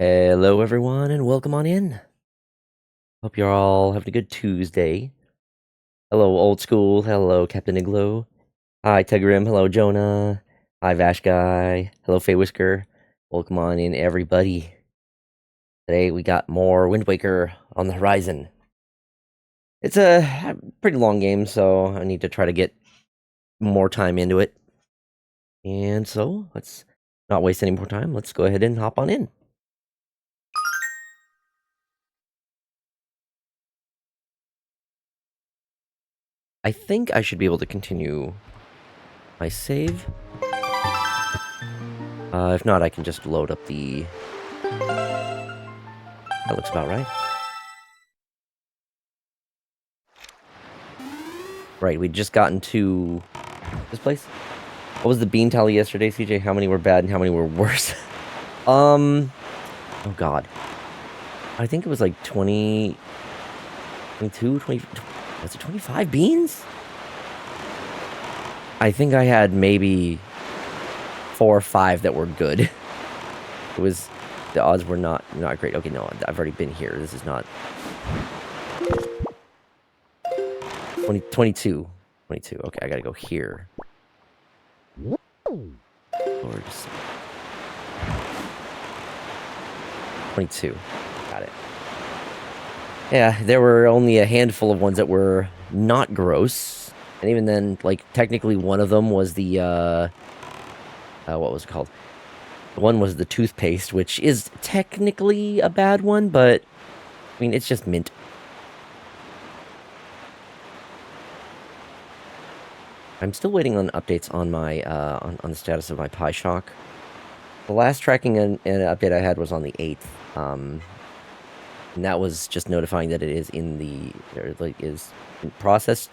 Hello, everyone, and welcome on in. Hope you're all having a good Tuesday. Hello, Old School. Hello, Captain Igloo. Hi, Tegrim. Hello, Jonah. Hi, Vash Guy. Hello, Fey Whisker. Welcome on in, everybody. Today we got more Wind Waker on the horizon. It's a pretty long game, so I need to try to get more time into it. And so, let's not waste any more time. Let's go ahead and hop on in. I think I should be able to continue my save. If not, I can just load up the... That looks about right. Right, we'd just gotten to this place. What was the bean tally yesterday, CJ? How many were bad and how many were worse? Oh god. I think it was like 20... 22, 20... Was it 25 beans? I think I had maybe 4 or 5 that were good. It was... The odds were not great. Okay, no, I've already been here. This is not... 22. 22. Okay, I gotta go here. Or just... 22. Got it. Yeah, there were only a handful of ones that were not gross. And even then, like, technically one of them was the, what was it called? One was the toothpaste, which is technically a bad one, but, I mean, it's just mint. I'm still waiting on updates on my, on the status of my Pi Shock. The last tracking and update I had was on the 8th, and that was just notifying that it is in the, or like, is in process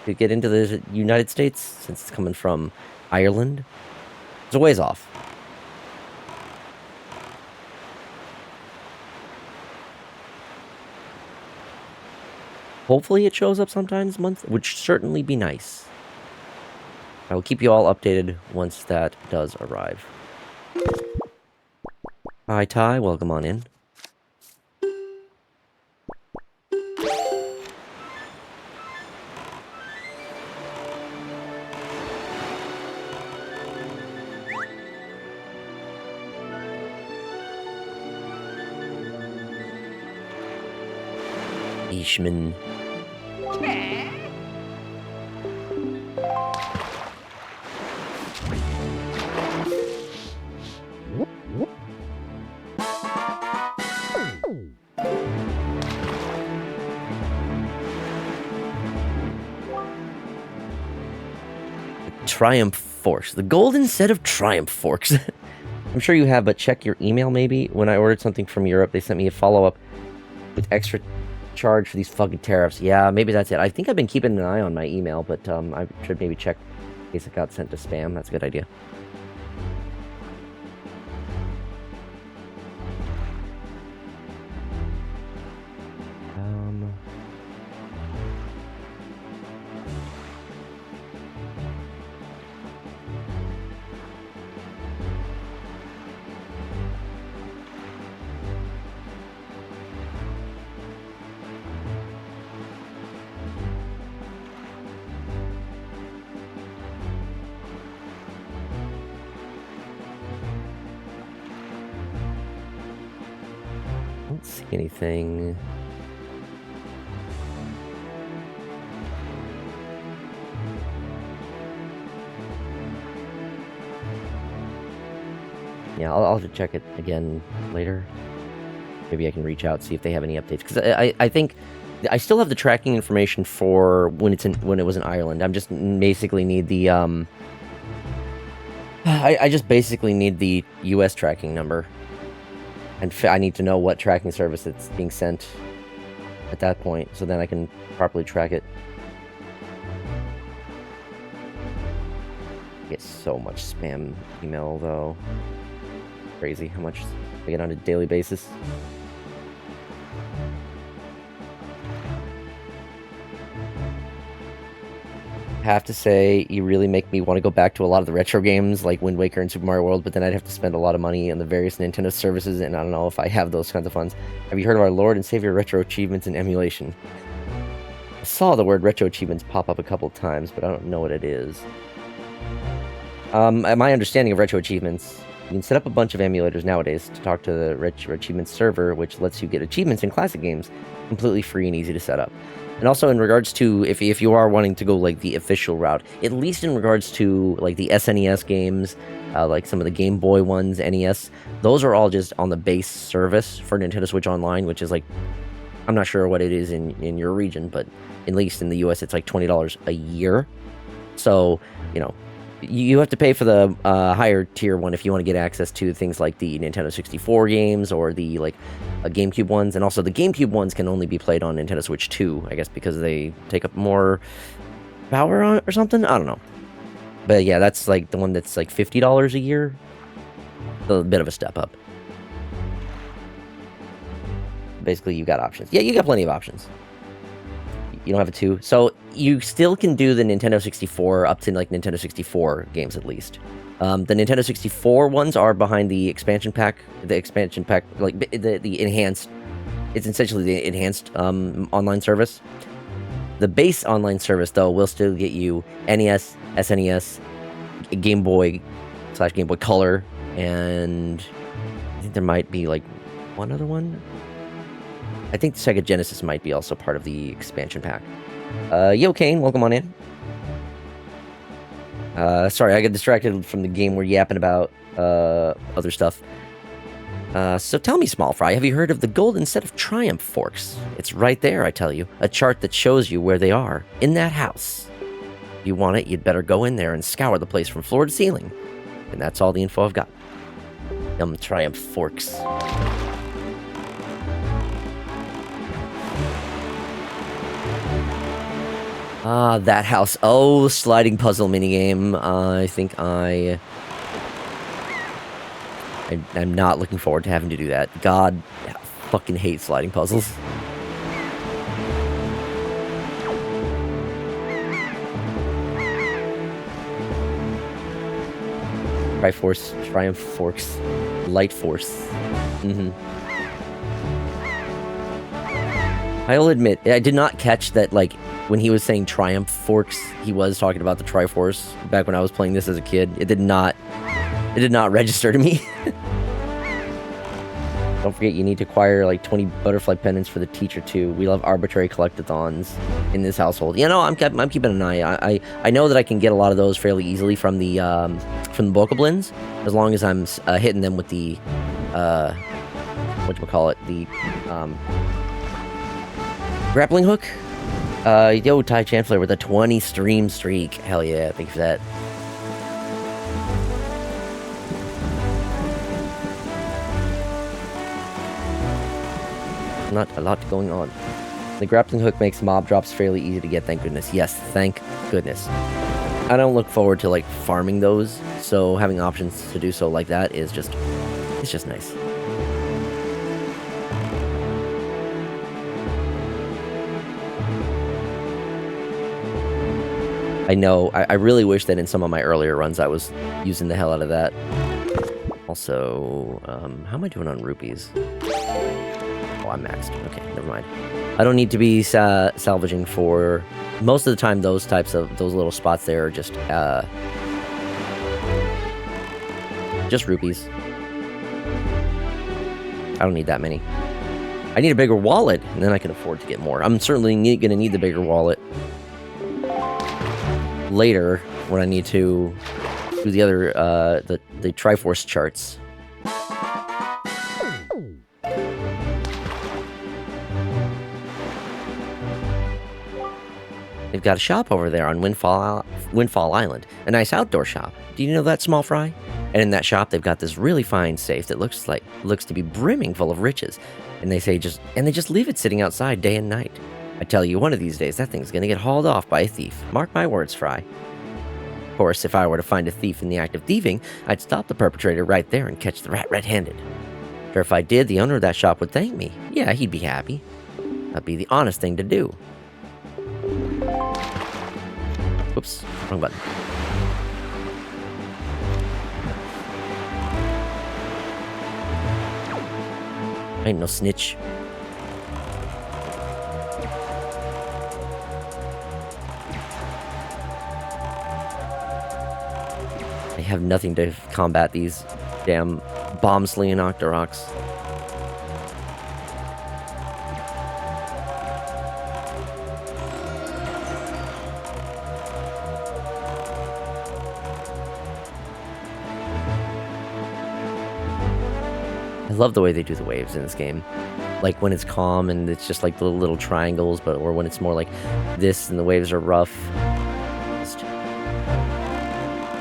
to get into the United States, since it's coming from Ireland. It's a ways off. Hopefully it shows up sometime this month, which would certainly be nice. I will keep you all updated once that does arrive. Hi, Ty. Welcome on in. Ishman. Triumph Forks. The golden set of Triumph Forks. I'm sure you have, but check your email maybe. When I ordered something from Europe, they sent me a follow-up with extra charge for these fucking tariffs. Yeah, maybe that's it. I think I've been keeping an eye on my email, but I should maybe check in case it got sent to spam. That's a good idea. Don't see anything. Yeah, I'll have to check it again later. Maybe I can reach out, see if they have any updates. Because I think I still have the tracking information for when it was in Ireland. I'm just basically need the I just basically need the US tracking number. And I need to know what tracking service it's being sent at that point, so then I can properly track it. I get so much spam email, though. Crazy how much I get on a daily basis. have to say, you really make me want to go back to a lot of the retro games, like Wind Waker and Super Mario World, but then I'd have to spend a lot of money on the various Nintendo services, and I don't know if I have those kinds of funds. Have you heard of our Lord and Savior retro achievements in emulation? I saw the word retro achievements pop up a couple times, but I don't know what it is. My understanding of retro achievements, you can set up a bunch of emulators nowadays to talk to the retro achievements server, which lets you get achievements in classic games completely free and easy to set up. And also in regards to, if you are wanting to go like the official route, at least in regards to like the SNES games, like some of the Game Boy ones, NES, those are all just on the base service for Nintendo Switch Online, which is like, I'm not sure what it is in your region, but at least in the US, it's like $20 a year. So, you know, you have to pay for the higher tier one if you want to get access to things like the Nintendo 64 games or the like GameCube ones, and also the GameCube ones can only be played on Nintendo Switch 2, I guess, because they take up more power on it or something. I don't know, but yeah, that's like the one that's like $50 a year. A bit of a step up. Basically, you got options. Yeah, you got plenty of options. You don't have a 2. So you still can do the Nintendo 64 up to like Nintendo 64 games at least. The Nintendo 64 ones are behind the expansion pack. The expansion pack, like the enhanced, it's essentially the enhanced online service. The base online service, though, will still get you NES, SNES, Game Boy / Game Boy Color, and I think there might be like one other one. I think the Sega Genesis might be also part of the expansion pack. Yo, Kane, welcome on in. Sorry, I got distracted from the game we're yapping about other stuff. So tell me, Small Fry, have you heard of the golden set of Triumph forks? It's right there, I tell you. A chart that shows you where they are, in that house. If you want it, you'd better go in there and scour the place from floor to ceiling. And that's all the info I've got. Triumph forks. That house. Oh, sliding puzzle minigame. I think I'm not looking forward to having to do that. God, I fucking hate sliding puzzles. Triumph forks, light force. I'll admit, I did not catch that, like, when he was saying Triumph forks, he was talking about the Triforce back when I was playing this as a kid. It did not register to me. Don't forget, you need to acquire like 20 butterfly pendants for the teacher too. We love arbitrary collectathons in this household. You know, I'm keeping an eye. I know that I can get a lot of those fairly easily from the Bokoblins, as long as I'm hitting them with the whatchamacallit, the grappling hook. Yo, Ty Chancellor with a 20 stream streak. Hell yeah, thank you for that. Not a lot going on. The grappling hook makes mob drops fairly easy to get, thank goodness. Yes, thank goodness. I don't look forward to like farming those, so having options to do so like that is just, it's just nice. I know, I really wish that in some of my earlier runs I was using the hell out of that. Also, how am I doing on rupees? Oh, I'm maxed. Okay, never mind. I don't need to be salvaging for... Most of the time, those little spots there are just rupees. I don't need that many. I need a bigger wallet, and then I can afford to get more. I'm certainly going to need the bigger wallet later when I need to do the other, the Triforce charts. They've got a shop over there on Windfall Island. A nice outdoor shop. Do you know that, Small Fry? And in that shop, they've got this really fine safe that looks to be brimming full of riches. And they just leave it sitting outside day and night. I tell you, one of these days, that thing's gonna get hauled off by a thief. Mark my words, Fry. Of course, if I were to find a thief in the act of thieving, I'd stop the perpetrator right there and catch the rat red-handed. Sure, if I did, the owner of that shop would thank me. Yeah, he'd be happy. That'd be the honest thing to do. Whoops, wrong button. I ain't no snitch. I have nothing to combat these damn bomb-slinging Octoroks. I love the way they do the waves in this game. Like when it's calm and it's just like the little triangles, or when it's more like this and the waves are rough.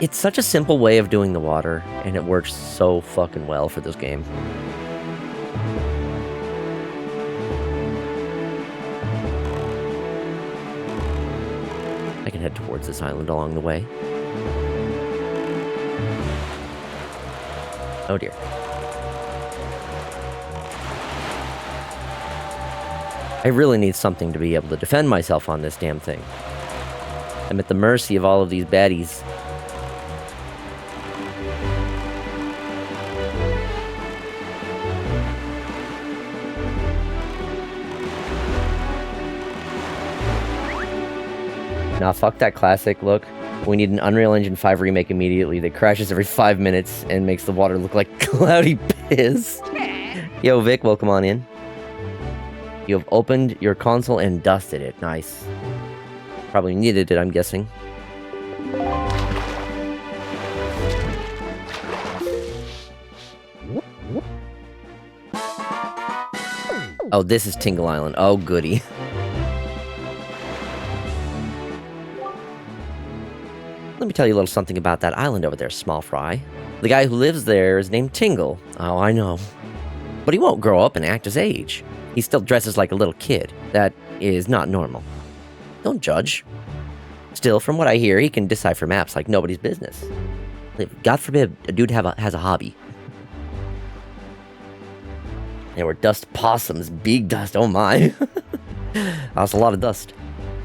It's such a simple way of doing the water, and it works so fucking well for this game. I can head towards this island along the way. Oh dear. I really need something to be able to defend myself on this damn thing. I'm at the mercy of all of these baddies. Nah, fuck that classic look. We need an Unreal Engine 5 remake immediately that crashes every 5 minutes and makes the water look like cloudy piss. Yo, Vic, welcome on in. You have opened your console and dusted it. Nice. Probably needed it, I'm guessing. Oh, this is Tingle Island. Oh, goody. Let me tell you a little something about that island over there, small fry. The guy who lives there is named Tingle. Oh, I know. But he won't grow up and act his age. He still dresses like a little kid. That is not normal. Don't judge. Still, from what I hear, he can decipher maps like nobody's business. God forbid a dude has a hobby. There were dust possums, big dust, oh my. That's a lot of dust.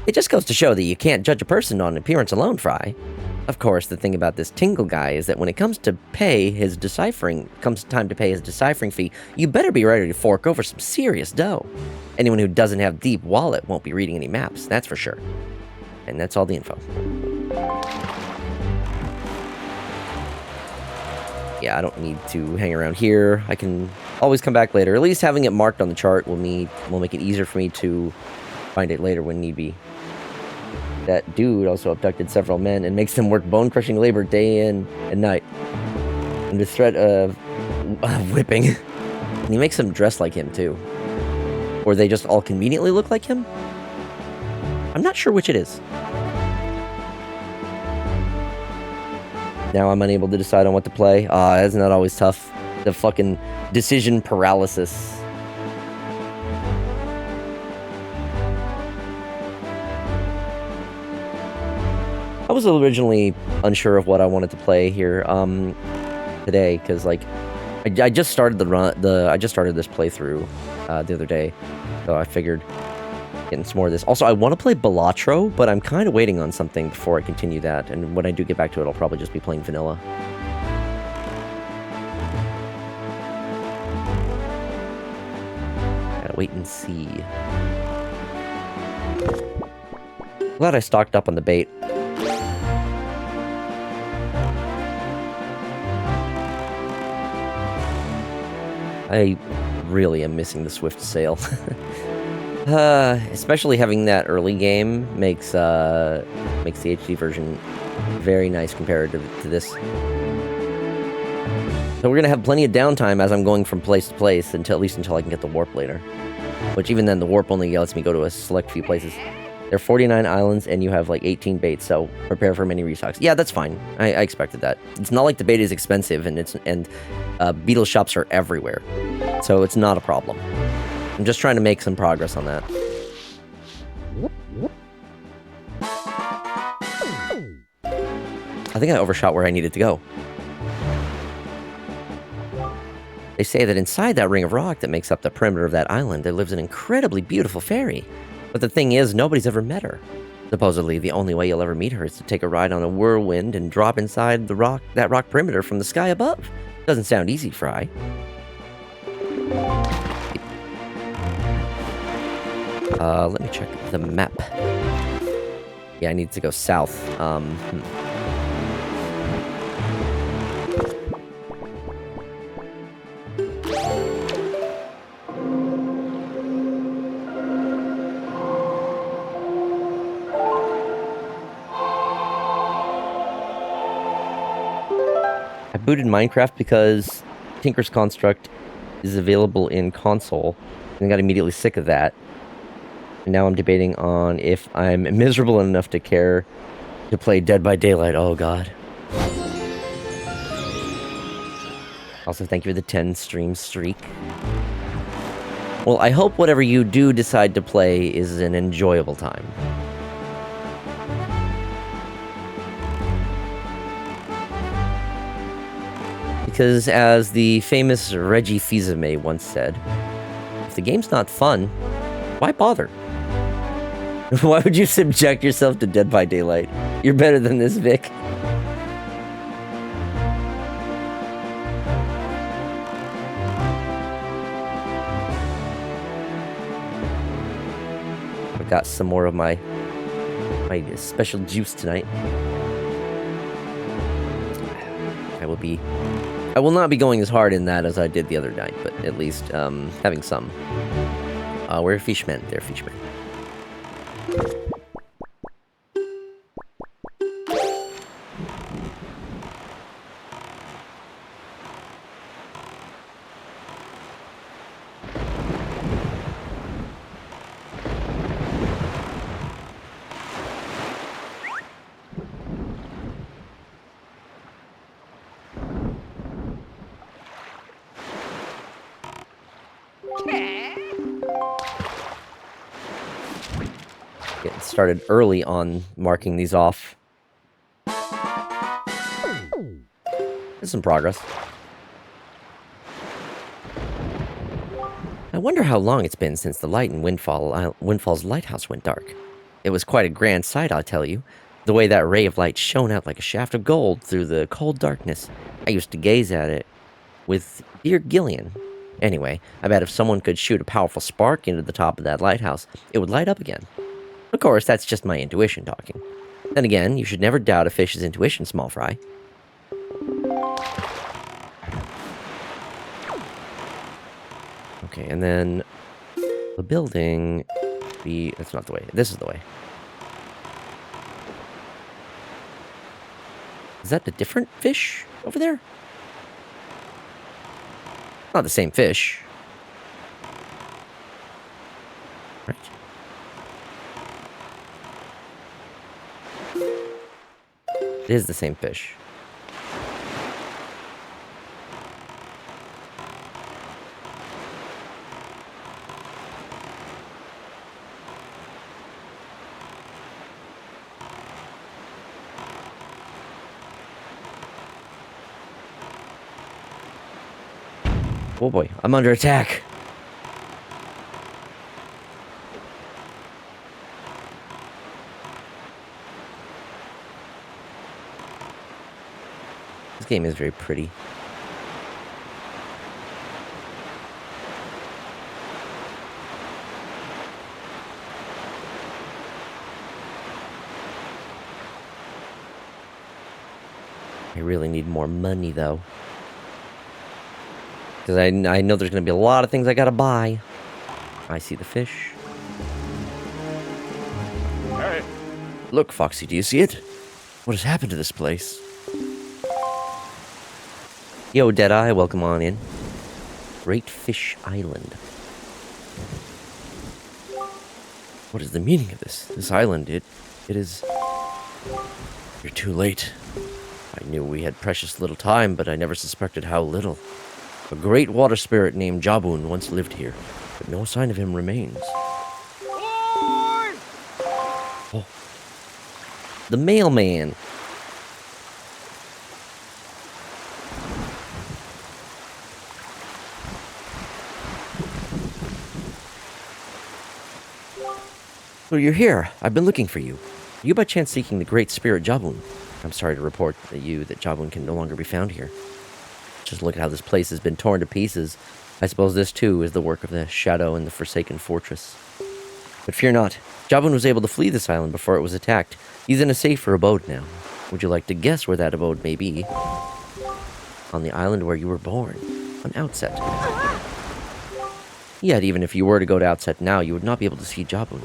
It just goes to show that you can't judge a person on appearance alone, Fry. Of course, the thing about this Tingle guy is that when it comes to time to pay his deciphering fee, you better be ready to fork over some serious dough. Anyone who doesn't have deep wallet won't be reading any maps, that's for sure. And that's all the info. Yeah, I don't need to hang around here. I can always come back later. At least having it marked on the chart will make it easier for me to find it later when need be. That dude also abducted several men and makes them work bone-crushing labor day in and night. Under threat of whipping. And he makes them dress like him, too. Or they just all conveniently look like him? I'm not sure which it is. Now I'm unable to decide on what to play. Isn't that always tough? The fucking decision paralysis. I was originally unsure of what I wanted to play here today, because like I just started I just started this playthrough the other day, so I figured getting some more of this. Also, I want to play Balatro, but I'm kind of waiting on something before I continue that, and when I do get back to it, I'll probably just be playing vanilla. Gotta wait and see. Glad I stocked up on the bait. I really am missing the Swift Sail. Especially having that early game makes the HD version very nice compared to this. So we're gonna have plenty of downtime as I'm going from place to place at least until I can get the warp later. Which even then, the warp only lets me go to a select few places. There are 49 islands, and you have like 18 baits, so prepare for many restocks. Yeah, that's fine. I expected that. It's not like the bait is expensive, and beetle shops are everywhere, so it's not a problem. I'm just trying to make some progress on that. I think I overshot where I needed to go. They say that inside that ring of rock that makes up the perimeter of that island, there lives an incredibly beautiful fairy. But the thing is, nobody's ever met her. Supposedly, the only way you'll ever meet her is to take a ride on a whirlwind and drop inside that rock perimeter from the sky above. Doesn't sound easy, Fry. Let me check the map. Yeah, I need to go south. I booted Minecraft because Tinker's Construct is available in console, and I got immediately sick of that. And now I'm debating on if I'm miserable enough to care to play Dead by Daylight. Oh, God. Also, thank you for the 10 stream streak. Well, I hope whatever you do decide to play is an enjoyable time. Because as the famous Reggie Fils-Aimé once said, if the game's not fun, why bother? Why would you subject yourself to Dead by Daylight? You're better than this, Vic. I've got some more of my special juice tonight. I will not be going as hard in that as I did the other night, but at least having some. Where are fishmen? They're fishmen. Getting started early on marking these off. There's some progress. I wonder how long it's been since the light in Windfall's lighthouse went dark. It was quite a grand sight, I'll tell you. The way that ray of light shone out like a shaft of gold through the cold darkness. I used to gaze at it with dear Gillian. Anyway, I bet if someone could shoot a powerful spark into the top of that lighthouse, it would light up again. Of course, that's just my intuition talking. Then again, you should never doubt a fish's intuition, small fry. Okay, and then the building... That's not the way. This is the way. Is that a different fish over there? Not the same fish. Right. It is the same fish. Oh boy, I'm under attack. This game is very pretty. I really need more money though. Because I know there's going to be a lot of things I gotta buy. I see the fish. Hey. Look, Foxy, do you see it? What has happened to this place? Yo, Deadeye, welcome on in. Great Fish Island. What is the meaning of this? This island, it is... You're too late. I knew we had precious little time, but I never suspected how little. A great water spirit named Jabun once lived here, but no sign of him remains. Oh. The mailman. So you're here. I've been looking for you. You by chance seeking the Great Spirit Jabun? I'm sorry to report that Jabun can no longer be found here. Just look at how this place has been torn to pieces. I suppose this, too, is the work of the Shadow and the Forsaken Fortress. But fear not. Jabun was able to flee this island before it was attacked. He's in a safer abode now. Would you like to guess where that abode may be? On the island where you were born. On Outset. Yet, even if you were to go to Outset now, you would not be able to see Jabun.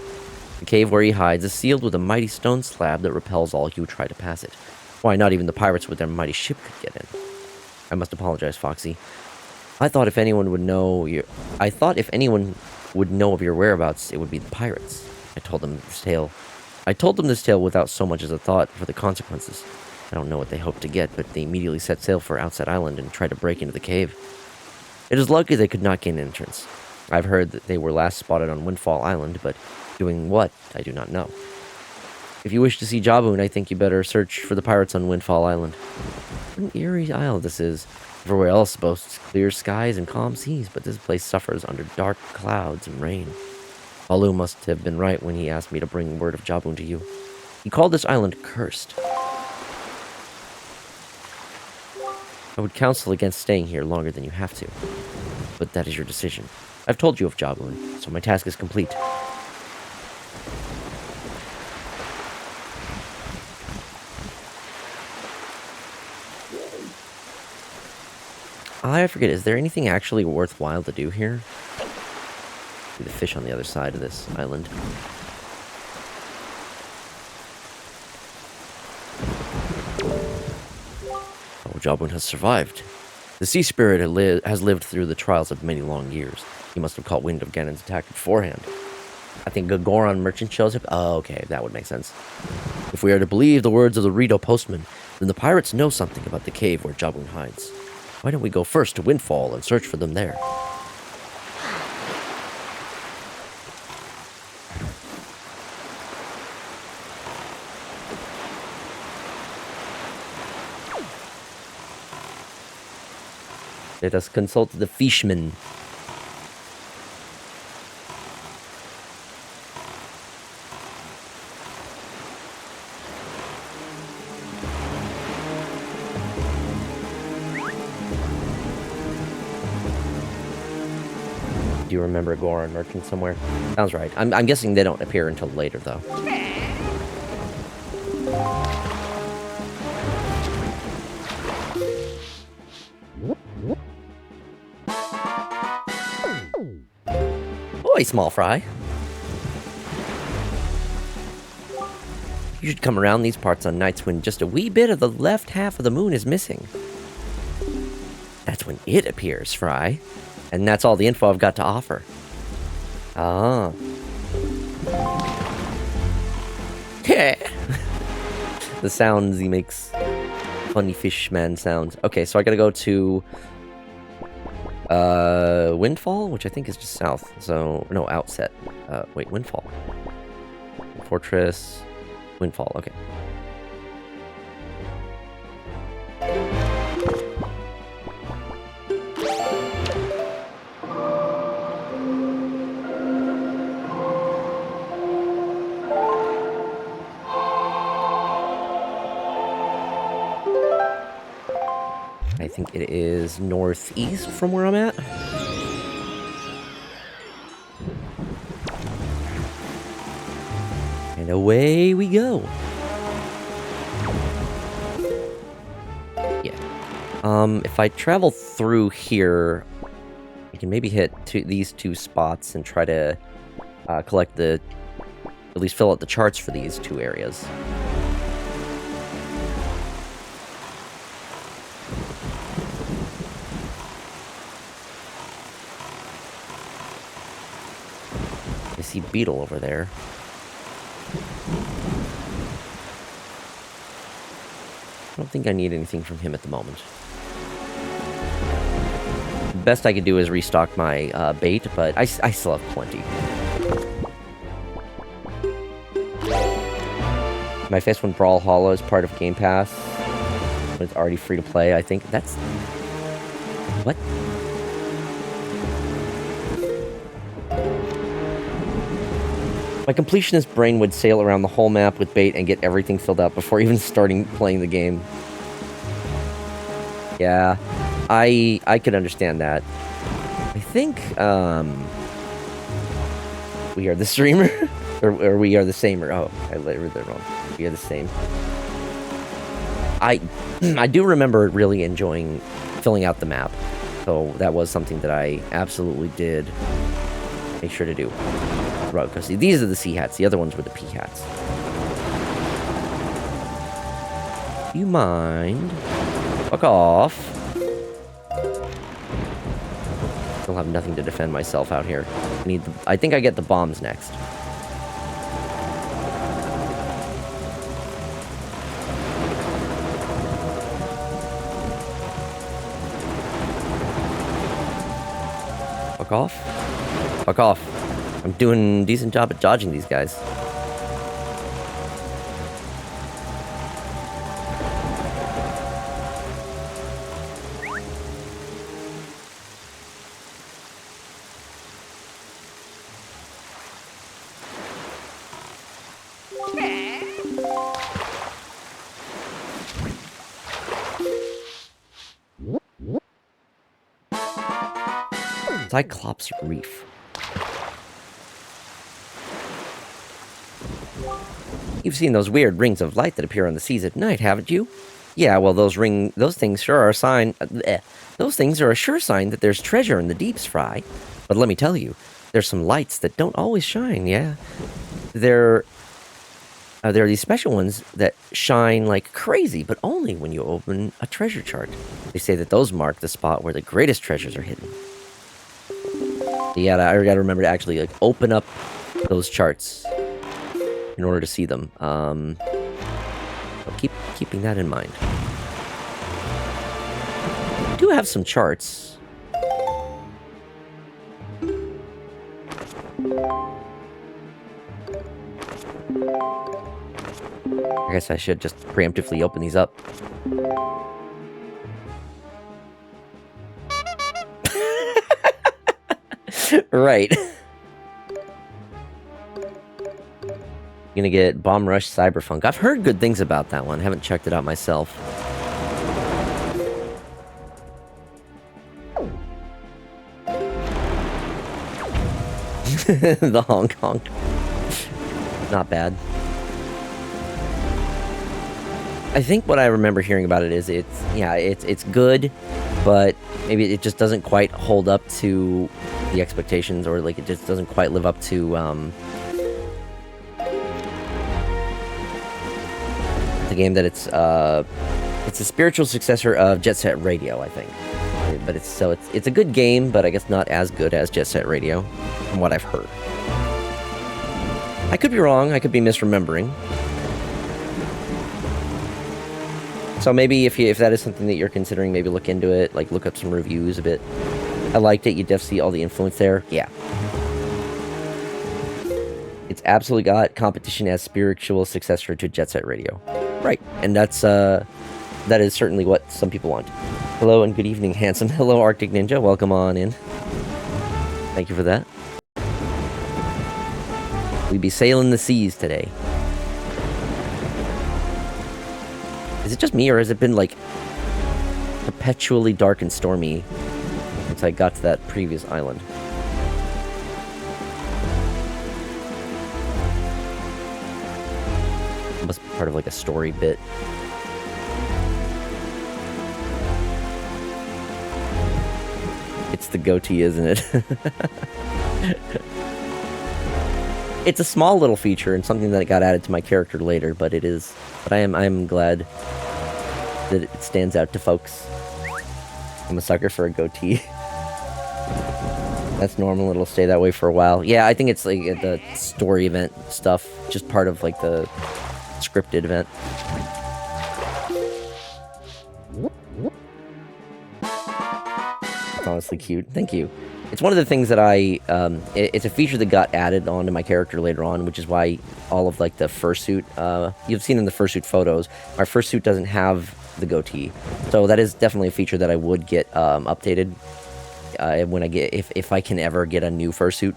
The cave where he hides is sealed with a mighty stone slab that repels all who try to pass it. Why, not even the pirates with their mighty ship could get in. I must apologize, Foxy. I thought if anyone would know of your whereabouts, it would be the pirates. I told them this tale without so much as a thought for the consequences. I don't know what they hoped to get, but they immediately set sail for Outset Island and tried to break into the cave. It is lucky they could not gain entrance. I've heard that they were last spotted on Windfall Island, but doing what, I do not know. If you wish to see Jabun, I think you better search for the pirates on Windfall Island. What an eerie isle this is. Everywhere else boasts clear skies and calm seas, but this place suffers under dark clouds and rain. Balu must have been right when he asked me to bring word of Jabun to you. He called this island cursed. I would counsel against staying here longer than you have to, but that is your decision. I've told you of Jabun, so my task is complete. I forget, is there anything actually worthwhile to do here? See the fish on the other side of this island. Oh, Jabun has survived. The sea spirit has lived through the trials of many long years. He must have caught wind of Ganon's attack beforehand. I think a Goron merchant shows up. Oh, okay, that would make sense. If we are to believe the words of the Rito postman, then the pirates know something about the cave where Jabun hides. Why don't we go first to Windfall and search for them there? Let us consult the fishman. Do you remember a Goron merchant somewhere? Sounds right. I'm guessing they don't appear until later, though. Boy, small fry. You should come around these parts on nights when just a wee bit of the left half of the moon is missing. That's when it appears, Fry. And that's all the info I've got to offer. Ah. Yeah. The sounds he makes. Funny fishman sounds. Okay, so I gotta go to... Windfall? Which I think is just south. So, no, Outset. Wait, Windfall. Fortress... Windfall, okay. I think it is northeast from where I'm at. And away we go. Yeah. If I travel through here, I can maybe hit these two spots and try to collect at least fill out the charts for these two areas. I see Beetle over there. I don't think I need anything from him at the moment. Best I could do is restock my bait, but I still have plenty. My first one, Brawl Hollow, is part of Game Pass. But it's already free to play, I think. That's... What? My completionist brain would sail around the whole map with bait and get everything filled out before even starting playing the game. Yeah, I could understand that. I think, we are the streamer? or we are the samer. Oh, I read that wrong. We are the same. I do remember really enjoying filling out the map. So that was something that I absolutely did make sure to do. Because these are the C hats. The other ones were the P hats. Do you mind? Fuck off. Still have nothing to defend myself out here. I think I get the bombs next. Fuck off. Fuck off. I'm doing a decent job at dodging these guys. Cyclops Reef. You've seen those weird rings of light that appear on the seas at night, haven't you? Yeah, well, those things sure are a sign. Those things are a sure sign that there's treasure in the deeps, Fry. But let me tell you, there's some lights that don't always shine. Yeah, there are these special ones that shine like crazy, but only when you open a treasure chart. They say that those mark the spot where the greatest treasures are hidden. I gotta remember to actually like open up those charts in order to see them. So keeping that in mind. I do have some charts. I guess I should just preemptively open these up. Right. Gonna get Bomb Rush Cyberfunk. I've heard good things about that one. Haven't checked it out myself. The honk honk. Not bad. I think what I remember hearing about it is it's good, but maybe it just doesn't quite hold up to the expectations, or like it just doesn't quite live up to the game that it's a spiritual successor of Jet Set Radio, I think. But it's a good game, but I guess not as good as Jet Set Radio, from what I've heard. I could be wrong. I could be misremembering. So maybe if that is something that you're considering, maybe look into it, like look up some reviews a bit. I liked it. You definitely see all the influence there. Yeah. It's absolutely got competition as spiritual successor to Jet Set Radio. Right. And that is certainly what some people want. Hello and good evening, handsome. Hello, Arctic Ninja. Welcome on in. Thank you for that. We be sailing the seas today. Is it just me, or has it been, like, perpetually dark and stormy since I got to that previous island? It must be part of, like, a story bit. It's the goatee, isn't it? It's a small little feature and something that got added to my character later, but it is. But I am glad that it stands out to folks. I'm a sucker for a goatee. That's normal. It'll stay that way for a while. Yeah, I think it's like the story event stuff, just part of like the scripted event. It's honestly cute. Thank you. It's one of the things that it's a feature that got added onto my character later on, which is why all of, like, the fursuit, you've seen in the fursuit photos, our fursuit doesn't have the goatee. So that is definitely a feature that I would get, updated, when I get, if I can ever get a new fursuit.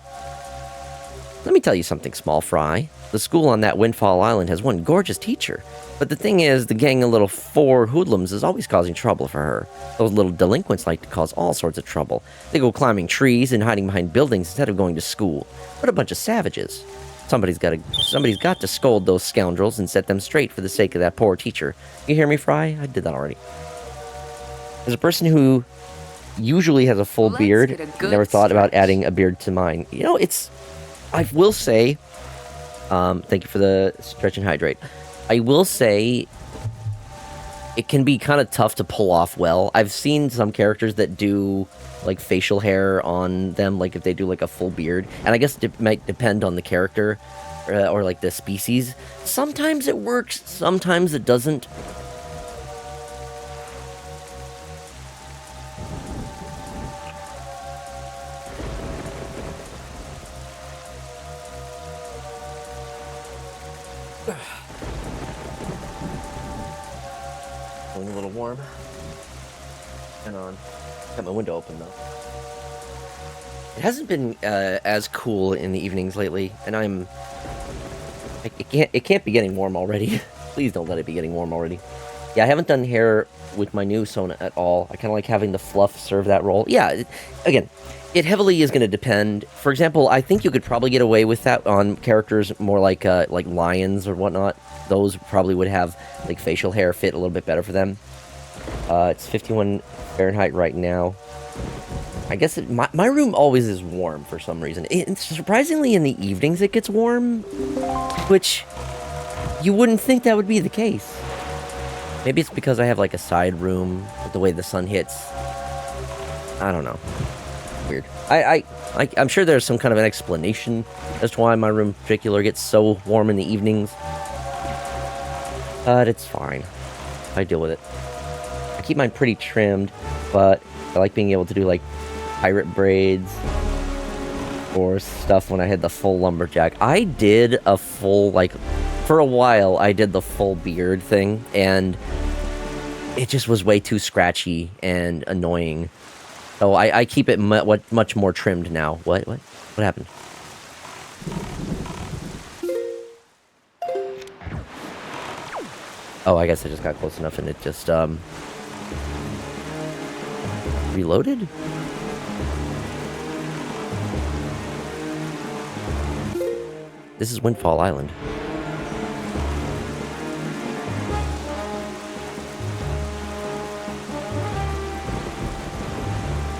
Let me tell you something, small fry. The school on that Windfall Island has one gorgeous teacher. But the thing is, the gang of little four hoodlums is always causing trouble for her. Those little delinquents like to cause all sorts of trouble. They go climbing trees and hiding behind buildings instead of going to school. What a bunch of savages. Somebody's got to scold those scoundrels and set them straight for the sake of that poor teacher. You hear me, Fry? I did that already. As a person who usually has a full beard, never thought about adding a beard to mine. You know, I will say, thank you for the stretch and hydrate. I will say, it can be kind of tough to pull off well. I've seen some characters that do, like, facial hair on them, like, if they do, like, a full beard. And I guess it might depend on the character, or, like, the species. Sometimes it works, sometimes it doesn't. Feeling a little warm. Hang on. Got my window open though. It hasn't been as cool in the evenings lately, and it can't be getting warm already. Please don't let it be getting warm already. Yeah, I haven't done hair with my new Sona at all. I kind of like having the fluff serve that role. Yeah, again, it heavily is going to depend. For example, I think you could probably get away with that on characters more like lions or whatnot. Those probably would have like facial hair fit a little bit better for them. It's 51 Fahrenheit right now. I guess my room always is warm for some reason. Surprisingly, in the evenings it gets warm, which you wouldn't think that would be the case. Maybe it's because I have like a side room with the way the sun hits. I don't know. Weird. I'm sure there's some kind of an explanation as to why my room in particular gets so warm in the evenings. But it's fine. I deal with it. I keep mine pretty trimmed, but I like being able to do like pirate braids or stuff when I had the full lumberjack. I did a full, like, for a while, I did the full beard thing, and it just was way too scratchy and annoying. So I keep it much more trimmed now. What happened? Oh, I guess I just got close enough and it just, reloaded? This is Windfall Island.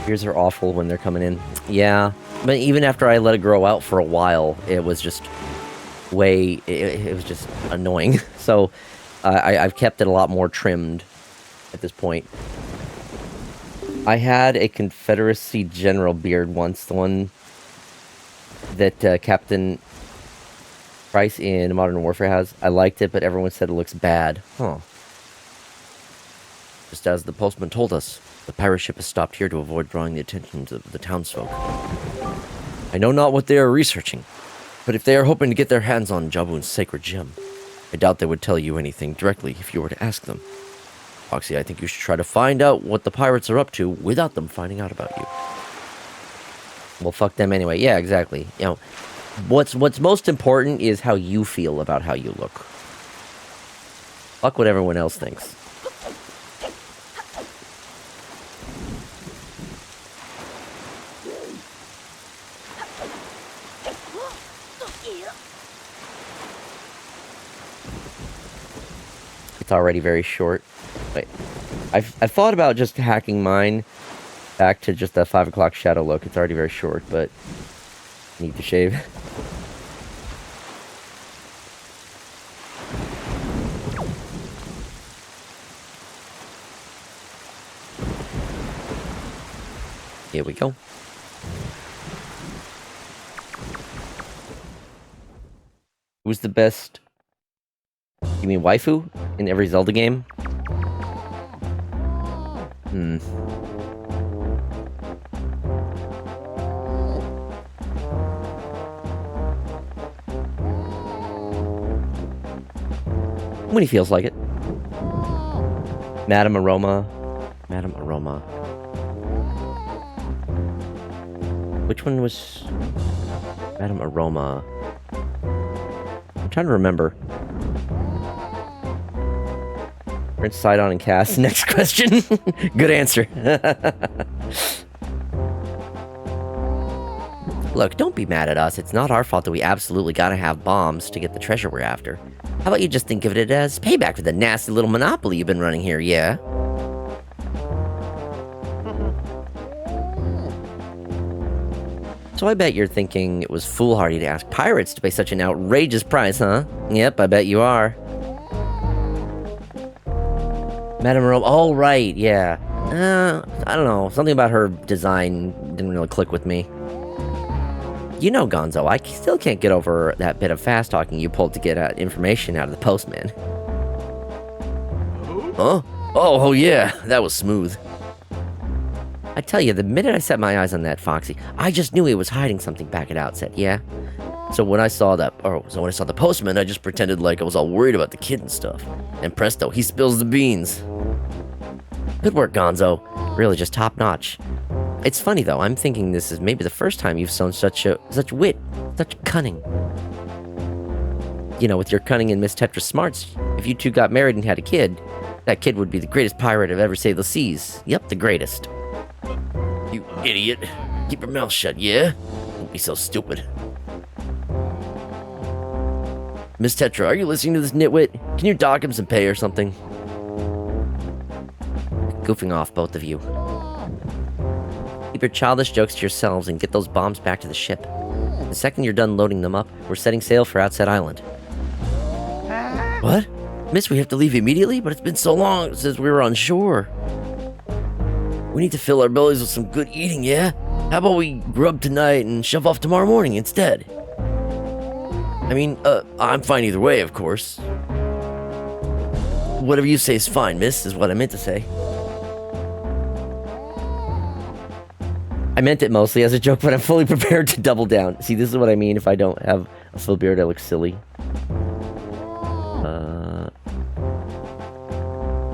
Ears are awful when they're coming in. Yeah, but even after I let it grow out for a while, it was just it was just annoying. So I've kept it a lot more trimmed at this point. I had a Confederacy General beard once, the one that Captain Price in Modern Warfare has. I liked it, but everyone said it looks bad. Huh. Just as the postman told us, the pirate ship has stopped here to avoid drawing the attention of the townsfolk. I know not what they are researching, but if they are hoping to get their hands on Jabun's sacred gem, I doubt they would tell you anything directly if you were to ask them. Foxy, I think you should try to find out what the pirates are up to without them finding out about you. Well, fuck them anyway. Yeah, exactly. You know, what's most important is how you feel about how you look. Fuck what everyone else thinks. It's already very short. Wait, I've thought about just hacking mine back to just that 5 o'clock shadow look. It's already very short, but I need to shave. Here we go. Who's the best? You mean waifu in every Zelda game? When he feels like it. Madame Aroma. Madame Aroma. Which one was Madam Aroma. I'm trying to remember. Prince Sidon and Cass. Next question. Good answer. Look, don't be mad at us. It's not our fault that we absolutely gotta have bombs to get the treasure we're after. How about you just think of it as payback for the nasty little monopoly you've been running here, yeah? So I bet you're thinking it was foolhardy to ask pirates to pay such an outrageous price, huh? Yep, I bet you are. Madame Rome, oh right, yeah. I don't know, something about her design didn't really click with me. You know, Gonzo, I still can't get over that bit of fast-talking you pulled to get information out of the postman. Huh? Oh yeah, that was smooth. I tell you, the minute I set my eyes on that Foxy, I just knew he was hiding something back at Outset, yeah? So when I saw the postman, I just pretended like I was all worried about the kid and stuff. And presto, he spills the beans. Good work, Gonzo. Really just top-notch. It's funny, though. I'm thinking this is maybe the first time you've shown such wit, such cunning. You know, with your cunning and Miss Tetra's smarts, if you two got married and had a kid, that kid would be the greatest pirate I've ever sailed the seas. Yep, the greatest. You idiot. Keep your mouth shut, yeah? Don't be so stupid. Miss Tetra, are you listening to this nitwit? Can you dock him some pay or something? Goofing off, both of you. Keep your childish jokes to yourselves and get those bombs back to the ship. The second you're done loading them up, we're setting sail for Outset Island. What? Miss, we have to leave immediately? But it's been so long since we were on shore. We need to fill our bellies with some good eating, yeah? How about we grub tonight and shove off tomorrow morning instead? I mean, I'm fine either way, of course. Whatever you say is fine, miss, is what I meant to say. I meant it mostly as a joke, but I'm fully prepared to double down. See, this is what I mean if I don't have a full beard, I look silly.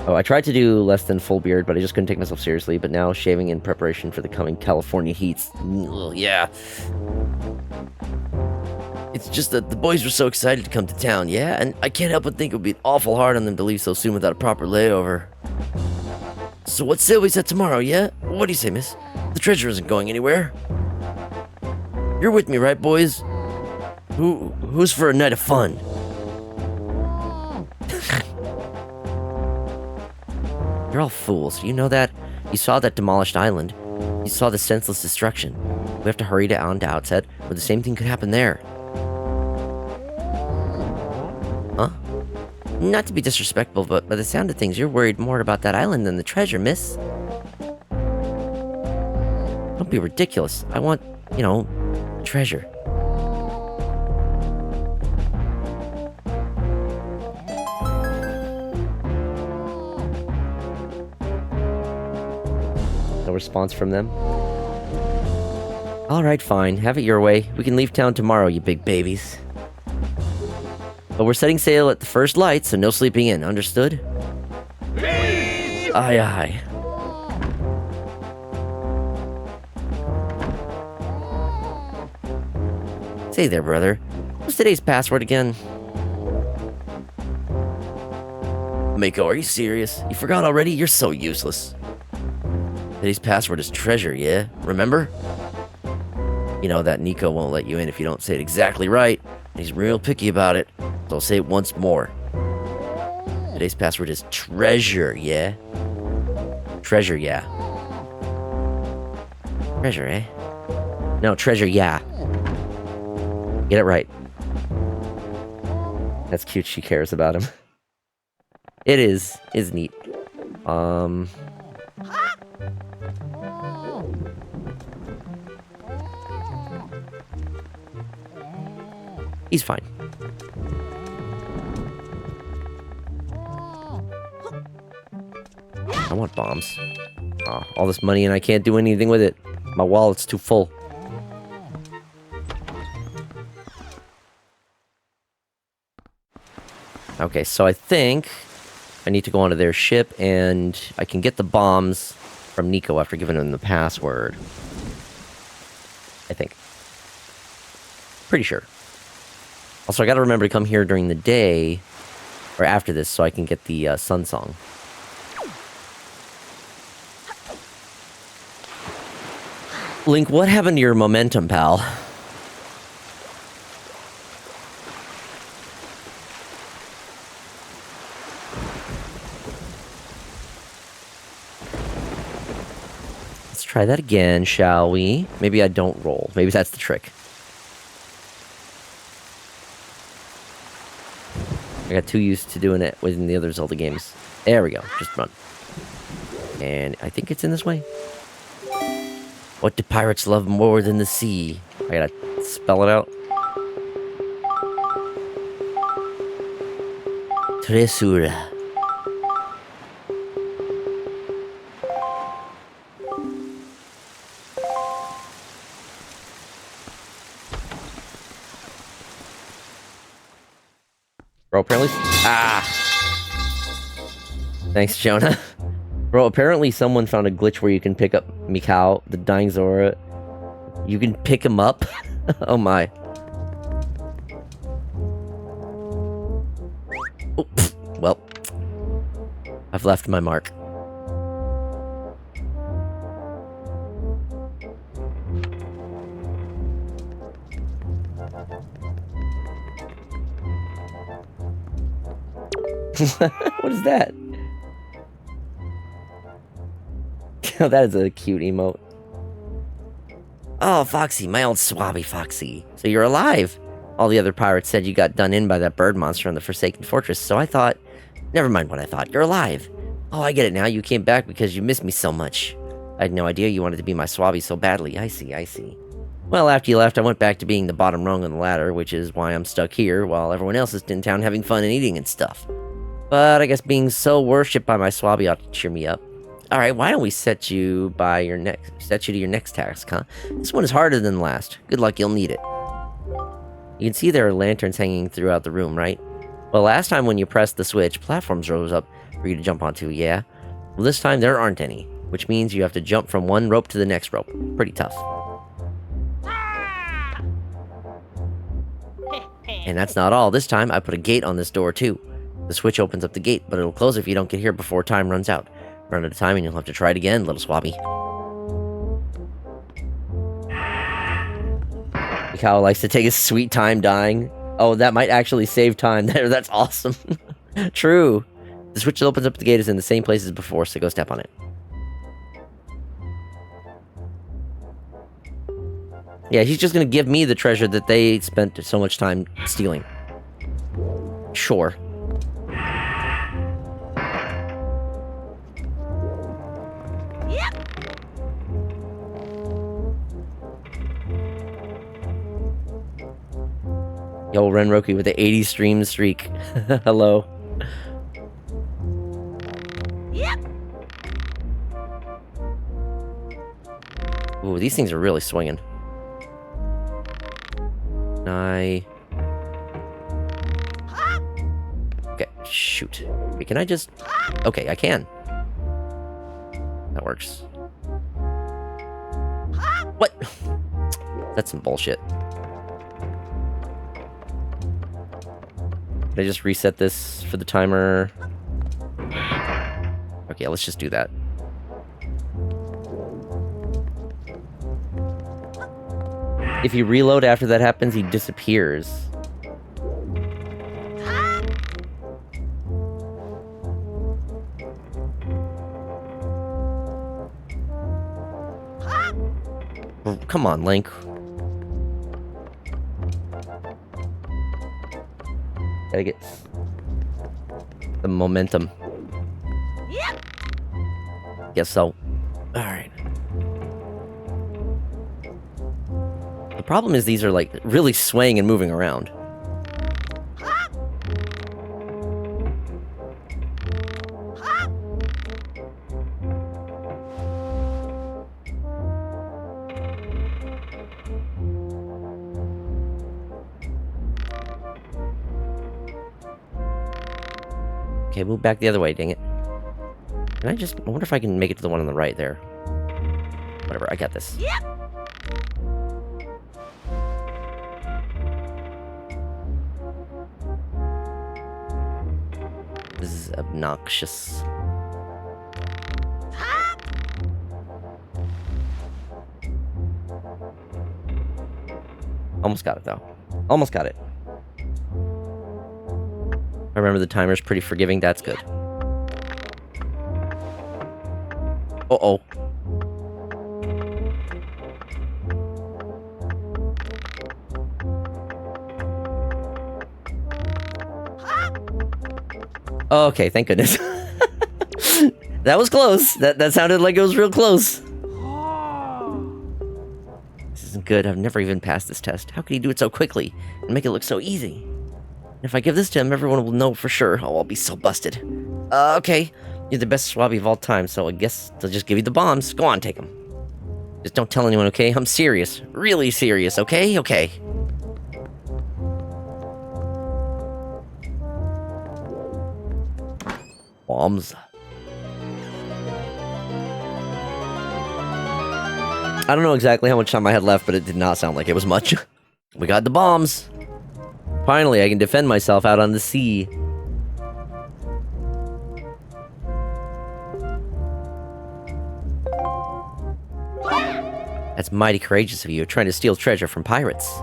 Oh, I tried to do less than full beard, but I just couldn't take myself seriously, but now shaving in preparation for the coming California heats. Ugh, yeah. It's just that the boys were so excited to come to town, yeah? And I can't help but think it would be awful hard on them to leave so soon without a proper layover. So what sail we set tomorrow, yeah? What do you say, miss? The treasure isn't going anywhere. You're with me, right, boys? Who's for a night of fun? You're all fools. You know that? You saw that demolished island. You saw the senseless destruction. We have to hurry on to Outset, or the same thing could happen there. Huh? Not to be disrespectful, but by the sound of things, you're worried more about that island than the treasure, miss. Don't be ridiculous. I want, you know, treasure. No response from them. Alright, fine. Have it your way. We can leave town tomorrow, you big babies. But we're setting sail at the first light, so no sleeping in. Understood? Aye, aye. Say there, brother. What's today's password again? Mako, are you serious? You forgot already? You're so useless. Today's password is treasure, yeah? Remember? You know that Nico won't let you in if you don't say it exactly right. He's real picky about it. So I'll say it once more. Today's password is treasure, yeah? Treasure, yeah. Treasure, eh? No, treasure, yeah. Get it right. That's cute, she cares about him. It is neat. He's fine. I want bombs. Oh, all this money and I can't do anything with it. My wallet's too full. Okay, so I think I need to go onto their ship and I can get the bombs from Nico after giving him the password. I think. Pretty sure. Also, I gotta remember to come here during the day, or after this, so I can get the sun song. Link, what happened to your momentum, pal? Let's try that again, shall we? Maybe I don't roll. Maybe that's the trick. I got too used to doing it within the other Zelda games. There we go. Just run. And I think it's in this way. What do pirates love more than the sea? I gotta spell it out. Tresura. Bro, apparently... Ah! Thanks, Jonah. Bro, apparently someone found a glitch where you can pick up Mikau, the dying Zora. You can pick him up? Oh my. Oh, well. I've left my mark. What is that? That is a cute emote. Oh, Foxy, my old swabby Foxy. So you're alive. All the other pirates said you got done in by that bird monster on the Forsaken Fortress, so I thought... Never mind what I thought. You're alive. Oh, I get it now. You came back because you missed me so much. I had no idea you wanted to be my swabby so badly. I see, I see. Well, after you left, I went back to being the bottom rung on the ladder, which is why I'm stuck here, while everyone else is in town having fun and eating and stuff. But I guess being so worshipped by my swabby ought to cheer me up. Alright, why don't we set you to your next task, huh? This one is harder than the last. Good luck, you'll need it. You can see there are lanterns hanging throughout the room, right? Well, last time when you pressed the switch, platforms rose up for you to jump onto, yeah? Well, this time there aren't any, which means you have to jump from one rope to the next rope. Pretty tough. And that's not all. This time, I put a gate on this door, too. The switch opens up the gate, but it'll close if you don't get here before time runs out. Run out of time and you'll have to try it again, little swabby. Mikau likes to take his sweet time dying. Oh, that might actually save time there. That's awesome. True. The switch that opens up the gate is in the same place as before, so go step on it. Yeah, he's just gonna give me the treasure that they spent so much time stealing. Sure. Yo, Renroku with the 80 stream streak. Hello. Yep. Ooh, these things are really swinging. Okay, shoot. Wait, can I just... Okay, I can. That works. What? That's some bullshit. Did I just reset this for the timer? Okay, let's just do that. If you reload after that happens, he disappears. Oh, come on, Link. Gotta get the momentum. Yep. Guess so. Alright. The problem is these are like really swaying and moving around. Okay, move back the other way, dang it. Can I wonder if I can make it to the one on the right there. Whatever, I got this. Yep. This is obnoxious. Almost got it, though. Almost got it. I remember the timer's pretty forgiving. That's good. Uh-oh. Okay, thank goodness. That was close. That sounded like it was real close. This isn't good. I've never even passed this test. How could he do it so quickly and make it look so easy? If I give this to him, everyone will know for sure. Oh, I'll be so busted. Okay. You're the best swabby of all time, so I guess they'll just give you the bombs. Go on, take them. Just don't tell anyone, okay? I'm serious. Really serious, okay? Okay. Bombs. I don't know exactly how much time I had left, but it did not sound like it was much. We got the bombs. Finally, I can defend myself out on the sea. That's mighty courageous of you, trying to steal treasure from pirates.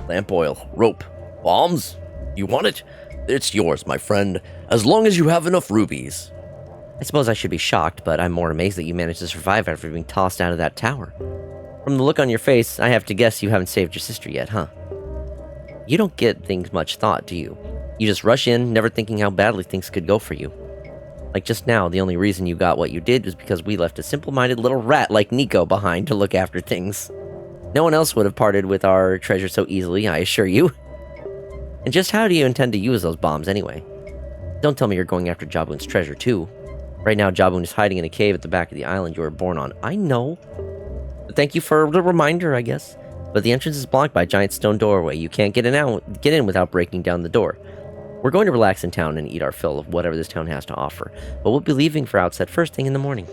Lamp oil, rope, bombs? You want it? It's yours, my friend, as long as you have enough rubies. I suppose I should be shocked, but I'm more amazed that you managed to survive after being tossed out of that tower. From the look on your face, I have to guess you haven't saved your sister yet, huh? You don't give things much thought, do you? You just rush in, never thinking how badly things could go for you. Like just now, the only reason you got what you did was because we left a simple-minded little rat like Nico behind to look after things. No one else would have parted with our treasure so easily, I assure you. And just how do you intend to use those bombs anyway? Don't tell me you're going after Jaboon's treasure too. Right now, Jaboon is hiding in a cave at the back of the island you were born on. I know. But thank you for the reminder, I guess. But the entrance is blocked by a giant stone doorway. You can't get in without breaking down the door. We're going to relax in town and eat our fill of whatever this town has to offer, but we'll be leaving for Outset first thing in the morning.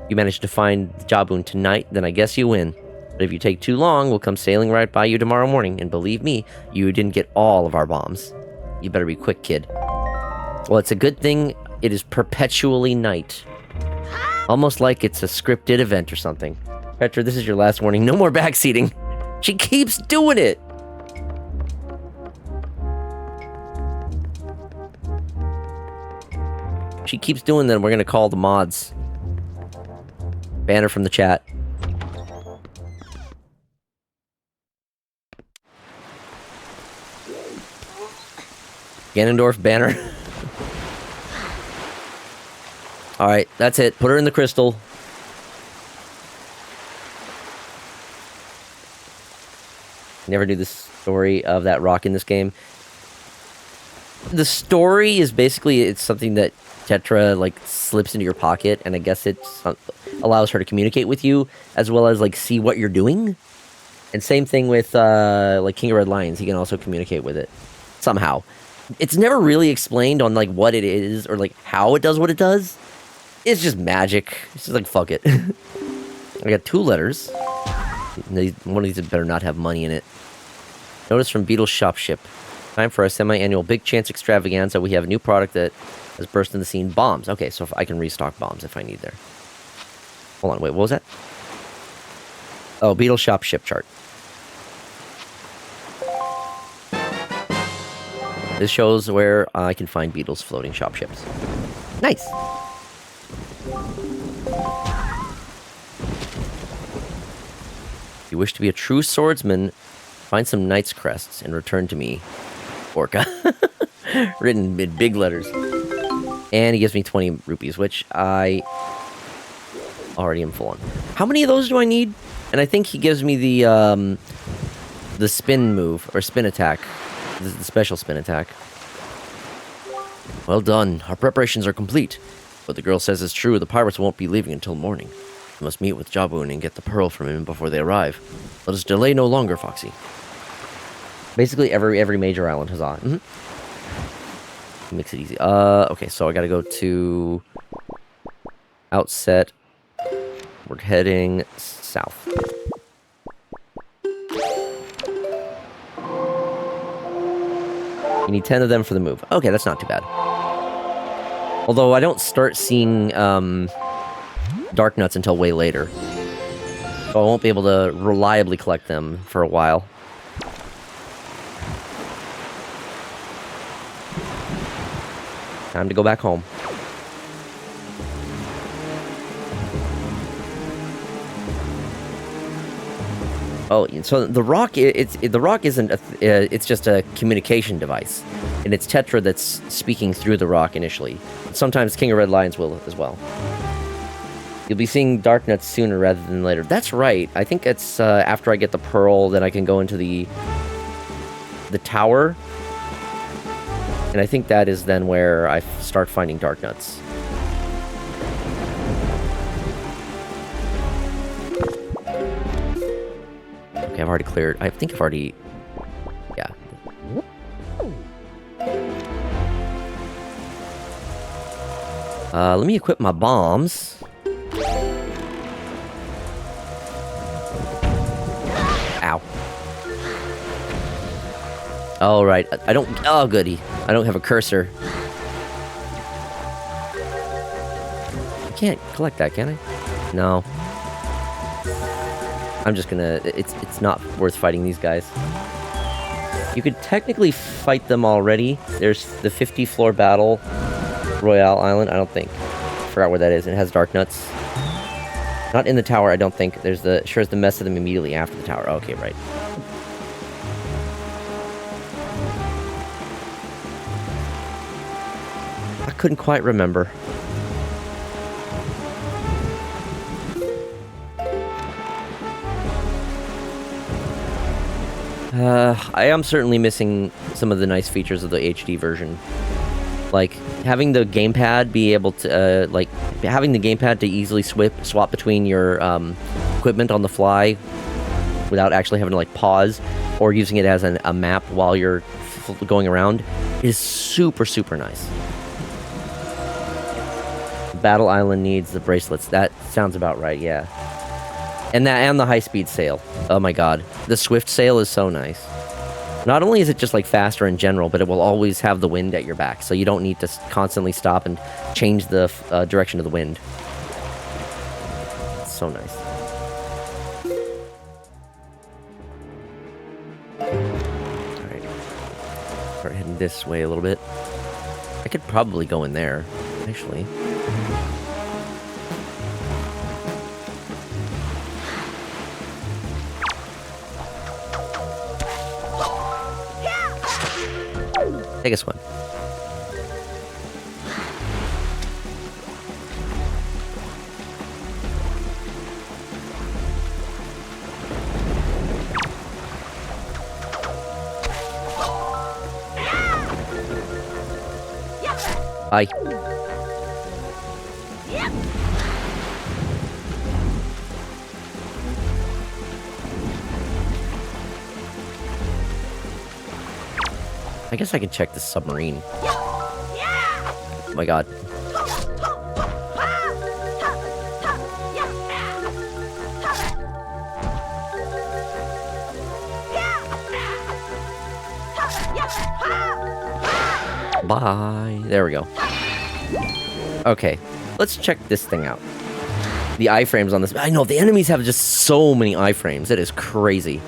You manage to find Jaboon tonight, then I guess you win. But if you take too long, we'll come sailing right by you tomorrow morning, and believe me, you didn't get all of our bombs. You better be quick, kid. Well, it's a good thing it is perpetually night. Almost like it's a scripted event or something. Petra, this is your last warning. No more backseating. She keeps doing it! She keeps doing that, we're gonna call the mods. Banner from the chat. Ganondorf banner. Alright, that's it. Put her in the crystal. Never knew the story of that rock in this game. The story is basically, it's something that Tetra, like, slips into your pocket, and I guess it allows her to communicate with you, as well as, like, see what you're doing. And same thing with, like, King of Red Lions. He can also communicate with it. Somehow. It's never really explained on, like, what it is, or, like, how it does what it does. It's just magic. It's just like, fuck it. I got 2 letters. One of these better not have money in it. Notice from Beetle's shop ship. Time for our semi-annual Big Chance extravaganza. We have a new product that has burst in the scene. Bombs. Okay, so if I can restock bombs if I need there. Hold on, wait, what was that? Oh, Beetle shop ship chart. This shows where I can find Beetle's floating shop ships. Nice! If you wish to be a true swordsman, find some knight's crests and return to me. Orca. Written in big letters. And he gives me 20 rupees, which I already am full on. How many of those do I need? And I think he gives me the spin move, or spin attack. The special spin attack. Well done. Our preparations are complete. What the girl says is true. The pirates won't be leaving until morning. We must meet with Jaboon and get the pearl from him before they arrive. Let us delay no longer, Foxy. Basically, every major island has on. Makes it easy. Okay, so I gotta go to Outset. We're heading south. You need 10 of them for the move. Okay, that's not too bad. Although I don't start seeing dark nuts until way later. So I won't be able to reliably collect them for a while. Time to go back home. Oh, so the rock, the rock isn't, it's just a communication device. And it's Tetra that's speaking through the rock initially. Sometimes King of Red Lions will as well. You'll be seeing dark nuts sooner rather than later. That's right. I think it's after I get the pearl, then I can go into the tower. And I think that is then where I start finding dark nuts. Okay, I've already cleared. I think I've already... Yeah. Let me equip my bombs. Ow. Oh, right. I don't... Oh, goody. I don't have a cursor. I can't collect that, can I? No. I'm just gonna... It's not worth fighting these guys. You could technically fight them already. There's the 50-floor battle. Royale Island, I don't think. Forgot where that is. It has dark nuts. Not in the tower, I don't think. There's the... Sure as the mess of them immediately after the tower. Okay, right. I couldn't quite remember. I am certainly missing some of the nice features of the HD version. Like, having the gamepad be able to, having the gamepad to easily swap between your, equipment on the fly without actually having to, pause, or using it as a map while you're going around is super, super nice. Battle Island needs the bracelets. That sounds about right, yeah. And the high-speed sail. Oh my god. The swift sail is so nice. Not only is it just, faster in general, but it will always have the wind at your back, so you don't need to constantly stop and change the direction of the wind. It's so nice. Alright. Start heading this way a little bit. I could probably go in there, actually. Take a swim. Bye. I guess I can check the submarine. Oh my god. Bye. There we go. Okay. Let's check this thing out. The iframes on this. I know, the enemies have just so many iframes. It is crazy.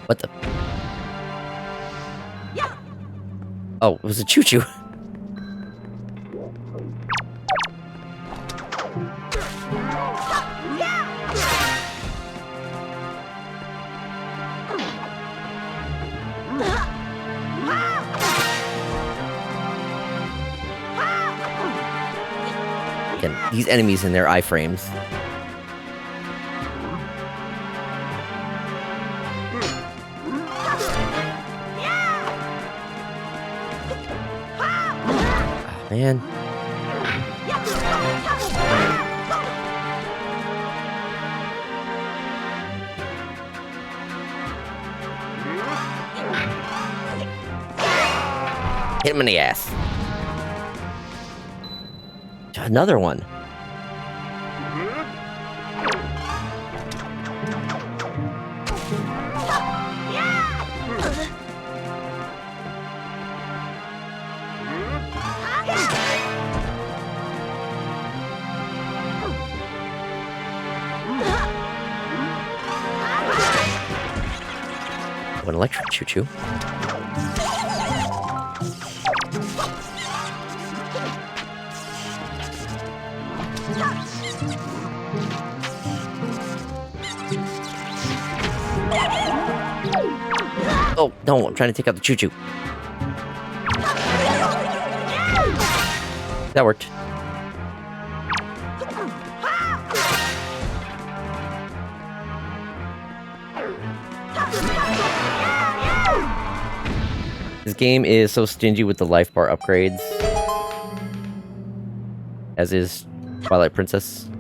What the? Oh, it was a choo-choo. Again, these enemies in their iframes. man. Hit him in the ass. Another one. An electric choo-choo. Oh, no, I'm trying to take out the choo-choo. That worked. This game is so stingy with the life bar upgrades. As is Twilight Princess.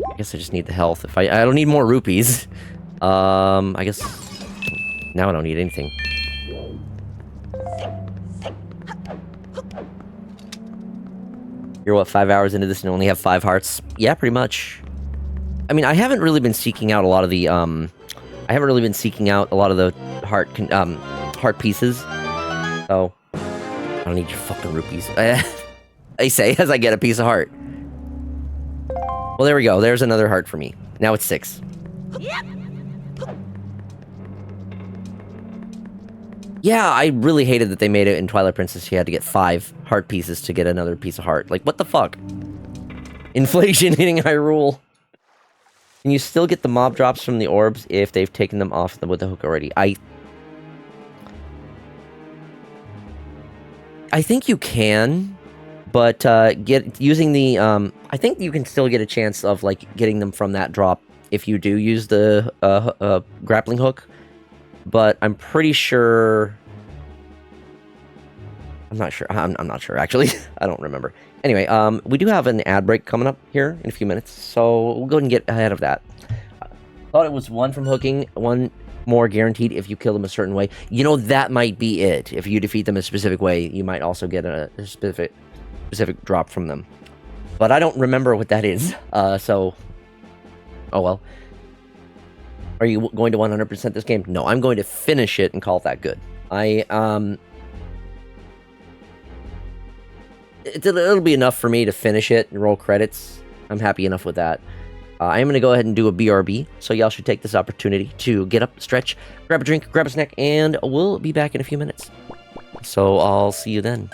I guess I just need the health. If I don't need more rupees. I guess now I don't need anything. You're what, 5 hours into this and only have 5 hearts? Yeah, pretty much. I mean, I haven't really been seeking out a lot of the heart pieces. So I don't need your fucking rupees. I say as I get a piece of heart. Well, there we go. There's another heart for me. Now it's 6. Yeah, I really hated that they made it in Twilight Princess. You had to get 5 heart pieces to get another piece of heart. Like, what the fuck? Inflation hitting Hyrule. Can you still get the mob drops from the orbs if they've taken them off with the hook already? I think you can, but using the I think you can still get a chance of like getting them from that drop if you do use the grappling hook. But I'm pretty sure. I'm not sure. I'm not sure actually. I don't remember. Anyway, we do have an ad break coming up here in a few minutes, so we'll go ahead and get ahead of that. Thought it was 1 from hooking, 1 more guaranteed if you kill them a certain way. You know, that might be it. If you defeat them a specific way, you might also get a specific drop from them. But I don't remember what that is. So, oh well. Are you going to 100% this game? No, I'm going to finish it and call that good. It'll be enough for me to finish it and roll credits. I'm happy enough with that. I am going to go ahead and do a BRB, so y'all should take this opportunity to get up, stretch, grab a drink, grab a snack, and we'll be back in a few minutes. So I'll see you then.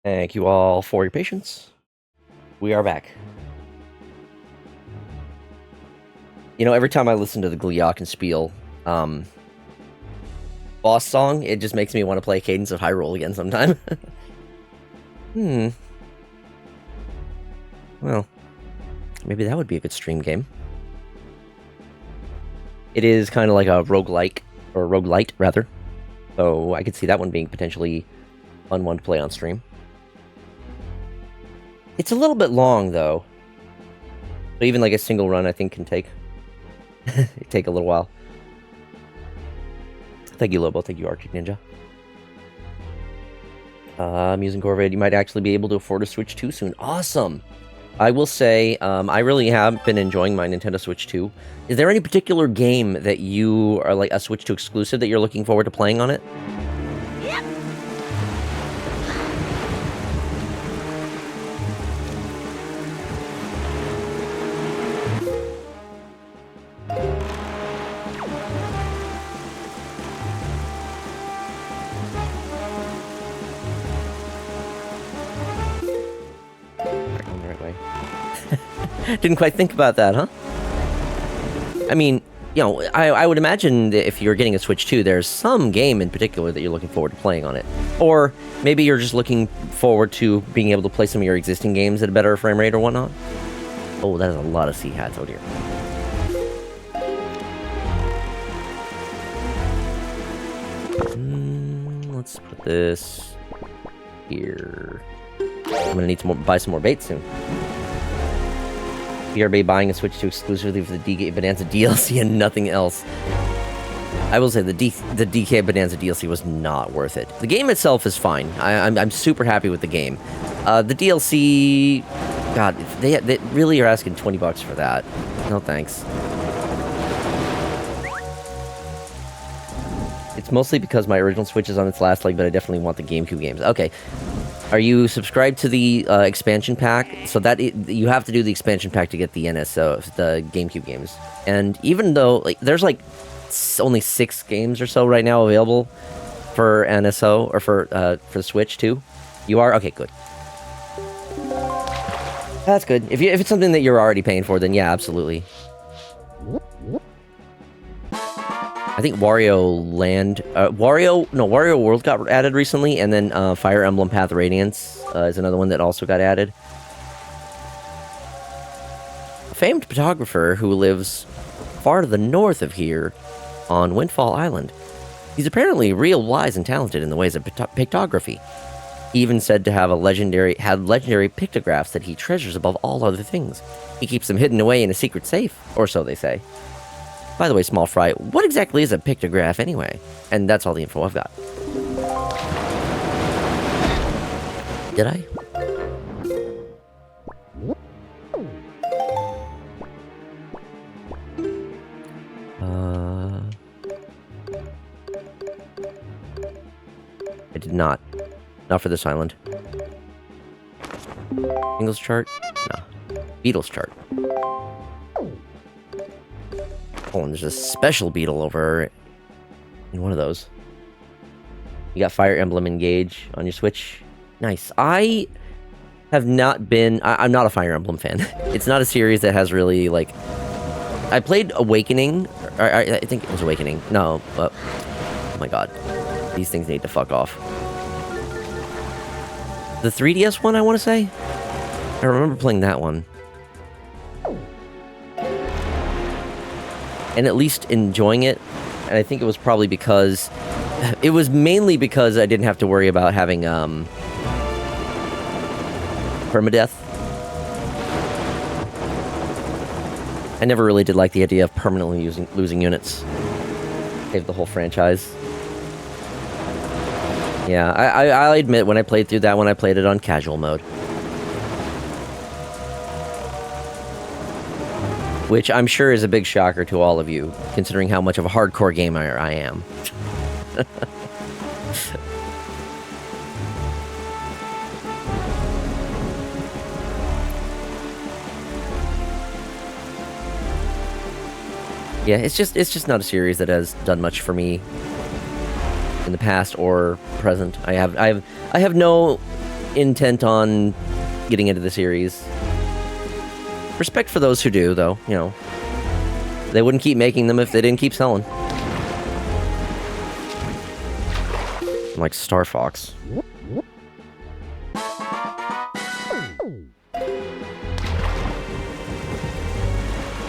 Thank you all for your patience. We are back. You know, every time I listen to the Glockenspiel boss song, it just makes me want to play Cadence of Hyrule again sometime. Well, maybe that would be a good stream game. It is kind of like a roguelike, or roguelite, rather. So I could see that one being potentially fun one to play on stream. It's a little bit long, though. So even like a single run, I think, can take take a little while. Thank you, Lobo. Thank you, Arctic Ninja. Musing Corvid, you might actually be able to afford a Switch 2 soon. Awesome! I will say, I really have been enjoying my Nintendo Switch 2. Is there any particular game that you are like a Switch 2 exclusive that you're looking forward to playing on it? Yep. Going the right way. Didn't quite think about that, huh? I mean, you know, I would imagine that if you're getting a Switch 2, there's some game in particular that you're looking forward to playing on it. Or maybe you're just looking forward to being able to play some of your existing games at a better frame rate or whatnot. Oh, that is a lot of sea hats, oh dear. Let's put this here. I'm gonna need to buy some more bait soon. BRB buying a Switch 2 exclusively for the DK Bonanza DLC and nothing else. I will say the DK Bonanza DLC was not worth it. The game itself is fine. I'm super happy with the game. The DLC, God, they really are asking $20 for that. No thanks. It's mostly because my original Switch is on its last leg, but I definitely want the GameCube games. Okay. Are you subscribed to the expansion pack? So that you have to do the expansion pack to get the NSO, the GameCube games. And even though like there's like only 6 games or so right now available for NSO or for the Switch too, you are okay. Good. That's good. If it's something that you're already paying for, then yeah, absolutely. I think Wario World got added recently, and then Fire Emblem Path Radiance is another one that also got added. A famed photographer who lives far to the north of here on Windfall Island. He's apparently real wise and talented in the ways of pictography. He even said to have legendary pictographs that he treasures above all other things. He keeps them hidden away in a secret safe, or so they say. By the way, Small Fry, what exactly is a pictograph anyway? And that's all the info I've got. Did I? I did not. Not for this island. Singles chart? No. Beatles chart. Oh, and there's a special beetle over in one of those. You got Fire Emblem Engage on your Switch. Nice. I have not been... I'm not a Fire Emblem fan. It's not a series that has really, like... I played Awakening. I think it was Awakening. No, but... Oh my god. These things need to fuck off. The 3DS one, I want to say? I remember playing that one. And at least enjoying it. And I think it was probably because... It was mainly because I didn't have to worry about having, permadeath. I never really did like the idea of permanently losing units. Saved the whole franchise. Yeah, I'll admit, when I played through that one, I played it on casual mode. Which I'm sure is a big shocker to all of you, considering how much of a hardcore gamer I am. Yeah, it's just not a series that has done much for me in the past or present. I have no intent on getting into the series. Respect for those who do, though, you know. They wouldn't keep making them if they didn't keep selling. Like Star Fox.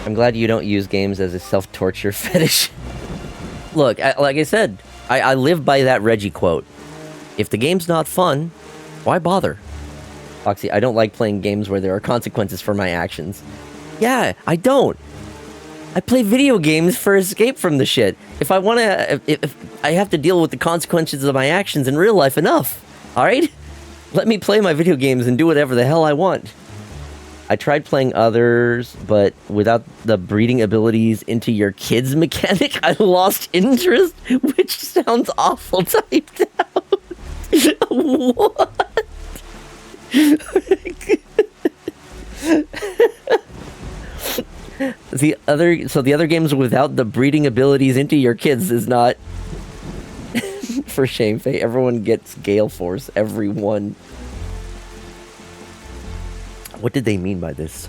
I'm glad you don't use games as a self-torture fetish. Look, like I said, I live by that Reggie quote. If the game's not fun, why bother? Foxy, I don't like playing games where there are consequences for my actions. Yeah, I don't. I play video games for escape from the shit. If I want to... If I have to deal with the consequences of my actions in real life, enough. Alright? Let me play my video games and do whatever the hell I want. I tried playing others, but without the breeding abilities into your kids mechanic, I lost interest, which sounds awful typed out. What? The other games without the breeding abilities into your kids is not... For shame, Faye. Everyone gets Gale Force. Everyone. What did they mean by this?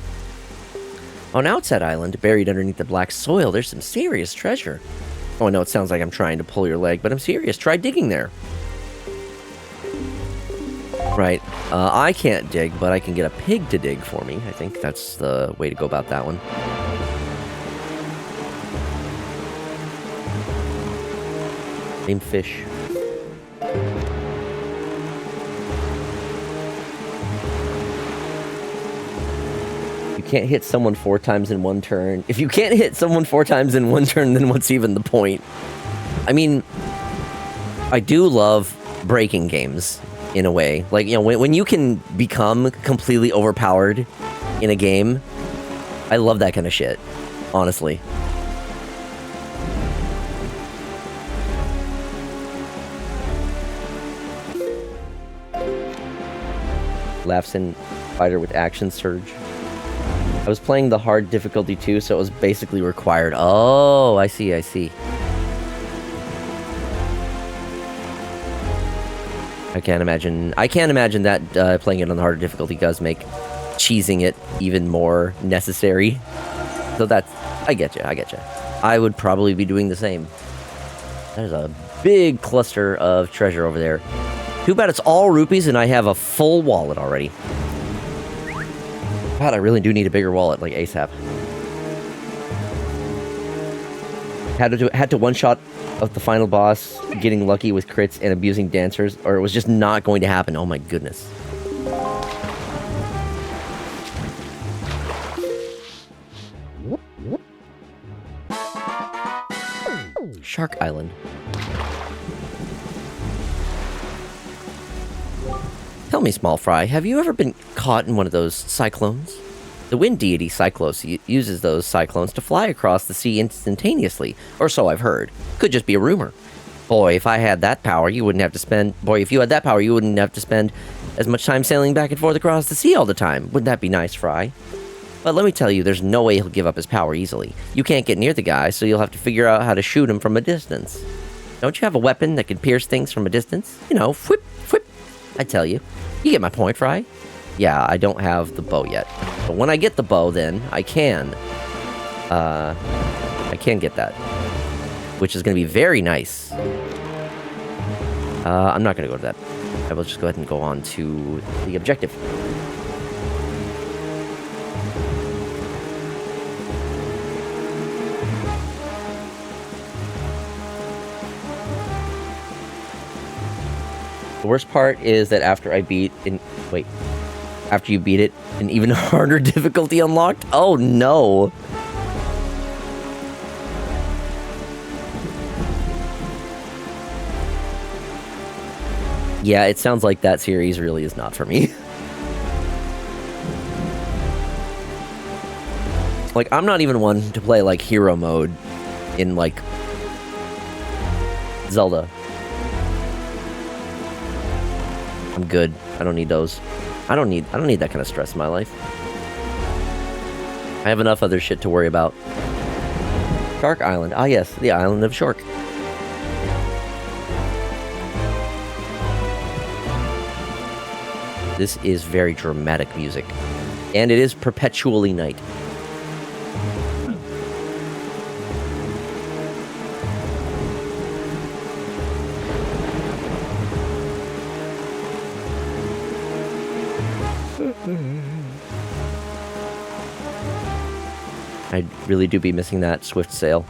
On Outside Island, buried underneath the black soil, there's some serious treasure. Oh, I know it sounds like I'm trying to pull your leg, but I'm serious. Try digging there. Right. I can't dig, but I can get a pig to dig for me. I think that's the way to go about that one. Name fish. You can't hit someone 4 times in one turn. If you can't hit someone 4 times in one turn, then what's even the point? I mean, I do love breaking games, in a way. Like, you know, when you can become completely overpowered in a game, I love that kind of shit, honestly. Laughs in fighter with action surge. I was playing the hard difficulty too, so it was basically required. Oh, I see, I see. I can't imagine that playing it on the harder difficulty does make cheesing it even more necessary. So that's... I get you. I would probably be doing the same. There's a big cluster of treasure over there. Too bad it's all rupees and I have a full wallet already. God, I really do need a bigger wallet, like ASAP. Had to one-shot of the final boss, getting lucky with crits and abusing dancers, or it was just not going to happen. Oh my goodness. Shark Island. Tell me, Small Fry, have you ever been caught in one of those cyclones? The wind deity Cyclos uses those cyclones to fly across the sea instantaneously, or so I've heard. Could just be a rumor. Boy, if I had that power, you wouldn't have to spend... Boy, if you had that power, you wouldn't have to spend as much time sailing back and forth across the sea all the time. Wouldn't that be nice, Fry? But let me tell you, there's no way he'll give up his power easily. You can't get near the guy, so you'll have to figure out how to shoot him from a distance. Don't you have a weapon that can pierce things from a distance? You know, whip, whip. I tell you. You get my point, Fry? Yeah, I don't have the bow yet. But when I get the bow, then, I can get that. Which is going to be very nice. I'm not going to go to that. I will just go ahead and go on to the objective. The worst part is that after you beat it, an even harder difficulty unlocked? Oh no! Yeah, it sounds like that series really is not for me. Like, I'm not even one to play, like, hero mode in, like, Zelda. I'm good. I don't need those. I don't need that kind of stress in my life. I have enough other shit to worry about. Shark Island. Ah, yes, the island of Shark. This is very dramatic music. And it is perpetually night. I really do be missing that swift sail.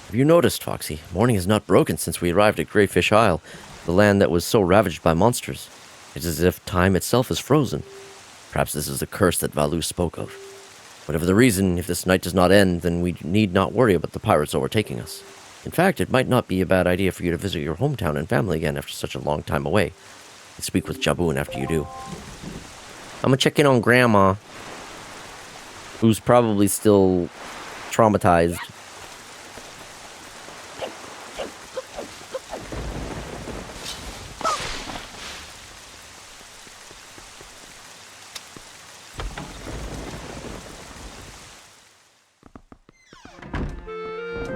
Have you noticed, Foxy? Morning has not broken since we arrived at Greyfish Isle, the land that was so ravaged by monsters. It's as if time itself is frozen. Perhaps this is the curse that Valu spoke of. Whatever the reason, if this night does not end, then we need not worry about the pirates overtaking us. In fact, it might not be a bad idea for you to visit your hometown and family again after such a long time away. And speak with Jaboon after you do. I'm gonna check in on Grandma, who's probably still traumatized.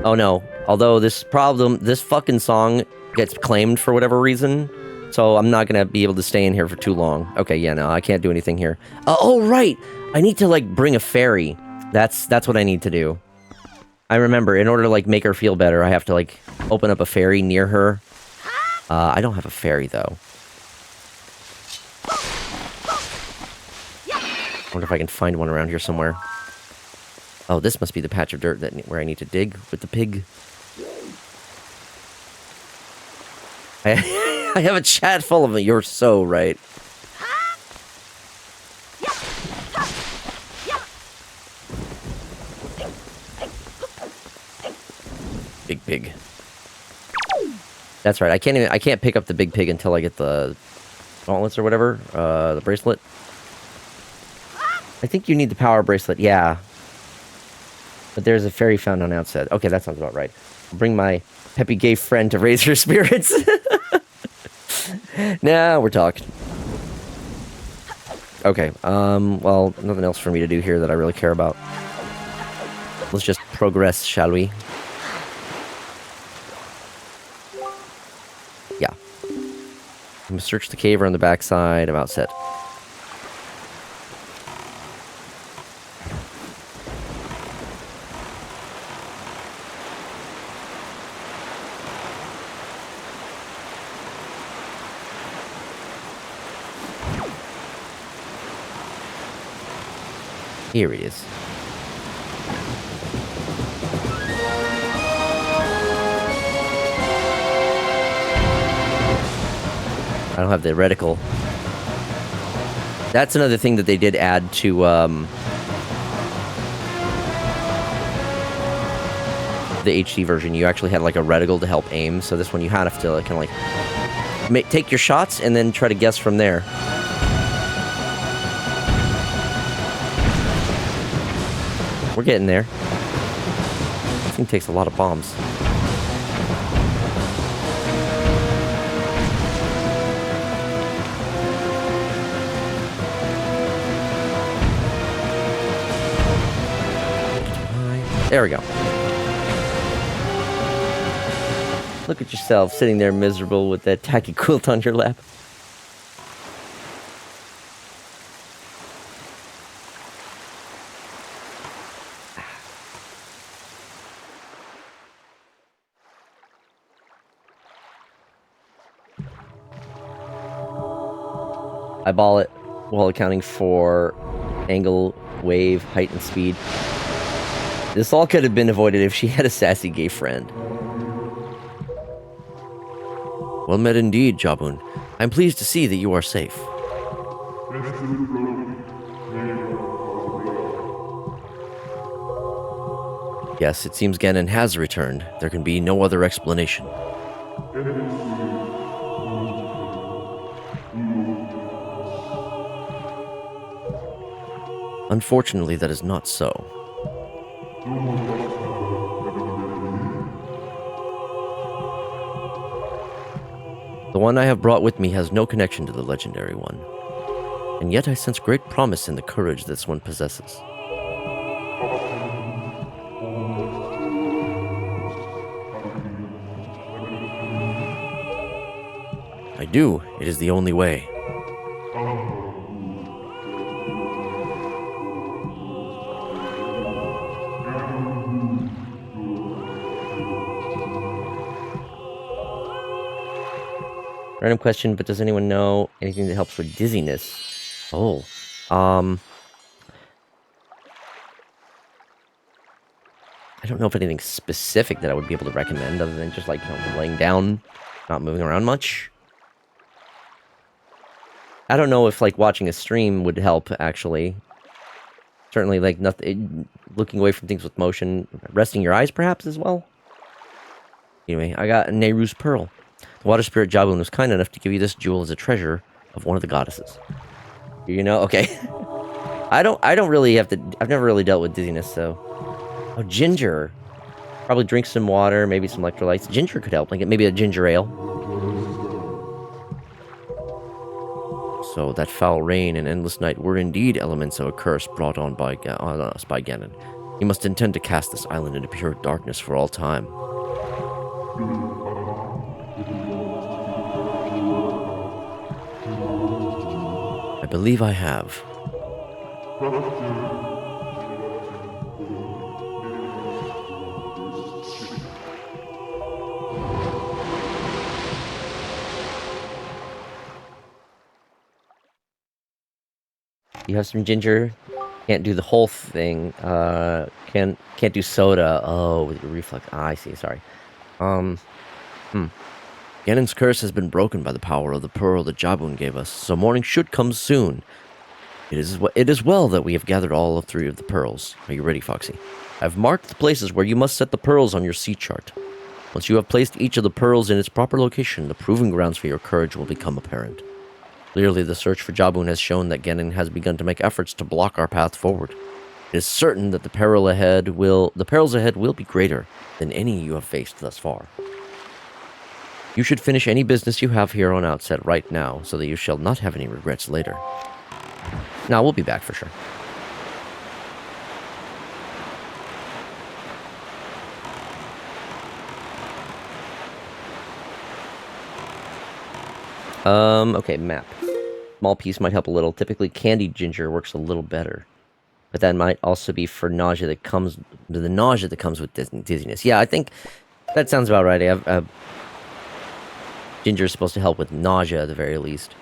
Oh no, although this fucking song gets claimed for whatever reason, so I'm not gonna be able to stay in here for too long. Okay, yeah, no, I can't do anything here. Oh, right! I need to, like, bring a fairy. That's what I need to do. I remember, in order to, like, make her feel better, I have to, like, open up a fairy near her. I don't have a fairy, though. I wonder if I can find one around here somewhere. Oh, this must be the patch of dirt where I need to dig with the pig. I have a chat full of them. You're so right. Big pig. That's right. I can't pick up the big pig until I get the gauntlets or whatever. The bracelet. I think you need the power bracelet. Yeah. But there's a fairy found on the outside. Okay, that sounds about right. I'll bring my peppy gay friend to raise her spirits. Now we're talking. Okay, well, nothing else for me to do here that I really care about. Let's just progress, shall we? Yeah. I'm gonna search the cave around the backside. I'm out set. Here he is. I don't have the reticle. That's another thing that they did add to, the HD version. You actually had, like, a reticle to help aim, so this one you have to, like, kind of, like, take your shots and then try to guess from there. We're getting there. This thing takes a lot of bombs. There we go. Look at yourself sitting there miserable with that tacky quilt on your lap. Eyeball it while accounting for angle, wave, height, and speed. This all could have been avoided if she had a sassy gay friend. Well met indeed, Jaboon. I'm pleased to see that you are safe. Yes, it seems Ganon has returned. There can be no other explanation. Unfortunately, that is not so. The one I have brought with me has no connection to the legendary one. And yet I sense great promise in the courage this one possesses. I do. It is the only way. Random question, but does anyone know anything that helps with dizziness? Oh, I don't know if anything specific that I would be able to recommend other than just like, laying down, not moving around much. I don't know if like watching a stream would help actually. Certainly like nothing, looking away from things with motion, resting your eyes perhaps as well. Anyway, I got Nehru's Pearl. The water spirit Jabun was kind enough to give you this jewel as a treasure of one of the goddesses. You know, okay. I don't really have to, I've never really dealt with dizziness, so. Oh, ginger. Probably drink some water, maybe some electrolytes. Ginger could help, like maybe a ginger ale. So that foul rain and endless night were indeed elements of a curse brought on us by Ganon. He must intend to cast this island into pure darkness for all time. I believe I have. You have some ginger. Can't do the whole thing. Can't do soda. Oh, with your reflux. Ah, I see. Sorry. Ganon's curse has been broken by the power of the pearl that Jabun gave us, so morning should come soon. It is well that we have gathered all of 3 of the pearls. Are you ready, Foxy? I've marked the places where you must set the pearls on your sea chart. Once you have placed each of the pearls in its proper location, the proving grounds for your courage will become apparent. Clearly, the search for Jabun has shown that Ganon has begun to make efforts to block our path forward. It is certain that the perils ahead will be greater than any you have faced thus far. You should finish any business you have here on Outset right now, so that you shall not have any regrets later. Now, we'll be back for sure. Okay, map. Small piece might help a little. Typically, candied ginger works a little better. But that might also be for the nausea that comes with dizziness. Yeah, I think that sounds about right. Ginger is supposed to help with nausea at the very least.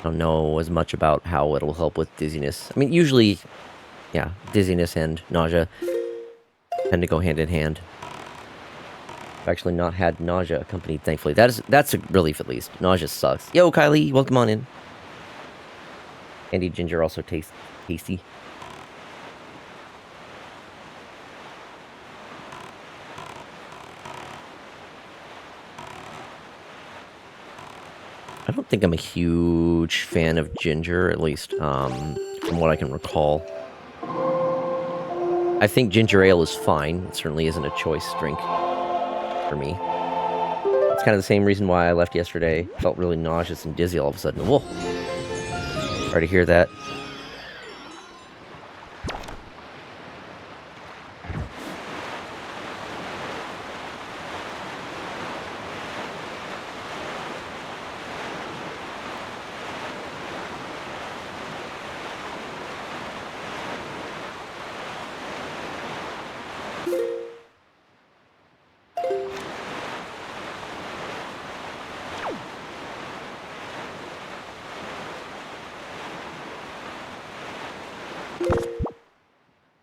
I don't know as much about how it'll help with dizziness. I mean, usually, yeah, dizziness and nausea tend to go hand in hand. I've actually not had nausea accompanied, thankfully. That's a relief, at least. Nausea sucks. Yo, Kylie, welcome on in. Candied ginger also tastes tasty. I don't think I'm a huge fan of ginger, at least from what I can recall. I think ginger ale is fine. It certainly isn't a choice drink for me. It's kind of the same reason why I left yesterday. Felt really nauseous and dizzy all of a sudden. Whoa. Sorry to hear that.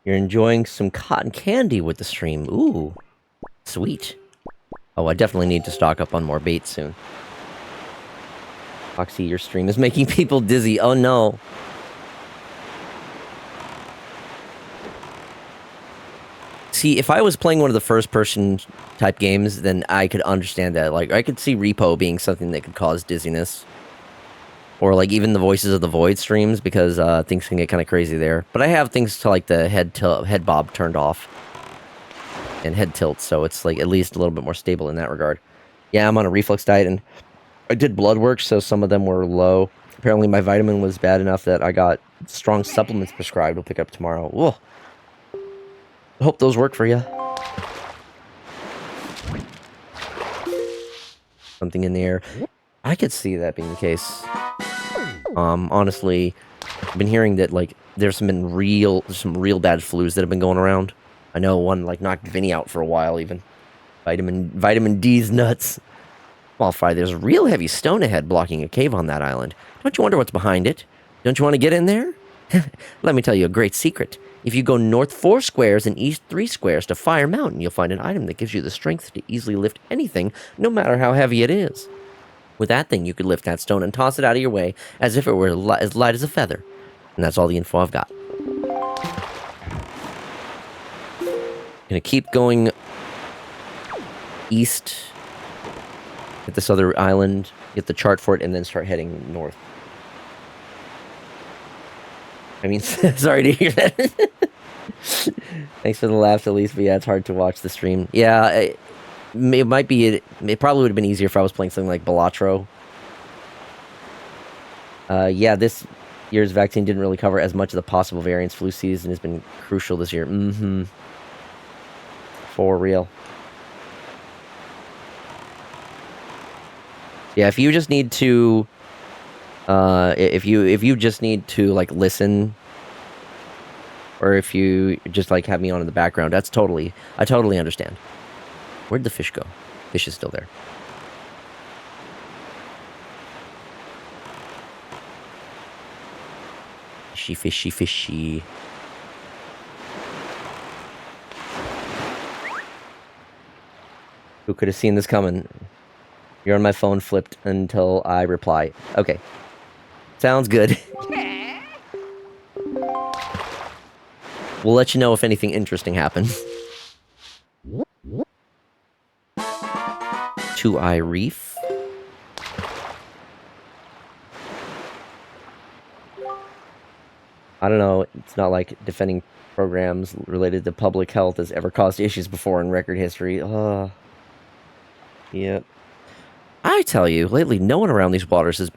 You're enjoying some cotton candy with the stream. Ooh, sweet. Oh, I definitely need to stock up on more bait soon. Foxy, your stream is making people dizzy. Oh no. See, if I was playing one of the first-person type games, then I could understand that. Like, I could see Repo being something that could cause dizziness. Or, like, even the Voices of the Void streams, because things can get kind of crazy there. But I have things to, like, the head bob turned off. And head tilt, so it's, like, at least a little bit more stable in that regard. Yeah, I'm on a reflux diet, and I did blood work, so some of them were low. Apparently my vitamin was bad enough that I got strong supplements prescribed. We'll pick up tomorrow. Whoa. I hope those work for you. Something in the air. I could see that being the case. Honestly, I've been hearing that, like, there's some real bad flus that have been going around. I know one, like, knocked Vinny out for a while, even. Vitamin D's nuts. Well, Fry, there's a real heavy stone ahead blocking a cave on that island. Don't you wonder what's behind it? Don't you want to get in there? Let me tell you a great secret. If you go north 4 squares and east 3 squares to Fire Mountain, you'll find an item that gives you the strength to easily lift anything, no matter how heavy it is. With that thing, you could lift that stone and toss it out of your way as if it were as light as a feather. And that's all the info I've got. Gonna keep going east, get this other island, get the chart for it, and then start heading north. I mean, sorry to hear that. Thanks for the laughs, at least, but yeah, it's hard to watch the stream. Yeah, it probably would have been easier if I was playing something like Balatro. Yeah, this year's vaccine didn't really cover as much of the possible variants. Flu season has been crucial this year. For real. Yeah, if you just need to, if you just need to, like, listen, or if you just, like, have me on in the background, I totally understand. Where'd the fish go? Fish is still there. Fishy, fishy, fishy. Who could have seen this coming? You're on my phone flipped until I reply. Okay. Sounds good. We'll let you know if anything interesting happens. Two-Eye Reef. I don't know, it's not like defending programs related to public health has ever caused issues before in record history. Yep. I tell you, lately no one around these waters has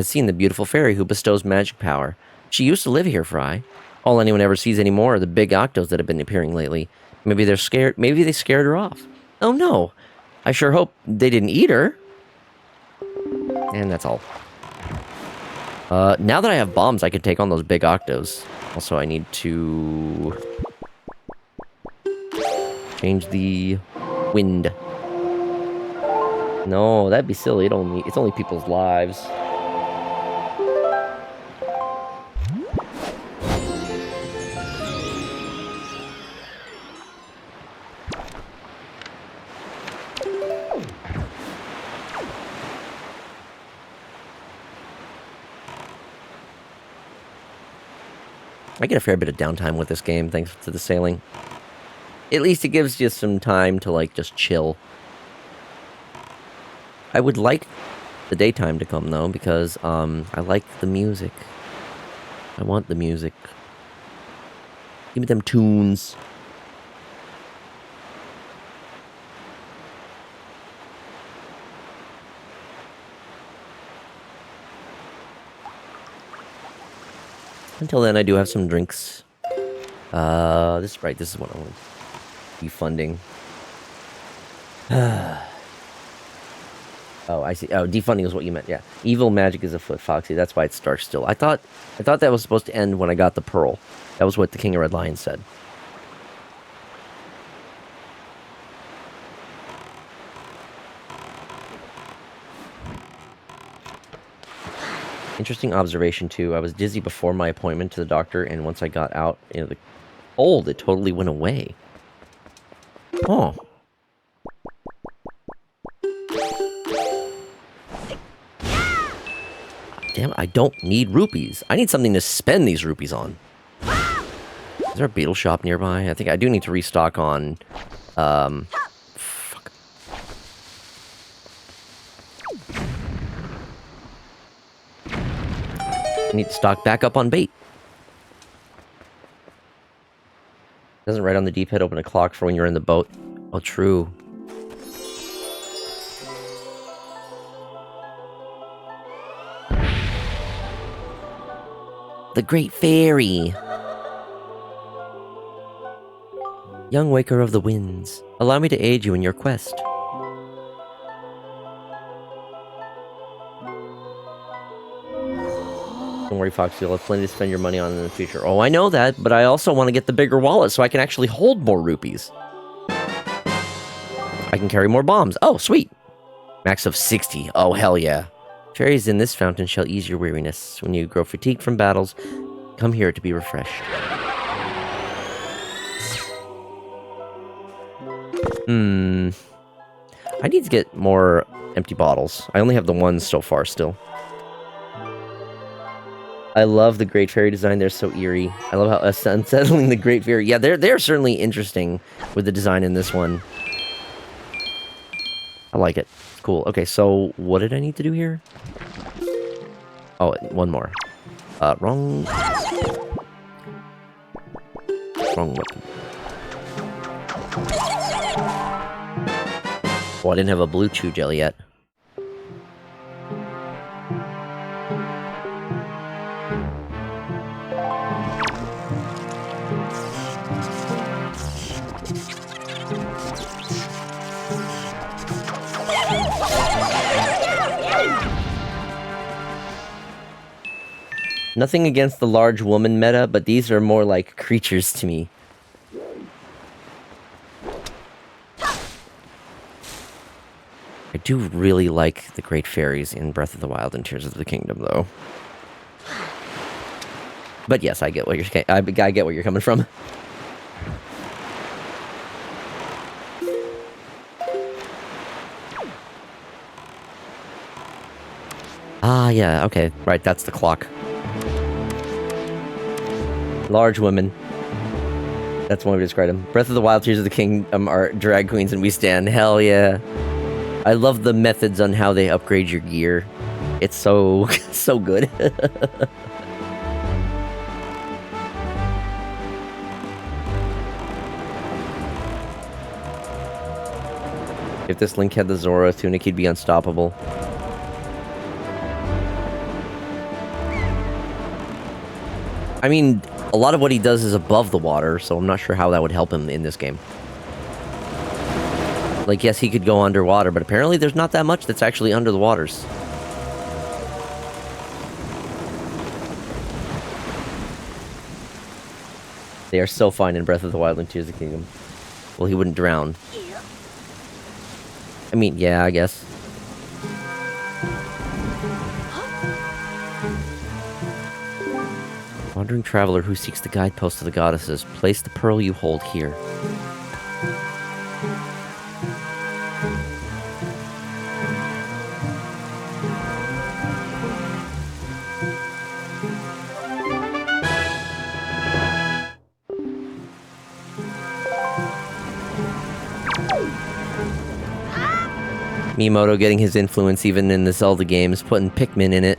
seen the beautiful fairy who bestows magic power. She used to live here, Fry. All anyone ever sees anymore are the big octos that have been appearing lately. Maybe they're scared. Maybe they scared her off. Oh no! I sure hope they didn't eat her. And that's all. Now that I have bombs, I can take on those big octos. Also, I need to change the wind. No, that'd be silly. It's only people's lives. I get a fair bit of downtime with this game, thanks to the sailing. At least it gives you some time to, like, just chill. I would like the daytime to come, though, because, I like the music. I want the music. Give me them tunes. Until then, I do have some drinks. This is right. This is what I want. Defunding. Oh, I see. Oh, defunding is what you meant. Yeah. Evil magic is afoot, Foxy. That's why it's dark still. I thought that was supposed to end when I got the pearl. That was what the King of Red Lion said. Interesting observation, too. I was dizzy before my appointment to the doctor, and once I got out into the cold, it totally went away. Oh. Damn it, I don't need rupees. I need something to spend these rupees on. Is there a beetle shop nearby? I think I do need to restock on, fuck. I need to stock back up on bait. Doesn't write on the D-pad open a clock for when you're in the boat. Oh, true. The Great Fairy. Young Waker of the Winds, allow me to aid you in your quest. Don't worry, Fox, you'll have plenty to spend your money on in the future. Oh, I know that, but I also want to get the bigger wallet so I can actually hold more rupees. I can carry more bombs. Oh, sweet. Max of 60. Oh, hell yeah. Fairies in this fountain shall ease your weariness. When you grow fatigued from battles, come here to be refreshed. I need to get more empty bottles. I only have the ones so far still. I love the Great Fairy design. They're so eerie. I love how unsettling the Great Fairy... Yeah, they're certainly interesting with the design in this one. I like it. Cool. Okay, so what did I need to do here? Oh, one more. Wrong... Wrong weapon. Oh, I didn't have a blue chew jelly yet. Nothing against the large woman meta, but these are more like creatures to me. I do really like the Great Fairies in Breath of the Wild and Tears of the Kingdom, though. But yes, I get what I get where you're coming from. Ah, yeah, okay. Right, that's the clock. Large women. That's one way to describe them. Breath of the Wild, Tears of the Kingdom are drag queens and we stand. Hell yeah. I love the methods on how they upgrade your gear. It's so, so good. If this Link had the Zora tunic, he'd be unstoppable. I mean, a lot of what he does is above the water, so I'm not sure how that would help him in this game. Like, yes, he could go underwater, but apparently there's not that much that's actually under the waters. They are so fine in Breath of the Wild and Tears of the Kingdom. Well, he wouldn't drown. I mean, yeah, I guess. Wandering traveler who seeks the guidepost of the goddesses, place the pearl you hold here. Miyamoto getting his influence even in the Zelda games, putting Pikmin in it.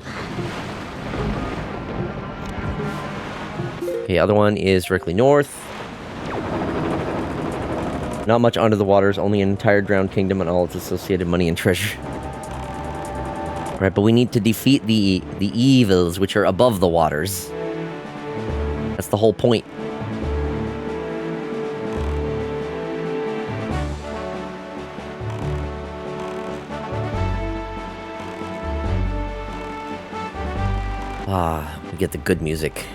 Okay, other one is directly north. Not much under the waters, only an entire drowned kingdom and all its associated money and treasure. Right, but we need to defeat the evils which are above the waters. That's the whole point. Ah, we get the good music.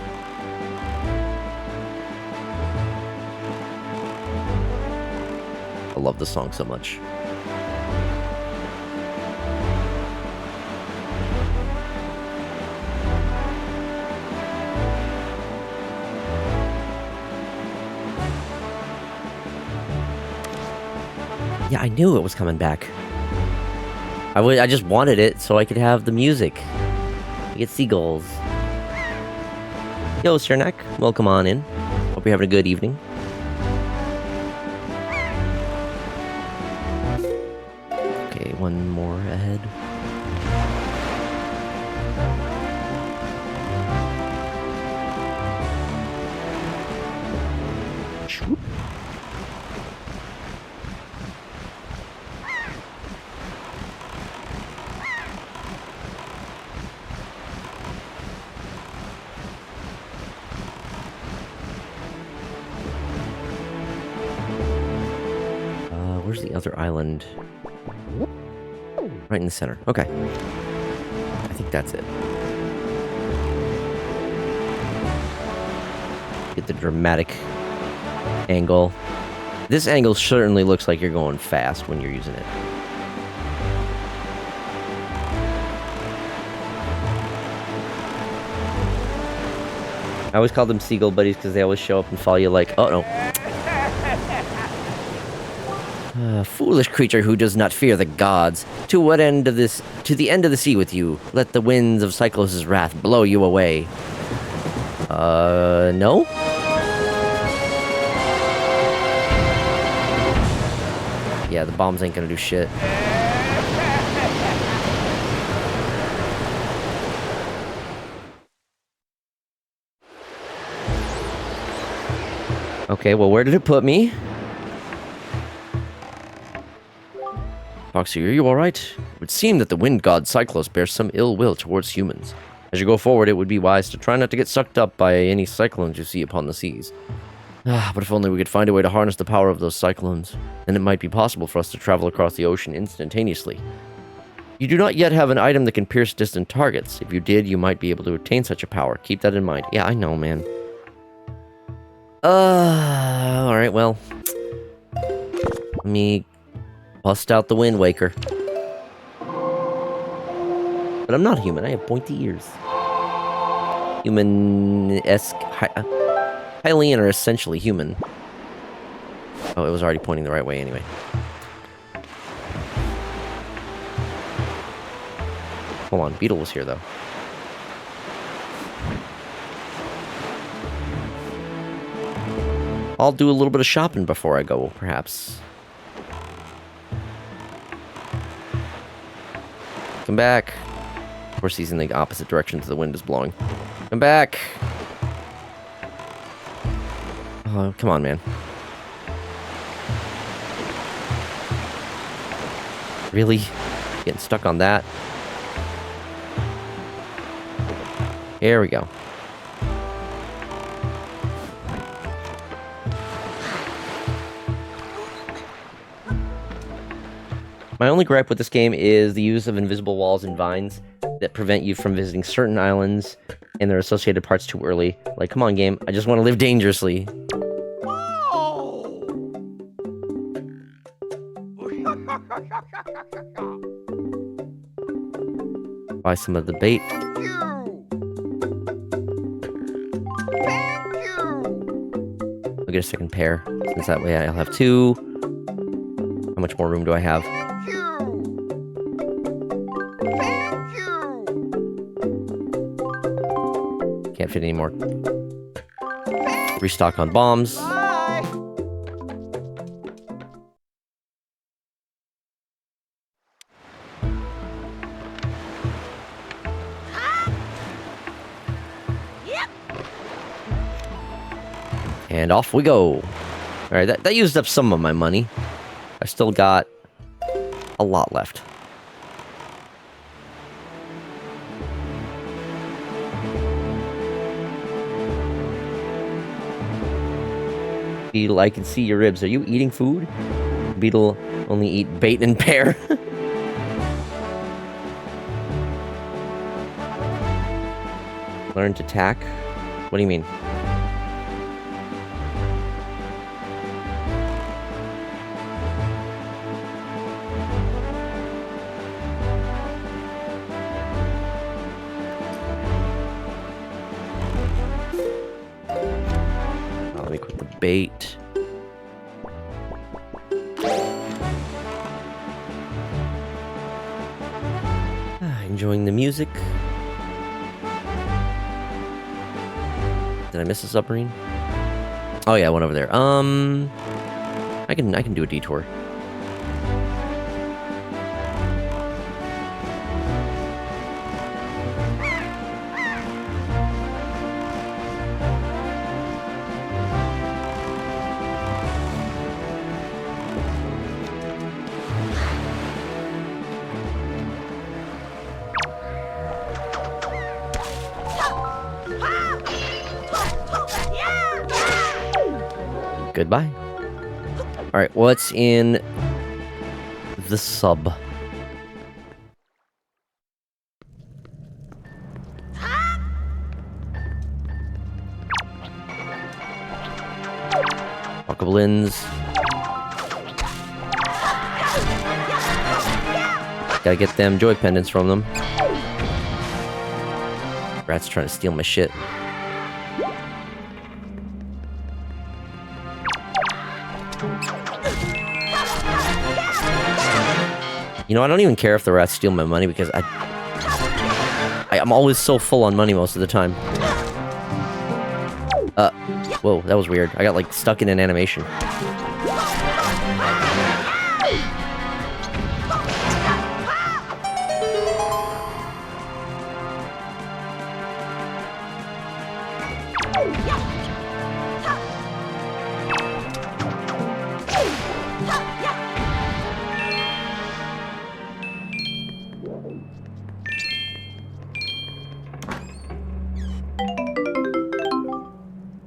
I love the song so much. Yeah, I knew it was coming back. I just wanted it so I could have the music. Get seagulls. Yo, Cernak, welcome on in. Hope you're having a good evening. Okay, one more ahead. Shoop. Where's the other island? Right in the center. Okay. I think that's it. Get the dramatic angle. This angle certainly looks like you're going fast when you're using it. I always call them seagull buddies because they always show up and follow you like, oh no. Foolish creature who does not fear the gods. To what end of this? To the end of the sea with you. Let the winds of Cyclos' wrath blow you away. No? Yeah, the bombs ain't gonna do shit. Okay, well, where did it put me? Foxy, are you alright? It would seem that the wind god Cyclos bears some ill will towards humans. As you go forward, it would be wise to try not to get sucked up by any cyclones you see upon the seas. But if only we could find a way to harness the power of those cyclones, then it might be possible for us to travel across the ocean instantaneously. You do not yet have an item that can pierce distant targets. If you did, you might be able to obtain such a power. Keep that in mind. Yeah, I know, man. Alright, well. Let me bust out the Wind Waker. But I'm not human. I have pointy ears. Human-esque. Hylian are essentially human. Oh, it was already pointing the right way anyway. Hold on, Beetle was here though. I'll do a little bit of shopping before I go, perhaps. Come back. Of course, he's in the opposite direction to the wind is blowing. Come back. Oh, come on, man. Really? Getting stuck on that? Here we go. My only gripe with this game is the use of invisible walls and vines that prevent you from visiting certain islands and their associated parts too early. Like, come on, game. I just want to live dangerously. Buy some of the bait. I'll get a second pair, since that way I'll have two. How much more room do I have? Can't fit anymore. Restock on bombs. And off we go. Alright, that used up some of my money. I still got a lot left. Beetle, I can see your ribs. Are you eating food? Beetle only eat bait and pear. Learn to tack? What do you mean? Let me quit the bait. Enjoying the music. Did I miss a submarine? Oh yeah, I went over there. I can do a detour. Goodbye. Alright, what's in the sub? bokoblins. Gotta get them joy pendants from them. Rat's trying to steal my shit. You know, I don't even care if the rats steal my money because I'm always so full on money most of the time. Whoa, that was weird. I got, like, stuck in an animation.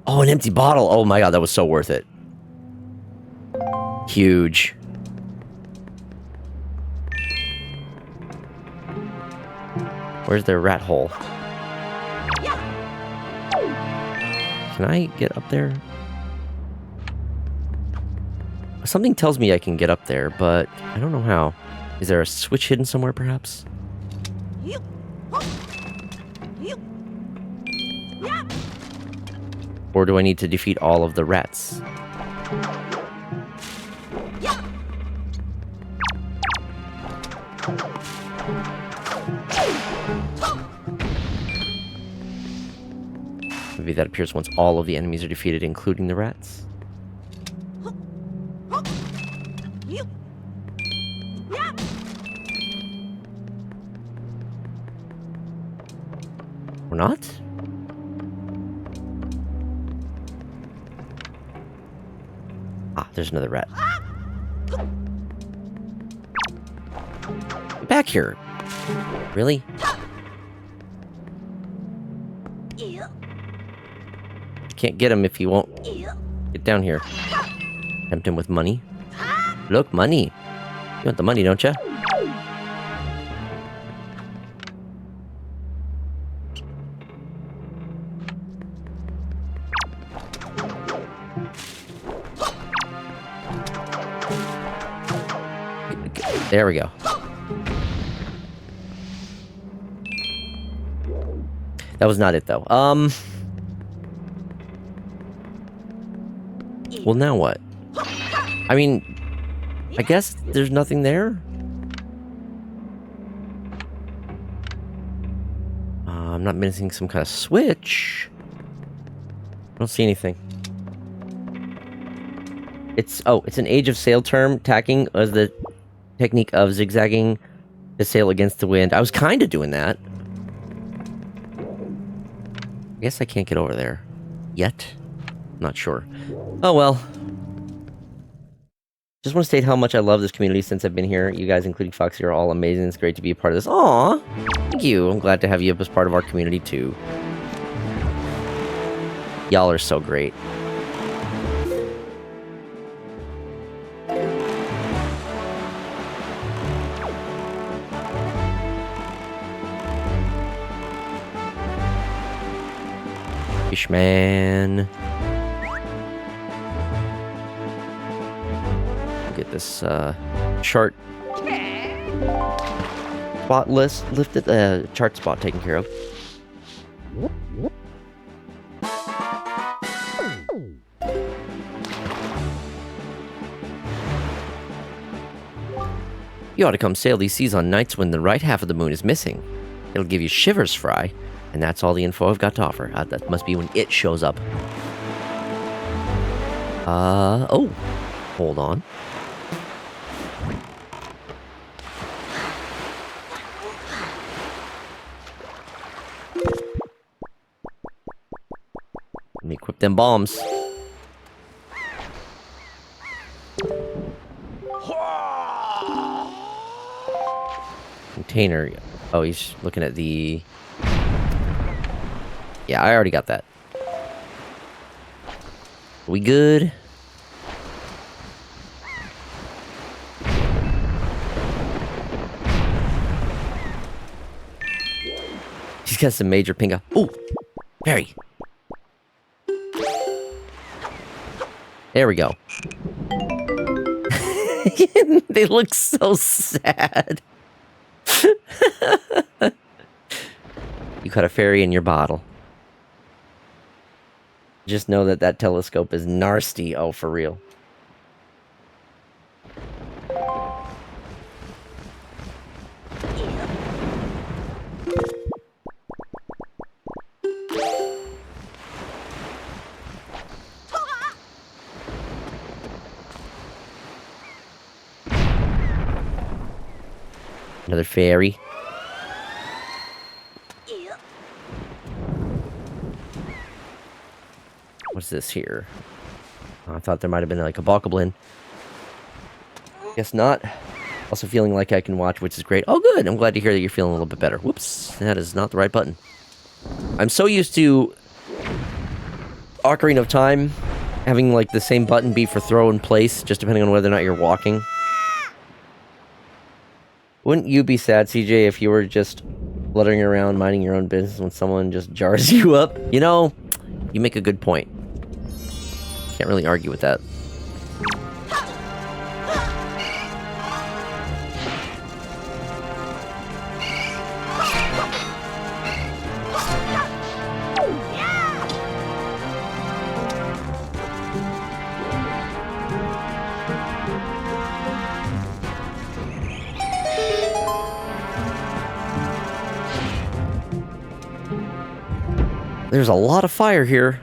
Oh, an empty bottle. Oh my god, that was so worth it. Huge. Where's their rat hole? Can I get up there? Something tells me I can get up there, but I don't know how. Is there a switch hidden somewhere, perhaps? Or do I need to defeat all of the rats? Maybe that appears once all of the enemies are defeated, including the rats. Or not? Ah, there's another rat. Get back here. Really? Can't get him if he won't get down here. Tempt him with money. Look, money. You want the money, don't you? There we go. That was not it, though. Well, now what? I mean, I guess there's nothing there? I'm not missing some kind of switch. I don't see anything. It's an Age of Sail term. Tacking as the technique of zigzagging to sail against the wind. I was kind of doing that. I guess I can't get over there. Yet? Not sure. Oh well. Just want to state how much I love this community since I've been here. You guys, including Foxy, are all amazing. It's great to be a part of this. Aww! Thank you. I'm glad to have you as part of our community, too. Y'all are so great. Fishman. Get this chart spot lifted, chart spot taken care of. You ought to come sail these seas on nights when the right half of the moon is missing. It'll give you shivers, Fry, and that's all the info I've got to offer. That must be when it shows up. Oh, hold on. Let me equip them bombs. Container. Oh, he's looking at the... Yeah, I already got that. Are we good? He's got some major pinga. Ooh! Barry! There we go. They look so sad. You caught a fairy in your bottle. Just know that that telescope is nasty. Oh, for real. Another fairy. What's this here? Oh, I thought there might have been like a bokoblin. Guess not. Also feeling like I can watch, which is great. Oh, good. I'm glad to hear that you're feeling a little bit better. Whoops. That is not the right button. I'm so used to Ocarina of Time having like the same button be for throw and place, just depending on whether or not you're walking. Wouldn't you be sad, CJ, if you were just fluttering around, minding your own business when someone just jars you up? You know, you make a good point. Can't really argue with that. There's a lot of fire here.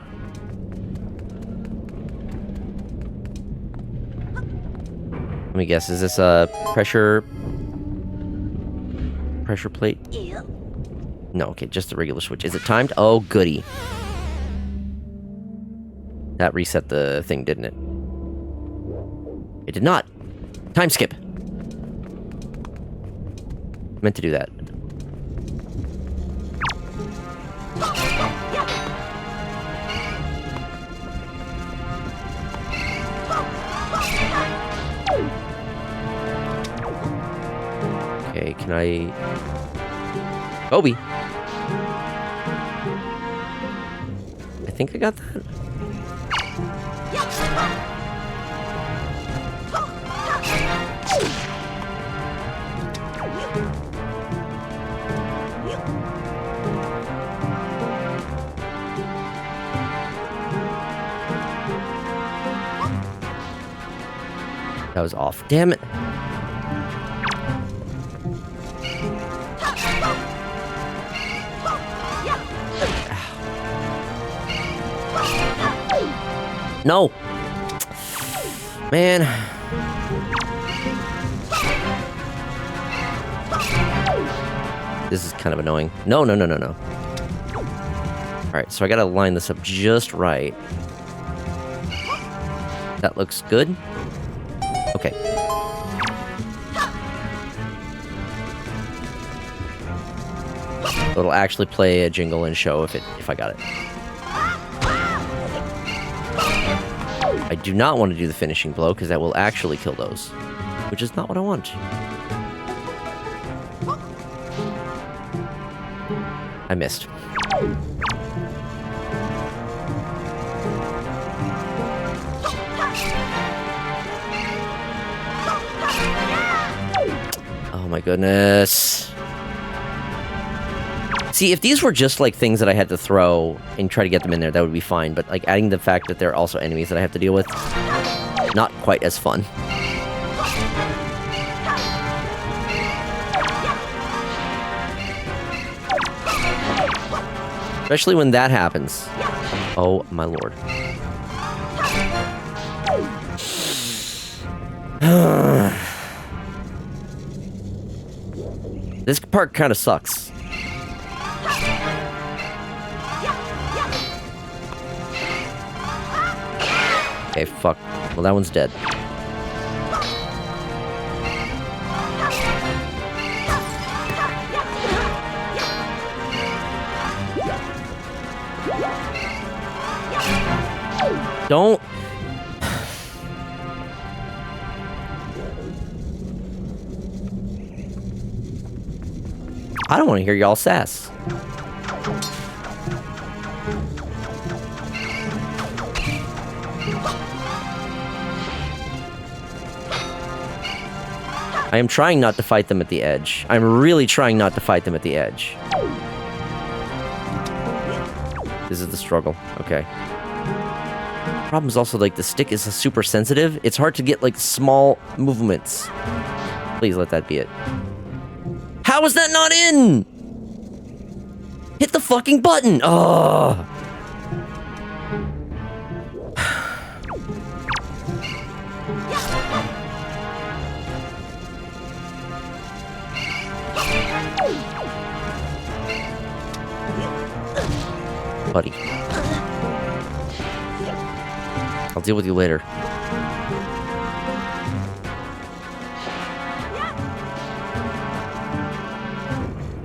Let me guess, is this a pressure plate? No, okay, just the regular switch. Is it timed? Oh, goody. That reset the thing, didn't it? It did not. Time skip. Meant to do that. Okay, can I... Kobe! I think I got that. That was off. Damn it. No! Man. This is kind of annoying. No, no, no, no, no. Alright, so I gotta line this up just right. That looks good. Okay. It'll actually play a jingle and show if I got it. I do not want to do the finishing blow, because that will actually kill those. Which is not what I want. I missed. Oh my goodness. See, if these were just, like, things that I had to throw and try to get them in there, that would be fine. But, like, adding the fact that they're also enemies that I have to deal with, not quite as fun. Especially when that happens. Oh, my lord. This part kind of sucks. Okay, fuck. Well, that one's dead. Don't... I don't want to hear y'all sass. I am trying not to fight them at the edge. I'm really trying not to fight them at the edge. This is the struggle. Okay. Problem is also, like, the stick is super sensitive. It's hard to get, like, small movements. Please let that be it. How is that not in? Hit the fucking button! Oh! Buddy. I'll deal with you later.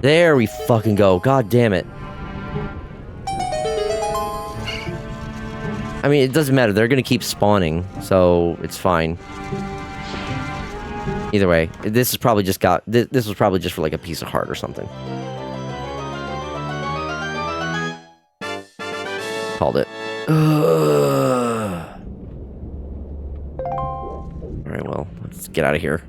There we fucking go. God damn it. I mean, it doesn't matter. They're gonna keep spawning, so it's fine. Either way, this is probably just this was probably just for like a piece of heart or something. Called it. Alright, well, let's get out of here.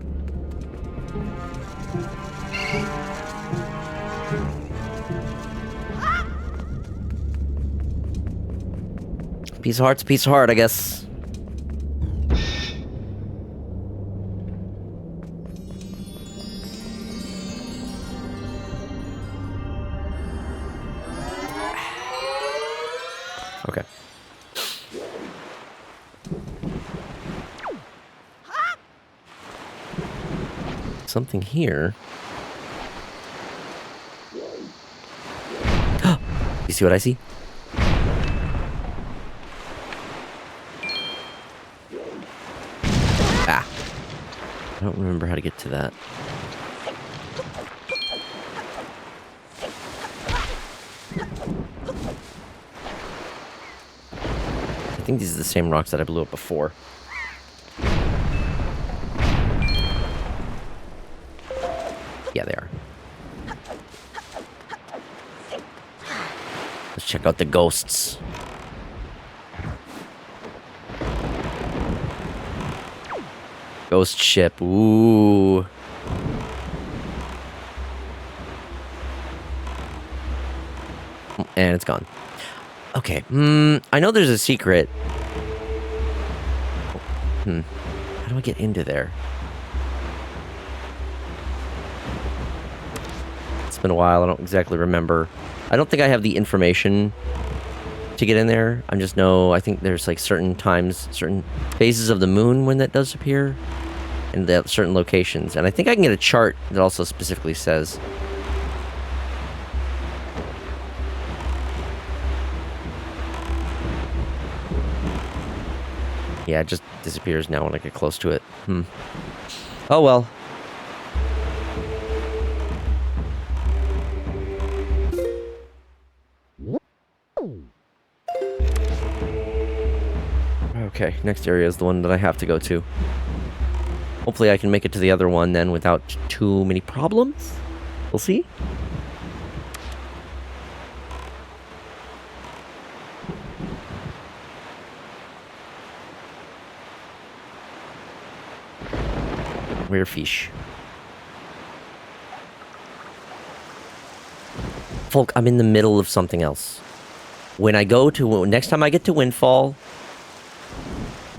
Piece of heart's a piece of heart, I guess. Okay. Something here. You see what I see? Ah. I don't remember how to get to that. I think these are the same rocks that I blew up before. Yeah, they are. Let's check out the ghosts. Ghost ship, ooh. And it's gone. Okay, I know there's a secret. How do I get into there? It's been a while, I don't exactly remember. I don't think I have the information to get in there. I just know, I think there's like certain times, certain phases of the moon when that does appear, and at certain locations. And I think I can get a chart that also specifically says. Yeah, it just disappears now when I get close to it. Oh well. Okay, next area is the one that I have to go to. Hopefully I can make it to the other one then without too many problems. We'll see. Rare fish. Folk, I'm in the middle of something else. When I go to... Next time I get to Windfall,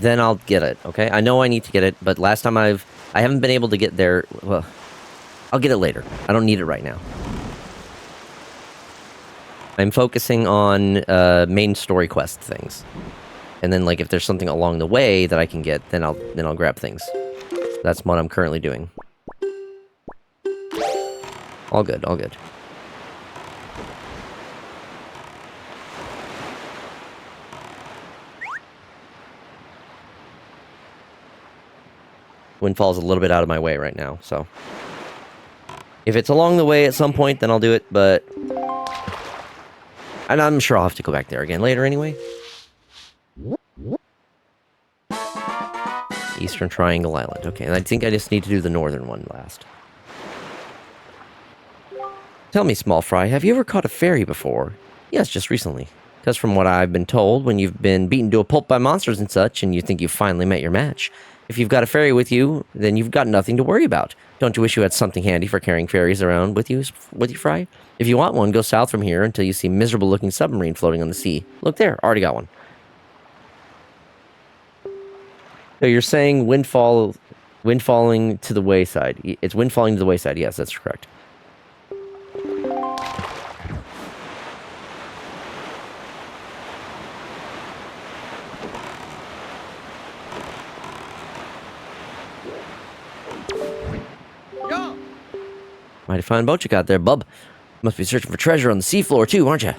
then I'll get it, okay? I know I need to get it, but last time I haven't been able to get there. Well, I'll get it later. I don't need it right now. I'm focusing on main story quest things. And then, like, if there's something along the way that I can get, then I'll grab things. That's what I'm currently doing. All good, all good. Windfall's a little bit out of my way right now, so... If it's along the way at some point, then I'll do it, but... And I'm sure I'll have to go back there again later anyway. Eastern Triangle Island. Okay, and I think I just need to do the northern one last. Tell me, small fry, have you ever caught a fairy before? Yes, just recently. Because from what I've been told, when you've been beaten to a pulp by monsters and such, and you think you've finally met your match, If you've got a fairy with you, then you've got nothing to worry about. Don't you wish you had something handy for carrying fairies around with you, Fry? If you want one, go south from here until you see a miserable-looking submarine floating on the sea. Look there, already got one. So you're saying windfalling to the wayside. It's windfalling to the wayside. Yes, that's correct. Mighty fine boat you got there, bub. Must be searching for treasure on the seafloor, too, aren't you?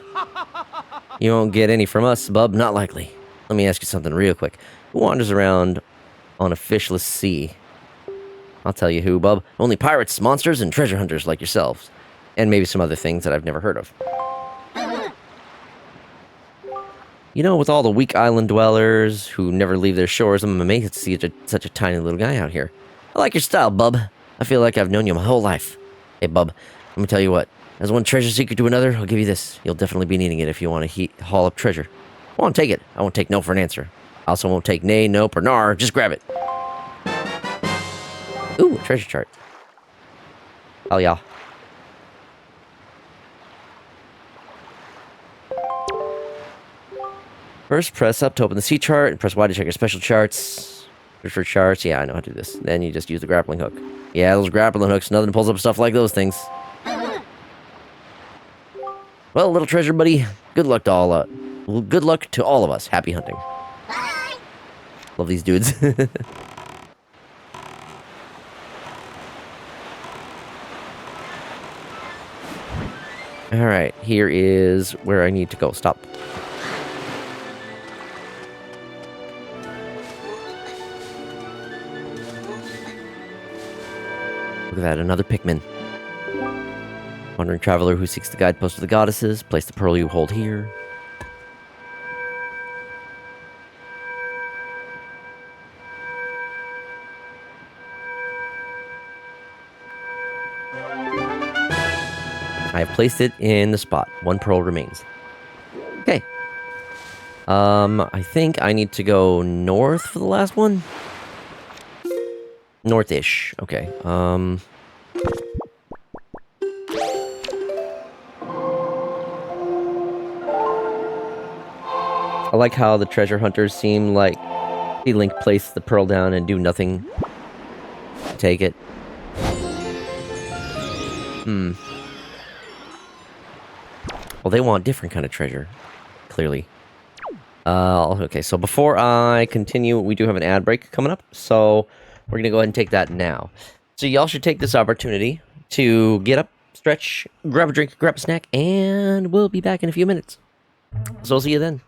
You won't get any from us, bub. Not likely. Let me ask you something real quick. Who wanders around on a fishless sea? I'll tell you who, bub. Only pirates, monsters, and treasure hunters like yourselves. And maybe some other things that I've never heard of. You know, with all the weak island dwellers who never leave their shores, I'm amazed to see such a tiny little guy out here. I like your style, bub. I feel like I've known you my whole life. Hey, bub, let me tell you what. As one treasure seeker to another, I'll give you this. You'll definitely be needing it if you want to haul up treasure. I won't take it. I won't take no for an answer. I also won't take nay, nope, or nar. Just grab it. Ooh, a treasure chart. Oh, yeah. First, press up to open the sea chart, and press Y to check your special charts. Search for charts. Yeah, I know how to do this. Then you just use the grappling hook. Yeah, those grappling hooks. Nothing pulls up stuff like those things. Well, little treasure buddy, good luck to all of us. Happy hunting. Love these dudes. Alright, here is where I need to go. Stop. Look at that, another Pikmin. Wandering traveler who seeks the guidepost of the goddesses. Place the pearl you hold here. I have placed it in the spot. One pearl remains. Okay. I think I need to go north for the last one. North-ish. Okay. I like how the treasure hunters seem like Link place the pearl down and do nothing to take it. Well, they want different kind of treasure, clearly. Okay, so before I continue, we do have an ad break coming up, so we're going to go ahead and take that now. So y'all should take this opportunity to get up, stretch, grab a drink, grab a snack, and we'll be back in a few minutes. So I'll see you then.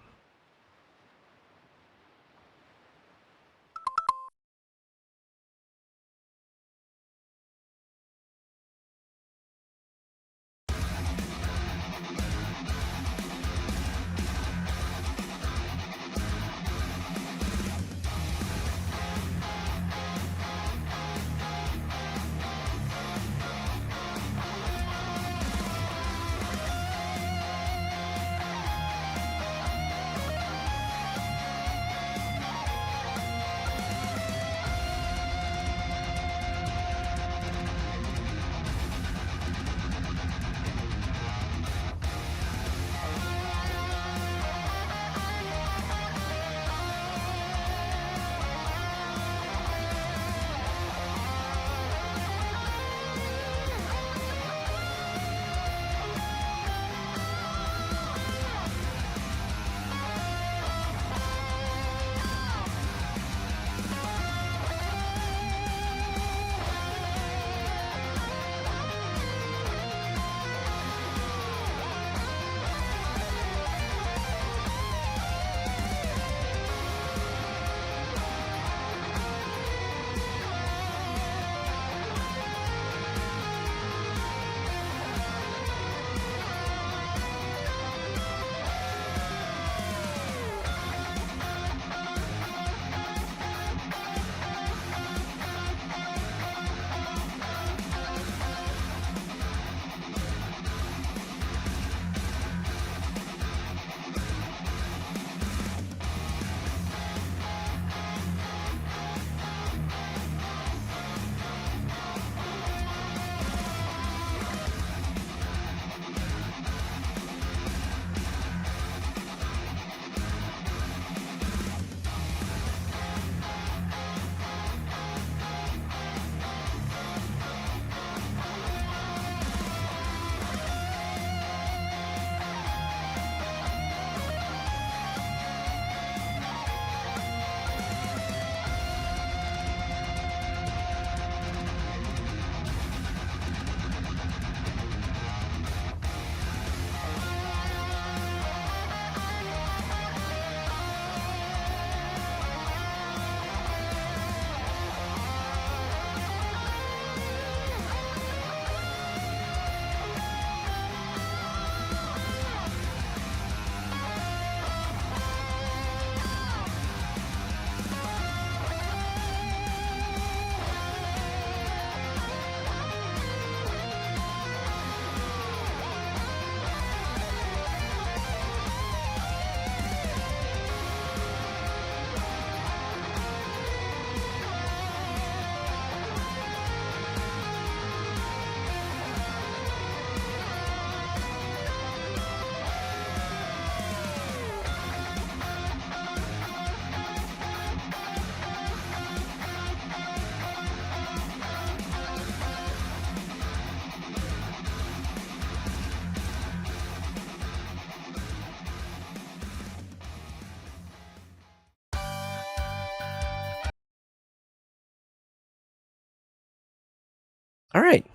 Alright.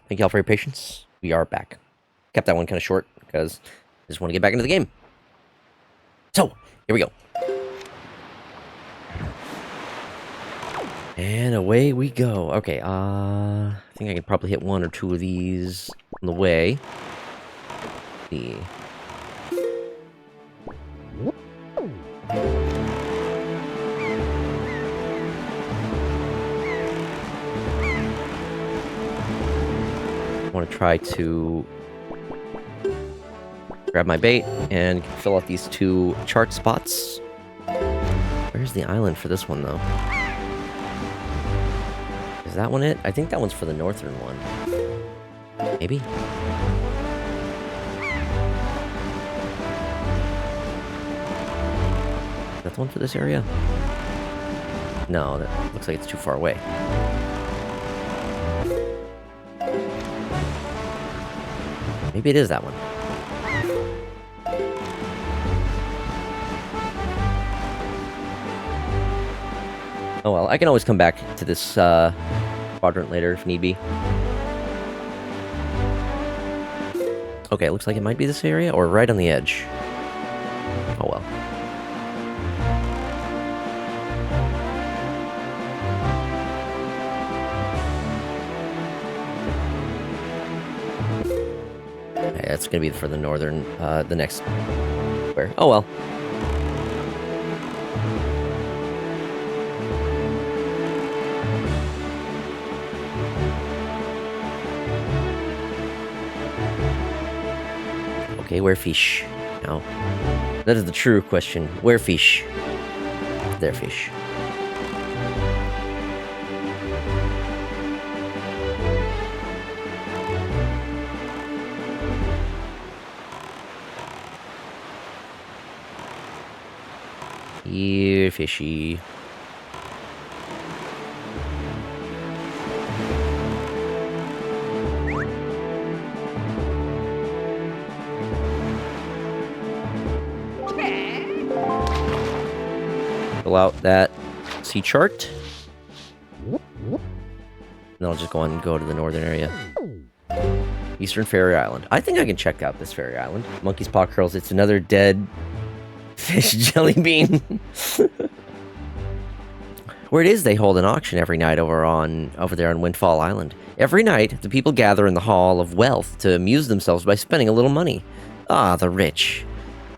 Thank y'all for your patience. We are back. Kept that one kind of short, because I just want to get back into the game. So, here we go. And away we go. Okay, I think I can probably hit one or two of these on the way. Let's see. I want to try to grab my bait and fill out these two chart spots. Where's the island for this one, though? Is that one it? I think that one's for the northern one. Maybe? Is that the one for this area? No, that looks like it's too far away. Maybe it is that one. Oh well, I can always come back to this quadrant later if need be. Okay, it looks like it might be this area, or right on the edge. Oh well. Okay, that's gonna be for the northern, the next... Where? Oh well. Okay, where fish? Now, that is the true question. Where fish? There fish. Here, fishy. Fill out that sea chart. And then I'll just go on and go to the northern area. Eastern Fairy Island. I think I can check out this fairy island. Monkey's Paw Curls. It's another dead fish jelly bean. Where it is, they hold an auction every night over there on Windfall Island. Every night, the people gather in the Hall of Wealth to amuse themselves by spending a little money. Ah, the rich.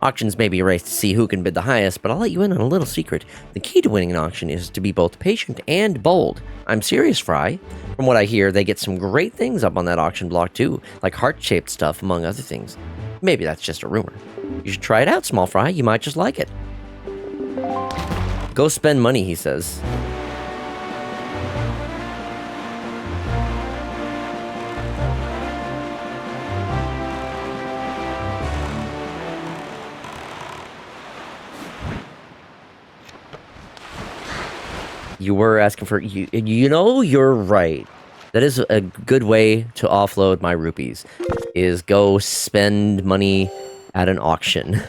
Auctions may be a race to see who can bid the highest, but I'll let you in on a little secret. The key to winning an auction is to be both patient and bold. I'm serious, Fry. From what I hear, they get some great things up on that auction block too, like heart-shaped stuff, among other things. Maybe that's just a rumor. You should try it out, Small Fry. You might just like it. Go spend money, he says. You were asking for... You know, you're right. That is a good way to offload my rupees. Is go spend money at an auction.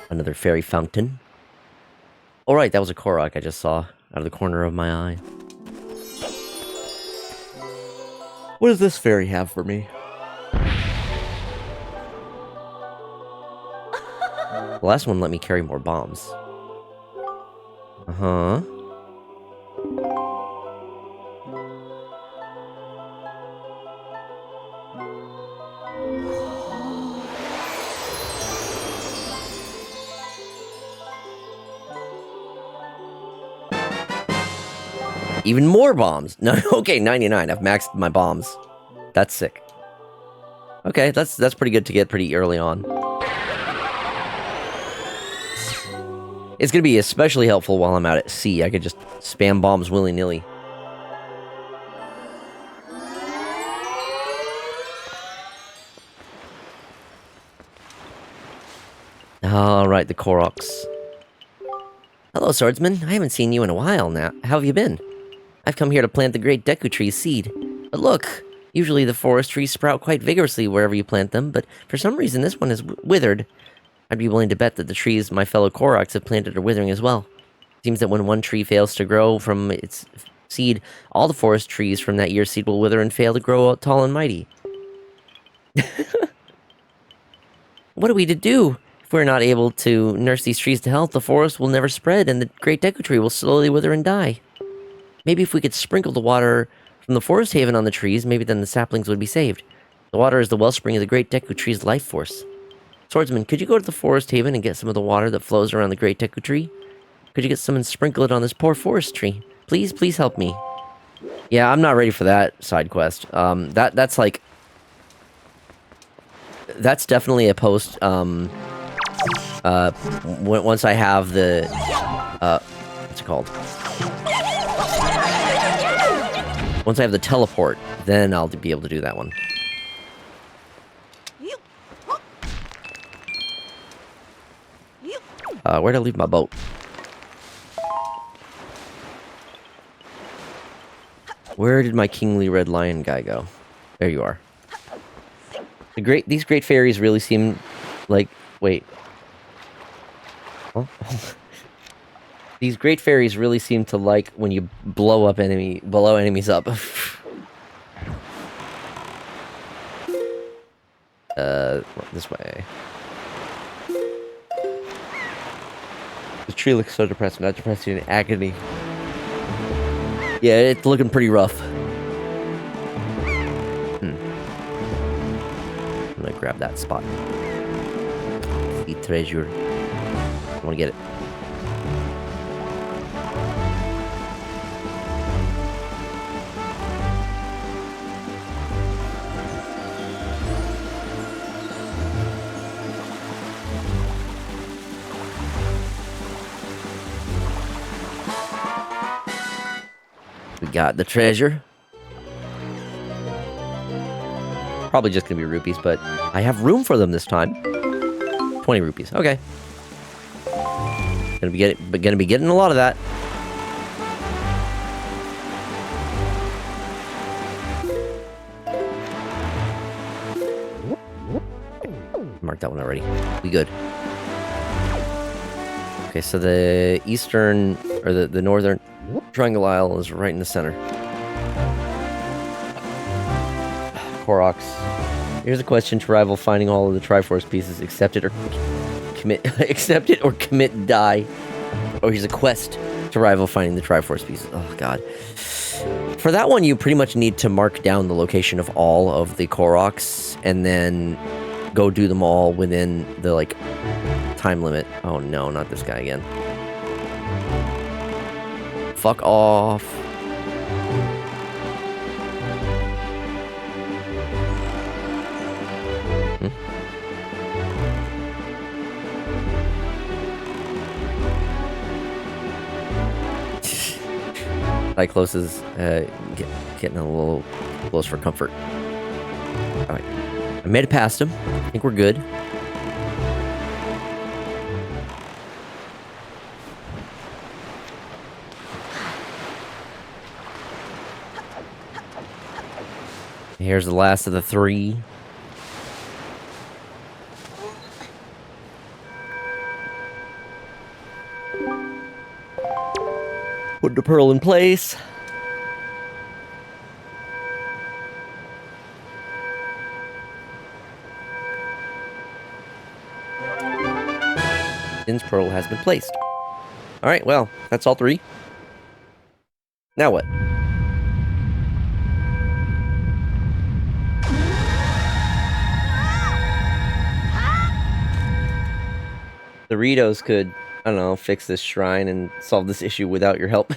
Another fairy fountain. Alright, that was a Korok I just saw out of the corner of my eye. What does this fairy have for me? The last one let me carry more bombs. Uh-huh. Even more bombs! No, okay, 99. I've maxed my bombs. That's sick. Okay, that's pretty good to get pretty early on. It's gonna be especially helpful while I'm out at sea. I could just spam bombs willy-nilly. Alright, the Koroks. Hello, swordsman. I haven't seen you in a while now. How have you been? I've come here to plant the great Deku Tree's seed. But look, usually the forest trees sprout quite vigorously wherever you plant them, but for some reason this one is withered. I'd be willing to bet that the trees my fellow Koroks have planted are withering as well. It seems that when one tree fails to grow from its seed, all the forest trees from that year's seed will wither and fail to grow tall and mighty. What are we to do? If we're not able to nurse these trees to health, the forest will never spread, and the great Deku Tree will slowly wither and die. Maybe if we could sprinkle the water from the forest haven on the trees, maybe then the saplings would be saved. The water is the wellspring of the great Deku Tree's life force. Swordsman, could you go to the forest haven and get some of the water that flows around the great Deku Tree? Could you get some and sprinkle it on this poor forest tree? Please, please help me. Yeah, I'm not ready for that side quest. That's like... That's definitely a post, once I have the, what's it called? Once I have the teleport, then I'll be able to do that one. Where'd I leave my boat? Where did my kingly red lion guy go? There you are. These great fairies really seem like... Wait. Oh. These great fairies really seem to like when you blow enemies up. This way. The tree looks so depressed, not depressed in agony. Yeah, it's looking pretty rough. I'm gonna grab that spot. The treasure. I wanna get it. We got the treasure. Probably just gonna be rupees, but I have room for them this time. 20 rupees. Okay. Gonna be getting a lot of that. Mark that one already. We good. Okay, so the eastern or the northern Triangle Isle is right in the center. Koroks. Here's a question to rival finding all of the Triforce pieces. Accept it or commit. Accept it or commit die. Oh, here's a quest to rival finding the Triforce pieces. Oh god. For that one, you pretty much need to mark down the location of all of the Koroks and then go do them all within the like time limit. Oh no, not this guy again. Fuck off. Cyclos is getting a little close for comfort. Alright. I made it past him. I think we're good. Here's the last of the three. Put the pearl in place. Din's pearl has been placed. Alright, well, that's all three. Now what? Doritos could, I don't know, fix this shrine and solve this issue without your help.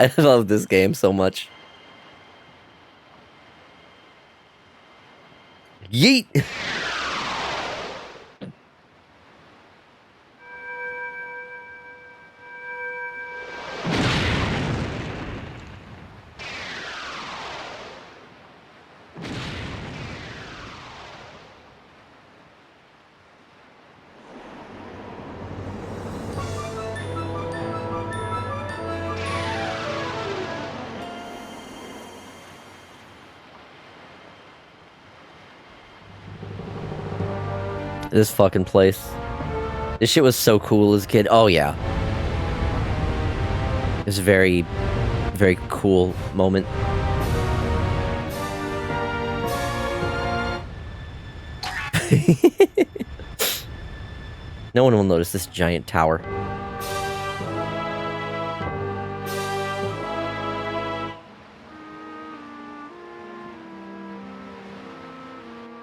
I love this game so much. Yeet! This fucking place. This shit was so cool as a kid. Oh, yeah. It's a very, very cool moment. No one will notice this giant tower.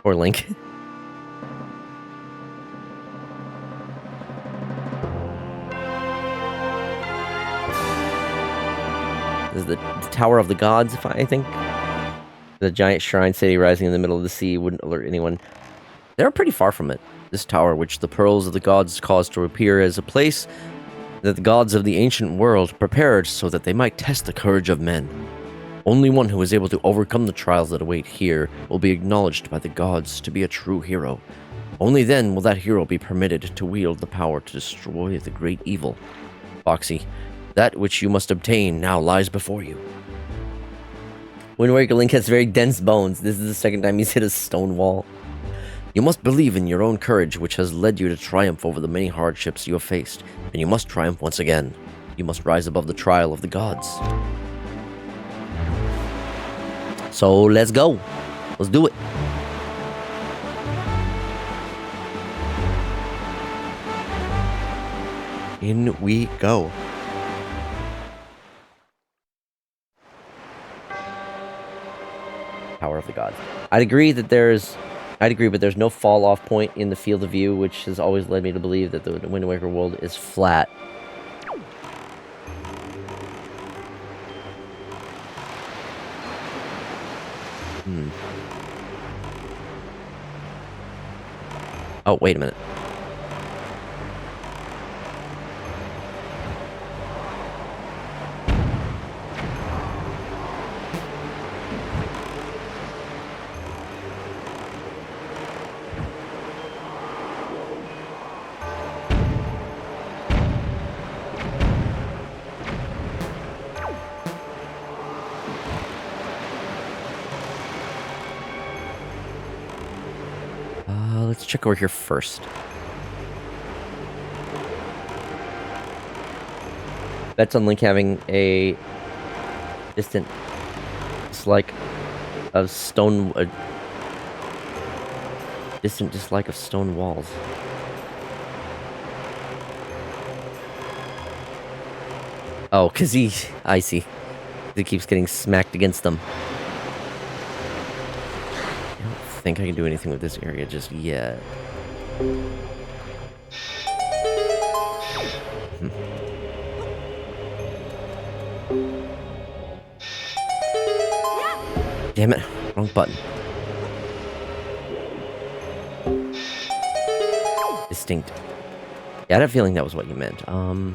Or Link. This is the Tower of the Gods, if I think. The giant shrine city rising in the middle of the sea wouldn't alert anyone. They're pretty far from it. This tower, which the pearls of the gods caused to appear as a place that the gods of the ancient world prepared so that they might test the courage of men. Only one who is able to overcome the trials that await here will be acknowledged by the gods to be a true hero. Only then will that hero be permitted to wield the power to destroy the great evil. Foxy, that which you must obtain now lies before you. Wind Waker Link has very dense bones. This is the second time he's hit a stone wall. You must believe in your own courage, which has led you to triumph over the many hardships you have faced, and you must triumph once again. You must rise above the trial of the gods. So let's go. Let's do it. In we go. Power of the gods. I'd agree, but there's no fall off point in the field of view, which has always led me to believe that the Wind Waker world is flat. Oh, wait a minute. Let's check over here first. Bets on Link having a distant dislike of stone... distant dislike of stone walls. Oh, because I see. He keeps getting smacked against them. I don't think I can do anything with this area just yet. Damn it, wrong button. Distinct. Yeah, I had a feeling that was what you meant. Ow.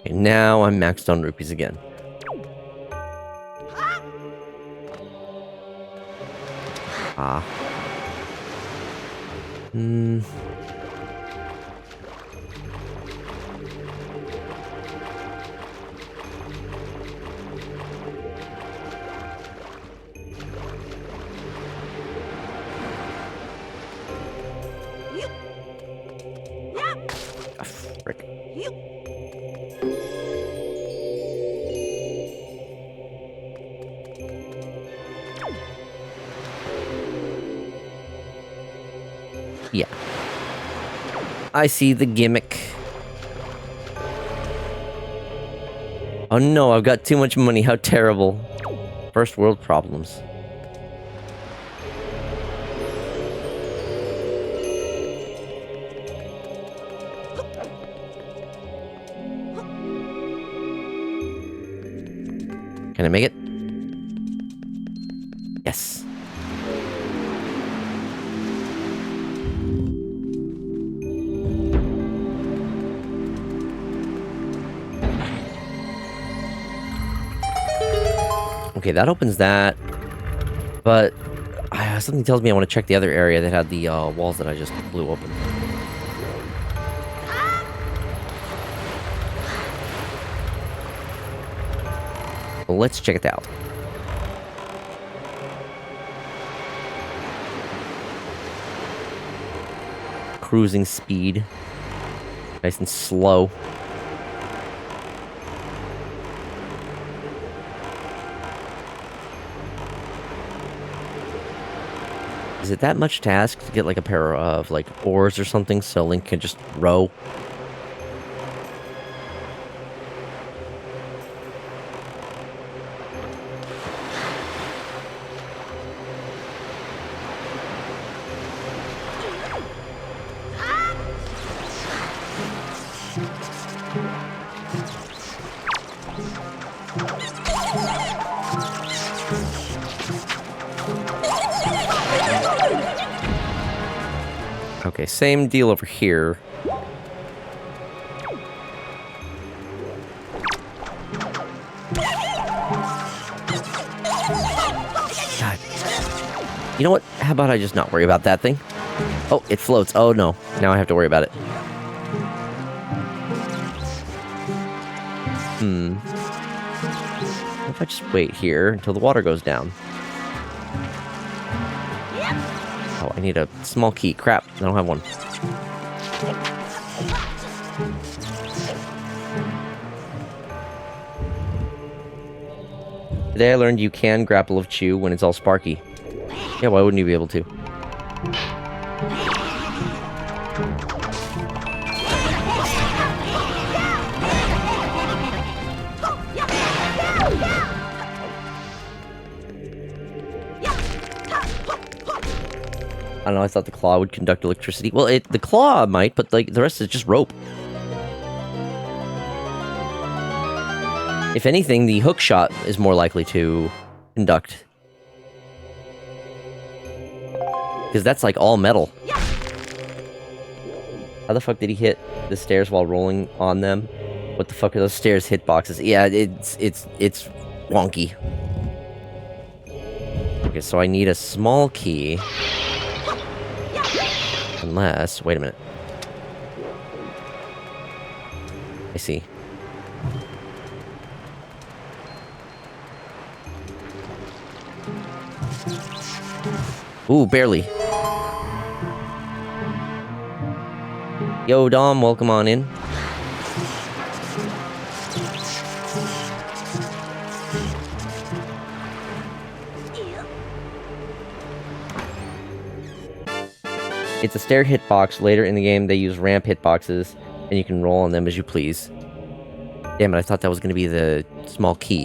Okay, now I'm maxed on rupees again. Ah. Ah, frick. Yeah. I see the gimmick. Oh no, I've got too much money. How terrible. First world problems. Can I make it? Yes. Okay, that opens that. But something tells me I want to check the other area that had the walls that I just blew open. Well, let's check it out. Cruising speed. Nice and slow. Is it that much to ask to get like a pair of like oars or something so Link can just row? Okay, same deal over here. God. You know what? How about I just not worry about that thing? Oh, it floats. Oh, no. Now I have to worry about it. What if I just wait here until the water goes down? Oh, I need a small key. Crap, I don't have one. Today I learned you can grapple of Chew when it's all sparky. Yeah, why wouldn't you be able to? I don't know, I thought the claw would conduct electricity. Well, the claw might, but like the rest is just rope. If anything, the hook shot is more likely to conduct. Because that's like all metal. How the fuck did he hit the stairs while rolling on them? What the fuck are those stairs hitboxes? Yeah, it's wonky. Okay, so I need a small key. Unless, wait a minute. I see. Ooh, barely. Yo, Dom, welcome on in. It's a stair hitbox. Later in the game, they use ramp hitboxes, and you can roll on them as you please. Damn it, I thought that was going to be the small key.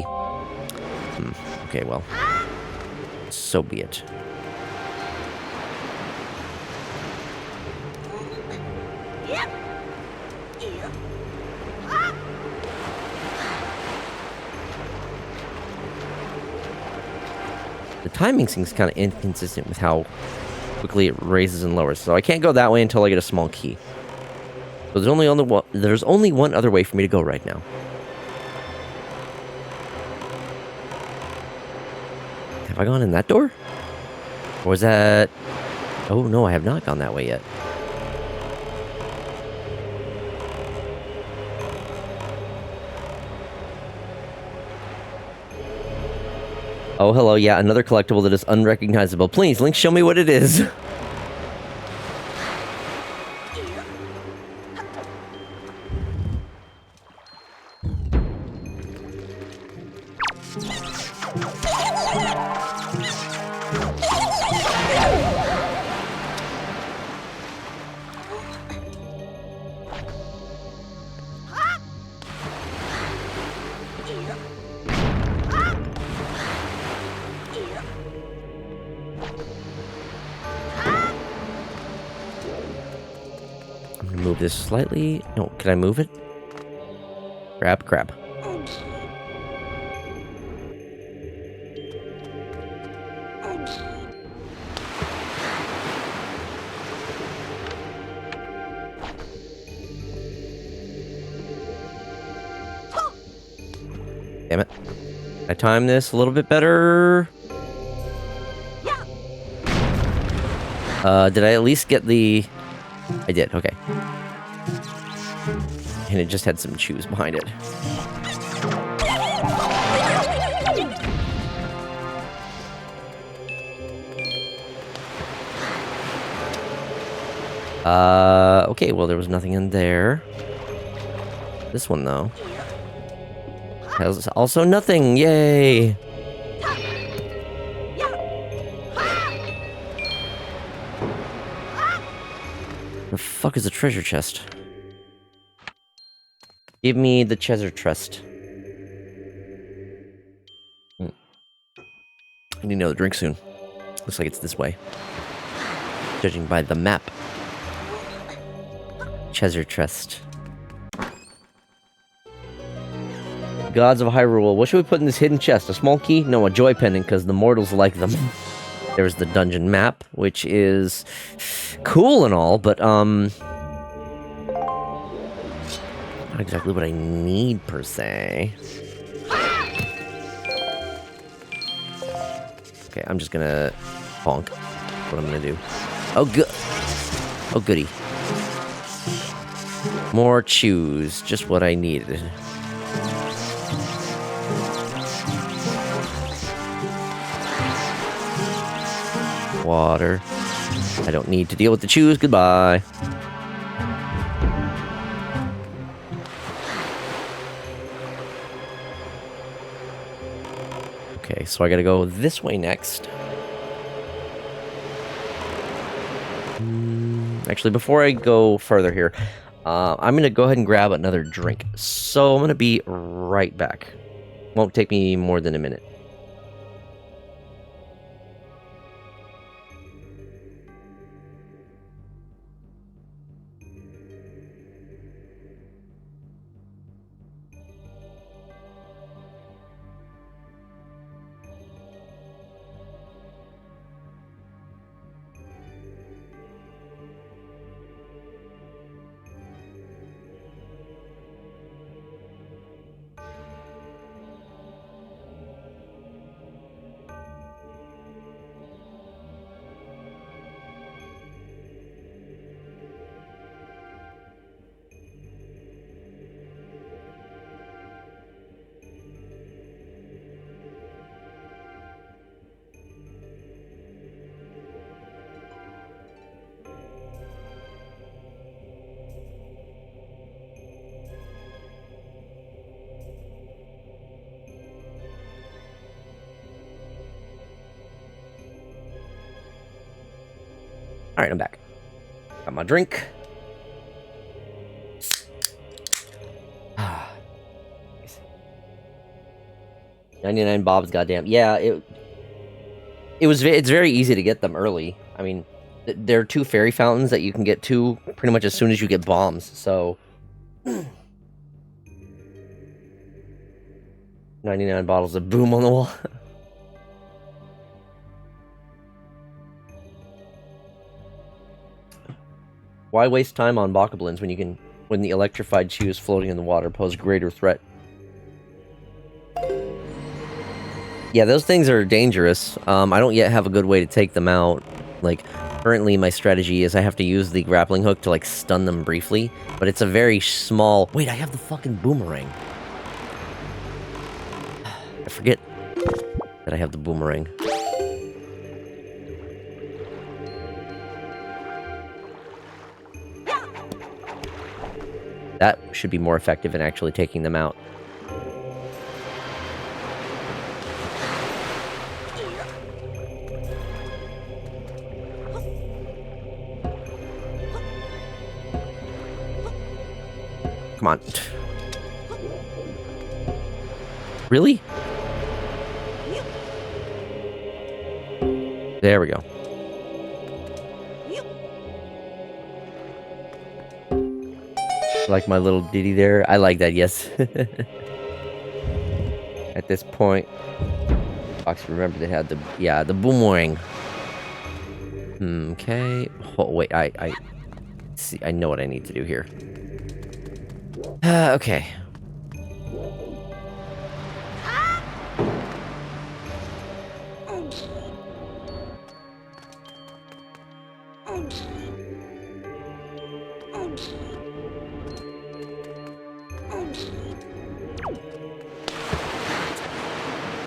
Okay, well. So be it. The timing seems kind of inconsistent with how quickly it raises and lowers, so I can't go that way until I get a small key. So there's only one other way for me to go right now. Have I gone in that door? Or was that... Oh no, I have not gone that way yet. Oh, hello, yeah, another collectible that is unrecognizable. Please, Link, show me what it is. Move this slightly. No, can I move it? Grab. Damn it. I time this a little bit better. Did I at least get the... I did, okay. And it just had some chews behind it. Okay, well, there was nothing in there. This one, though, has also nothing. Yay! The fuck is a treasure chest? Give me the treasure chest. I need another drink soon. Looks like it's this way. Judging by the map. Treasure chest. Gods of Hyrule. What should we put in this hidden chest? A small key? No, a joy pendant, because the mortals like them. There's the dungeon map, which is cool and all, but, not exactly what I need, per se. Okay, I'm just gonna bonk. That's what I'm gonna do. Oh, good. Oh, goody. More chews. Just what I needed. Water. I don't need to deal with the chews. Goodbye. Okay, so I gotta go this way next. Actually, before I go further here, I'm gonna go ahead and grab another drink. So I'm gonna be right back. Won't take me more than a minute. Alright, I'm back. Got my drink. 99 bobs, goddamn. Yeah, it's very easy to get them early. I mean, there are 2 fairy fountains that you can get to pretty much as soon as you get bombs, so... 99 bottles of boom on the wall. Why waste time on bokoblins when the electrified chews floating in the water pose greater threat? Yeah, those things are dangerous. I don't yet have a good way to take them out. Like, currently my strategy is I have to use the grappling hook to, like, stun them briefly, but it's a very small... Wait, I have the fucking boomerang. I forget that I have the boomerang. That should be more effective in actually taking them out. Come on. Really? There we go. Like my little ditty there? I like that, yes. At this point... Foxy, remember they had the... Yeah, the boomerang. Okay. Oh, wait, I see, I know what I need to do here. Okay.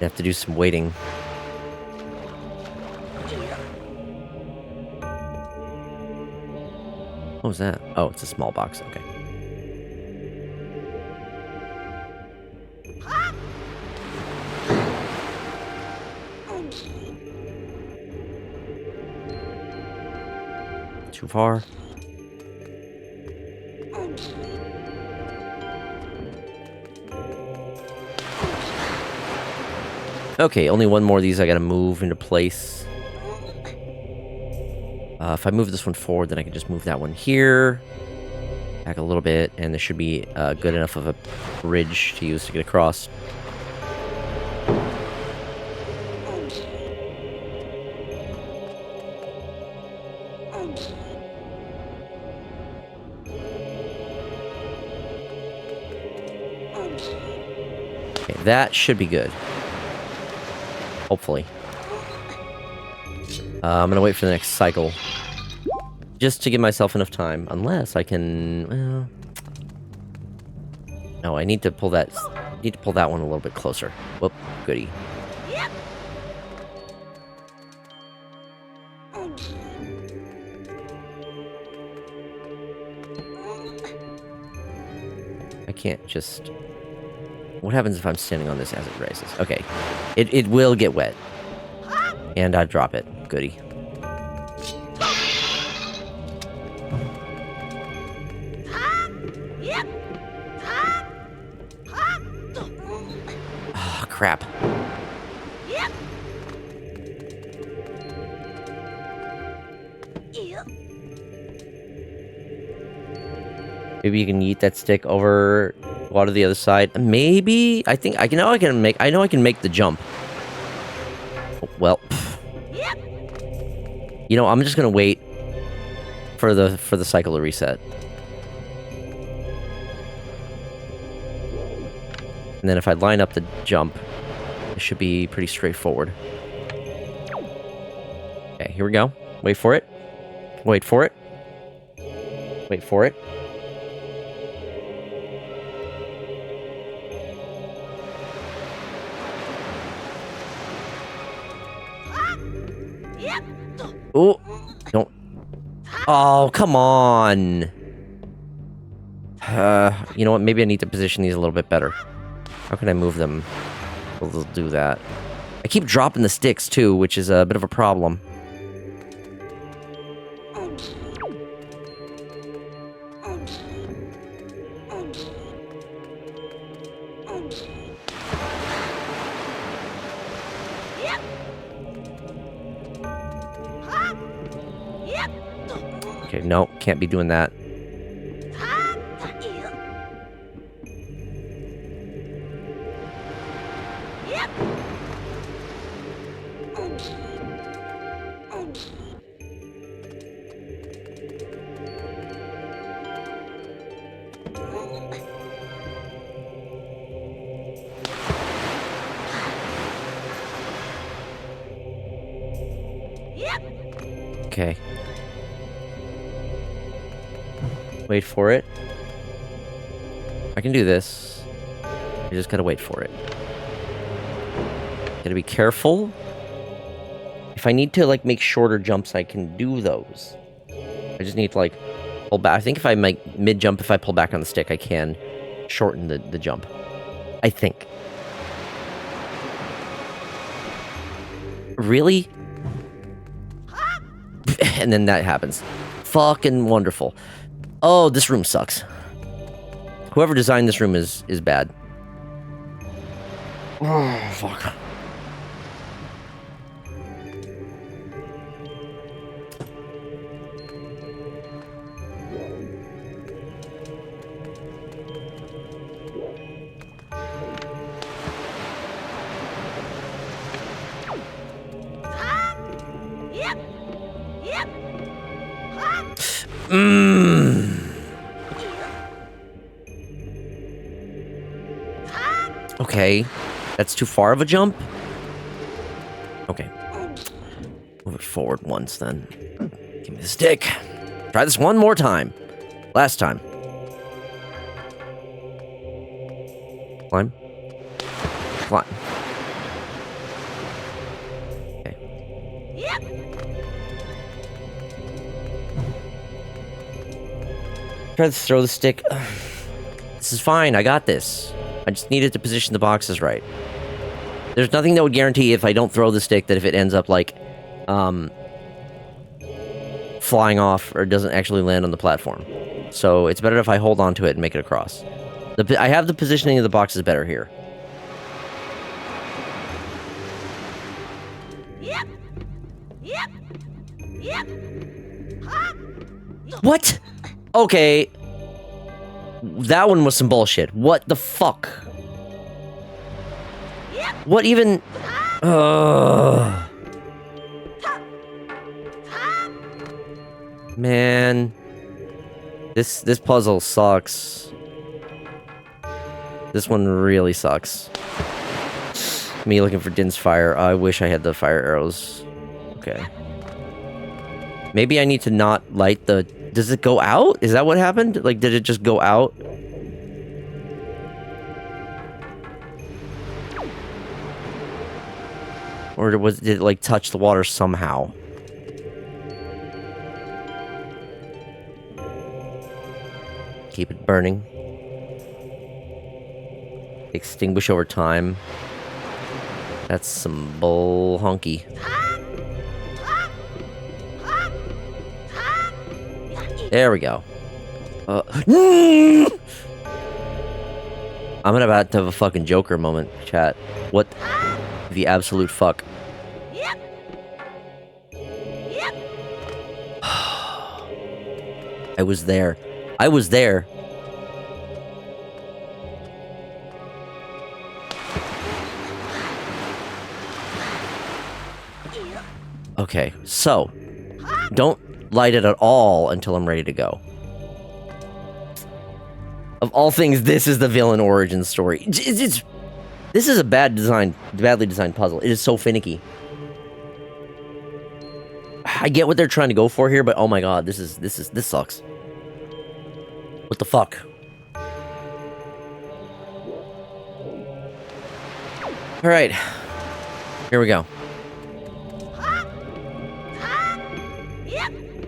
I have to do some waiting. What was that? Oh, it's a small box. Okay. Too far. Okay, only one more of these I gotta move into place. If I move this one forward, then I can just move that one here. Back a little bit, and there should be good enough of a bridge to use to get across. Okay, that should be good. Hopefully. I'm gonna wait for the next cycle. Just to give myself enough time. Unless I can... Well... No, I need to pull that... need to pull that one a little bit closer. Whoop, goody. I can't just... What happens if I'm standing on this as it rises? Okay. It will get wet. And I drop it. Goody. Oh, crap. Maybe you can yeet that stick over water the other side. Maybe I think I know I can make the jump. Well, you know, I'm just gonna wait for the cycle to reset. And then if I line up the jump, it should be pretty straightforward. Okay, here we go. Wait for it. Wait for it. Wait for it. Oh, don't. Oh, come on. You know what? Maybe I need to position these a little bit better. How can I move them? We'll do that. I keep dropping the sticks, too, which is a bit of a problem. Okay, no, can't be doing that. Okay. Wait for it. I can do this. I just gotta wait for it. Gotta be careful. If I need to, like, make shorter jumps, I can do those. I just need to, like, pull back. I think if I make mid-jump, if I pull back on the stick, I can shorten the jump. I think. Really? And then that happens. Fucking wonderful. Oh, this room sucks. Whoever designed this room is bad. Oh, fuck. Okay. That's too far of a jump? Okay. Move it forward once, then. Give me the stick. Try this one more time. Last time. Climb. Climb. Try to throw the stick. This is fine, I got this. I just needed to position the boxes right. There's nothing that would guarantee if I don't throw the stick that if it ends up, like, flying off or doesn't actually land on the platform. So it's better if I hold on to it and make it across. I have the positioning of the boxes better here. What? Okay. That one was some bullshit. What the fuck? What even? Man. This puzzle sucks. This one really sucks. Me looking for Din's fire. I wish I had the fire arrows. Okay. Maybe I need to not light the... Does it go out? Is that what happened? Like, did it just go out? Or did it, like, touch the water somehow? Keep it burning. Extinguish over time. That's some bull honky. There we go. I'm about to have a fucking Joker moment, chat. What the absolute fuck? I was there. I was there. Okay, so don't light it at all until I'm ready to go. Of all things, this is the villain origin story. This is a badly designed puzzle. It is so finicky. I get what they're trying to go for here, but oh my god, this sucks. What the fuck? All right, here we go.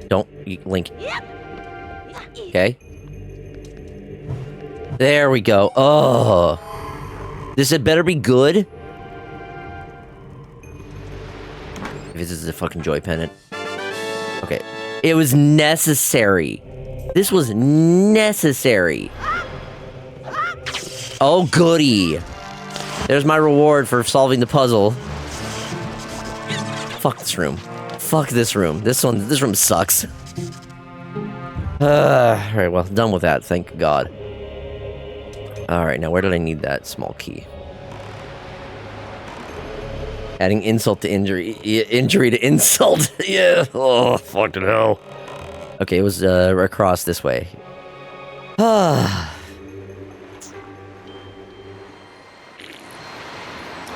Don't Link. Okay. There we go. Oh, this had better be good. If this is a fucking joy pendant. Okay, it was necessary. This was necessary. Oh goody. There's my reward for solving the puzzle. Fuck this room. Fuck this room. This room sucks. Alright, well, done with that, thank God. Alright, now where did I need that small key? Adding insult to injury. Injury to insult. Yeah. Oh, fucking hell. Okay, it was across this way.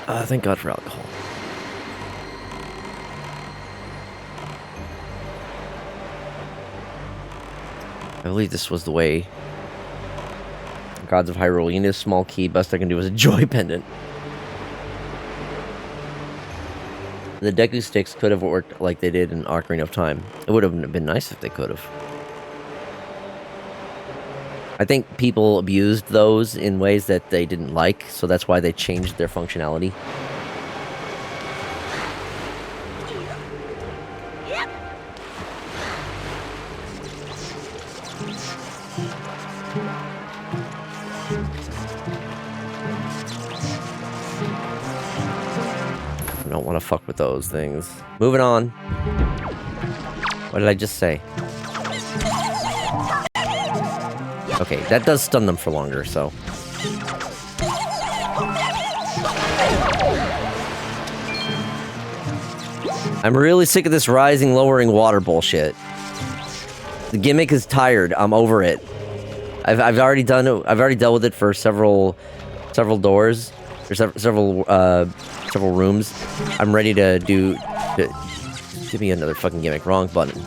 Thank God for alcohol. I believe this was the way. Gods of Hyrule, you need a small key. Best I can do is a joy pendant. The Deku sticks could have worked like they did in Ocarina of Time. It would have been nice if they could have. I think people abused those in ways that they didn't like, so that's why they changed their functionality. I don't want to fuck with those things. Moving on. What did I just say? Okay, that does stun them for longer, so... I'm really sick of this rising, lowering water bullshit. The gimmick is tired. I'm over it. I've already done it. I've already dealt with it for several doors, or several rooms. I'm ready to do... Give me another fucking gimmick. Wrong button.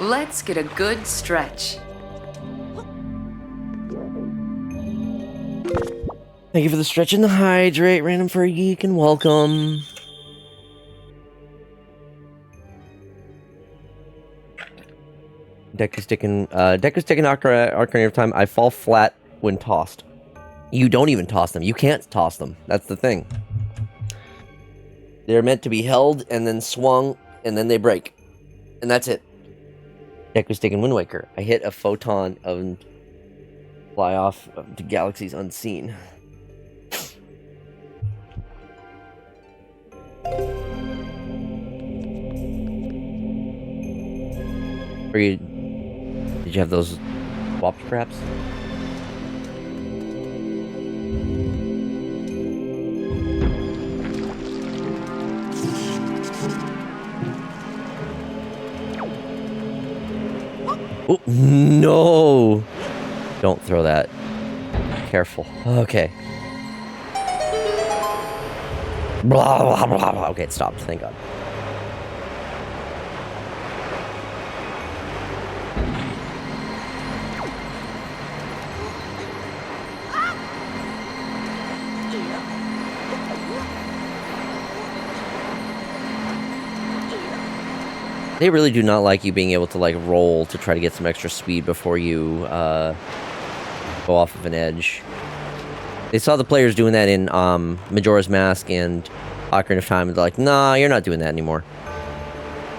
Let's get a good stretch. Thank you for the stretch and the hydrate, Random Furry Geek, and welcome. Deku sticking Ocarina of Time. I fall flat when tossed. You don't even toss them. You can't toss them. That's the thing. They're meant to be held and then swung, and then they break. And that's it. Deku sticking Wind Waker. I hit a photon and fly off to galaxies unseen. Did you have those swaps, perhaps? Oh, no! Don't throw that. Careful. Okay. Blah, blah, blah, blah. Okay, it stopped. Thank God. They really do not like you being able to, like, roll to try to get some extra speed before you, go off of an edge. They saw the players doing that in, Majora's Mask and Ocarina of Time, and they're like, nah, you're not doing that anymore.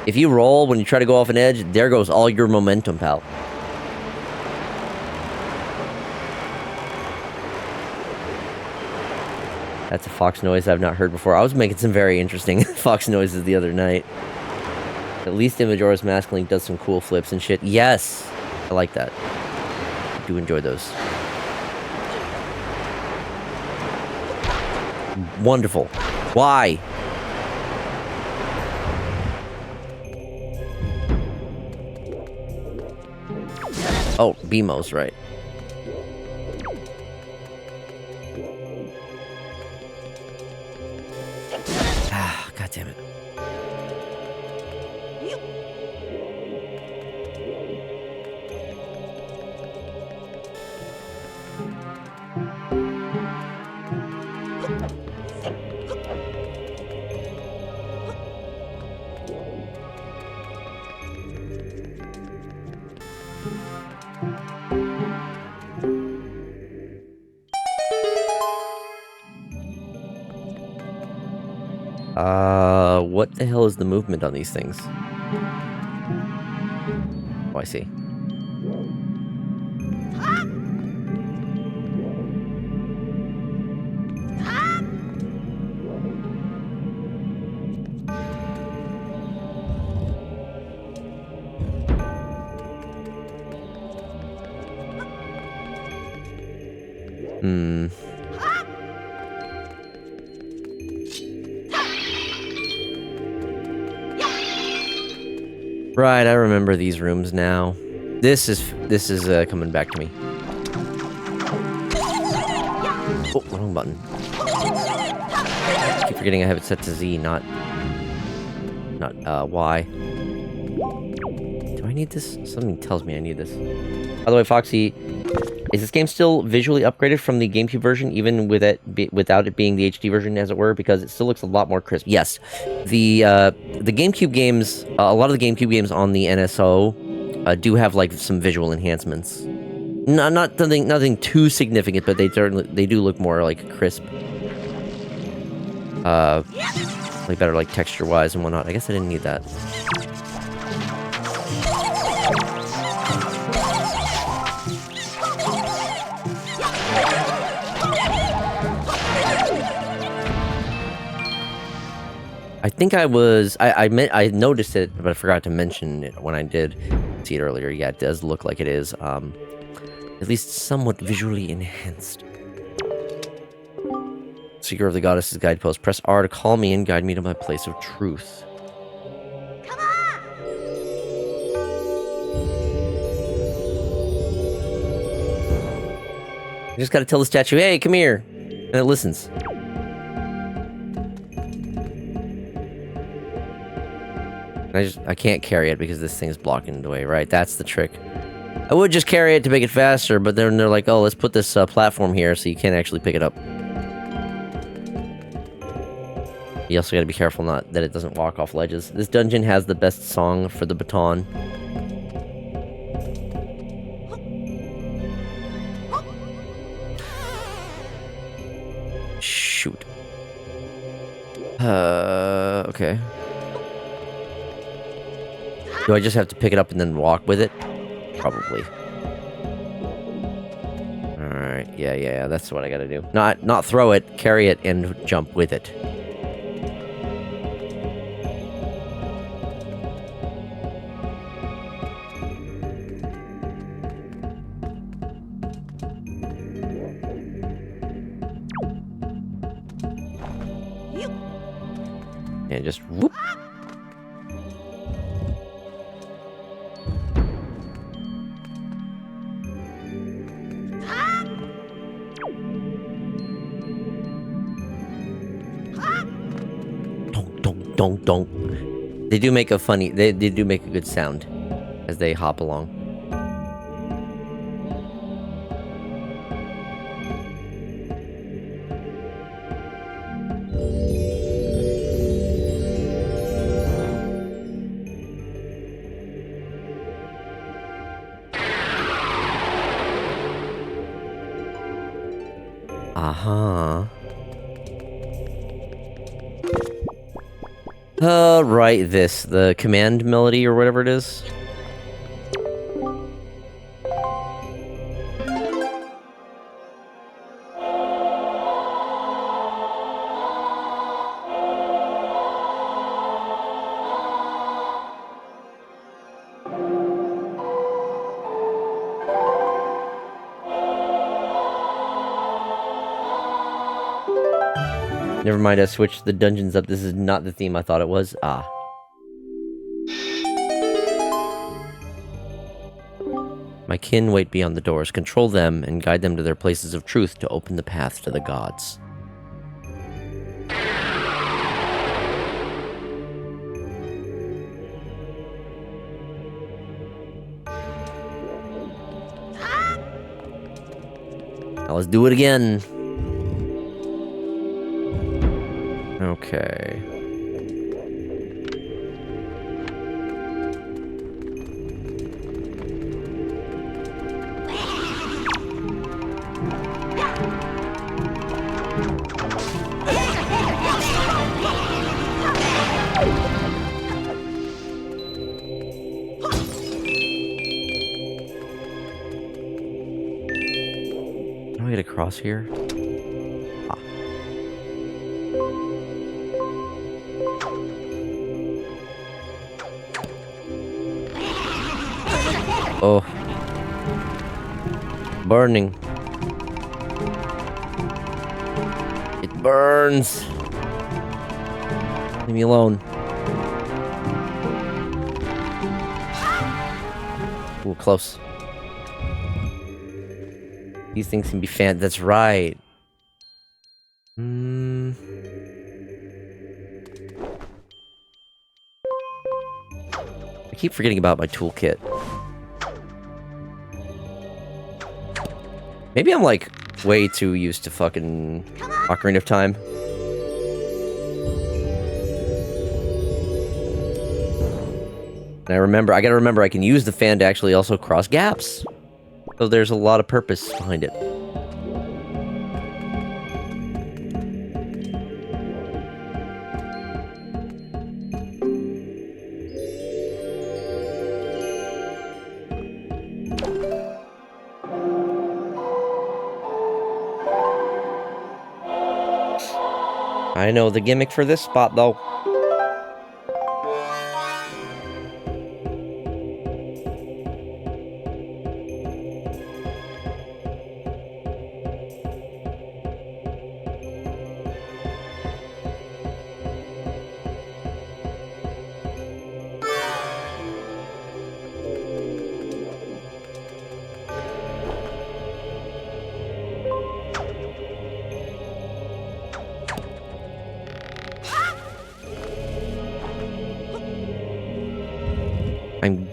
If you roll when you try to go off an edge, there goes all your momentum, pal. That's a fox noise I've not heard before. I was making some very interesting fox noises the other night. At least in Majora's Mask, Link does some cool flips and shit. Yes! I like that. I do enjoy those. Wonderful. Why? Oh, BMO's right. Ah, God damn it. What the hell is the movement on these things? Oh, I see. Right, I remember these rooms now. This is coming back to me. Oh, wrong button. I keep forgetting I have it set to Z, not Y. Do I need this? Something tells me I need this. By the way, Foxy, is this game still visually upgraded from the GameCube version, even with without it being the HD version, as it were? Because it still looks a lot more crisp. Yes, the GameCube games, a lot of the GameCube games on the NSO do have like some visual enhancements. Not nothing too significant, but they do look more like crisp. Like better like texture wise and whatnot. I guess I didn't need that. I think I noticed it, but I forgot to mention it when I did see it earlier. Yeah, it does look like it is, at least somewhat visually enhanced. Seeker of the Goddess's Guidepost. Press R to call me and guide me to my place of truth. Come on! You just gotta tell the statue, hey, come here! And it listens. I can't carry it because this thing's blocking the way, right? That's the trick. I would just carry it to make it faster, but then they're like, oh, let's put this platform here so you can't actually pick it up. You also gotta be careful not that it doesn't walk off ledges. This dungeon has the best song for the baton. Shoot. Okay. Do I just have to pick it up and then walk with it? Probably. Alright, yeah, that's what I gotta do. Not throw it, carry it, and jump with it. And just whoop. Donk, donk. They do make a funny, they do make a good sound as they hop along. Uh-huh. Right, the command melody or whatever it is. Never mind, I switched the dungeons up. This is not the theme I thought it was. Ah. My kin wait beyond the doors. Control them and guide them to their places of truth to open the path to the gods. Now let's do it again. Okay. Can I get across here? Ah. Oh. Burning. It burns. Leave me alone. Ooh, close. These things can be that's right. I keep forgetting about my toolkit. Maybe I'm like way too used to fucking Ocarina of Time. And I gotta remember I can use the fan to actually also cross gaps. So there's a lot of purpose behind it. I know the gimmick for this spot, though.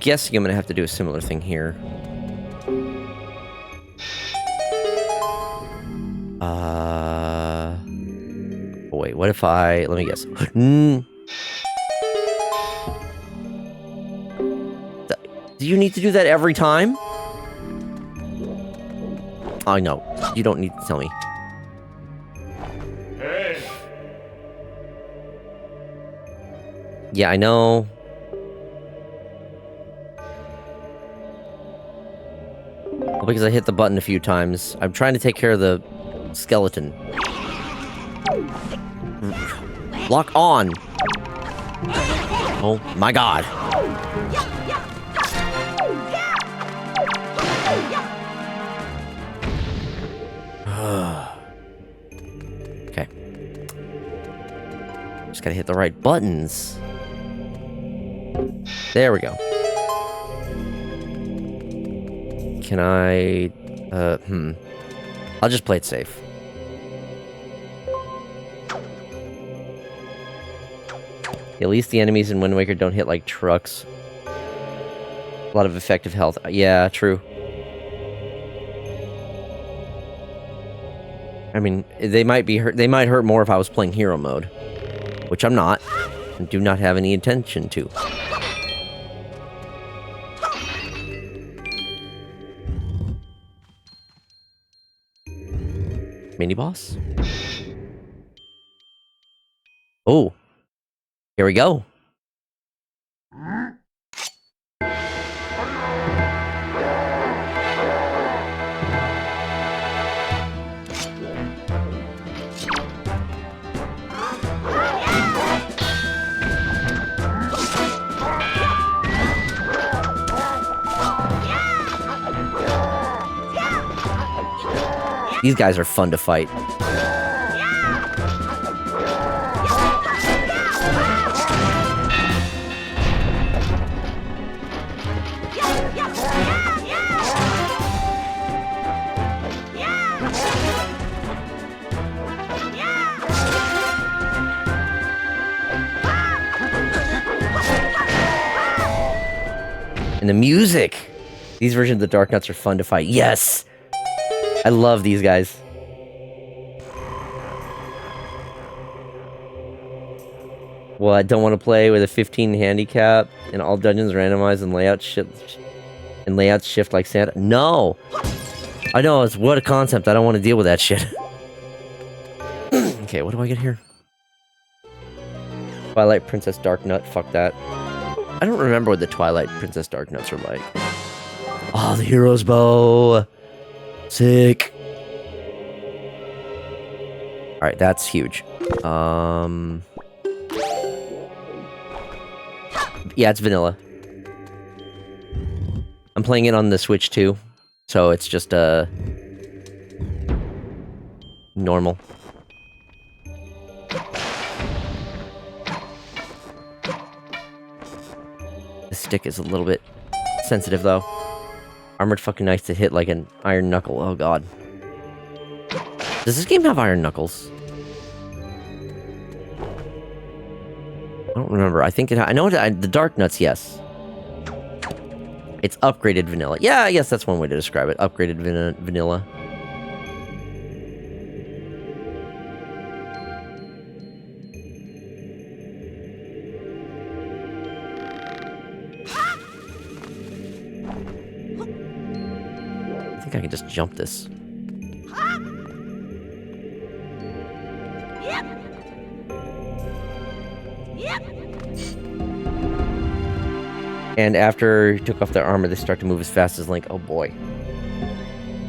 guessing I'm gonna have to do a similar thing here. Wait, what if let me guess. Do you need to do that every time? Oh, no. You don't need to tell me. Hey. Yeah, I know. Well, because I hit the button a few times. I'm trying to take care of the skeleton. Lock on! Oh my god. Okay. Just gotta hit the right buttons. There we go. Can I... I'll just play it safe. At least the enemies in Wind Waker don't hit like trucks. A lot of effective health. Yeah, true. I mean, they might be hurt. They might hurt more if I was playing hero mode, which I'm not, and do not have any intention to. Mini boss. Oh, here we go. These guys are fun to fight. And the music! These versions of the Dark Nuts are fun to fight. Yes! I love these guys. Well, I don't want to play with a 15 handicap and all dungeons randomized and layouts shift like Santa. No! I know, it's what a concept. I don't want to deal with that shit. Okay, what do I get here? Twilight Princess Dark Nut. Fuck that. I don't remember what the Twilight Princess Dark Nuts are like. Oh, the Hero's Bow! Sick. Alright, that's huge. Yeah, it's vanilla. I'm playing it on the Switch too, so it's just normal. The stick is a little bit sensitive though. Armored fucking nice to hit like an iron knuckle. Oh god. Does this game have iron knuckles? I don't remember. I think it. I know the Dark Nuts. Yes. It's upgraded vanilla. Yeah, I guess that's one way to describe it. Upgraded vanilla. I think I can just jump this. And after he took off their armor, they start to move as fast as Link. Oh boy.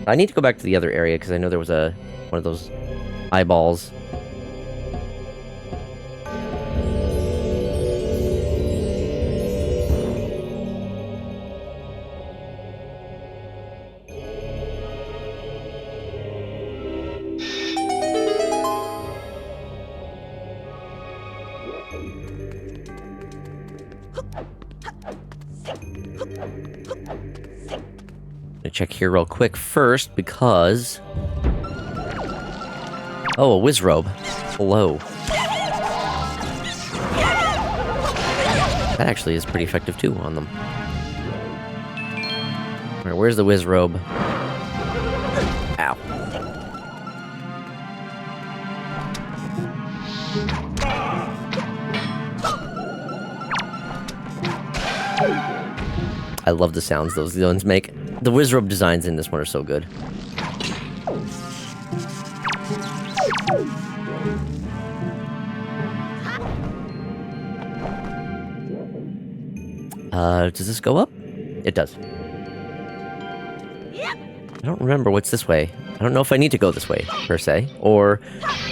I need to go back to the other area because I know there was one of those eyeballs. Check here real quick first because... Oh, a whiz robe. Hello. That actually is pretty effective too on them. Alright, where's the whiz robe? Ow. I love the sounds those villains make. The whiz robe designs in this one are so good. Does this go up? It does. I don't remember what's this way. I don't know if I need to go this way, per se. Or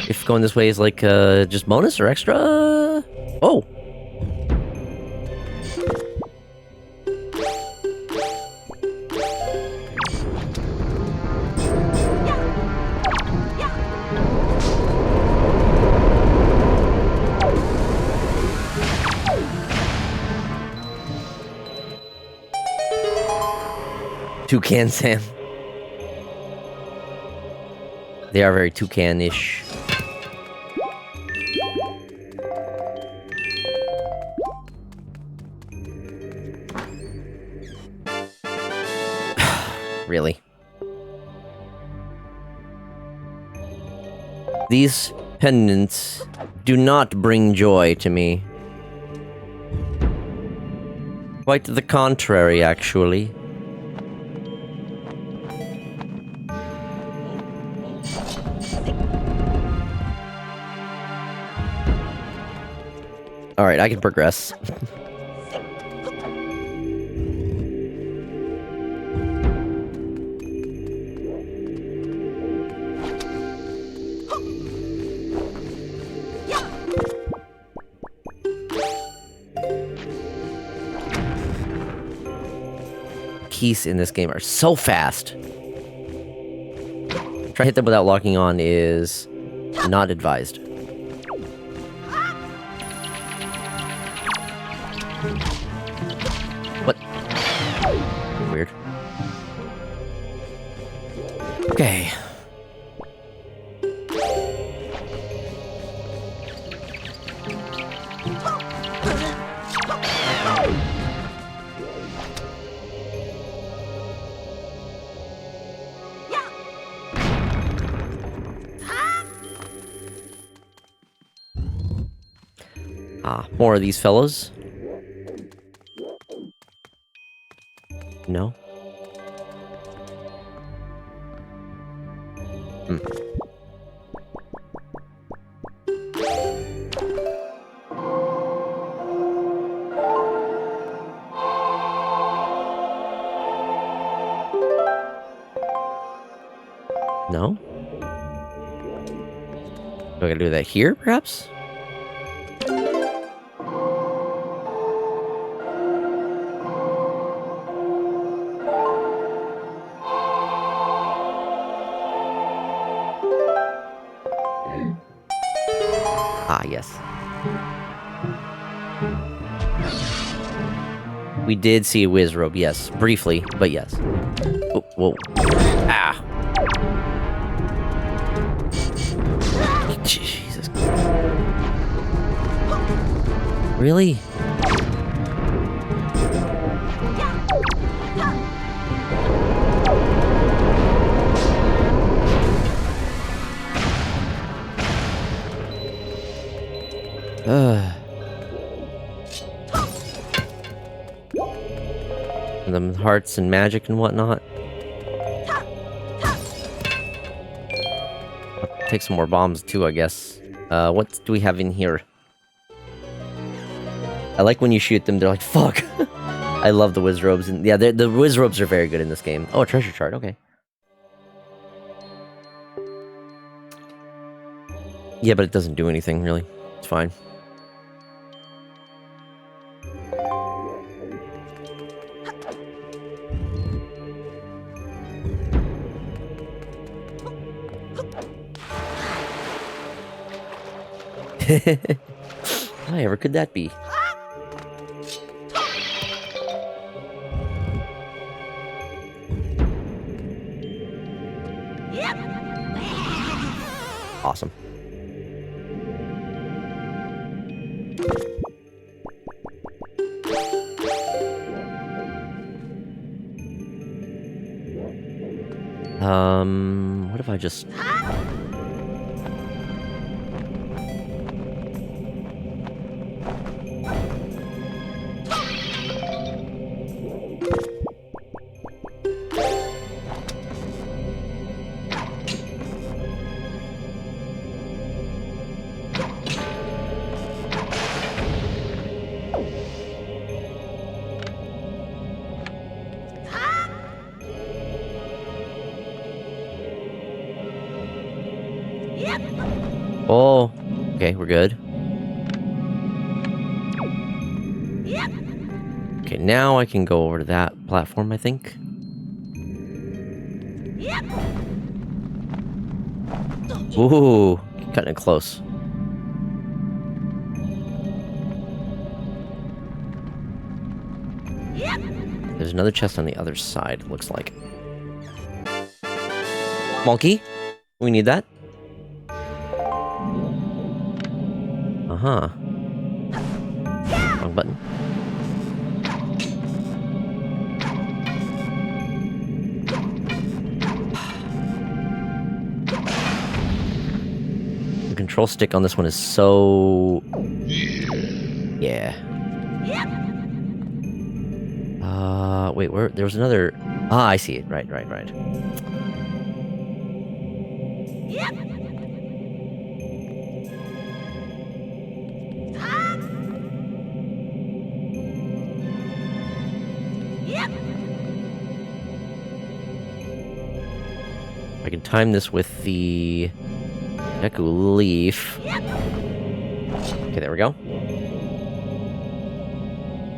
if going this way is like, just bonus or extra? Oh! Toucan Sam. They are very toucan-ish. Really? These pendants do not bring joy to me. Quite the contrary, actually. Alright, I can progress. Keys in this game are so fast. Try to hit them without locking on is not advised. What? Weird. Okay. Ah, more of these fellows. No? Hmm. No? Do I gotta do that here, perhaps? Ah, yes. We did see a whiz robe, yes. Briefly, but yes. Oh, whoa. Ah. Jesus. Really? Them hearts and magic and whatnot. I'll take some more bombs too, I guess. What do we have in here? I like when you shoot them, they're like, fuck! I love the whiz robes, and yeah, the whiz robes are very good in this game. Oh, a treasure chart, okay. Yeah, but it doesn't do anything, really. It's fine. Whatever could that be? Awesome. What if I just... Oh, okay, we're good. Okay, now I can go over to that platform, I think. Ooh, cutting it close. There's another chest on the other side, it looks like. Monkey? We need that. Uh-huh. Wrong button. The control stick on this one is so... Yeah. Wait, where? There was another... Ah, I see it. Right. I can time this with the Deku Leaf. Okay, there we go.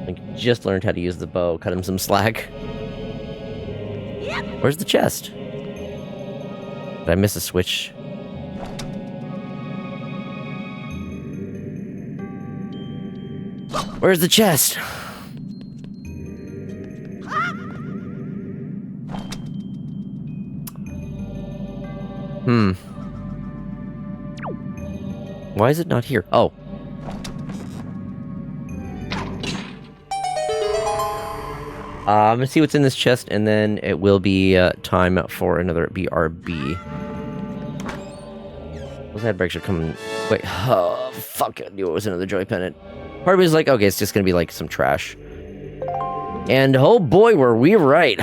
I just learned how to use the bow. Cut him some slack. Where's the chest? Did I miss a switch? Where's the chest? Why is it not here? Oh. I'm gonna see what's in this chest, and then it will be time for another BRB. Those head breaks are coming. Wait, oh, fuck, I knew it was another joy pennant. Part of me is like, okay, it's just gonna be like some trash. And oh boy, were we right.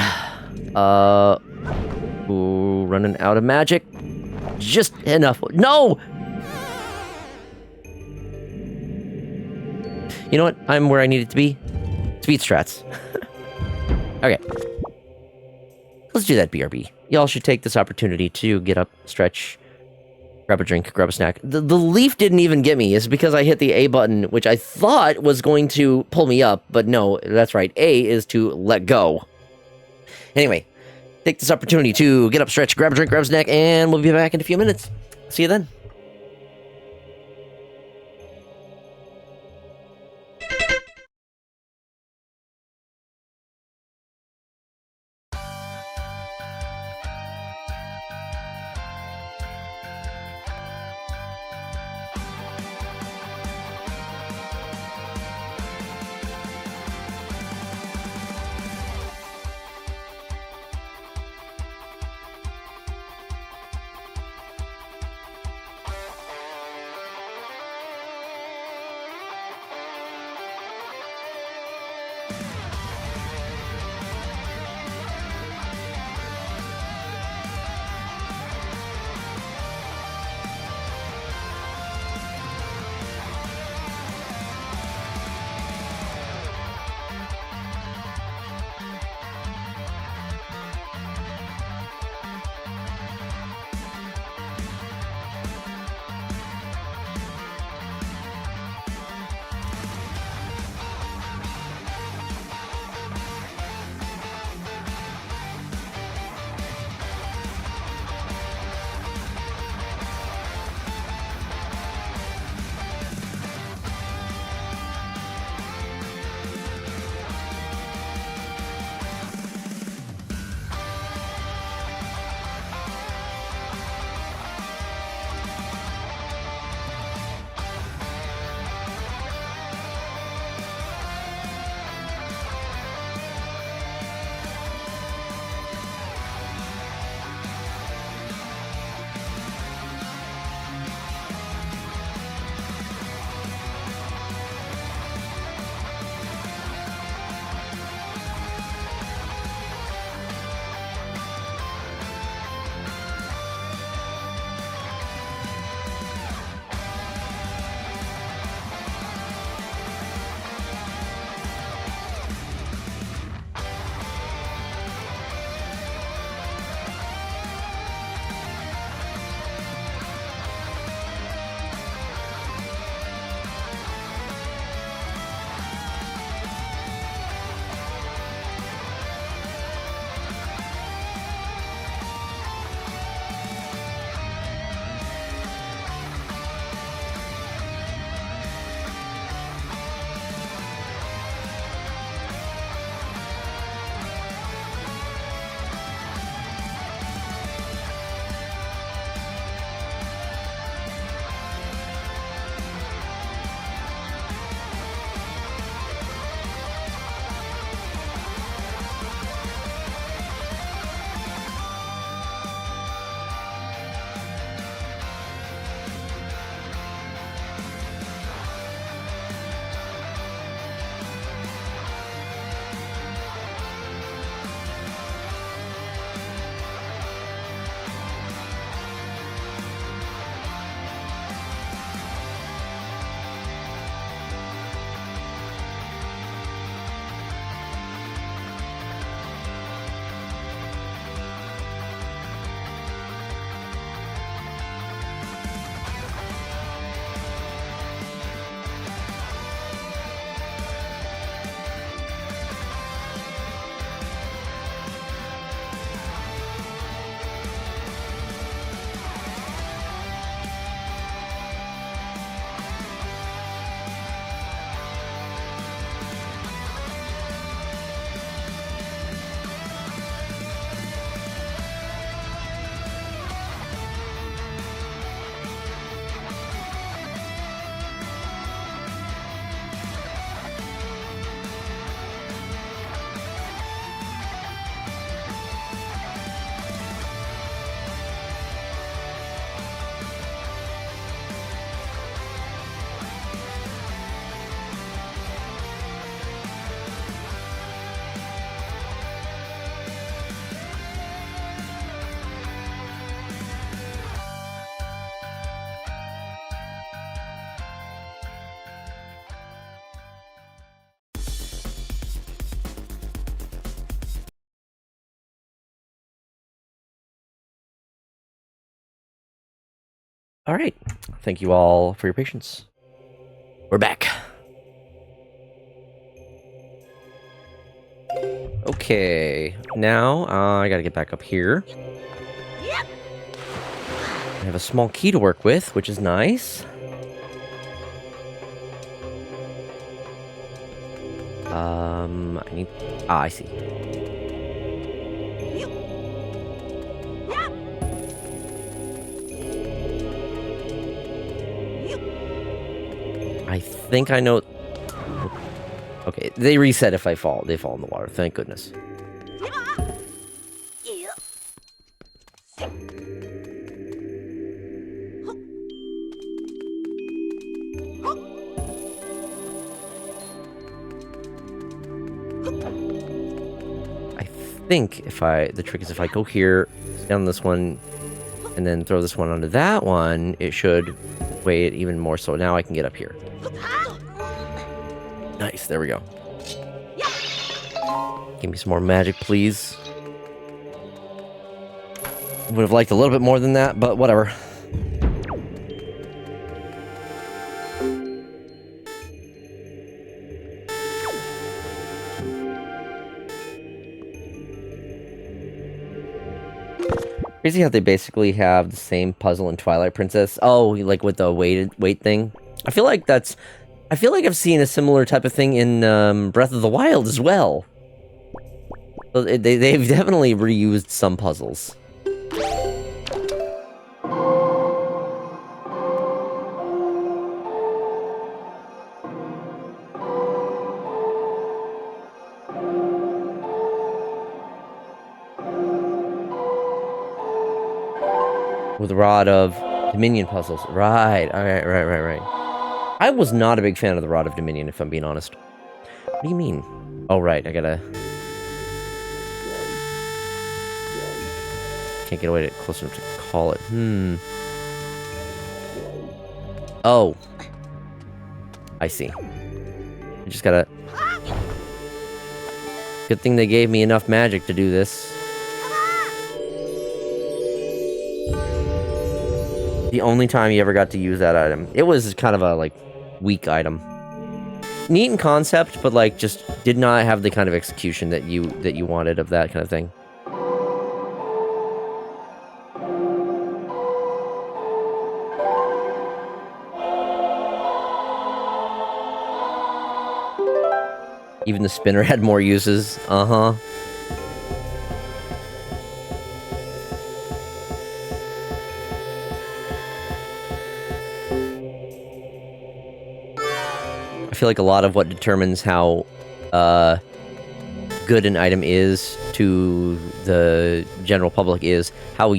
Ooh, running out of magic. Just enough. No! You know what? I'm where I needed to be. Speed strats. Okay. Let's do that, BRB. Y'all should take this opportunity to get up, stretch, grab a drink, grab a snack. The leaf didn't even get me. It's because I hit the A button, which I thought was going to pull me up, but no, that's right. A is to let go. Anyway, take this opportunity to get up, stretch, grab a drink, grab a snack, and we'll be back in a few minutes. See you then. All right. Thank you all for your patience. We're back. Okay. Now, I gotta get back up here. Yep. I have a small key to work with, which is nice. I need... Ah, I see. Yep. I think I know... Okay, they reset if I fall. They fall in the water, thank goodness. Yep. I think if I... The trick is if I go here, down this one, and then throw this one onto that one, it should weigh it even more, so now I can get up here. Nice, there we go. Give me some more magic, please. Would have liked a little bit more than that, but whatever. Crazy how they basically have the same puzzle in Twilight Princess. Oh, like with the weight thing. I feel like I've seen a similar type of thing in Breath of the Wild as well. So they've definitely reused some puzzles. With a Rod of Dominion puzzles. Right, alright, right. I was not a big fan of the Rod of Dominion, if I'm being honest. What do you mean? Oh, right, I gotta... Can't get away close enough to call it. Oh. I see. I just gotta... Good thing they gave me enough magic to do this. The only time you ever got to use that item. It was kind of a, like, weak item. Neat in concept, but, like, just did not have the kind of execution that you wanted of that kind of thing. Even the spinner had more uses. Uh-huh. I feel like a lot of what determines how good an item is to the general public is how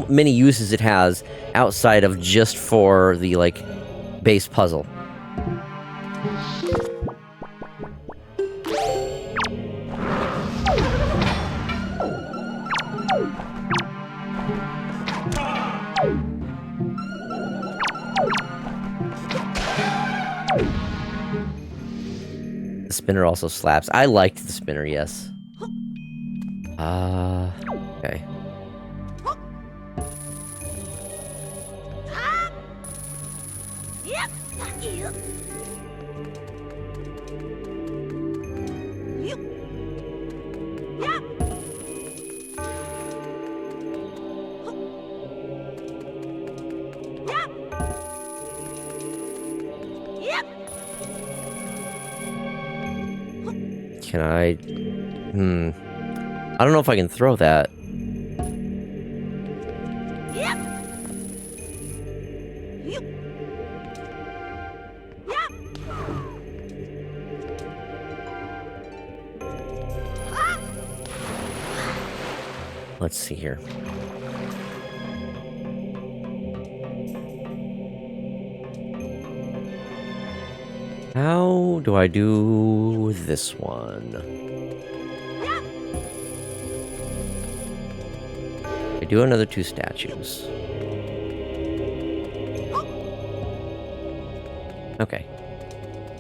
many uses it has outside of just for the, like, base puzzle. The spinner also slaps. I liked the spinner, yes. Okay. Yep. Yep. Yep. Yep. Yep. Can I... I don't know if I can throw that. Yep. Yep. Yep. Let's see here. How do I do this one? I do another 2 statues. Okay.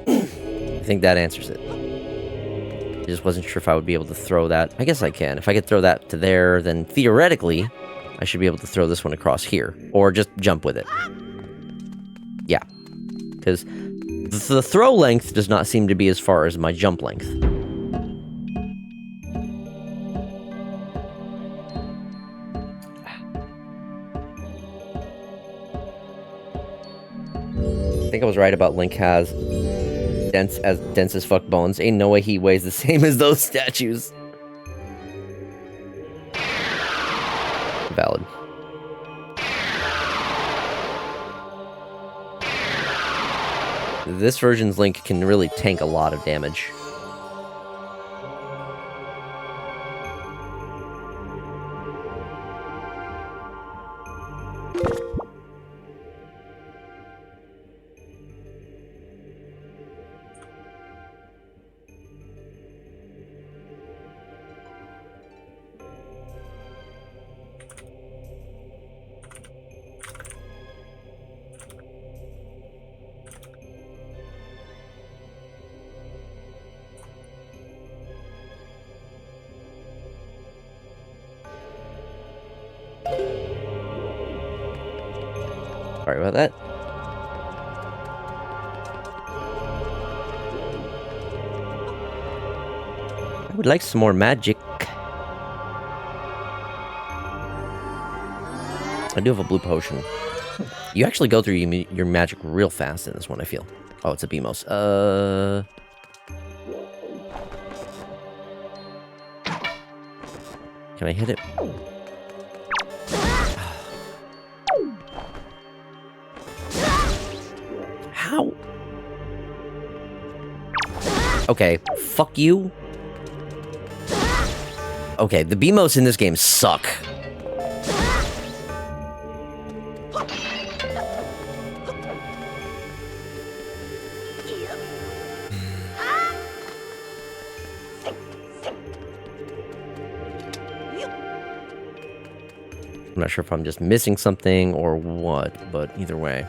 I think that answers it. I just wasn't sure if I would be able to throw that. I guess I can. If I could throw that to there, then theoretically, I should be able to throw this one across here. Or just jump with it. Yeah. Because the throw length does not seem to be as far as my jump length. I think I was right about Link has dense as fuck bones. Ain't no way he weighs the same as those statues. Valid. This version's Link can really tank a lot of damage. Sorry about that. I would like some more magic. I do have a blue potion. You actually go through your magic real fast in this one, I feel. Oh, it's a Beamos. Can I hit it? How? Okay, fuck you. Okay, the Beamos in this game suck. I'm not sure if I'm just missing something or what, but either way.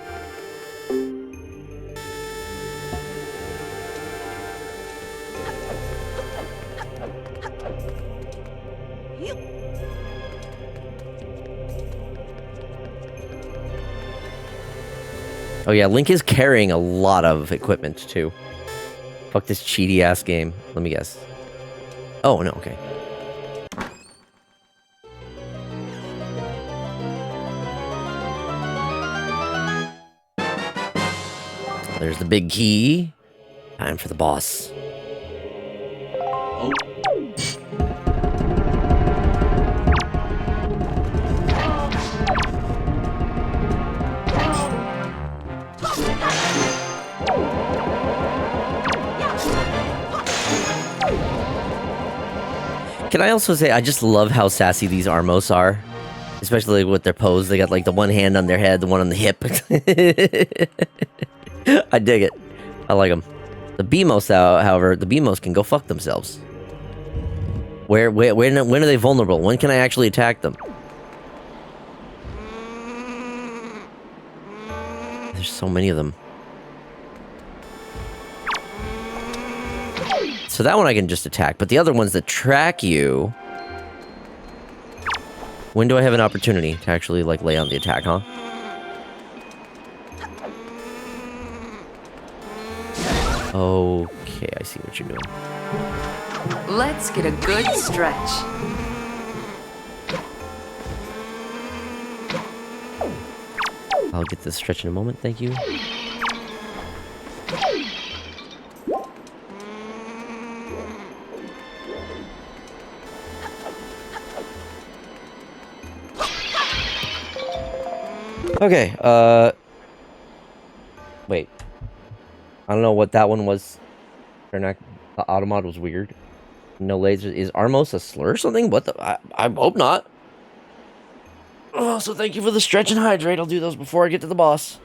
Oh yeah, Link is carrying a lot of equipment too. Fuck this cheaty ass game. Let me guess. Oh no, okay. There's the big key. Time for the boss. Oh. Can I also say, I just love how sassy these Armos are. Especially with their pose. They got like the one hand on their head, the one on the hip. I dig it. I like them. The Beamos, however, the Beamos can go fuck themselves. When are they vulnerable? When can I actually attack them? There's so many of them. So that one I can just attack, but the other ones that track you... When do I have an opportunity to actually, like, lay on the attack, huh? Okay, I see what you're doing. Let's get a good stretch. I'll get this stretch in a moment, thank you. Okay, wait. I don't know what that one was. The Automod was weird. No laser. Is Armos a slur or something? What the? I hope not. Oh, so thank you for the stretch and hydrate. I'll do those before I get to the boss.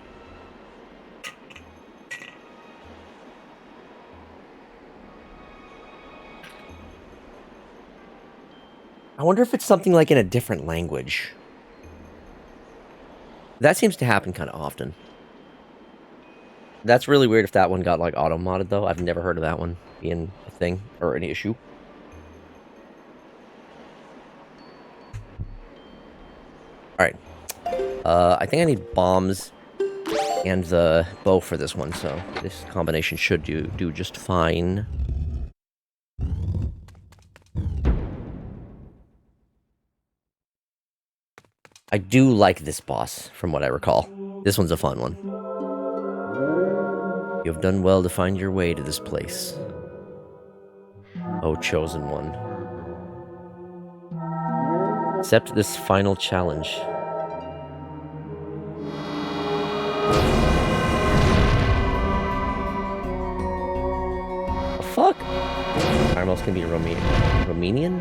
I wonder if it's something like in a different language. That seems to happen kind of often. That's really weird if that one got, like, auto-modded, though. I've never heard of that one being a thing, or an issue. Alright. I think I need bombs and the bow for this one, so this combination should do just fine. I do like this boss, from what I recall. This one's a fun one. You have done well to find your way to this place. Oh, chosen one. Accept this final challenge. The fuck? Caramels can be Romanian?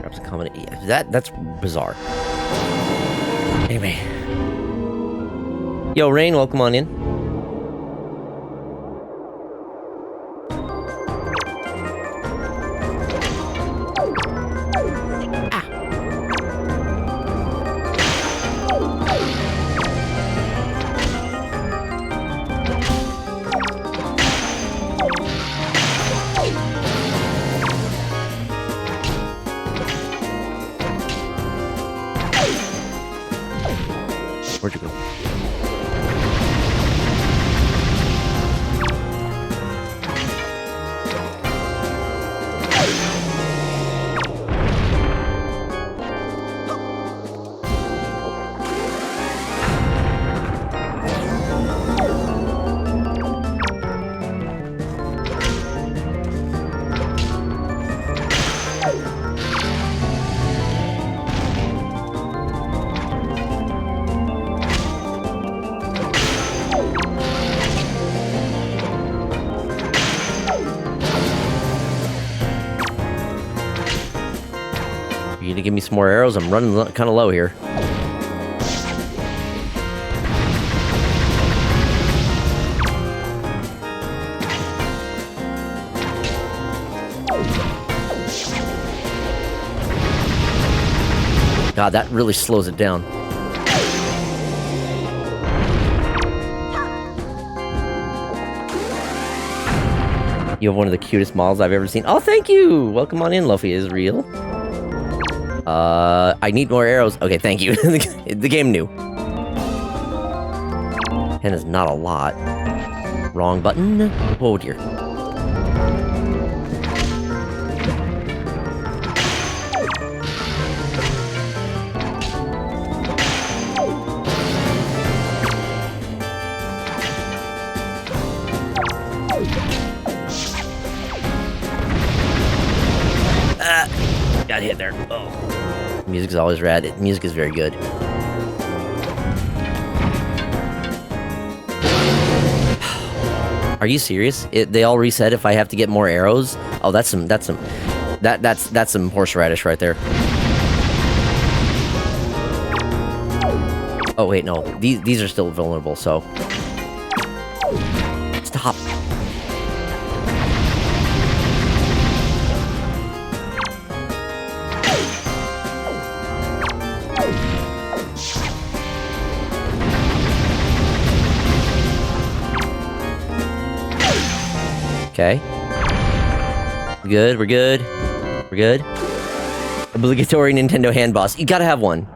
Perhaps a common. Yeah, that's bizarre. Anyway. Yo, Rain, welcome on in. Where'd you go? You need to give me some more arrows. I'm running kind of low here. God, that really slows it down. You have one of the cutest models I've ever seen. Oh, thank you! Welcome on in, Luffy is real. I need more arrows. Okay, thank you. The game knew. 10 is not a lot. Wrong button. Oh dear. Got hit there. Oh. Music's always rad. Music is very good. Are you serious? They all reset if I have to get more arrows? Oh, that's some horseradish right there. Oh wait, no. These are still vulnerable, so stop. Okay. Good, we're good. We're good. Obligatory Nintendo hand boss. You gotta have one.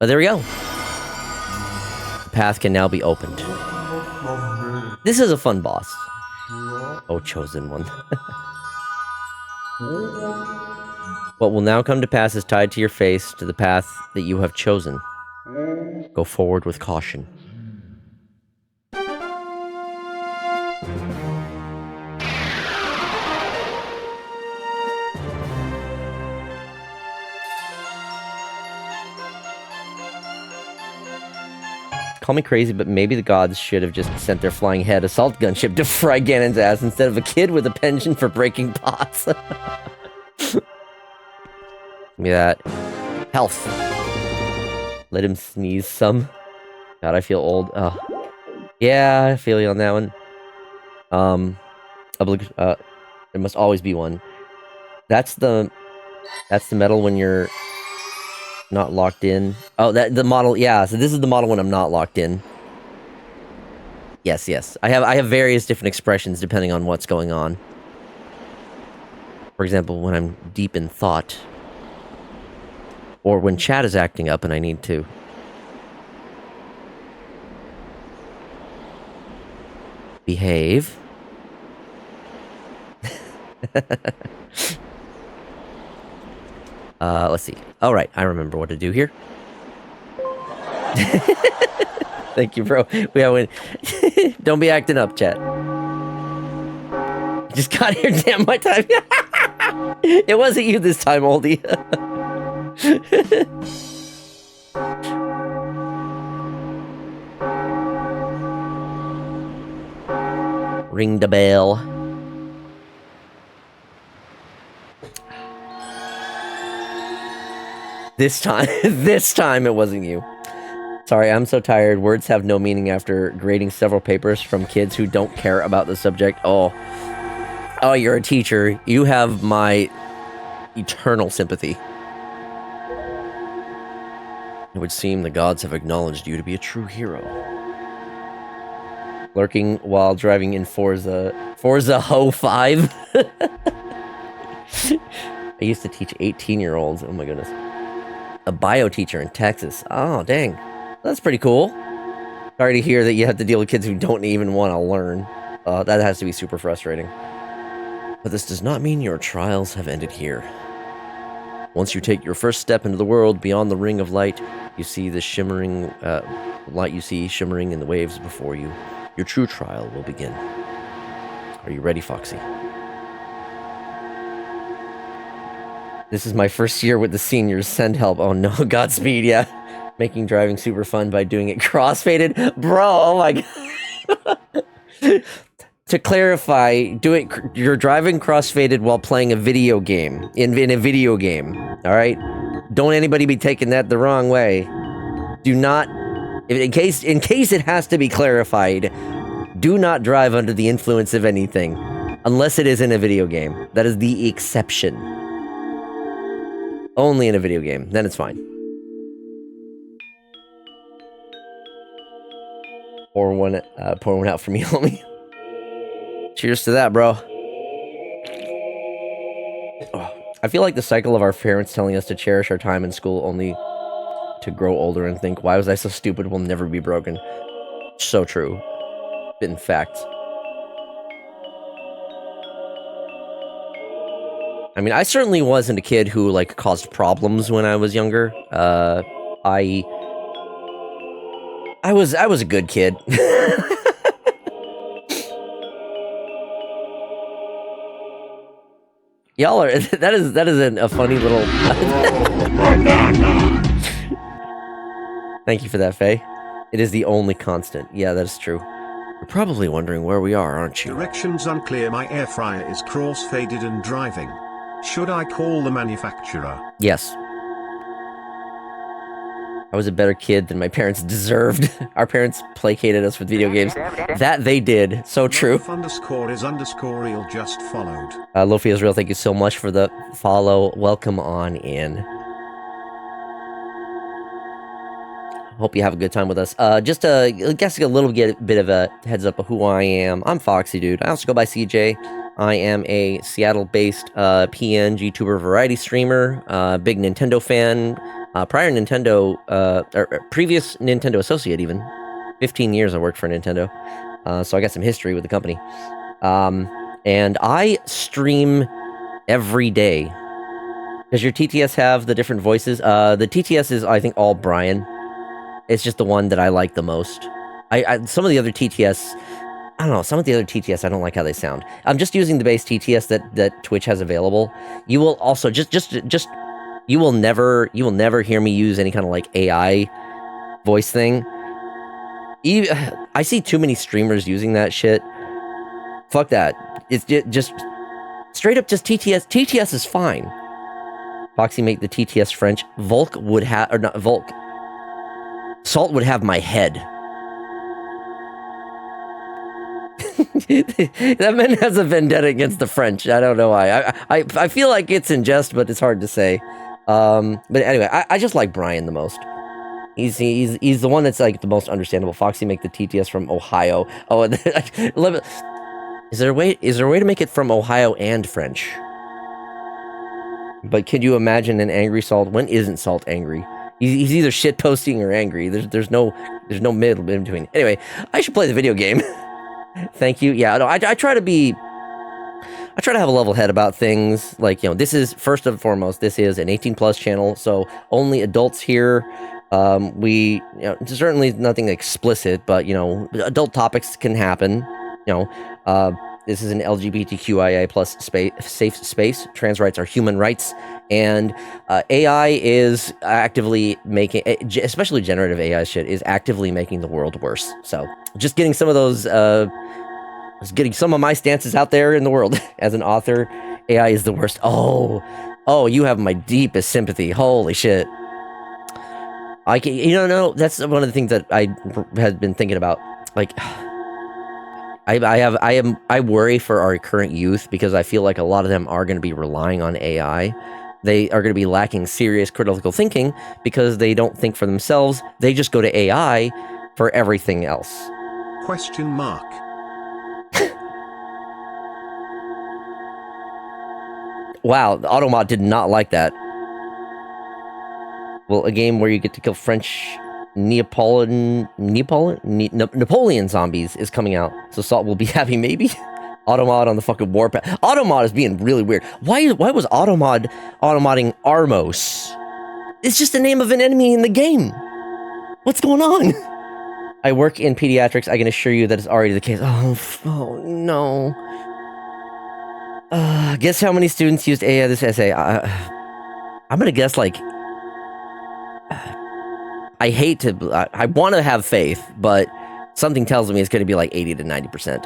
Oh, there we go. The path can now be opened. This is a fun boss. Oh, chosen one. What will now come to pass is tied to your face to the path that you have chosen. Go forward with caution. Call me crazy, but maybe the gods should have just sent their flying head assault gunship to fry Ganon's ass instead of a kid with a penchant for breaking pots. Give me that. Health. Let him sneeze some. God, I feel old. Oh. Yeah, I feel you on that one. There must always be one. That's the medal when you're not locked in. Oh, the model, yeah, so this is the model when I'm not locked in. Yes. I have various different expressions depending on what's going on. For example, when I'm deep in thought. Or when chat is acting up and I need to. Behave. Let's see. All right, I remember what to do here. Thank you, bro. We went. Don't be acting up, chat. Just got here, damn my time. It wasn't you this time, oldie. Ring the bell. This time it wasn't you. Sorry, I'm so tired. Words have no meaning after grading several papers from kids who don't care about the subject. Oh, you're a teacher. You have my eternal sympathy. It would seem the gods have acknowledged you to be a true hero. Lurking while driving in Forza Ho 5. I used to teach 18-year-olds. Oh my goodness. A bio teacher in Texas. Oh, dang. That's pretty cool. Sorry to hear that you have to deal with kids who don't even want to learn. That has to be super frustrating. But this does not mean your trials have ended here. Once you take your first step into the world beyond the ring of light, you see the shimmering light you see shimmering in the waves before you. Your true trial will begin. Are you ready, Foxy? This is my first year with the seniors. Send help. Oh no, Godspeed, yeah. Making driving super fun by doing it crossfaded. Bro, oh my god. To clarify, you're driving crossfaded while playing a video game. In a video game. Alright? Don't anybody be taking that the wrong way. Do not, in case it has to be clarified, do not drive under the influence of anything. Unless it is in a video game. That is the exception. Only in a video game. Then it's fine. Pour one out for me, homie. Cheers to that, bro. Oh, I feel like the cycle of our parents telling us to cherish our time in school only to grow older and think, why was I so stupid, will never be broken. So true. In fact. I mean, I certainly wasn't a kid who, like, caused problems when I was younger. I was a good kid. Y'all are, that is a funny little... Thank you for that, Faye. It is the only constant. Yeah, that is true. You're probably wondering where we are, aren't you? Directions unclear. My air fryer is cross-faded and driving. Should I call the manufacturer? Yes. I was a better kid than my parents deserved. Our parents placated us with video games. That they did. So true. Underscore is underscore real just followed. Lofi is real. Thank you so much for the follow. Welcome on in. Hope you have a good time with us. Just I guess a little bit of a heads up of who I am. I'm FoxyDude. I also go by CJ. I am a Seattle-based PN YouTuber variety streamer. Big Nintendo fan. Prior Nintendo, or previous Nintendo associate even. 15 years I worked for Nintendo. So I got some history with the company. And I stream every day. Does your TTS have the different voices? The TTS is, I think, all Brian. It's just the one that I like the most. Some of the other TTS, I don't know, some of the other TTS, I don't like how they sound. I'm just using the base TTS that Twitch has available. You will also, you will never hear me use any kind of, like, AI voice thing. I see too many streamers using that shit. Fuck that. It's just straight up just TTS. TTS is fine. Foxy make the TTS French. Volk would have, or not Volk. Salt would have my head. That man has a vendetta against the French. I don't know why. I feel like it's in jest, but it's hard to say. But anyway, I just like Brian the most. He's the one that's, like, the most understandable. Foxy make the TTS from Ohio. Oh, is there a way to make it from Ohio and French? But can you imagine an angry Salt? When isn't Salt angry? He's either shit posting or angry. There's no middle in between. Anyway, I should play the video game. Thank you. Yeah, no, I try to have a level head about things. Like, you know, this is, first and foremost, this is an 18+ channel, so only adults here. We, you know, certainly nothing explicit, but, you know, adult topics can happen. You know, this is an LGBTQIA plus safe space. Trans rights are human rights, and AI is actively making, especially generative AI shit, is actively making the world worse. So, just getting some of those, getting some of my stances out there in the world. As an author, AI is the worst. Oh, you have my deepest sympathy. Holy shit. No, that's one of the things that I had been thinking about. Like, I worry for our current youth, because I feel like a lot of them are going to be relying on AI. They are going to be lacking serious critical thinking because they don't think for themselves. They just go to AI for everything else. Question mark. Wow, the Automod did not like that. Well, a game where you get to kill French Napoleon zombies is coming out, so Salt will be happy, maybe? Automod on the fucking warpath. Automod is being really weird. Why was Automodding Armos? It's just the name of an enemy in the game. What's going on? I work in pediatrics. I can assure you that it's already the case. Oh no. Guess how many students used AI this essay? I'm gonna guess, like, I hate to, I want to have faith, but something tells me it's going to be like 80 to 90%.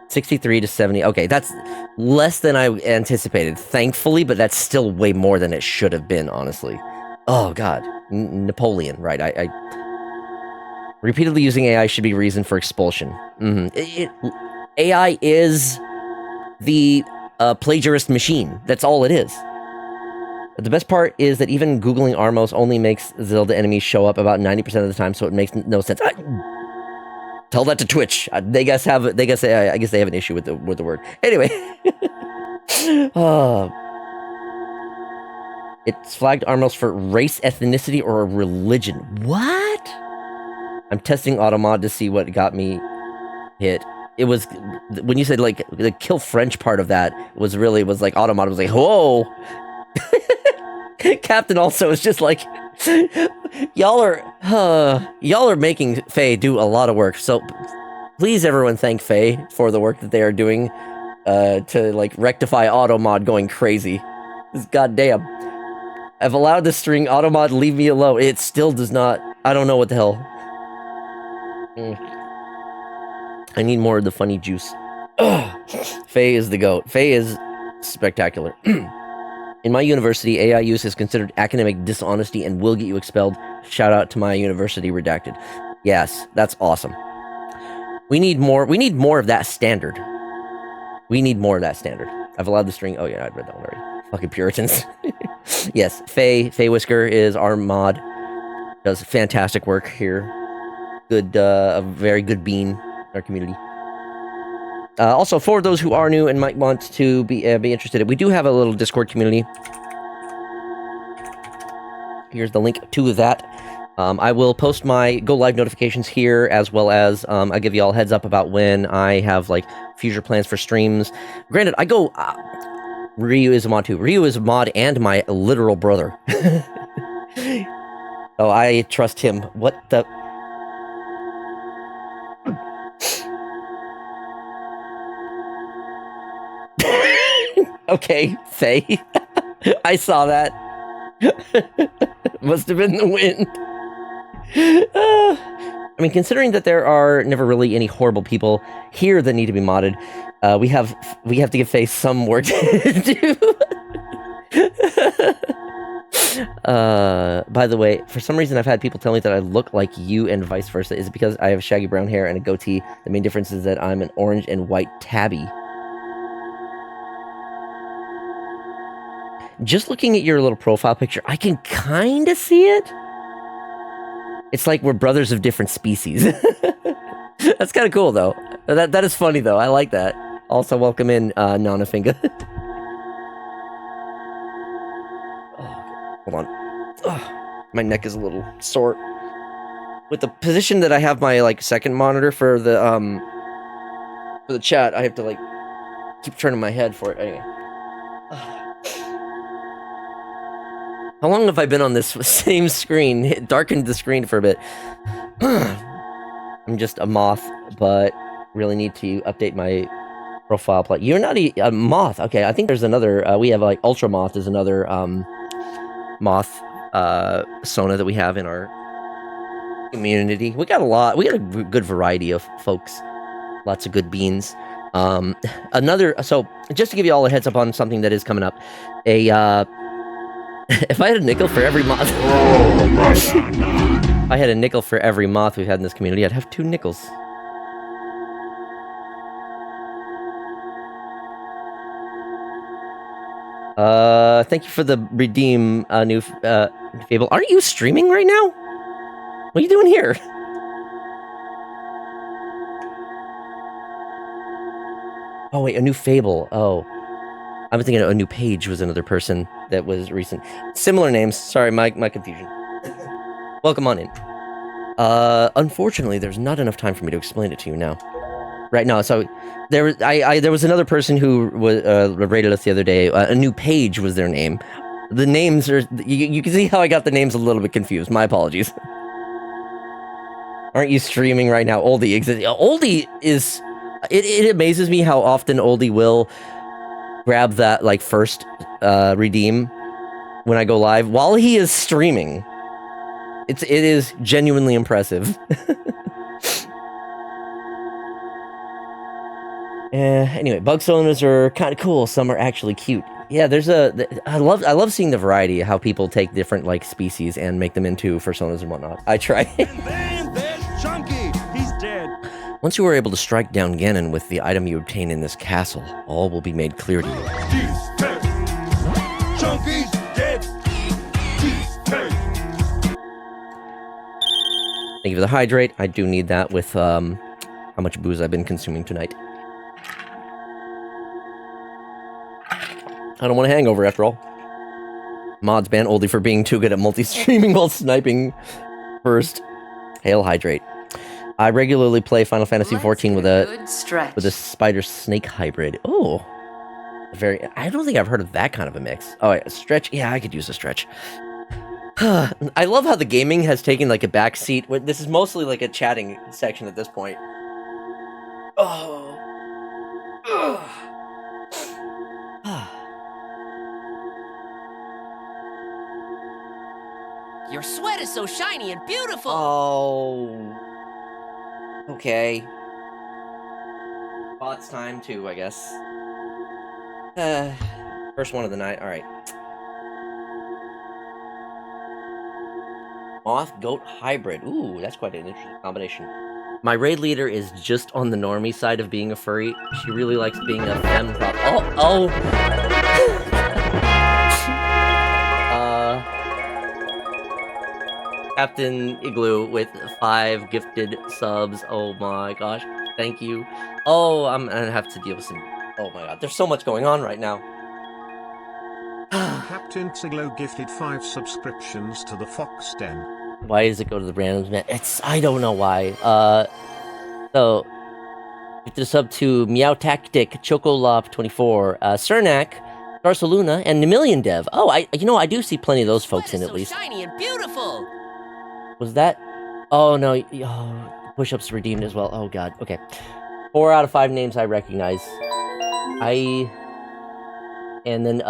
63 to 70. Okay, that's less than I anticipated, thankfully, but that's still way more than it should have been, honestly. Oh, God. Napoleon, right. I repeatedly using AI should be reason for expulsion. AI is the plagiarist machine. That's all it is. The best part is that even Googling Armos only makes Zelda enemies show up about 90% of the time, so it makes no sense. Tell that to Twitch. I guess they have an issue with the word. Anyway, it's flagged Armos for race, ethnicity, or religion. What? I'm testing Automod to see what got me hit. It was when you said like the kill French part of that was like Automod was like, whoa. Captain also is just like, y'all are making Faye do a lot of work. So please, everyone, thank Faye for the work that they are doing to like rectify Automod going crazy. Goddamn. I've allowed the string Automod leave me alone. It still does not. I don't know what the hell. I need more of the funny juice. Faye is the GOAT. Faye is spectacular. In my university, AI use is considered academic dishonesty and will get you expelled. Shout out to my university, redacted. Yes, that's awesome. We need more of that standard. We need more of that standard. I've allowed the string. Oh yeah, I've read that one already. Fucking Puritans. Yes, Faye Whisker is our mod. Does fantastic work here. Good, a very good bean in our community. Also, for those who are new and might want to be interested, we do have a little Discord community. Here's the link to that. I will post my go live notifications here, as well as I'll give you all a heads up about when I have like future plans for streams. Granted, I go. Ryu is a mod too. Ryu is a mod and my literal brother. Oh, I trust him. What the? Okay, Faye. I saw that. Must have been the wind. I mean, considering that there are never really any horrible people here that need to be modded, we have to give Faye some work to do. By the way, for some reason I've had people tell me that I look like you and vice versa. Is it because I have shaggy brown hair and a goatee? The main difference is that I'm an orange and white tabby. Just looking at your little profile picture, I can kind of see it. It's like we're brothers of different species. That's kind of cool, though. That is funny, though. I like that. Also, welcome in, Nanafinga. Hold on. Ugh, my neck is a little sore. With the position that I have my like second monitor for the chat, I have to like keep turning my head for it. Anyway. How long have I been on this same screen? It darkened the screen for a bit. I'm just a moth, but really need to update my profile plate. You're not a moth. Okay, I think there's another. We have like Ultra Moth is another moth Sona that we have in our community. We got a lot. We got a good variety of folks. Lots of good beans. Another. So just to give you all a heads up on something that is coming up, if I had a nickel for every moth, if I had a nickel for every moth we've had in this community, I'd have 2 nickels. Thank you for the redeem, new Fable. Aren't you streaming right now? What are you doing here? Oh wait, a new Fable. Oh, I was thinking a new Page was another person that was recent. Similar names. Sorry, my confusion. Welcome on in. Unfortunately, there's not enough time for me to explain it to you now. Right now, so there was another person who was rated us the other day. A new Page was their name. The names are you can see how I got the names a little bit confused. My apologies. Aren't you streaming right now? Oldie exists. Oldie is. It amazes me how often Oldie will grab that like first redeem when I go live while he is streaming. It is genuinely impressive. Anyway, bug cylinders are kind of cool. Some are actually cute. Yeah, there's I love seeing the variety of how people take different like species and make them into personas and whatnot. I try. And then there's Chunky. He's dead. Once you are able to strike down Ganon with the item you obtain in this castle, all will be made clear to you. He's dead. Chunky's dead. He's dead. Thank you for the hydrate. I do need that with how much booze I've been consuming tonight. I don't want a hangover after all. Mods ban Oldie for being too good at multi-streaming while sniping first. Hail hydrate. I regularly play Final Fantasy XIV with a spider snake hybrid. Oh, I don't think I've heard of that kind of a mix. Oh, a stretch. Yeah, I could use a stretch. I love how the gaming has taken like a backseat. This is mostly like a chatting section at this point. Oh. Your sweat is so shiny and beautiful. Oh. Okay. Bots time too, I guess. First one of the night. All right. Moth Goat Hybrid. Ooh, that's quite an interesting combination. My raid leader is just on the normie side of being a furry. She really likes being a femme prop. Oh. Captain Igloo with 5 gifted subs. Oh my gosh. Thank you. Oh, I'm gonna have to deal with some... Oh my god. There's so much going on right now. Captain Xiglo gifted 5 subscriptions to the Fox Den. Why does it go to the randoms, man? I don't know why. So... Gifted a sub to Meow Tactic, Chocolop24, Cernak, Darsaluna, and Nemillion Dev. Oh, I do see plenty of those folks in at least. Shiny and beautiful. Was that? Oh no! Oh, push-ups redeemed as well. Oh god. Okay. 4 out of 5 names I recognize. And then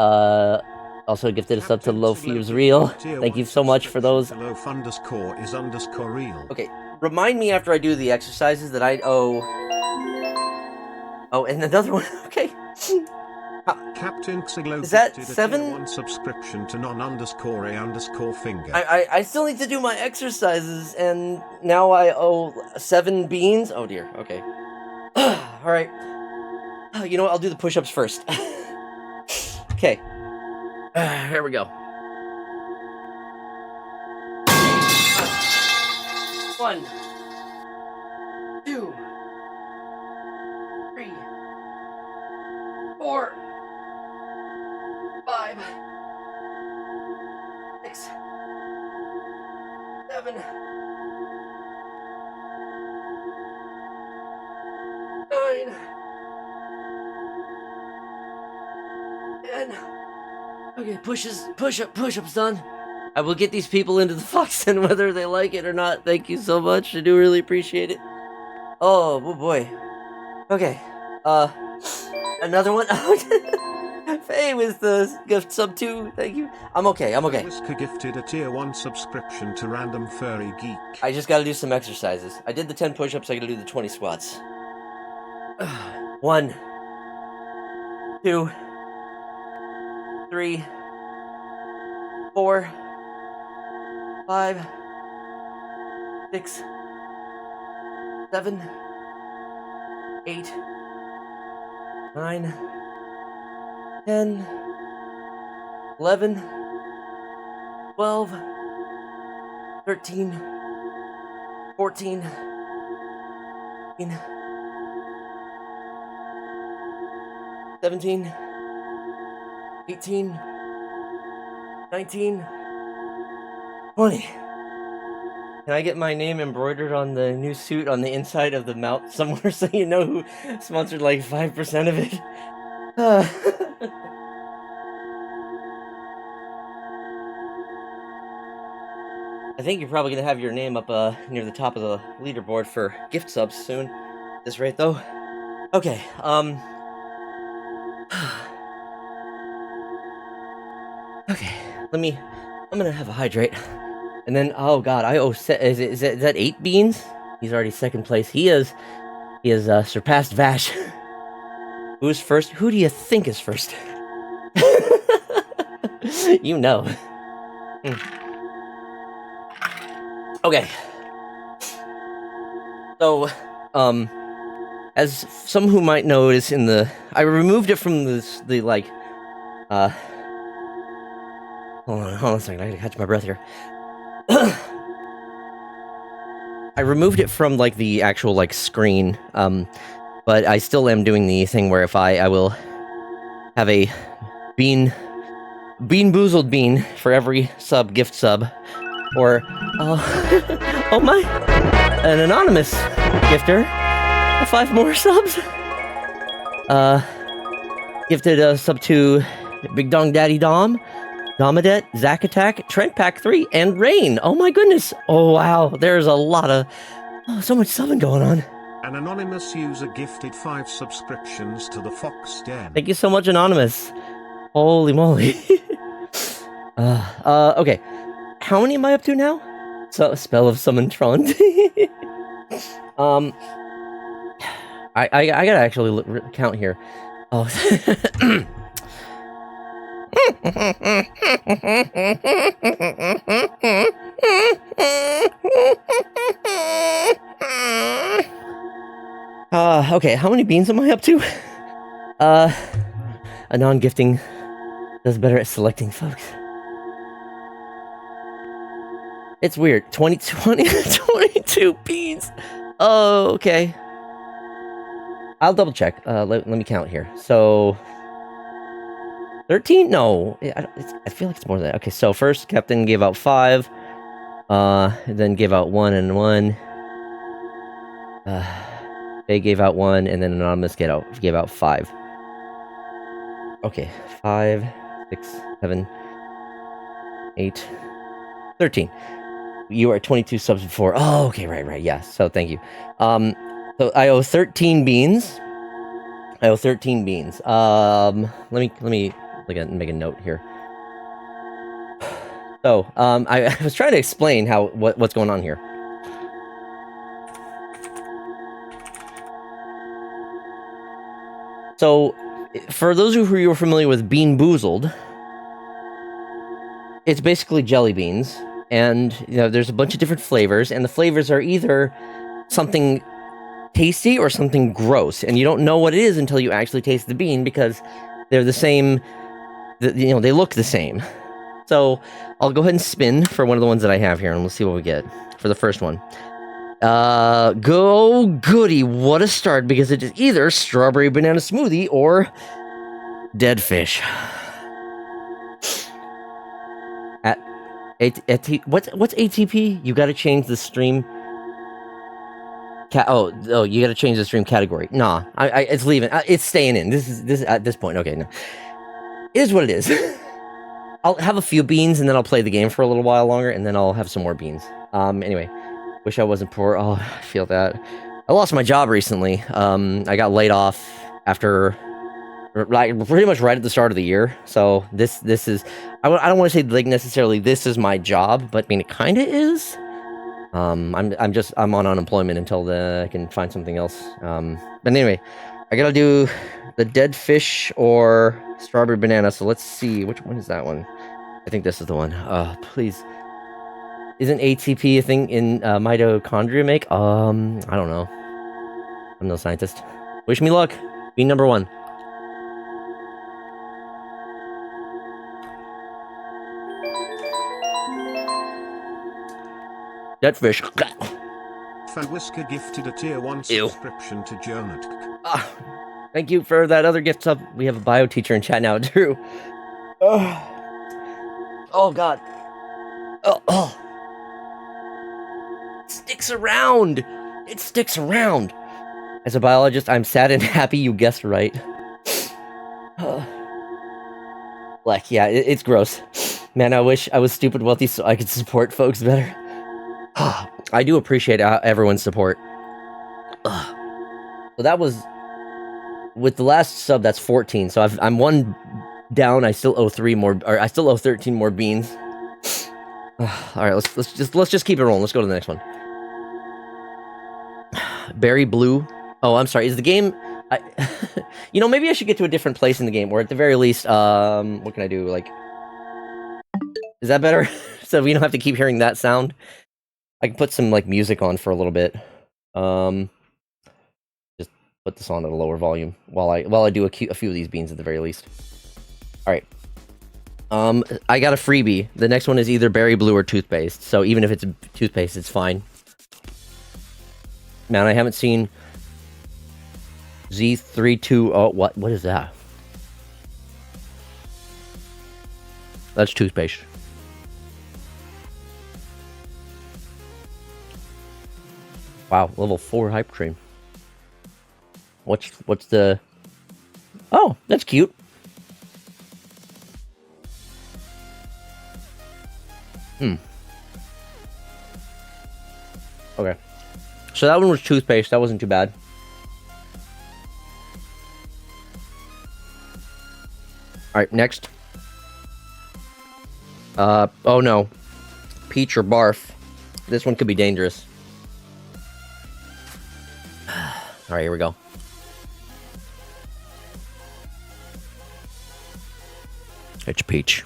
also gifted a sub to Lofi is real. Thank you so much for those. Lof_is_real. Okay. Remind me after I do the exercises that I owe. Oh, and another one. Okay. Captain Xiglo is that gifted 7? a 1 subscription to non_a_finger. I still need to do my exercises, and now I owe 7 beans? Oh dear, okay. Alright. You know what, I'll do the push-ups first. Okay. Here we go. 1, 2, 3, 4, 5, 6, 7, 9, 10. Okay, push-ups done. I will get these people into the Fox Den whether they like it or not. Thank you so much. I do really appreciate it. Oh boy. Okay. Another one. Faye with the gift sub 2. Thank you. I'm okay. Whisker gifted a tier 1 subscription to Random Furry Geek. I just gotta do some exercises. I did the 10 push-ups, I gotta do the 20 squats. 1, 2, 3, 4, 5, 6, 7, 8, 9, 10, 11, 12, 13, 14, 15, 17, 18, 19, 20. Can I get my name embroidered on the new suit on the inside of the mouth somewhere so you know who sponsored like 5% of it? I think you're probably going to have your name up near the top of the leaderboard for gift subs soon. At this rate, though. Okay, okay, I'm gonna have a hydrate. And then, oh god, I owe, is that 8 beans? He's already second place. He has surpassed Vash. Who's first? Who do you think is first? You know. Okay. So, as some who might notice I removed it from the like, hold on a second, I gotta catch my breath here. I removed it from like the actual like screen, but I still am doing the thing where if I will have a bean boozled bean for every gift sub, or oh my, an anonymous gifter, 5 more subs, gifted a sub to Big Dong Daddy Dom, Domadet, Zack Attack, Trent Pack 3, and Rain. Oh my goodness. Oh wow, there's a lot of, so much subbing going on. An anonymous user gifted 5 subscriptions to the Fox Den. Thank you so much, Anonymous. Holy moly. Okay. How many am I up to now? So, Spell of Summon Tron. I gotta actually count here. Oh. Okay, how many beans am I up to? A non-gifting does better at selecting folks. It's weird. 22 beans. Oh, okay. I'll double check. Let me count here. So 13? No, I feel like it's more than that. Okay, so first Captain gave out 5, then gave out 1 and 1. They gave out 1, and then Anonymous gave out 5. Okay, 5, 6, 7, 8, 13. You were at 22 subs before. Oh, okay, right, yeah. So thank you. So I owe 13 beans. Let me make a note here. So, I was trying to explain what's going on here. So, for those who are familiar with Bean Boozled, it's basically jelly beans, and there's a bunch of different flavors, and the flavors are either something tasty or something gross, and you don't know what it is until you actually taste the bean because they're the same. They look the same. So I'll go ahead and spin for one of the ones that I have here, and we'll see what we get for the first one. Go goody, what a start, because it is either strawberry banana smoothie or dead fish. What's ATP? You got to change the stream. Oh, you got to change the stream category. Nah, it's leaving. It's staying in. This at this point. Okay, no, it is what it is. I'll have a few beans and then I'll play the game for a little while longer and then I'll have some more beans. Anyway, wish I wasn't poor. Oh, I feel that. I lost my job recently. I got laid off after pretty much right at the start of the year. So this is I don't want to say like necessarily this is my job, but I mean it kind of is. I'm on unemployment until I can find something else. But anyway, I gotta do the dead fish or strawberry banana. So let's see, which one is that one? I think this is the one. Please. Isn't ATP a thing in mitochondria make? I don't know. I'm no scientist. Wish me luck. Be number 1. Dead fish. Fanwiska gifted a tier 1 Ew. subscription to Jonat. Thank you for that other gift sub. We have a bio teacher in chat now, Drew. Oh god. Oh. It sticks around. It sticks around. As a biologist, I'm sad and happy you guessed right. Like, yeah, it's gross. Man, I wish I was stupid wealthy so I could support folks better. I do appreciate everyone's support. So that was with the last sub. That's 14. So I'm 1 down. I still owe 3 more, or I still owe 13 more beans. All right, let's just keep it rolling. Let's go to the next one. Berry blue. Oh, I'm sorry. Is the game? You know, maybe I should get to a different place in the game, or at the very least, what can I do? Like, is that better? So we don't have to keep hearing that sound. I can put some like music on for a little bit. Just put this on at a lower volume while I do a few of these beans at the very least. All right. I got a freebie. The next one is either berry blue or toothpaste. So even if it's toothpaste, it's fine. Man, I haven't seen Z32. Oh, what is that? That's toothpaste. Wow, level 4 hype train. What's the... Oh, that's cute. Okay. So that one was toothpaste. That wasn't too bad. Alright, next. Oh no. Peach or barf. This one could be dangerous. Alright, here we go. It's peach.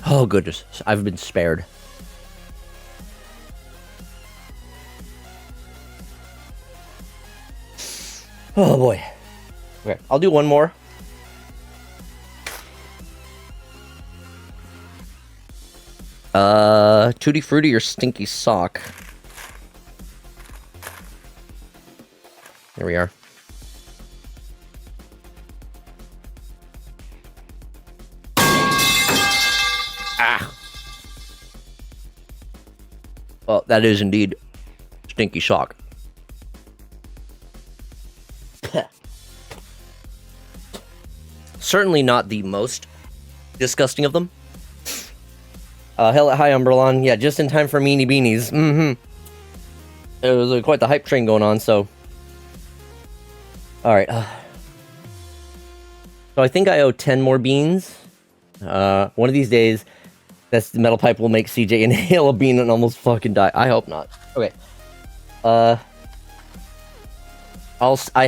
Oh goodness, I've been spared. Oh boy. Okay, I'll do one more. Tutti Frutti or Stinky Sock? Here we are. Ah! Well, that is indeed Stinky Sock. Certainly not the most disgusting of them. Hi, Umberlon. Yeah, just in time for meanie beanies. It was quite the hype train going on, so... Alright. So I think I owe 10 more beans. One of these days, the metal pipe will make CJ inhale a bean and almost fucking die. I hope not. Okay. I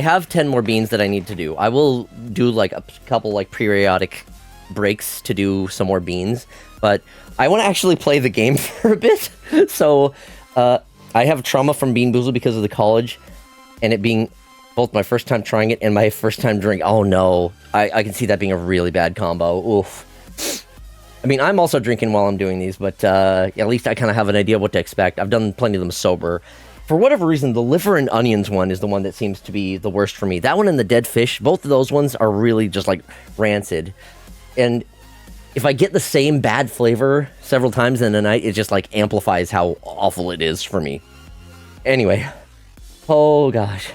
have 10 more beans that I need to do. I will do like a couple like periodic breaks to do some more beans, but I want to actually play the game for a bit. So I have trauma from Bean Boozled because of the college and it being both my first time trying it and my first time drink. Oh no, I can see that being a really bad combo. Oof. I mean, I'm also drinking while I'm doing these, but at least I kind of have an idea what to expect. I've done plenty of them sober. For whatever reason, the liver and onions one is the one that seems to be the worst for me. That one and the dead fish, both of those ones are really just like rancid. And if I get the same bad flavor several times in a night, it just like amplifies how awful it is for me. Anyway. Oh gosh.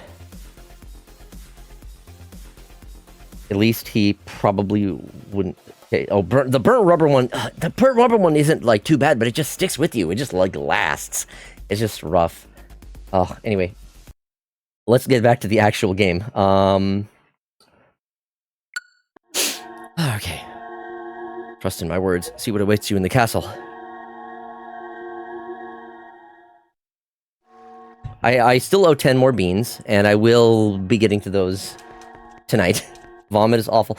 At least he probably wouldn't. Okay. Oh, the burnt rubber one. The burnt rubber one isn't like too bad, but it just sticks with you. It just like lasts. It's just rough. Oh, anyway. Let's get back to the actual game. Okay. Trust in my words. See what awaits you in the castle. I still owe 10 more beans, and I will be getting to those tonight. Vomit is awful.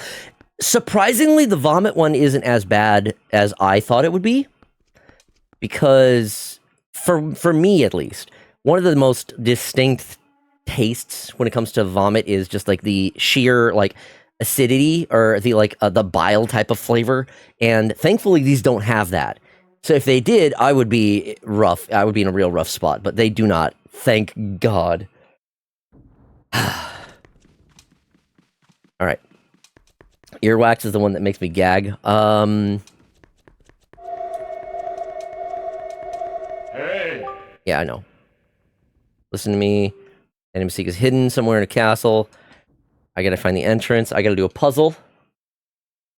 Surprisingly, the vomit one isn't as bad as I thought it would be. Because, for me at least, one of the most distinct tastes when it comes to vomit is just like the sheer like acidity or the bile type of flavor, and thankfully these don't have that. So if they did, I would be rough. I would be in a real rough spot, but they do not. Thank God. All right. Earwax is the one that makes me gag. Hey! Yeah, I know. Listen to me. Enemy Seek is hidden somewhere in a castle. I gotta find the entrance. I gotta do a puzzle.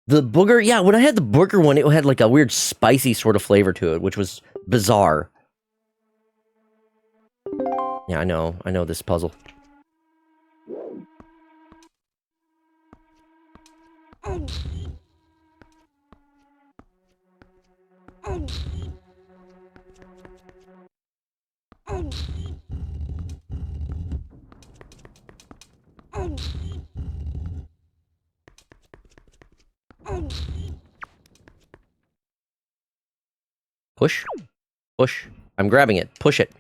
The booger, yeah, when I had the booger one, it had like a weird spicy sort of flavor to it, which was bizarre. Yeah, I know this puzzle. Push. Push. I'm grabbing it. Push it.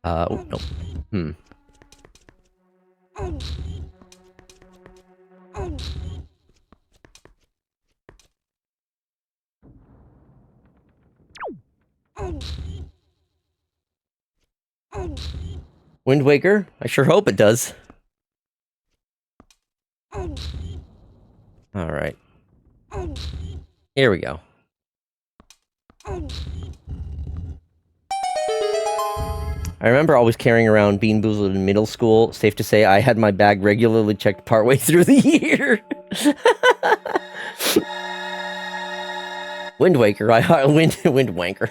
Oh, no. Wind Waker? I sure hope it does. Alright. Here we go. I remember always carrying around Bean Boozled in middle school. Safe to say I had my bag regularly checked partway through the year. Wind Waker. Wind Wanker.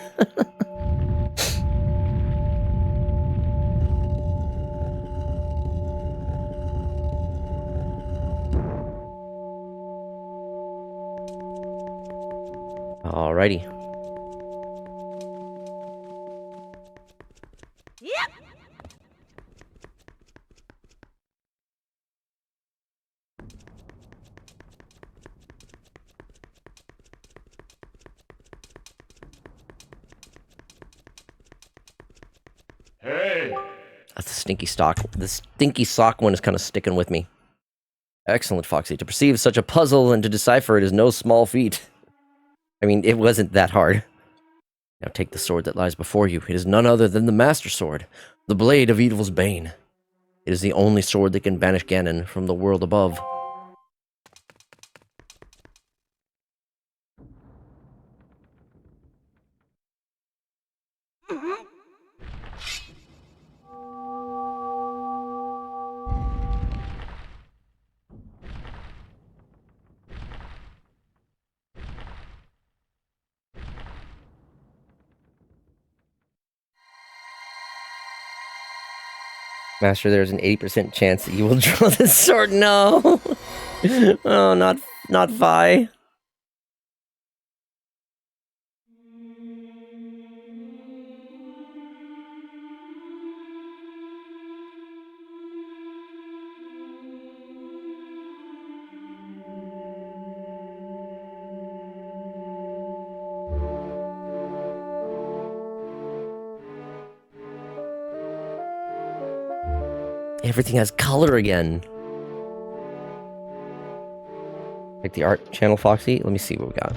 Alrighty. Yep. Hey! That's the stinky stock. The stinky sock one is kind of sticking with me. Excellent, Foxy. To perceive such a puzzle and to decipher it is no small feat. I mean, it wasn't that hard. Now take the sword that lies before you. It is none other than the Master Sword, the blade of evil's bane. It is the only sword that can banish Ganon from the world above. Master, there's an 80% chance that you will draw this sword. No! Oh, not Vi. Everything has color again. Like the art channel, Foxy. Let me see what we got.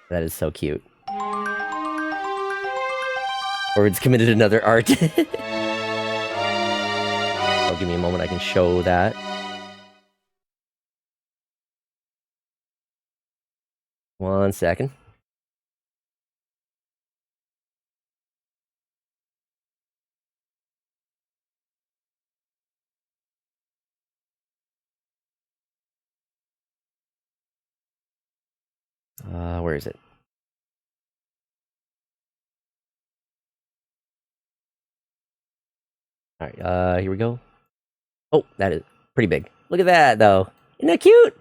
That is so cute. Or it's committed another art. Oh, give me a moment, I can show that. One second. Where is it? Alright, here we go. Oh, that is pretty big. Look at that, though. Isn't that cute?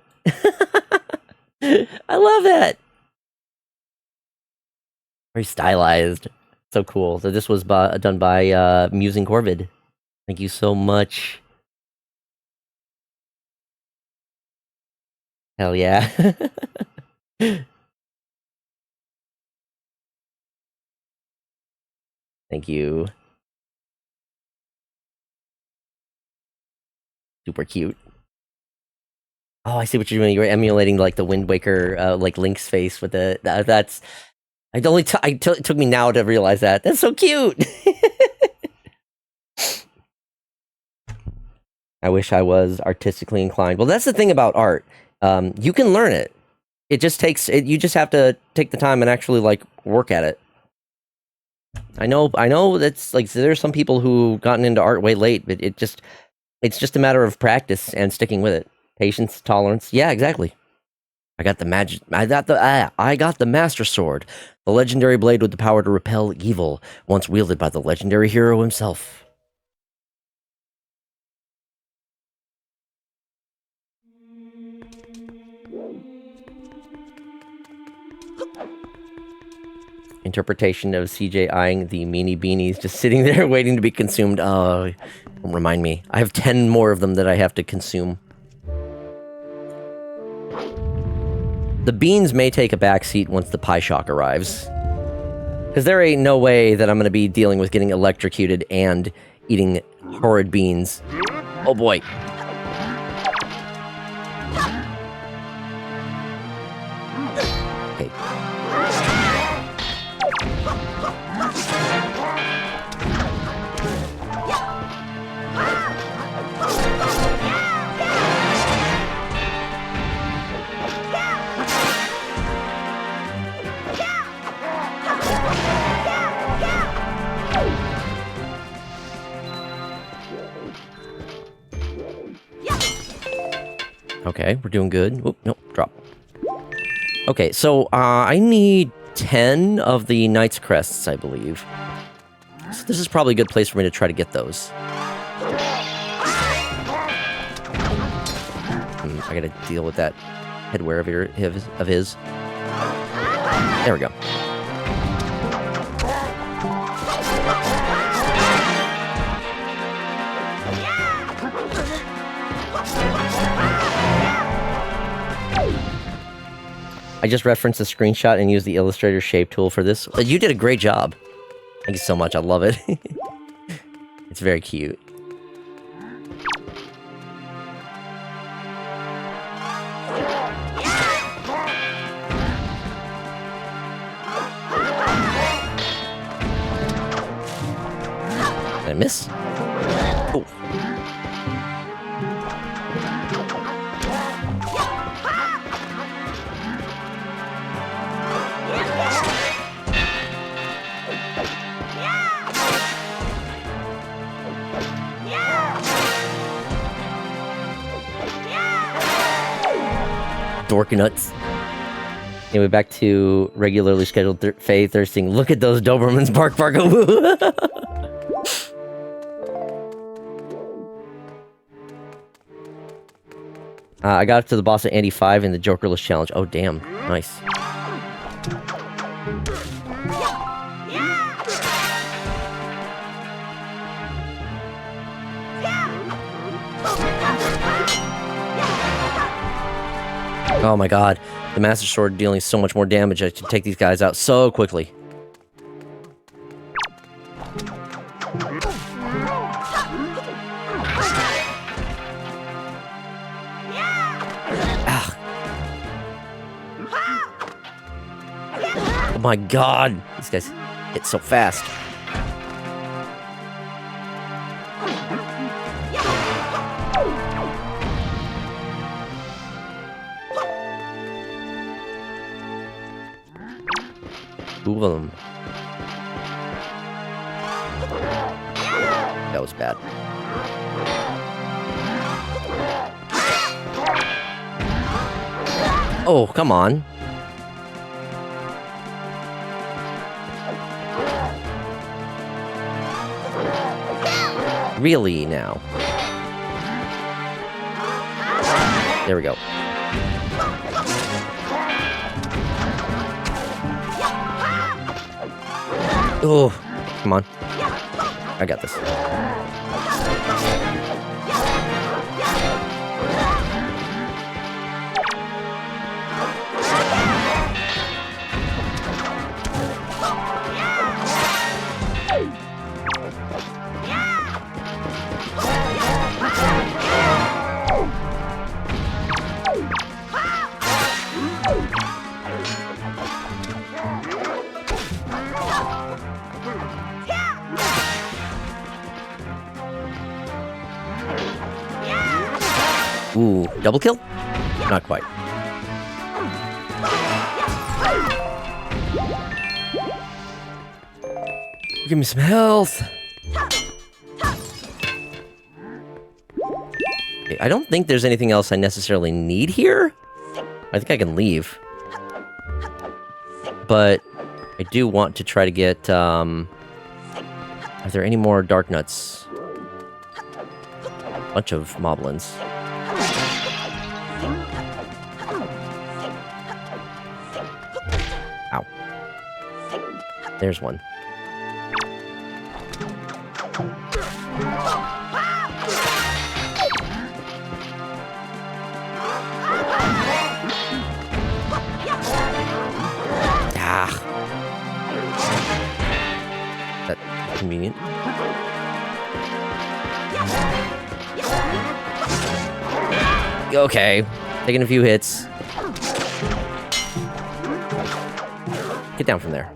I love that. Very stylized. So cool. So this was done by Musing Corvid. Thank you so much. Hell yeah. Thank you. Super cute. Oh, I see what you're doing. You're emulating like the Wind Waker, like Link's face with the. That's. It took me now to realize that. That's so cute. I wish I was artistically inclined. Well, that's the thing about art. You can learn it. It just takes. You just have to take the time and actually like work at it. I know that's like there's some people who gotten into art way late, but it's just a matter of practice and sticking with it. Patience, tolerance. Yeah, exactly. I got the Master Sword, the legendary blade with the power to repel evil, once wielded by the legendary hero himself. Interpretation of CJ eyeing the meanie beanies just sitting there waiting to be consumed. Oh, don't remind me. I have 10 more of them that I have to consume. The beans may take a backseat once the pie shock arrives. Because there ain't no way that I'm going to be dealing with getting electrocuted and eating horrid beans. Oh boy. Okay. Okay, we're doing good. Oop, nope, drop. Okay, so I need 10 of the Knight's Crests, I believe. So this is probably a good place for me to try to get those. I gotta deal with that headwear of his. There we go. I just referenced a screenshot and used the Illustrator shape tool for this. You did a great job. Thank you so much. I love it. It's very cute. Did I miss? Oh. Dork nuts. Anyway, back to regularly scheduled Faye thirsting. Look at those Dobermans bark. I got up to the boss at Andy 5 in the Jokerless challenge. Oh, damn. Nice. Oh my god. The Master Sword dealing so much more damage. I should take these guys out so quickly. Ah. Oh my god. These guys hit so fast. Two of them. That was bad. Oh, come on. Really now? There we go. Oh, come on. I got this. Ooh, double kill? Not quite. Give me some health. Okay, I don't think there's anything else I necessarily need here. I think I can leave. But I do want to try to get, are there any more dark nuts? Bunch of moblins. Ow. There's one. Ah. That convenient. Okay. Taking a few hits. Get down from there.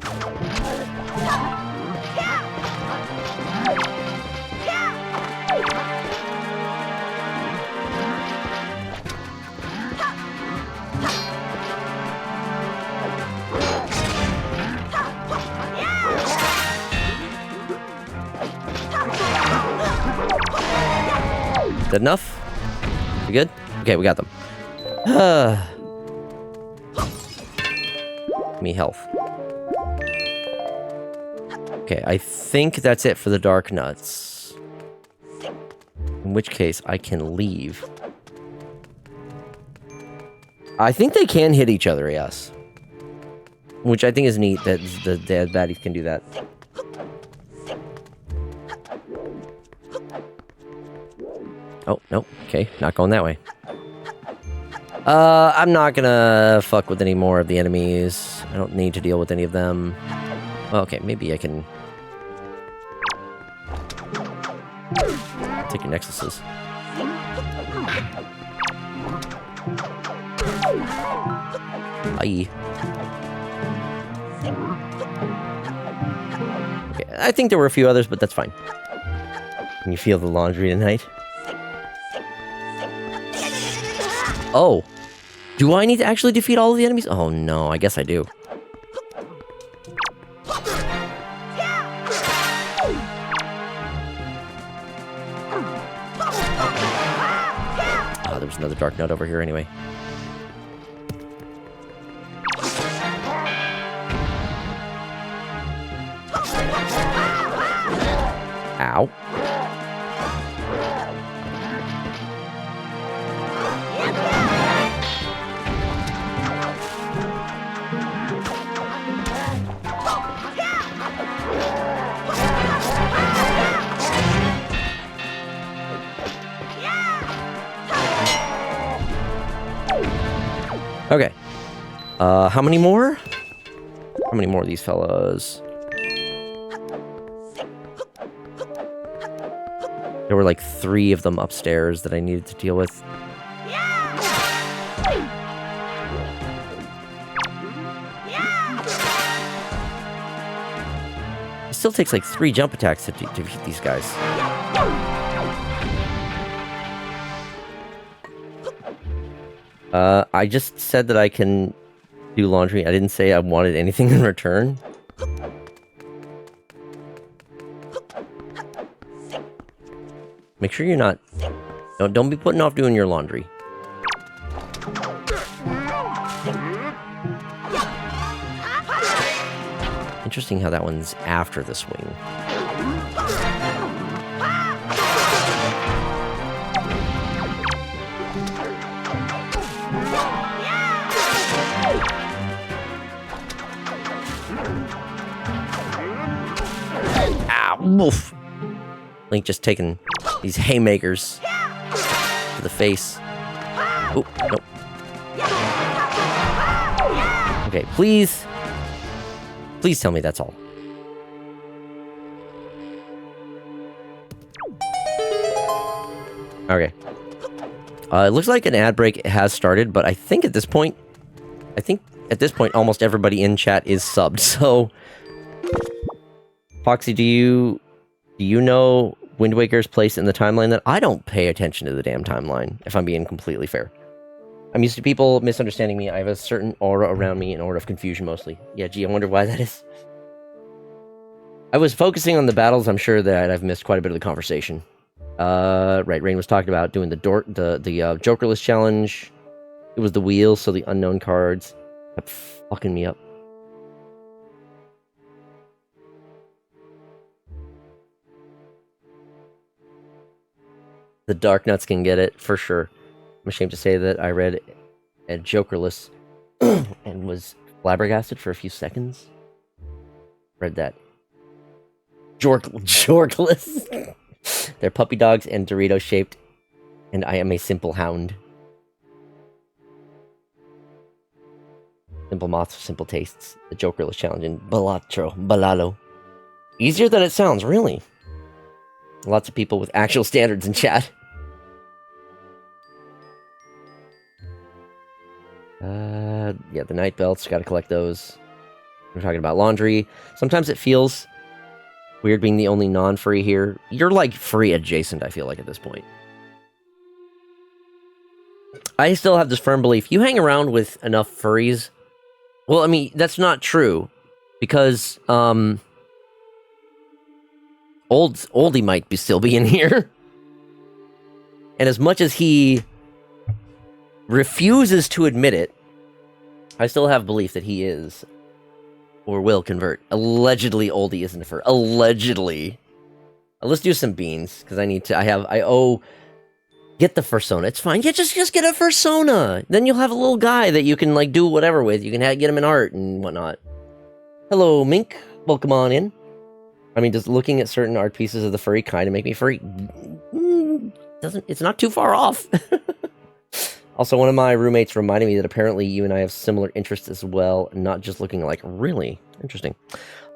Is that enough? We good? Okay, we got them. Give me health. Okay, I think that's it for the dark nuts. In which case, I can leave. I think they can hit each other, yes. Which I think is neat that the dead baddies can do that. Oh, nope. Okay, not going that way. I'm not gonna fuck with any more of the enemies. I don't need to deal with any of them. Well, okay, maybe I can... take your nexuses. Bye. Okay, I think there were a few others, but that's fine. Can you feel the laundry tonight? Oh. Do I need to actually defeat all of the enemies? Oh no, I guess I do. Oh, there was another dark nut over here anyway. Ow. Okay. How many more? How many more of these fellas? There were like 3 of them upstairs that I needed to deal with. It still takes like 3 jump attacks to defeat these guys. I just said that I can do laundry. I didn't say I wanted anything in return. Make sure you're not... Don't be putting off doing your laundry. Interesting how that one's after the swing. Ow, woof. Link just taking these haymakers to the face. Oh, nope. Okay, please. Please tell me that's all. Okay. It looks like an ad break has started, but I think at this point, almost everybody in chat is subbed. So, Foxy, do you know Wind Waker's place in the timeline? That I don't pay attention to the damn timeline, if I'm being completely fair. I'm used to people misunderstanding me. I have a certain aura around me, an aura of confusion mostly. Yeah, gee, I wonder why that is. I was focusing on the battles. I'm sure that I've missed quite a bit of the conversation. Right, Rain was talking about doing the Jokerless challenge. It was the wheel, so the unknown cards kept fucking me up. The Dark Nuts can get it, for sure. I'm ashamed to say that I read a Jokerless and was flabbergasted for a few seconds. Read that. Jorkless. They're puppy dogs and Dorito shaped, and I am a simple hound. Simple moths, simple tastes. The Jokerless challenge in Balalo. Easier than it sounds, really. Lots of people with actual standards in chat. Yeah, the night belts, gotta collect those. We're talking about laundry. Sometimes it feels weird being the only non-free here. You're like free adjacent, I feel like, at this point. I still have this firm belief, you hang around with enough furries. Well, I mean, that's not true. Because, Oldie might still be in here. And as much as he refuses to admit it, I still have belief that he is or will convert. Allegedly, Oldie isn't a fur. Allegedly. Let's do some beans because get the fursona. It's fine. Yeah, just get a fursona. Then you'll have a little guy that you can like do whatever with. You can get him in art and whatnot. Hello, Mink. Welcome on in. I mean, does looking at certain art pieces of the furry kind of make me furry? It's not too far off. Also, one of my roommates reminded me that apparently you and I have similar interests as well, not just looking like really interesting.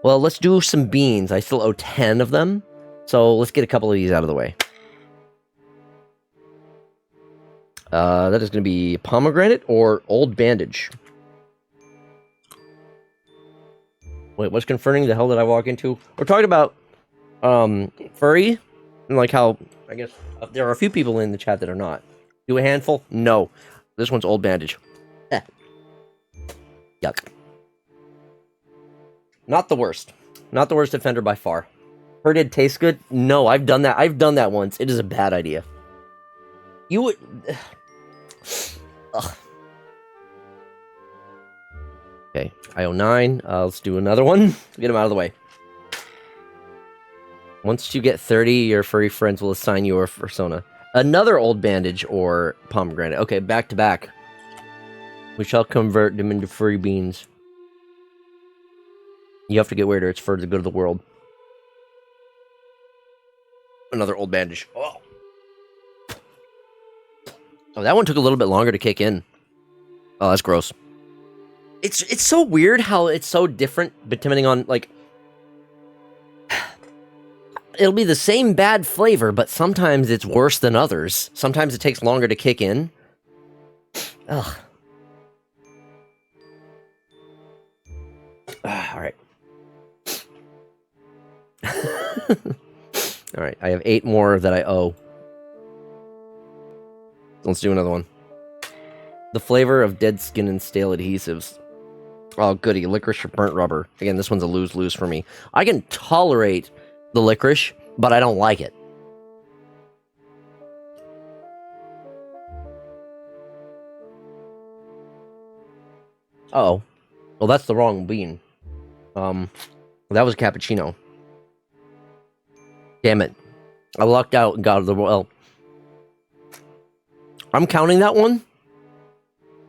Well, let's do some beans. I still owe 10 of them, so let's get a couple of these out of the way. That is going to be pomegranate or old bandage. Wait, what's confirming? The hell did I walk into? We're talking about furry and like how I guess there are a few people in the chat that are not. Do a handful? No. This one's old bandage. Yuck. Not the worst. Not the worst offender by far. Heard it tastes good? No, I've done that. I've done that once. It is a bad idea. You would... Ugh. Okay, I owe 9. Let's do another one. Get him out of the way. Once you get 30, your furry friends will assign you a persona. Another old bandage or pomegranate. Okay, back to back. We shall convert them into furry beans. You have to get weirder. It's for the good of the world. Another old bandage. Oh, that one took a little bit longer to kick in. Oh, that's gross. It's so weird how it's so different depending on, like... It'll be the same bad flavor, but sometimes it's worse than others. Sometimes it takes longer to kick in. Ugh. Alright. Alright, I have 8 more that I owe. Let's do another one. The flavor of dead skin and stale adhesives. Oh, goody. Licorice or burnt rubber. Again, this one's a lose-lose for me. I can tolerate the licorice, but I don't like it. Uh-oh. Well, that's the wrong bean. That was cappuccino. Damn it. I lucked out and got the... Well, I'm counting that one.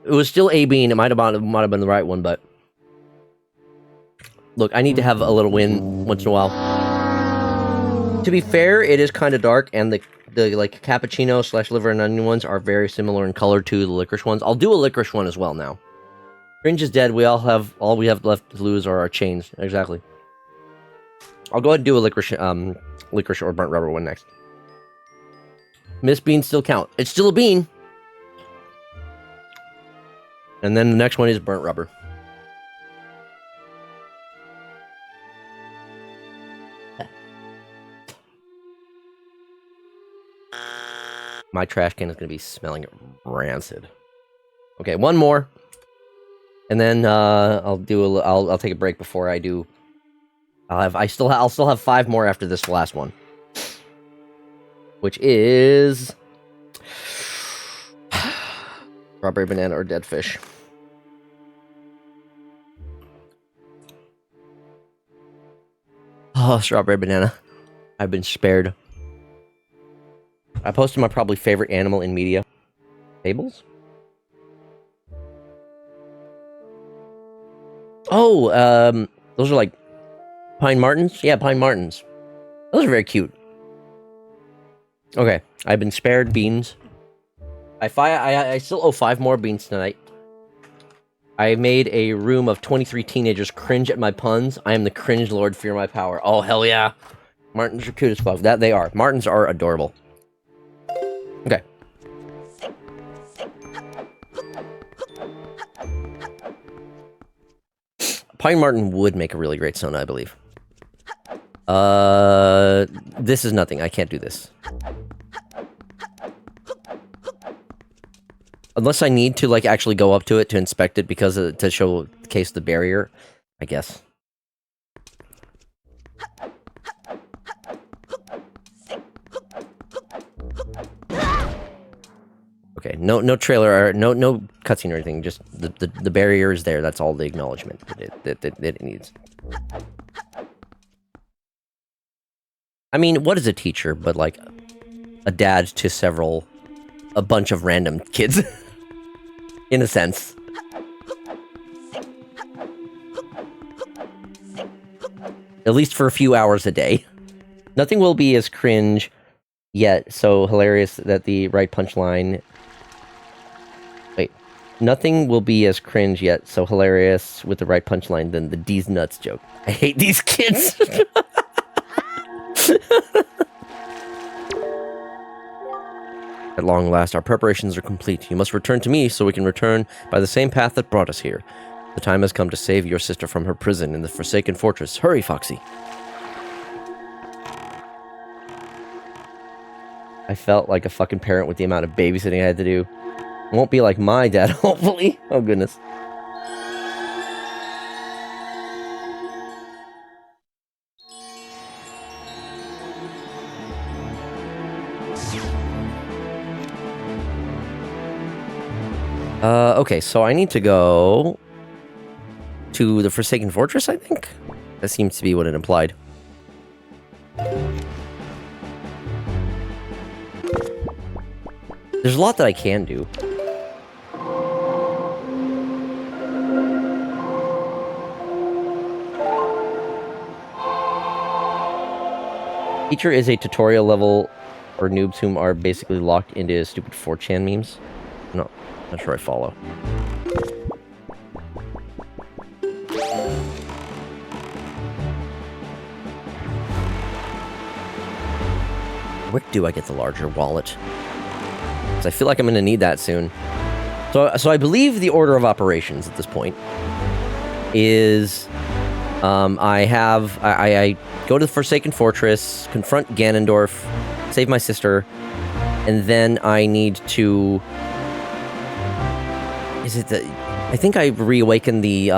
It was still a bean. It might have been the right one, but... Look, I need to have a little win once in a while. To be fair, it is kind of dark, and the like cappuccino / liver and onion ones are very similar in color to the licorice ones. I'll do a licorice one as well now. Cringe is dead. All we have left to lose are our chains. Exactly. I'll go ahead and do a licorice or burnt rubber one next. Miss beans still count. It's still a bean. And then the next one is burnt rubber. My trash can is going to be smelling rancid. Okay, one more. And then I'll take a break before I do. I'll still have 5 more after this last one. Which is strawberry banana or dead fish. Oh, strawberry banana. I've been spared. I posted my probably favorite animal in media. Fables? Oh, those are like pine martens? Yeah, pine martens. Those are very cute. Okay, I've been spared beans. I still owe 5 more beans tonight. I made a room of 23 teenagers cringe at my puns. I am the cringe lord, fear my power. Oh, hell yeah. Martins are cute as fuck. That they are. Martins are adorable. Okay. Pine Marten would make a really great Sona, I believe. This is nothing. I can't do this. Unless I need to, like, actually go up to it to inspect it because to showcase the barrier, I guess. Okay, no trailer, or no cutscene or anything. Just the barrier is there. That's all the acknowledgement that it needs. I mean, what is a teacher but like a dad to a bunch of random kids, in a sense. At least for a few hours a day. Nothing will be as cringe yet so hilarious that the right punchline. Wait. Nothing will be as cringe yet so hilarious with the right punchline than the D's nuts joke. I hate these kids. At long last, our preparations are complete. You must return to me so we can return by the same path that brought us here. The time has come to save your sister from her prison in the Forsaken Fortress. Hurry, Foxy. I felt like a fucking parent with the amount of babysitting I had to do. Won't be like my dad, hopefully. Oh, goodness. Okay, so I need to go to the Forsaken Fortress, I think? That seems to be what it implied. There's a lot that I can do. Teacher is a tutorial level for noobs whom are basically locked into stupid 4chan memes. No, not sure I follow. Where do I get the larger wallet? Because I feel like I'm going to need that soon. So I believe the order of operations at this point is I go to the Forsaken Fortress, confront Ganondorf, save my sister, and then I need to... Is it the... I think I reawaken the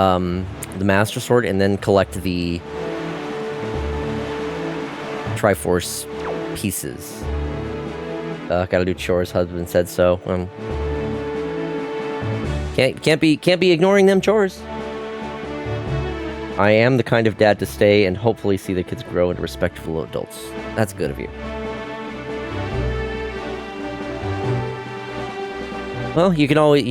Master Sword and then collect the Triforce pieces. Gotta do chores, husband said so. Can't be ignoring them chores. I am the kind of dad to stay and hopefully see the kids grow into respectable adults. That's good of you. Well, you can always,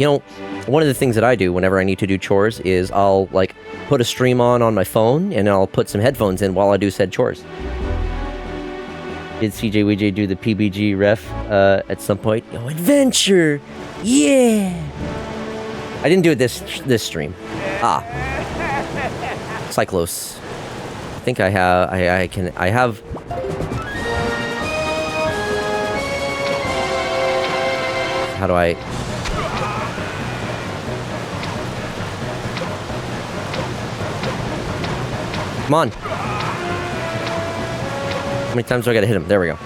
one of the things that I do whenever I need to do chores is I'll, like, put a stream on my phone and I'll put some headphones in while I do said chores. Did CJWJ do the PBG ref at some point? Oh, adventure! Yeah! I didn't do it this stream. Ah. Cyclos. I think I have... How do I... Come on. How many times do I gotta hit him? There we go.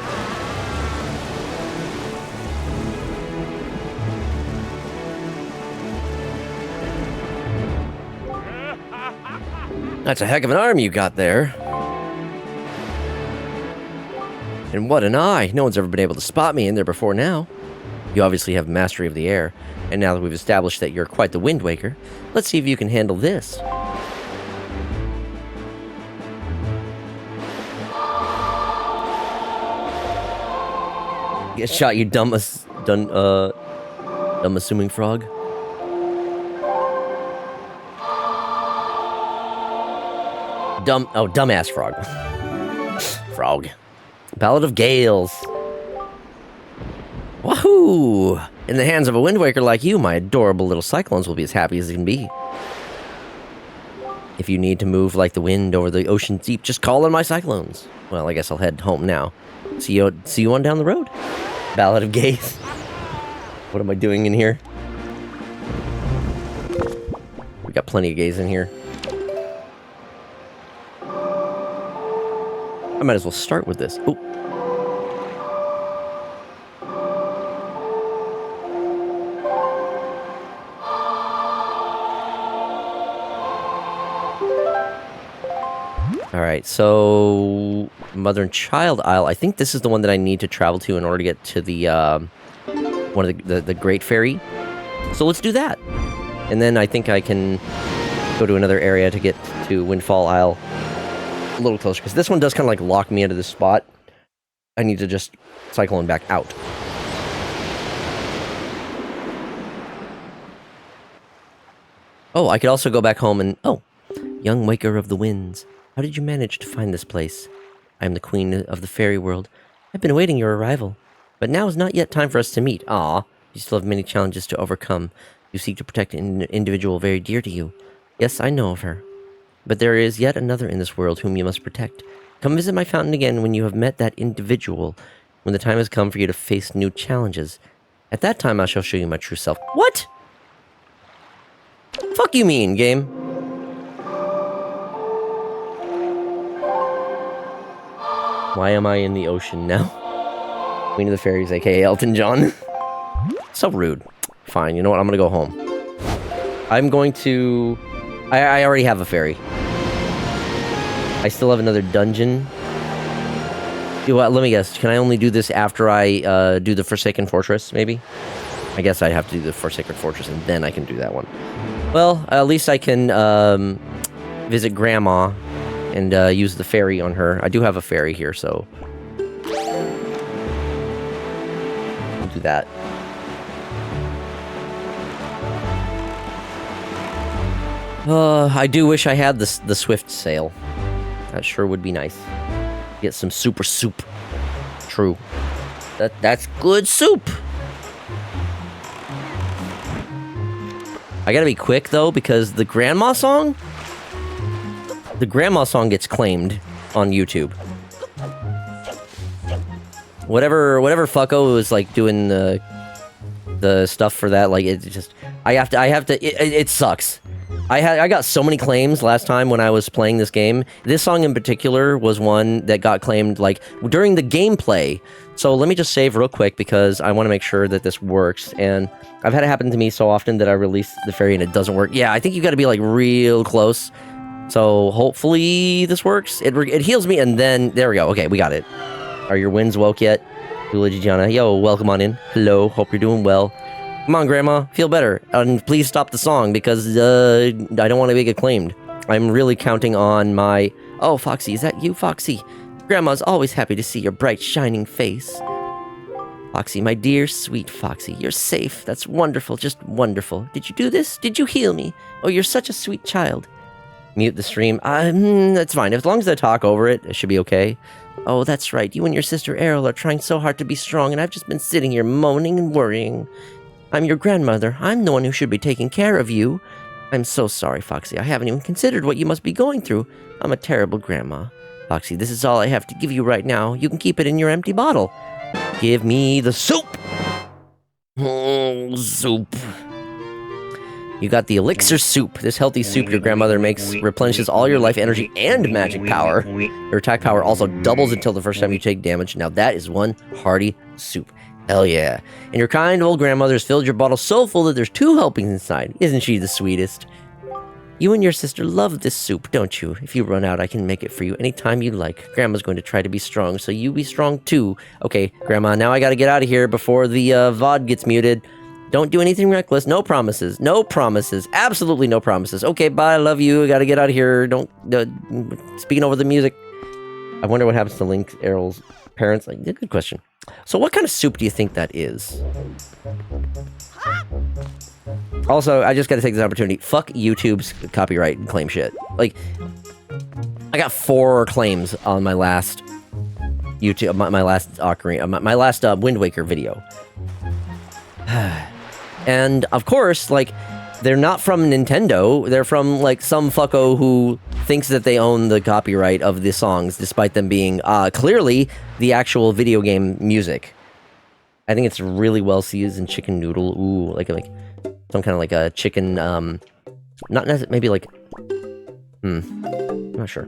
That's a heck of an arm you got there. And what an eye. No one's ever been able to spot me in there before now. You obviously have mastery of the air. And now that we've established that you're quite the Wind Waker, let's see if you can handle this. Get shot, you dumb assuming frog. Dumbass frog. Frog. Ballad of Gales. Wahoo! In the hands of a Wind Waker like you, my adorable little cyclones will be as happy as they can be. If you need to move like the wind over the ocean deep, just call on my cyclones. Well, I guess I'll head home now. See you on down the road. Ballad of Gays. What am I doing in here? We got plenty of gays in here. I might as well start with this. Ooh. Alright, so... Mother and Child Isle. I think this is the one that I need to travel to in order to get to the, one of the Great Fairy. So let's do that. And then I think I can go to another area to get to Windfall Isle a little closer. Because this one does kind of like lock me into this spot. I need to just cycle on back out. Oh, I could also go back home and... Oh, young Waker of the Winds. How did you manage to find this place? I am the queen of the fairy world. I've been awaiting your arrival. But now is not yet time for us to meet. Ah, you still have many challenges to overcome. You seek to protect an individual very dear to you. Yes, I know of her. But there is yet another in this world whom you must protect. Come visit my fountain again when you have met that individual. When the time has come for you to face new challenges. At that time, I shall show you my true self. What? Fuck you mean, game? Why am I in the ocean now? Queen of the Fairies, aka Elton John. So rude. Fine, you know what? I'm gonna go home. I'm going to... I already have a fairy. I still have another dungeon. You know what? Let me guess. Can I only do this after I do the Forsaken Fortress, maybe? I guess I'd have to do the Forsaken Fortress and then I can do that one. Well, at least I can visit Grandma and use the fairy on her. I do have a fairy here, so... I'll do that. I do wish I had the Swift Sail. That sure would be nice. Get some super soup. True. That's good soup! I gotta be quick, though, because the Grandma song? The Grandma song gets claimed on YouTube. whatever fucko was like doing the stuff for that, like it just I have to it sucks. I got so many claims last time when I was playing this game. This song in particular was one that got claimed like during the gameplay. So let me just save real quick because I want to make sure that this works. And I've had it happen to me so often that I release the fairy and it doesn't work. Yeah, I think you got to be like real close. So hopefully this works. It heals me and then there we go. Okay, we got it. Are your winds woke yet? Gianna, yo, welcome on in. Hello, hope you're doing well. Come on, Grandma, feel better. And please stop the song because I don't want to get claimed. I'm really counting on my... Oh, Foxy, is that you, Foxy? Grandma's always happy to see your bright, shining face. Foxy, my dear, sweet Foxy, you're safe. That's wonderful, just wonderful. Did you do this? Did you heal me? Oh, you're such a sweet child. Mute the stream. That's fine. As long as I talk over it, it should be okay. Oh, that's right. You and your sister Errol are trying so hard to be strong, and I've just been sitting here moaning and worrying. I'm your grandmother. I'm the one who should be taking care of you. I'm so sorry, Foxy. I haven't even considered what you must be going through. I'm a terrible grandma. Foxy, this is all I have to give you right now. You can keep it in your empty bottle. Give me the soup! Oh, soup. You got the elixir soup. This healthy soup your grandmother makes replenishes all your life energy and magic power. Your attack power also doubles until the first time you take damage. Now that is one hearty soup. Hell yeah. And your kind old grandmother's filled your bottle so full that there's 2 helpings inside. Isn't she the sweetest? You and your sister love this soup, don't you? If you run out, I can make it for you anytime you like. Grandma's going to try to be strong, so you be strong too. Okay, Grandma, now I gotta get out of here before the VOD gets muted. Don't do anything reckless. No promises. No promises. Absolutely no promises. Okay, bye. I love you. I gotta get out of here. Don't... speaking over the music. I wonder what happens to Link, Errol's parents. Like, good question. So what kind of soup do you think that is? Also, I just gotta take this opportunity. Fuck YouTube's copyright claim shit. Like, I got 4 claims on my last YouTube... my last Ocarina... my last Wind Waker video. And, of course, like, they're not from Nintendo. They're from, like, some fucko who thinks that they own the copyright of the songs, despite them being, clearly, the actual video game music. I think it's really well seasoned chicken noodle. Ooh, like some kind of, like, a chicken, not necessarily, maybe, like, I'm not sure.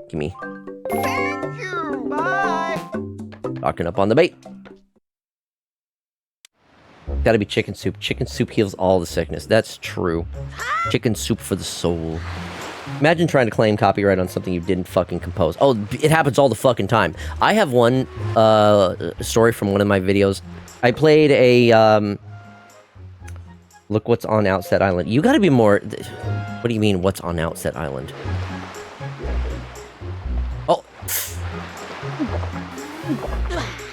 Gimme. Thank you. Bye. Stocking up on the bait. Gotta be chicken soup. Chicken soup heals all the sickness. That's true. Chicken soup for the soul. Imagine trying to claim copyright on something you didn't fucking compose. Oh, it happens all the fucking time. I have one story from one of my videos. I played a look what's on Outset Island. You gotta be more... What do you mean, what's on Outset Island? Oh.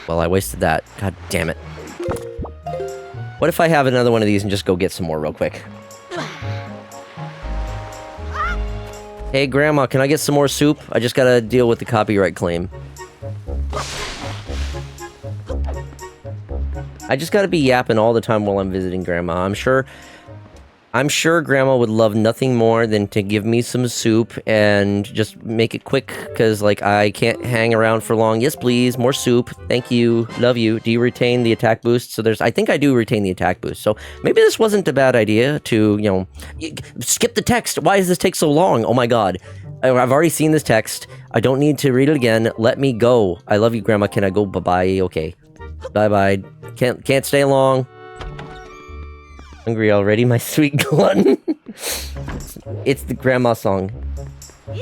Well, I wasted that. God damn it. What if I have another one of these and just go get some more real quick? Hey, Grandma, can I get some more soup? I just gotta deal with the copyright claim. I just gotta be yapping all the time while I'm visiting Grandma. I'm sure Grandma would love nothing more than to give me some soup and just make it quick, because, like, I can't hang around for long. Yes, please, more soup. Thank you. Love you. Do you retain the attack boost? So I think I do retain the attack boost. So maybe this wasn't a bad idea to, you know, skip the text. Why does this take so long? Oh my god. I've already seen this text. I don't need to read it again. Let me go. I love you, Grandma. Can I go? Bye-bye. Okay. Bye-bye. Can't stay long. Hungry already, my sweet glutton. It's the grandma song.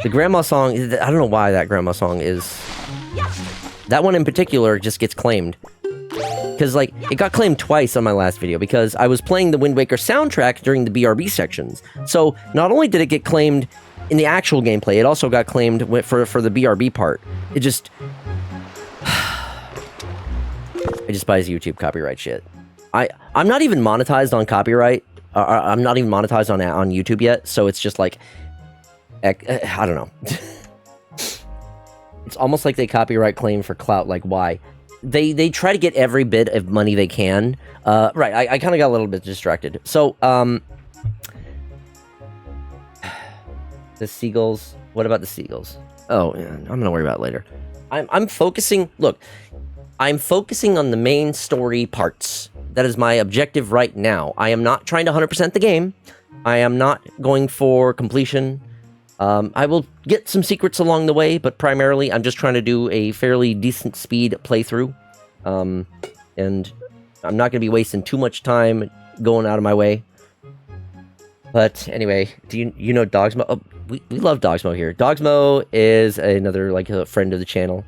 The grandma song, I don't know why that grandma song is... That one in particular just gets claimed. Because, like, it got claimed twice on my last video, because I was playing the Wind Waker soundtrack during the BRB sections. So, not only did it get claimed in the actual gameplay, it also got claimed for the BRB part. It just... I despise YouTube copyright shit. I'm not even monetized on copyright. I'm not even monetized on YouTube yet, so it's just like... I don't know. It's almost like they copyright claim for clout, like, why? They try to get every bit of money they can. Right, I kind of got a little bit distracted. So, The seagulls. What about the seagulls? Oh, yeah, I'm gonna worry about it later. I'm focusing. Look, I'm focusing on the main story parts. That is my objective right now. I am not trying to 100% the game. I am not going for completion. I will get some secrets along the way, but primarily I'm just trying to do a fairly decent speed playthrough. And I'm not going to be wasting too much time going out of my way. But anyway, do you know Dogsmo? Oh, we love Dogsmo here. Dogsmo is another like a friend of the channel.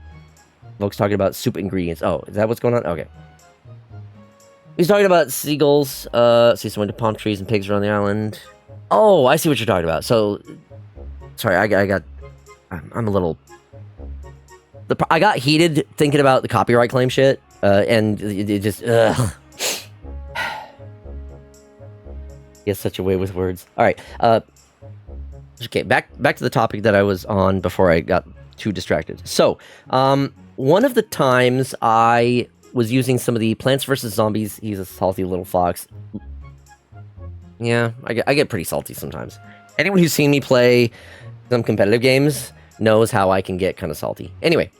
Folks talking about soup ingredients. Oh, is that what's going on? Okay. He's talking about seagulls. See someone to palm trees and pigs around the island. Oh, I see what you're talking about. So, sorry, I'm a little. I got heated thinking about the copyright claim shit, and it just. He has such a way with words. All right. Okay, back to the topic that I was on before I got too distracted. So, one of the times I was using some of the Plants vs. Zombies. He's a salty little fox. Yeah, I get pretty salty sometimes. Anyone who's seen me play some competitive games knows how I can get kind of salty. Anyway,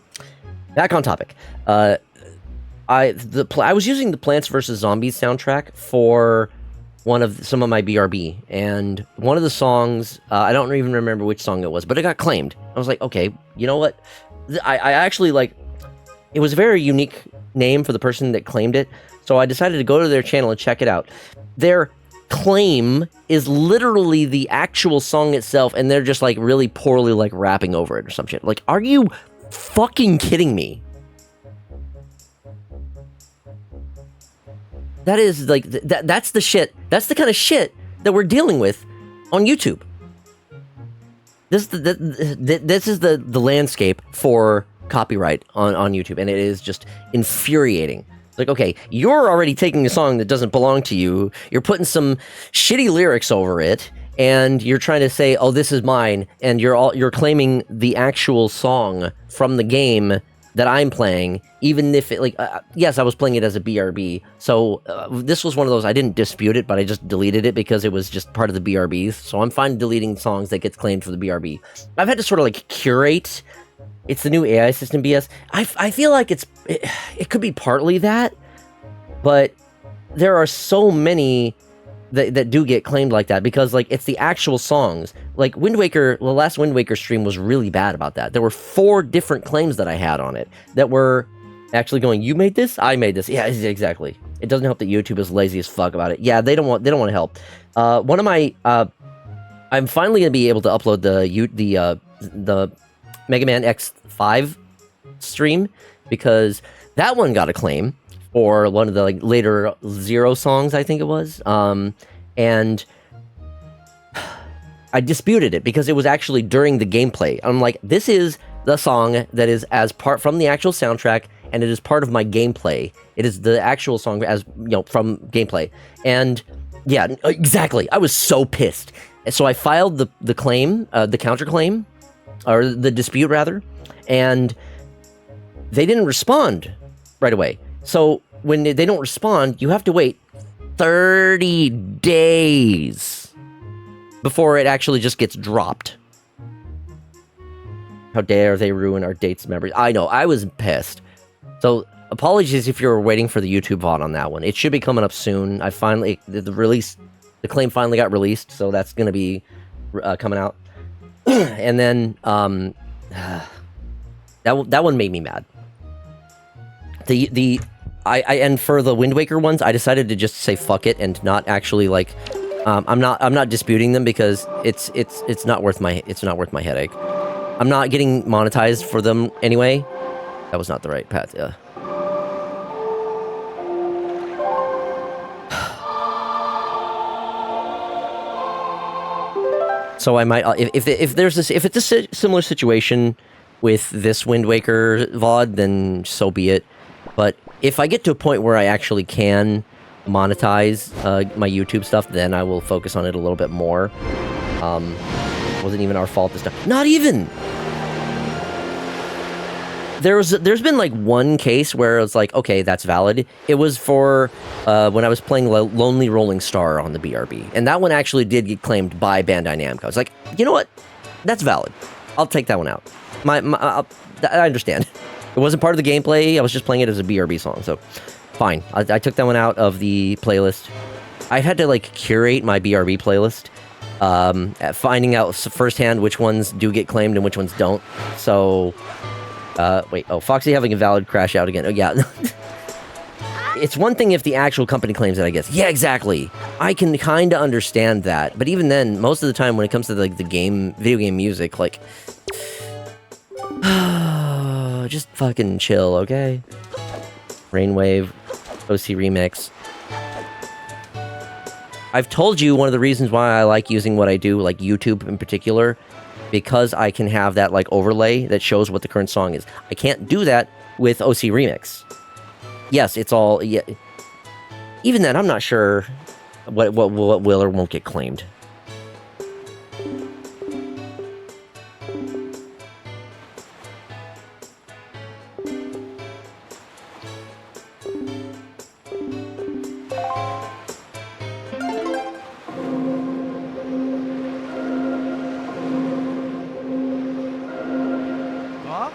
back on topic. I was using the Plants vs. Zombies soundtrack for some of my BRB, and one of the songs, I don't even remember which song it was, but it got claimed. I was like, okay, you know what? I actually like. It was a very unique name for the person that claimed it, so I decided to go to their channel and check it out. Their claim is literally the actual song itself, and they're just like really poorly like rapping over it or some shit. Like, are you fucking kidding me? That is like that's the shit. That's the kind of shit that we're dealing with on YouTube. This is the landscape for copyright on YouTube, and it is just infuriating. It's like, okay, you're already taking a song that doesn't belong to you, you're putting some shitty lyrics over it, and you're trying to say, oh, this is mine, and you're claiming the actual song from the game that I'm playing, even if it, like, yes, I was playing it as a BRB, so this was one of those, I didn't dispute it, but I just deleted it because it was just part of the BRBs, so I'm fine deleting songs that gets claimed for the BRB. I've had to sort of, like, curate. It's the new AI system BS. I feel like it could be partly that, but there are so many that do get claimed like that because like it's the actual songs. Like Wind Waker, the last Wind Waker stream was really bad about that. There were 4 different claims that I had on it that were actually going, you made this? I made this. Yeah, exactly. It doesn't help that YouTube is lazy as fuck about it. Yeah, they don't want to help. One of my I'm finally gonna be able to upload the Mega Man X5 stream because that one got a claim for one of the like later Zero songs, I think it was. And I disputed it because it was actually during the gameplay. I'm like, this is the song that is as part from the actual soundtrack, and it is part of my gameplay. It is the actual song as from gameplay. And yeah, exactly. I was so pissed. So I filed the claim, the counterclaim, or the dispute rather, and they didn't respond right away. So when they don't respond, you have to wait 30 days before it actually just gets dropped. How dare they ruin our dates memories? I know, I was pissed. So apologies if you're waiting for the YouTube VOD on that one. It should be coming up soon. I finally, the claim finally got released, so that's going to be coming out. And then that one made me mad. And for the Wind Waker ones, I decided to just say fuck it and not actually like I'm not disputing them because it's not worth my headache. I'm not getting monetized for them anyway. That was not the right path. Yeah. So I might, if it's a similar situation with this Wind Waker VOD, then so be it. But if I get to a point where I actually can monetize my YouTube stuff, then I will focus on it a little bit more. Wasn't even our fault this time. Not even! There's been like one case where it's like, okay, that's valid. It was for when I was playing Lonely Rolling Star on the BRB. And that one actually did get claimed by Bandai Namco. It's like, you know what? That's valid. I'll take that one out. I understand. It wasn't part of the gameplay. I was just playing it as a BRB song, so fine. I took that one out of the playlist. I've had to, like, curate my BRB playlist, at finding out firsthand which ones do get claimed and which ones don't. So, wait. Oh, Foxy having a valid crash out again. Oh, yeah. It's one thing if the actual company claims it, I guess. Yeah, exactly. I can kind of understand that. But even then, most of the time when it comes to, like, video game music, like, just fucking chill, okay? Rainwave, OC Remix. I've told you one of the reasons why I like using what I do, like YouTube in particular, because I can have that, like, overlay that shows what the current song is. I can't do that with OC Remix. Yes, it's all... Yeah. Even then, I'm not sure what will or won't get claimed. Huh?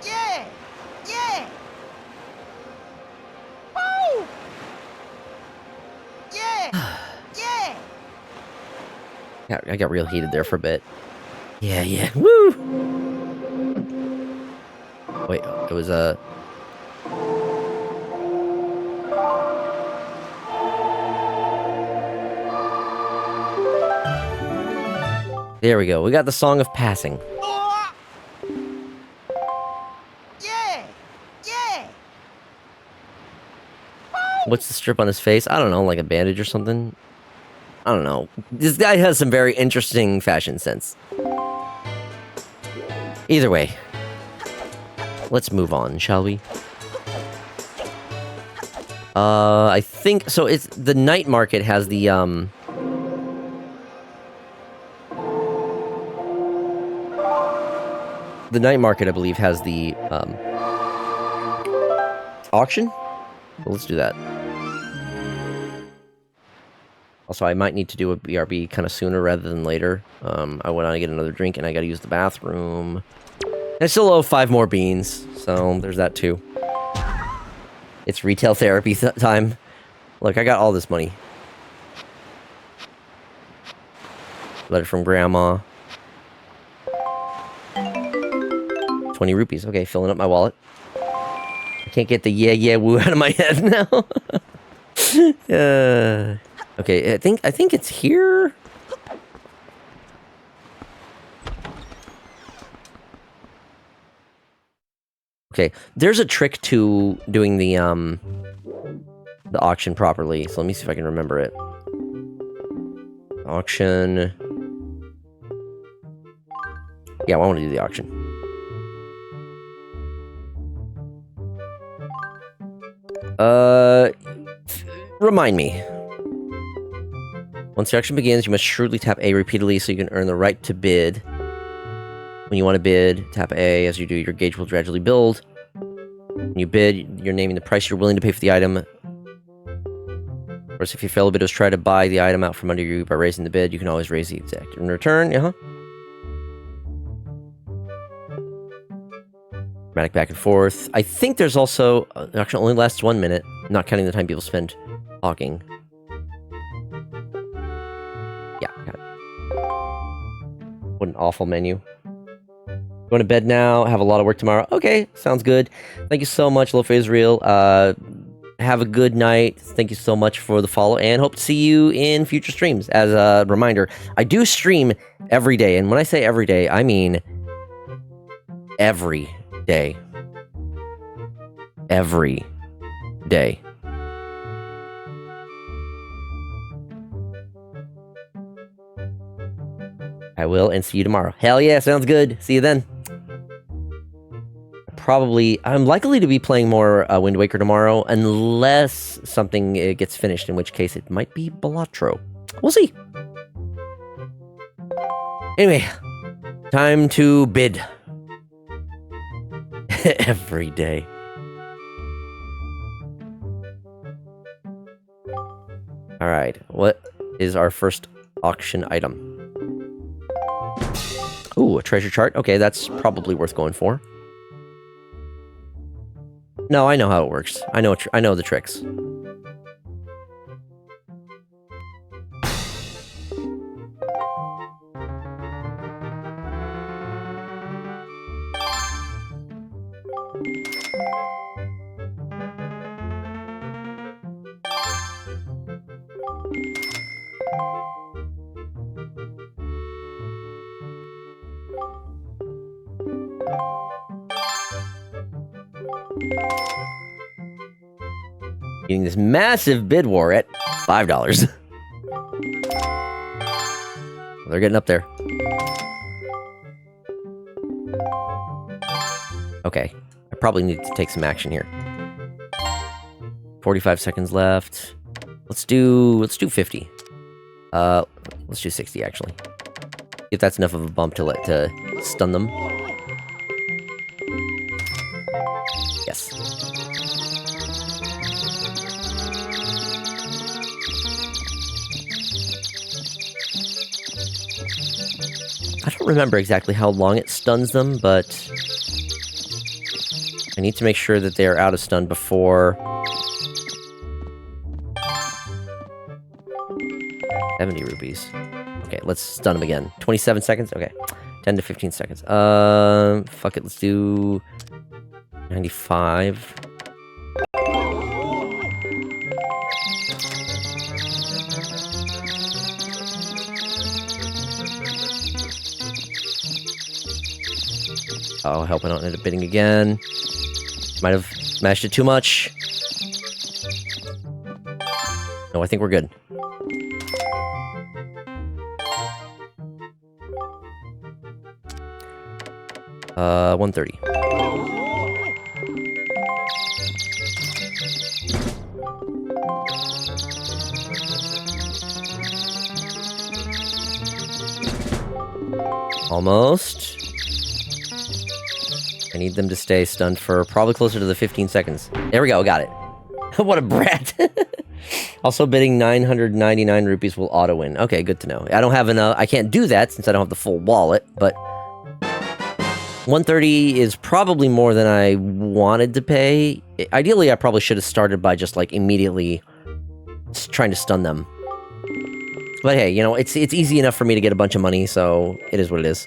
Yeah! Yeah! Woo! Yeah! Yeah! Yeah, I got real heated there for a bit. Yeah, yeah. Woo! Wait, it was There we go. We got the Song of Passing. Oh! Yeah! Yeah! What's the strip on his face? I don't know, like a bandage or something? I don't know. This guy has some very interesting fashion sense. Either way. Let's move on, shall we? I think... So, it's... The night market has the, The night market, I believe, has the, auction? Well, let's do that. Also, I might need to do a BRB kind of sooner rather than later. I went on to get another drink, and I gotta use the bathroom. And I still owe 5 more beans, so there's that too. It's retail therapy time. Look, I got all this money. Letter from Grandma. 20 rupees. Okay, filling up my wallet. I can't get the yeah woo out of my head now. Okay, I think it's here. Okay, there's a trick to doing the auction properly. So let me see if I can remember it. Auction. Yeah, I want to do the auction. Remind me. Once the auction begins, you must shrewdly tap A repeatedly so you can earn the right to bid. When you want to bid, tap A. As you do, your gauge will gradually build. When you bid, you're naming the price you're willing to pay for the item. Of course, if you fail a bid, try to buy the item out from under you by raising the bid. You can always raise the exact in return. Dramatic back and forth. I think there's also... Actually, only lasts 1 minute. Not counting the time people spend talking. Yeah, got it. What an awful menu. Going to bed now. Have a lot of work tomorrow. Okay, sounds good. Thank you so much, Low for Israel. Have a good night. Thank you so much for the follow, and hope to see you in future streams. As a reminder, I do stream every day, and when I say every day, I mean every day. Every day. I will, and see you tomorrow. Hell yeah, sounds good. See you then. I'm likely to be playing more Wind Waker tomorrow, unless something gets finished, in which case it might be Balatro. We'll see. Anyway, time to bid. Every day. Alright, what is our first auction item? Ooh, a treasure chart. Okay, that's probably worth going for. No, I know how it works. I know the tricks. Getting this massive bid war at $5. They're getting up there. Okay, I probably need to take some action here. 45 seconds left. Let's do 50. Let's do 60 actually. If that's enough of a bump to stun them. Yes. I don't remember exactly how long it stuns them, but I need to make sure that they are out of stun before 70 rupees. Okay, let's stun them again. 27 seconds? Okay. 10 to 15 seconds. Fuck it, let's do 95. Oh, I hope I don't end up bidding again. Might have smashed it too much. No, I think we're good. $130. Almost. I need them to stay stunned for probably closer to the 15 seconds. There we go, got it. What a brat. Also bidding 999 rupees will auto-win. Okay, good to know. I don't have enough. I can't do that since I don't have the full wallet, but 130 is probably more than I wanted to pay. Ideally, I probably should have started by just, like, immediately trying to stun them. But hey, you know, it's easy enough for me to get a bunch of money, so it is what it is.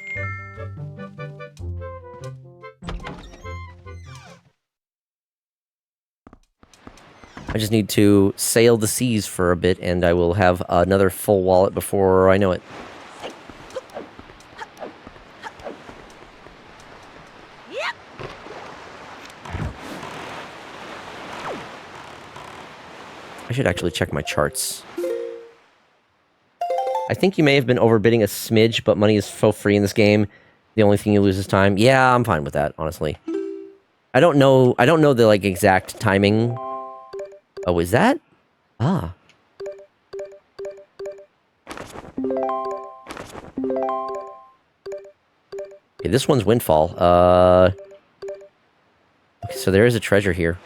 I just need to sail the seas for a bit, and I will have another full wallet before I know it. Yep. I should actually check my charts. I think you may have been overbidding a smidge, but money is so free in this game. The only thing you lose is time. Yeah, I'm fine with that, honestly. I don't know the, like, exact timing. Oh, is that? Ah. Okay, this one's Windfall. Okay, so there is a treasure here.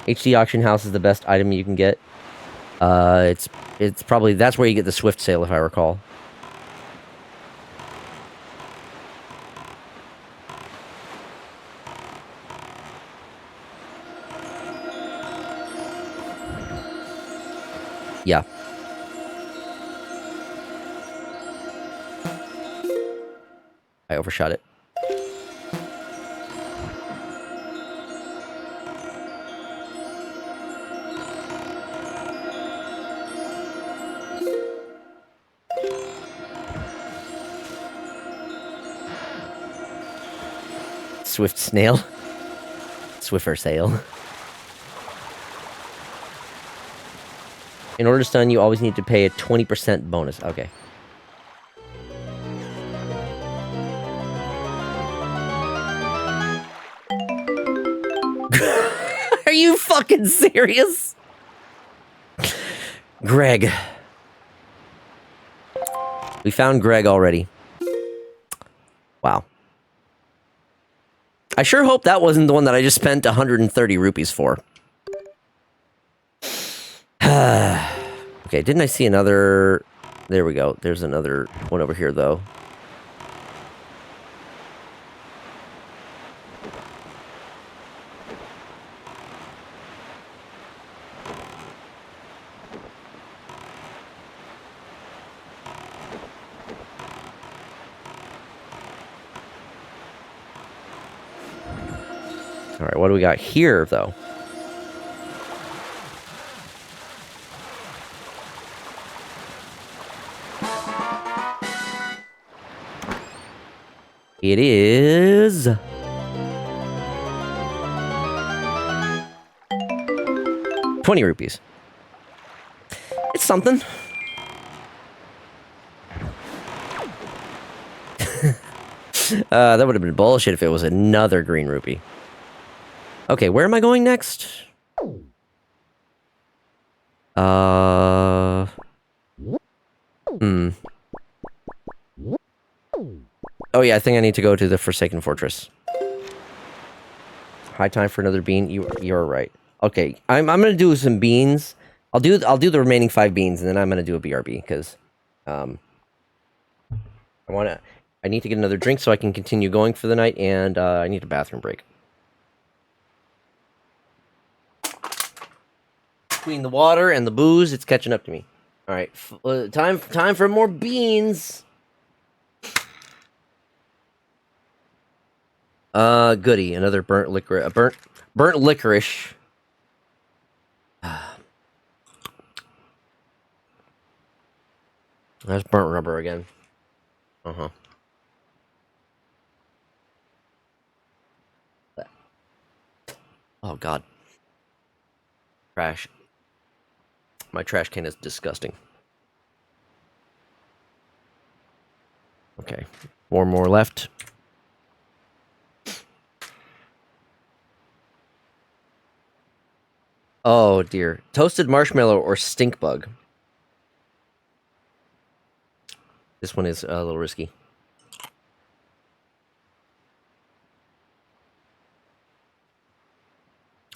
HD Auction House is the best item you can get. It's probably, that's where you get the Swift Sale, if I recall. Yeah. I overshot it. Swift snail. Swiffer sale. In order to stun, you always need to pay a 20% bonus. Okay. Are you fucking serious? Greg. We found Greg already. Wow. I sure hope that wasn't the one that I just spent 130 rupees for. Okay, didn't I see another There we go. There's another one over here, though. All right, what do we got here, though? It is 20 rupees. It's something. That would have been bullshit if it was another green rupee. Okay, where am I going next? Oh yeah, I think I need to go to the Forsaken Fortress. High time for another bean. You're right. Okay, I'm gonna do some beans. I'll do the remaining 5 beans, and then I'm gonna do a BRB because I need to get another drink so I can continue going for the night, and I need a bathroom break. Between the water and the booze, it's catching up to me. All right, time for more beans. Goody, another burnt licorice. Burnt licorice. That's burnt rubber again. Uh-huh. Oh, God. Trash. My trash can is disgusting. Okay. 4 more left. Oh, dear. Toasted marshmallow or stink bug? This one is a little risky.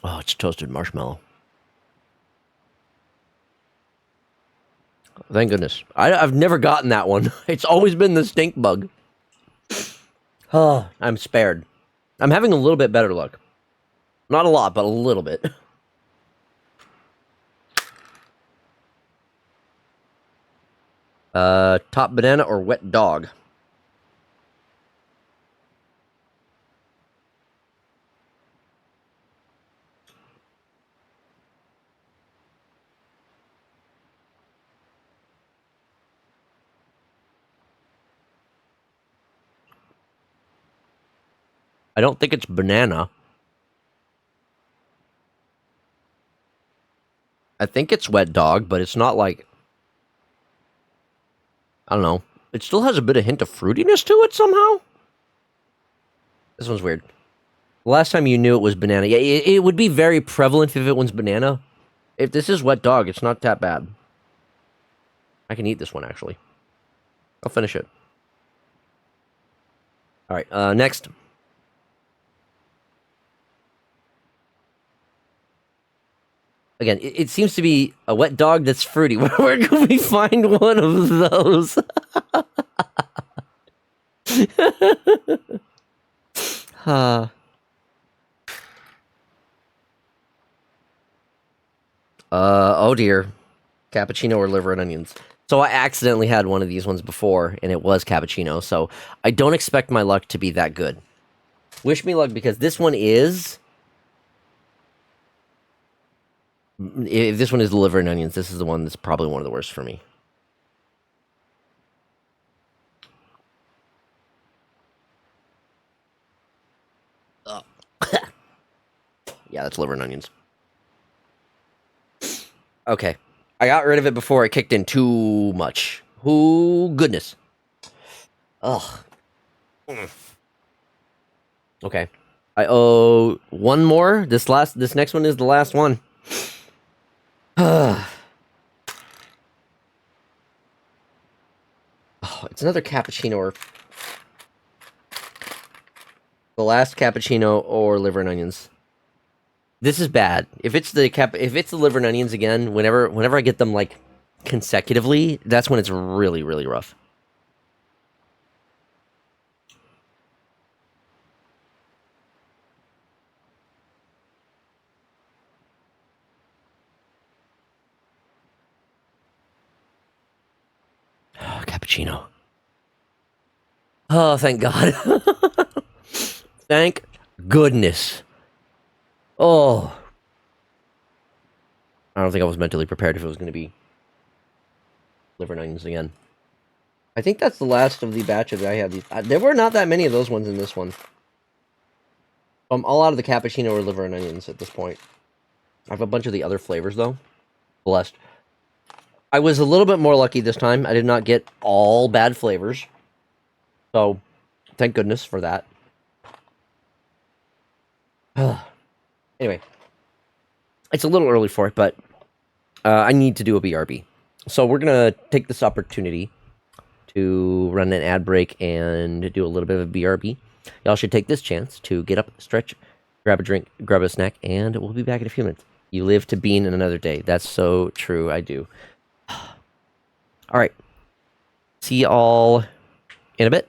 Oh, it's toasted marshmallow. Thank goodness. I've never gotten that one. It's always been the stink bug. Oh, I'm spared. I'm having a little bit better luck. Not a lot, but a little bit. Top banana or wet dog? I don't think it's banana. I think it's wet dog, but it's not like... I don't know. It still has a bit of hint of fruitiness to it somehow. This one's weird. The last time you knew it was banana. Yeah, it would be very prevalent if it was banana. If this is wet dog, it's not that bad. I can eat this one, actually. I'll finish it. Alright, next. Again, it seems to be a wet dog that's fruity. Where can we find one of those? Oh dear. Cappuccino or liver and onions. So I accidentally had one of these ones before, and it was cappuccino, so I don't expect my luck to be that good. Wish me luck, because this one is... If this one is the liver and onions, this is the one that's probably one of the worst for me. Oh. Yeah, that's liver and onions. Okay. I got rid of it before it kicked in too much. Oh, goodness. Ugh. Okay. I owe one more. This next one is the last one. Oh, it's another cappuccino or... The last cappuccino or liver and onions. This is bad. If it's the liver and onions again, whenever I get them like consecutively, that's when it's really, really rough. Oh, cappuccino. Oh, thank God. Thank goodness. Oh. I don't think I was mentally prepared if it was going to be liver and onions again. I think that's the last of the batch of I had these. There were not that many of those ones in this one. A lot of the cappuccino were liver and onions at this point. I have a bunch of the other flavors, though. Blessed. I was a little bit more lucky this time. I did not get all bad flavors. So, thank goodness for that. Anyway. It's a little early for it, but I need to do a BRB. So we're going to take this opportunity to run an ad break and do a little bit of a BRB. Y'all should take this chance to get up, stretch, grab a drink, grab a snack, and we'll be back in a few minutes. You live to bean in another day. That's so true. I do. All right. See y'all in a bit.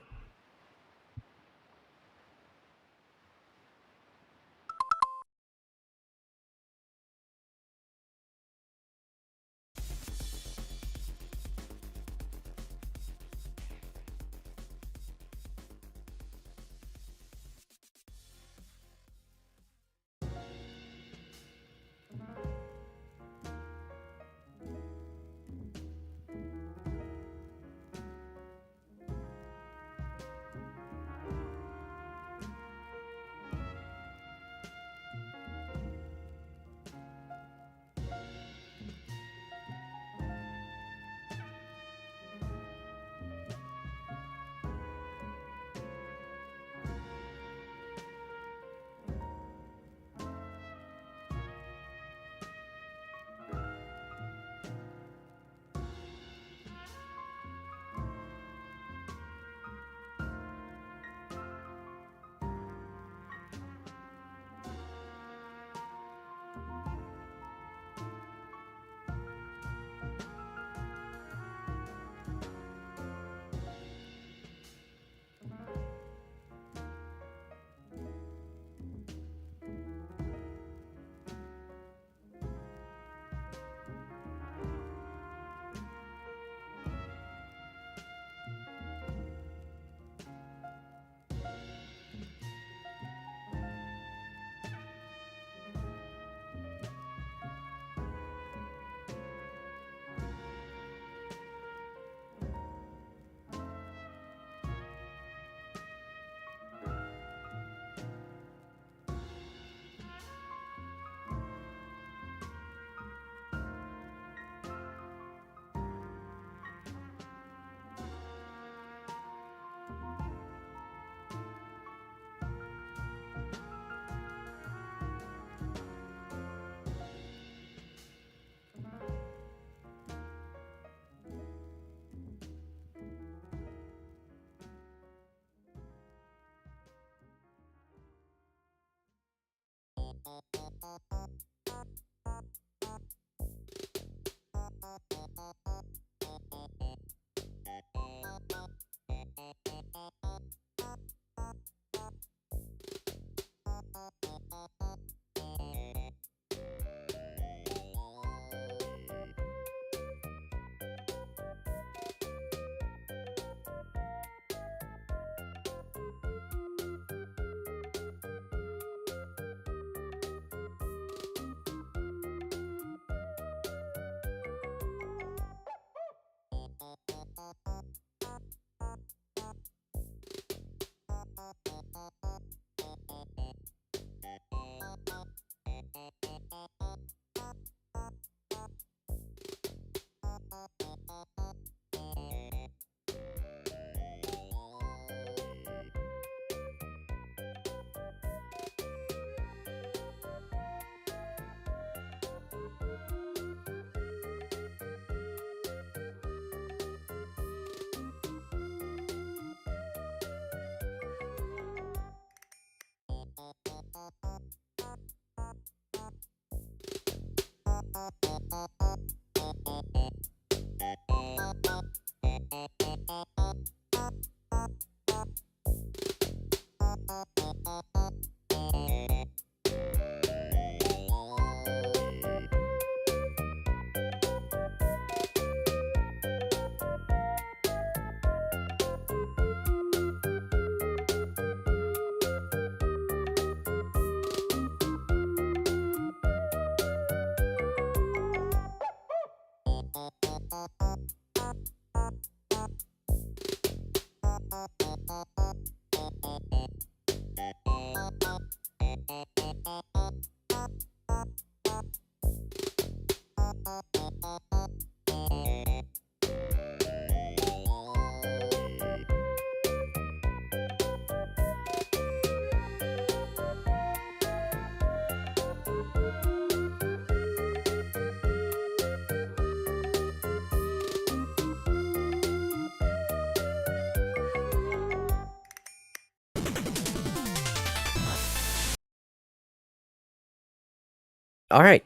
All right.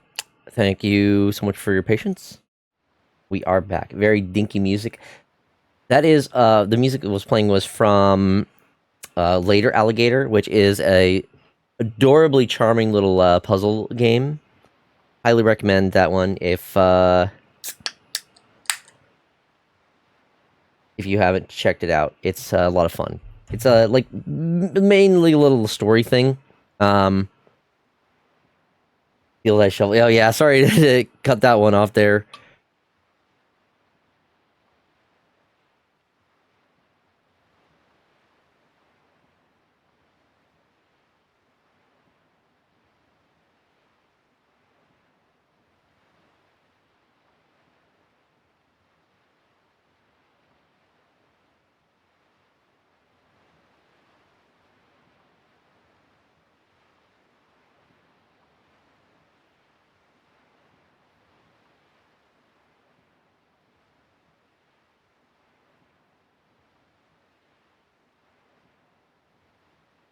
Thank you so much for your patience. We are back. Very dinky music. That is the music that was playing was from Later Alligator, which is a adorably charming little puzzle game. Highly recommend that one if you haven't checked it out. It's a lot of fun. It's like mainly a little story thing. Feel that shovel. Oh yeah, sorry to cut that one off there.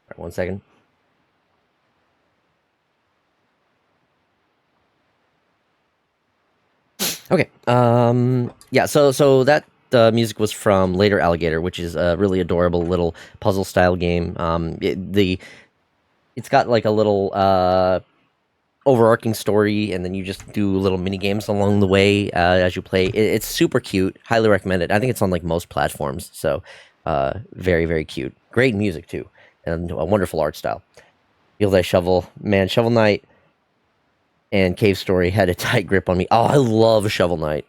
All right, 1 second. Okay. Yeah. So that music was from Later Alligator, which is a really adorable little puzzle style game. It's got like a little overarching story, and then you just do little mini games along the way as you play. It's super cute. Highly recommend it. I think it's on like most platforms. So very very cute. Great music too, and a wonderful art style. Feel that shovel, man. Shovel Knight and Cave Story had a tight grip on me. Oh, I love Shovel Knight.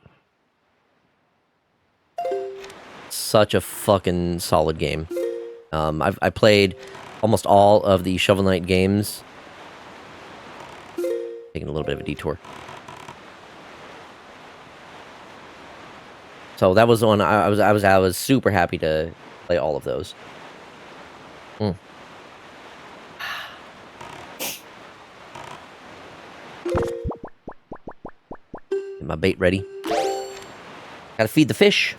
Such a fucking solid game. I played almost all of the Shovel Knight games. Taking a little bit of a detour. So that was one I was super happy to play all of those. Get my bait ready. Gotta feed the fish.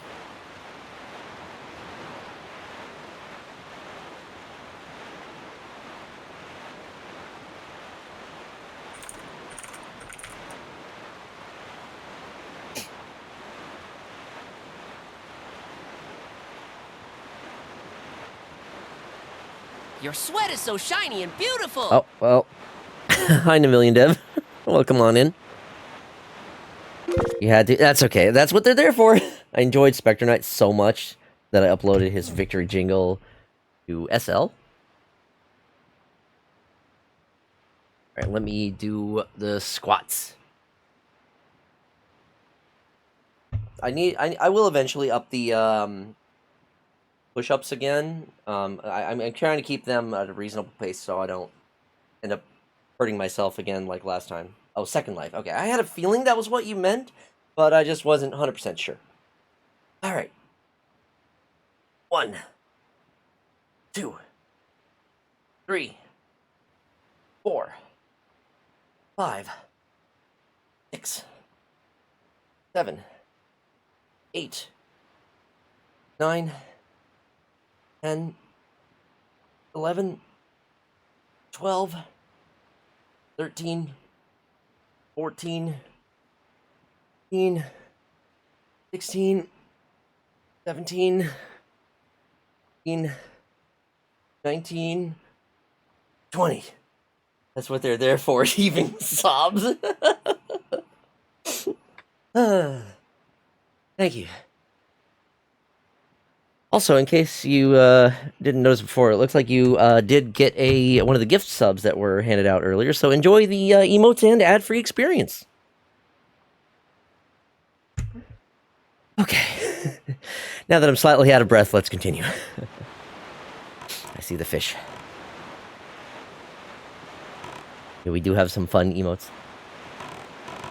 Your sweat is so shiny and beautiful. Oh, well. Hi, Navillion Dev. Welcome on in. You had to. That's okay. That's what they're there for. I enjoyed Spectre Knight so much that I uploaded his victory jingle to SL. Alright, let me do the squats. I will eventually up the push-ups again. I'm trying to keep them at a reasonable pace so I don't end up hurting myself again like last time. Oh, Second Life. Okay, I had a feeling that was what you meant, but I just wasn't 100% sure. All right. 1, 2, 3, 4, 5, 6, 7, 8, 9, 10, 11, 12, 13, 14, 15, 16, 17, 18, 19, 20. That's what they're there for, heaving sobs. Thank you. Also, in case you didn't notice before, it looks like you did get one of the gift subs that were handed out earlier, so enjoy the emotes and ad-free experience. Okay. Now that I'm slightly out of breath, let's continue. I see the fish. Yeah, we do have some fun emotes.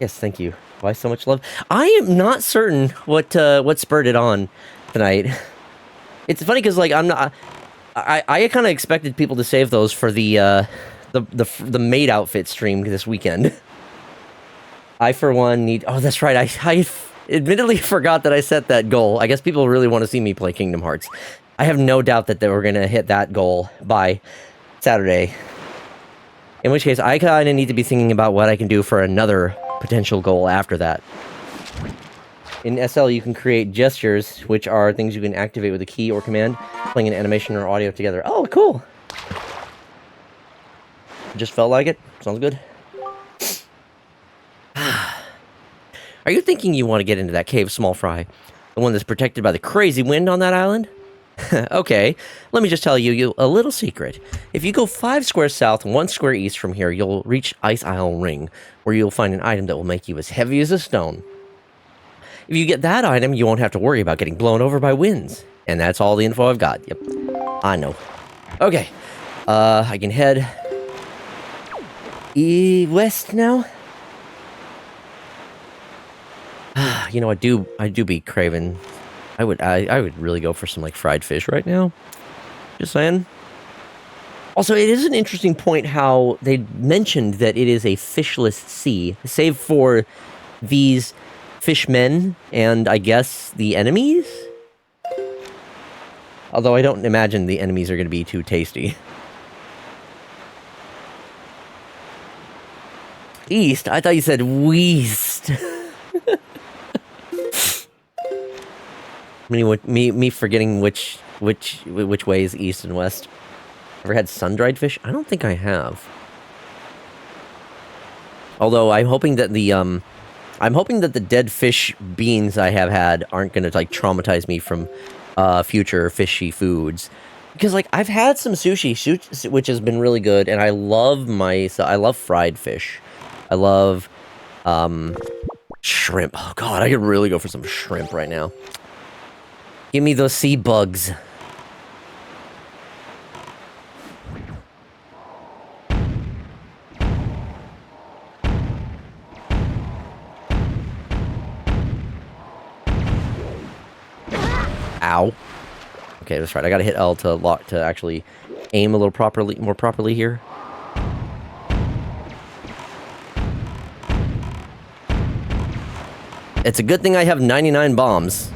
Yes, thank you. Why so much love? I am not certain what spurred it on tonight. It's funny because like I'm not. I kind of expected people to save those for the maid outfit stream this weekend. I for one need. Oh, that's right. I admittedly forgot that I set that goal. I guess people really want to see me play Kingdom Hearts. I have no doubt that they were gonna hit that goal by Saturday. In which case, I kind of need to be thinking about what I can do for another potential goal after that. In SL, you can create gestures, which are things you can activate with a key or command, playing an animation or audio together. Oh, cool! Just felt like it. Sounds good. Are you thinking you want to get into that cave, Small Fry? The one that's protected by the crazy wind on that island? Okay, let me just tell you a little secret. If you go 5 squares south, 1 square east from here, you'll reach Ice Isle Ring, where you'll find an item that will make you as heavy as a stone. If you get that item, you won't have to worry about getting blown over by winds. And that's all the info I've got. Yep, I know. Okay, I can head west now. You know, I do be craving. I would really go for some like fried fish right now. Just saying. Also, it is an interesting point how they mentioned that it is a fishless sea, save for these fishmen and I guess the enemies. Although I don't imagine the enemies are going to be too tasty. East? I thought you said west. Me forgetting which way is east and west. Ever had sun-dried fish? I don't think I have. Although I'm hoping that the dead fish beans I have had aren't gonna like traumatize me from future fishy foods. Because like I've had some sushi, which has been really good, and I love fried fish. I love shrimp. Oh god, I could really go for some shrimp right now. Give me those sea bugs. Ow. Okay, that's right. I gotta hit L to lock to actually aim a little more properly here. It's a good thing I have 99 bombs.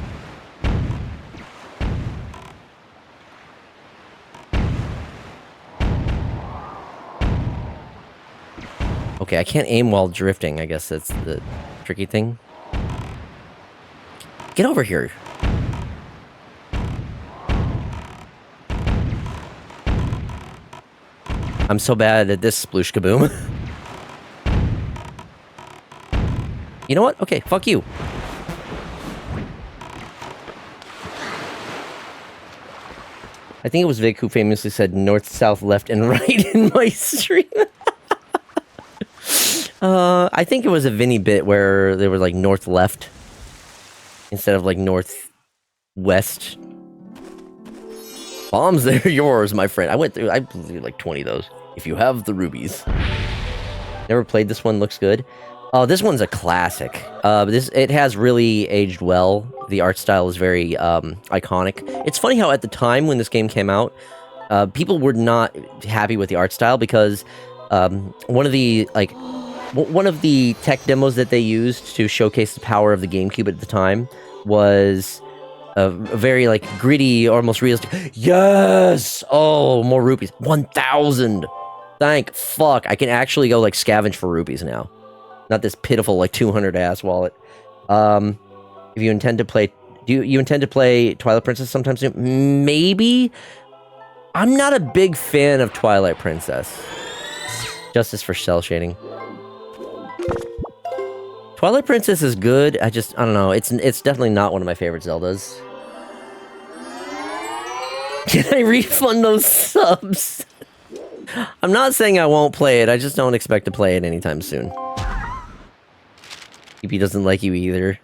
Okay, I can't aim while drifting. I guess that's the tricky thing. Get over here. I'm so bad at this sploosh kaboom. You know what? Okay, fuck you. I think it was Vic who famously said north, south, left, and right in my stream. I think it was a Vinny bit where there was like north, left instead of like north, west. Bombs, they're yours, my friend. I blew like 20 of those. If you have the rubies. Never played this one, looks good. Oh, this one's a classic. It has really aged well. The art style is very iconic. It's funny how at the time when this game came out, people were not happy with the art style because one of the tech demos that they used to showcase the power of the GameCube at the time was a very like gritty, almost realistic. Yes! Oh, more rupees. 1,000. Thank fuck. I can actually go like scavenge for rupees now. Not this pitiful like 200 ass wallet. If you intend to play, do you intend to play Twilight Princess sometime soon? Maybe. I'm not a big fan of Twilight Princess. Justice for cell shading. Twilight Princess is good. I don't know. It's definitely not one of my favorite Zeldas. Can I refund those subs? I'm not saying I won't play it. I just don't expect to play it anytime soon. EP doesn't like you either.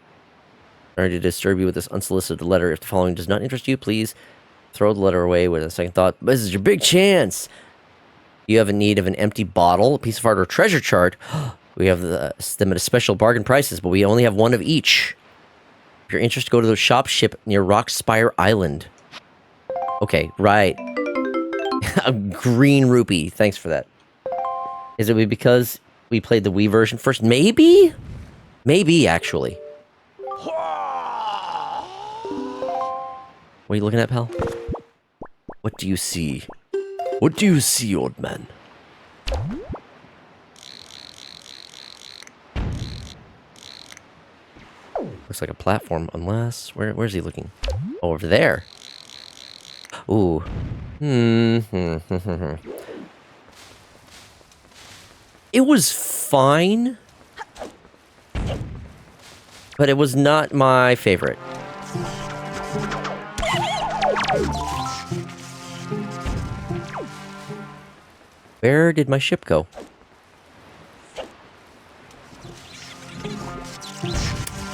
Sorry to disturb you with this unsolicited letter. If the following does not interest you, please throw the letter away with a second thought. This is your big chance. You have a need of an empty bottle, a piece of art, or treasure chart. We have them at a special bargain prices, but we only have one of each. If you're interested, go to the shop ship near Rockspire Island. Okay, right. A green rupee. Thanks for that. Is it because we played the Wii version first? Maybe? Maybe, actually. What are you looking at, pal? What do you see? What do you see, old man? looks like a platform, unless... Where's he looking? Oh, over there. Ooh. It was fine, but it was not my favorite. Where did my ship go?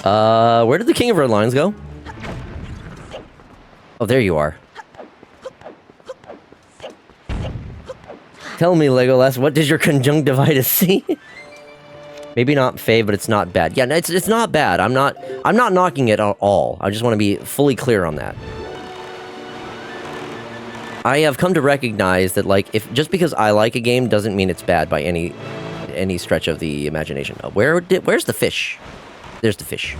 Where did the King of Red Lions go? Oh, there you are. Tell me, Legolas, what does your conjunctivitis see? Maybe not fave, but it's not bad. Yeah, no, it's not bad. I'm not knocking it at all. I just want to be fully clear on that. I have come to recognize that, like, just because I like a game doesn't mean it's bad by any stretch of the imagination. Oh, where's the fish? There's the fish.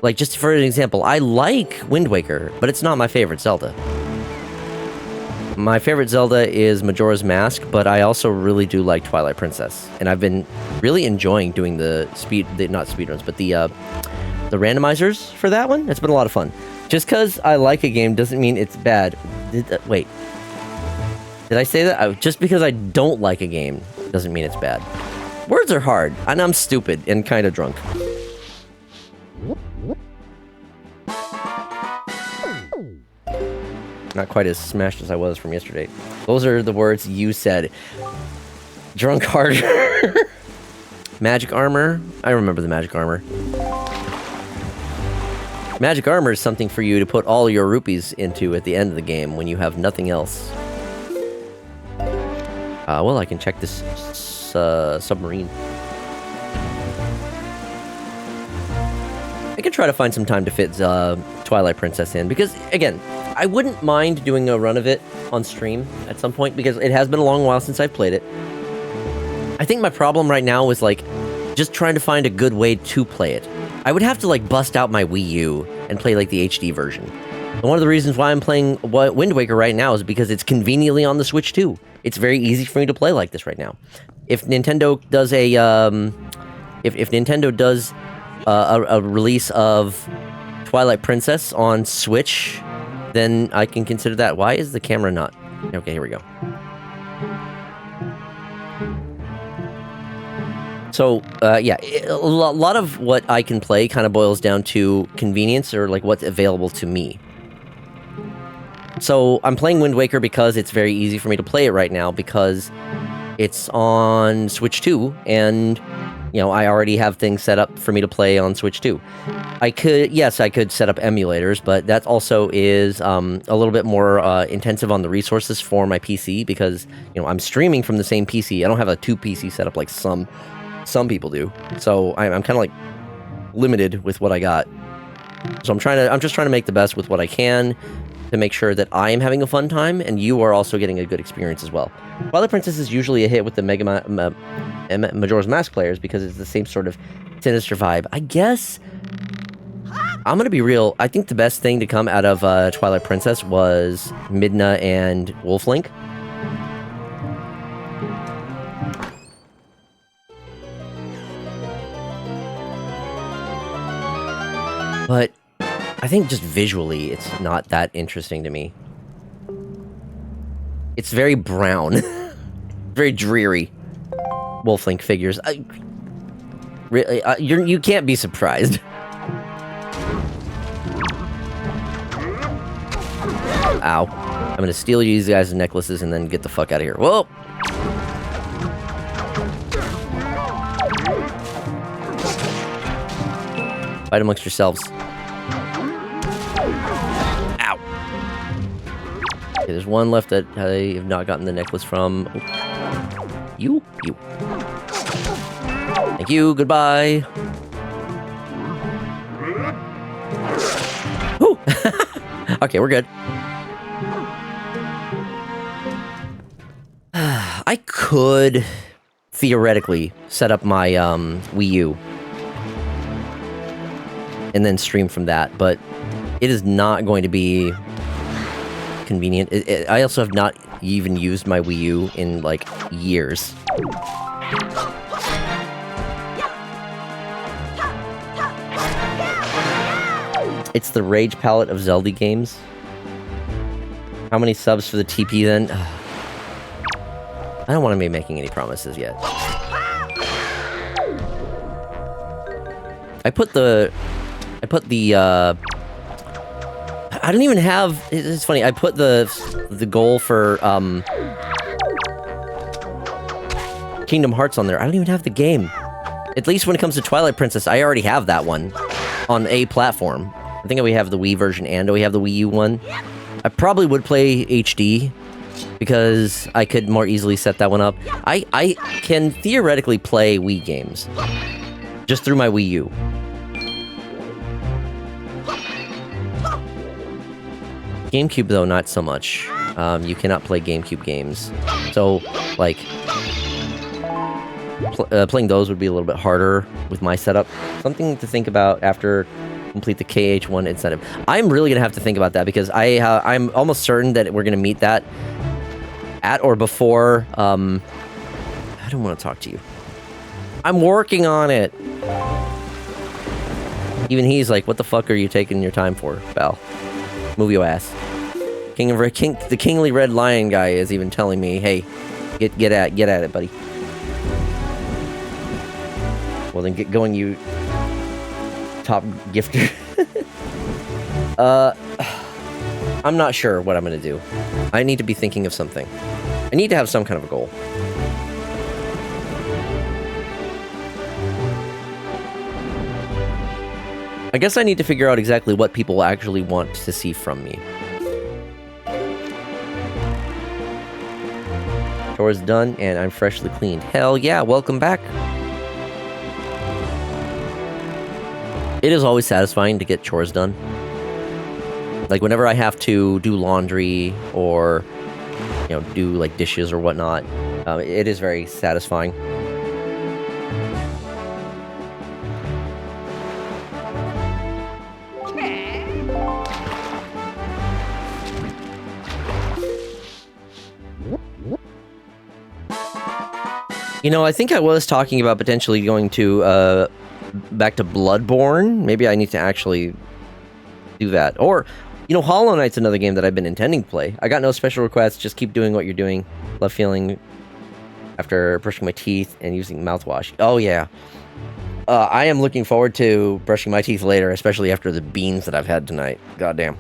Like, just for an example, I like Wind Waker, but it's not my favorite Zelda. My favorite Zelda is Majora's Mask, but I also really do like Twilight Princess. And I've been really enjoying doing the not speedruns, but the randomizers for that one. It's been a lot of fun. Just because I like a game doesn't mean it's bad. Wait. Did I say that? Just because I don't like a game doesn't mean it's bad. Words are hard, and I'm stupid and kind of drunk. Not quite as smashed as I was from yesterday. Those are the words you said. Drunk harder. Magic armor. I remember the magic armor. Magic armor is something for you to put all your rupees into at the end of the game when you have nothing else. Well, I can check this submarine. I could try to find some time to fit Twilight Princess in, because, again, I wouldn't mind doing a run of it on stream at some point, because it has been a long while since I've played it. I think my problem right now is, like, just trying to find a good way to play it. I would have to, like, bust out my Wii U and play, like, the HD version. And one of the reasons why I'm playing Wind Waker right now is because it's conveniently on the Switch, too. It's very easy for me to play like this right now. If Nintendo does a, if Nintendo does a release of Twilight Princess on Switch, then I can consider that. Why is the camera not... Okay, here we go. So, yeah, a lot of what I can play kind of boils down to convenience, or, like, what's available to me. So, I'm playing Wind Waker because it's very easy for me to play it right now, because it's on Switch 2, and, you know, I already have things set up for me to play on Switch 2. I could set up emulators, but that also is a little bit more intensive on the resources for my PC, because, you know, I'm streaming from the same PC. I don't have a 2-PC setup like some people do. So I'm kind of like limited with what I got. So I'm just trying to make the best with what I can to make sure that I am having a fun time and you are also getting a good experience as well. Twilight Princess is usually a hit with the Majora's Mask players because it's the same sort of sinister vibe. I guess I'm gonna be real. I think the best thing to come out of Twilight Princess was Midna and Wolf Link. But I think just visually, it's not that interesting to me. It's very brown. Very dreary. Wolf-Link figures. Really, you can't be surprised. Ow. I'm gonna steal these guys' necklaces and then get the fuck out of here. Whoa! Fight amongst yourselves. Ow. Okay, there's one left that I have not gotten the necklace from. Oh. You. Thank you, goodbye. Whew. Okay, we're good. I could theoretically set up my Wii U and then stream from that, but it is not going to be convenient. I also have not even used my Wii U in, like, years. It's the rage palette of Zelda games. How many subs for the TP then? I don't want to be making any promises yet. I put the I don't even have, it's funny, I put the goal for, Kingdom Hearts on there. I don't even have the game. At least when it comes to Twilight Princess, I already have that one on a platform. I think we have the Wii version and we have the Wii U one. I probably would play HD because I could more easily set that one up. I can theoretically play Wii games just through my Wii U. GameCube, though, not so much. You cannot play GameCube games. So, like, playing those would be a little bit harder with my setup. Something to think about after complete the KH1 incentive. I'm really going to have to think about that because I'm almost certain that we're going to meet that at or before... I don't want to talk to you. I'm working on it! Even he's like, what the fuck are you taking your time for, pal? Move your ass. The Kingly Red Lion guy is even telling me, hey, get at it, buddy. Well, then get going, you top gifter. I'm not sure what I'm gonna do. I need to be thinking of something. I need to have some kind of a goal. I guess I need to figure out exactly what people actually want to see from me. Chores done, and I'm freshly cleaned. Hell yeah, welcome back. It is always satisfying to get chores done. Like, whenever I have to do laundry, or, you know, do, like, dishes or whatnot, it is very satisfying. You know, I think I was talking about potentially going to, back to Bloodborne. Maybe I need to actually do that. Or, you know, Hollow Knight's another game that I've been intending to play. I got no special requests, just keep doing what you're doing. Love feeling after brushing my teeth and using mouthwash. Oh, yeah. I am looking forward to brushing my teeth later, especially after the beans that I've had tonight. Goddamn.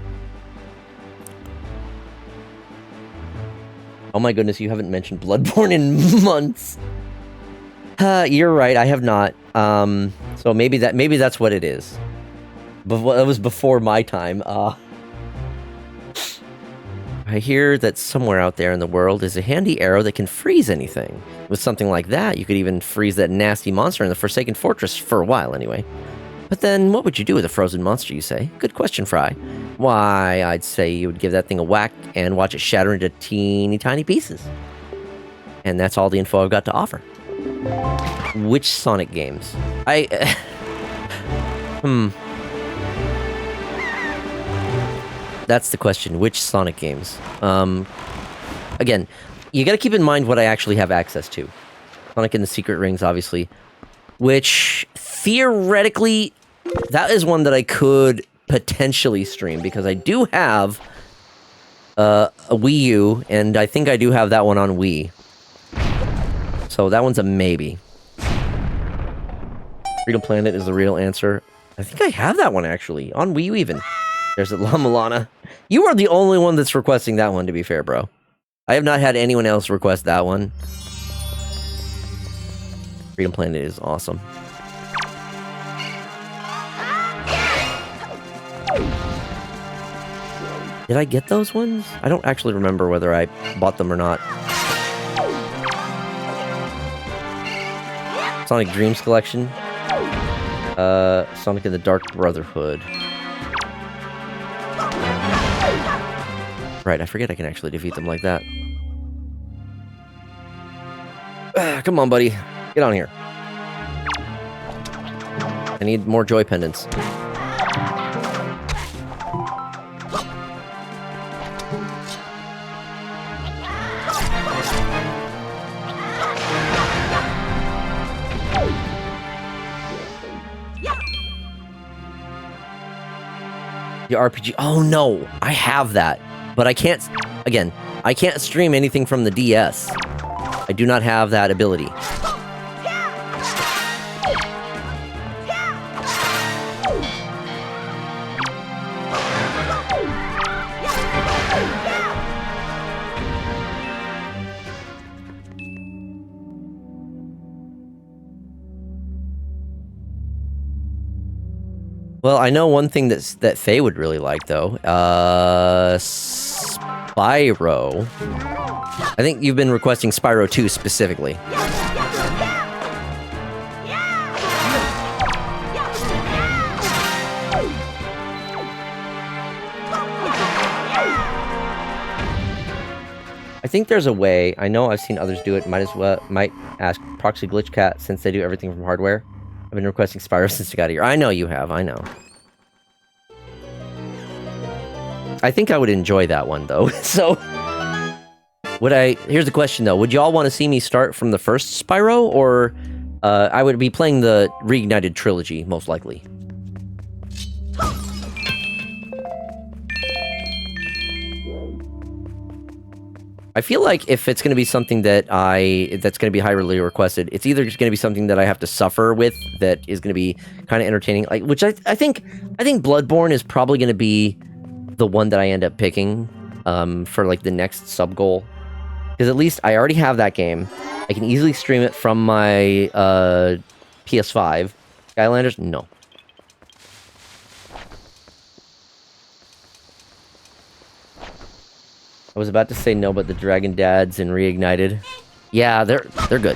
Oh my goodness, you haven't mentioned Bloodborne in months. You're right, I have not. So maybe that's what it is. But it was before my time. I hear that somewhere out there in the world is a handy arrow that can freeze anything. With something like that, you could even freeze that nasty monster in the Forsaken Fortress for a while, anyway. But then, what would you do with a frozen monster, you say? Good question, Fry. Why, I'd say you would give that thing a whack and watch it shatter into teeny tiny pieces. And that's all the info I've got to offer. Which Sonic games? That's the question. Which Sonic games? Again, you gotta keep in mind what I actually have access to. Sonic and the Secret Rings, obviously. Which, theoretically, that is one that I could potentially stream, because I do have a Wii U, and I think I do have that one on Wii. So that one's a maybe. Freedom Planet is the real answer. I think I have that one, actually. On Wii U, even. There's a La Milana. You are the only one that's requesting that one, to be fair, bro. I have not had anyone else request that one. Freedom Planet is awesome. Did I get those ones? I don't actually remember whether I bought them or not. Sonic Dreams Collection. Sonic and the Dark Brotherhood. Right, I forget I can actually defeat them like that. Come on, buddy. Get on here. I need more joy pendants. The RPG. Oh no, I have that, but I can't. Again, I can't stream anything from the DS. I do not have that ability. Well, I know one thing that Faye would really like, though. Spyro. I think you've been requesting Spyro 2 specifically. I think there's a way. I know I've seen others do it. Might ask Proxy Glitch Cat, since they do everything from hardware. I've been requesting Spyro since you got here. I know you have, I know. I think I would enjoy that one, though. So, here's the question, though. Would y'all want to see me start from the first Spyro, or I would be playing the Reignited trilogy, most likely. I feel like if it's going to be something that's going to be highly requested, it's either just going to be something that I have to suffer with that is going to be kind of entertaining, like, which I think Bloodborne is probably going to be the one that I end up picking for like the next sub goal, because at least I already have that game. I can easily stream it from my PS5. Skylanders, no. I was about to say no, but the Dragon Dads and Reignited. Yeah, they're good.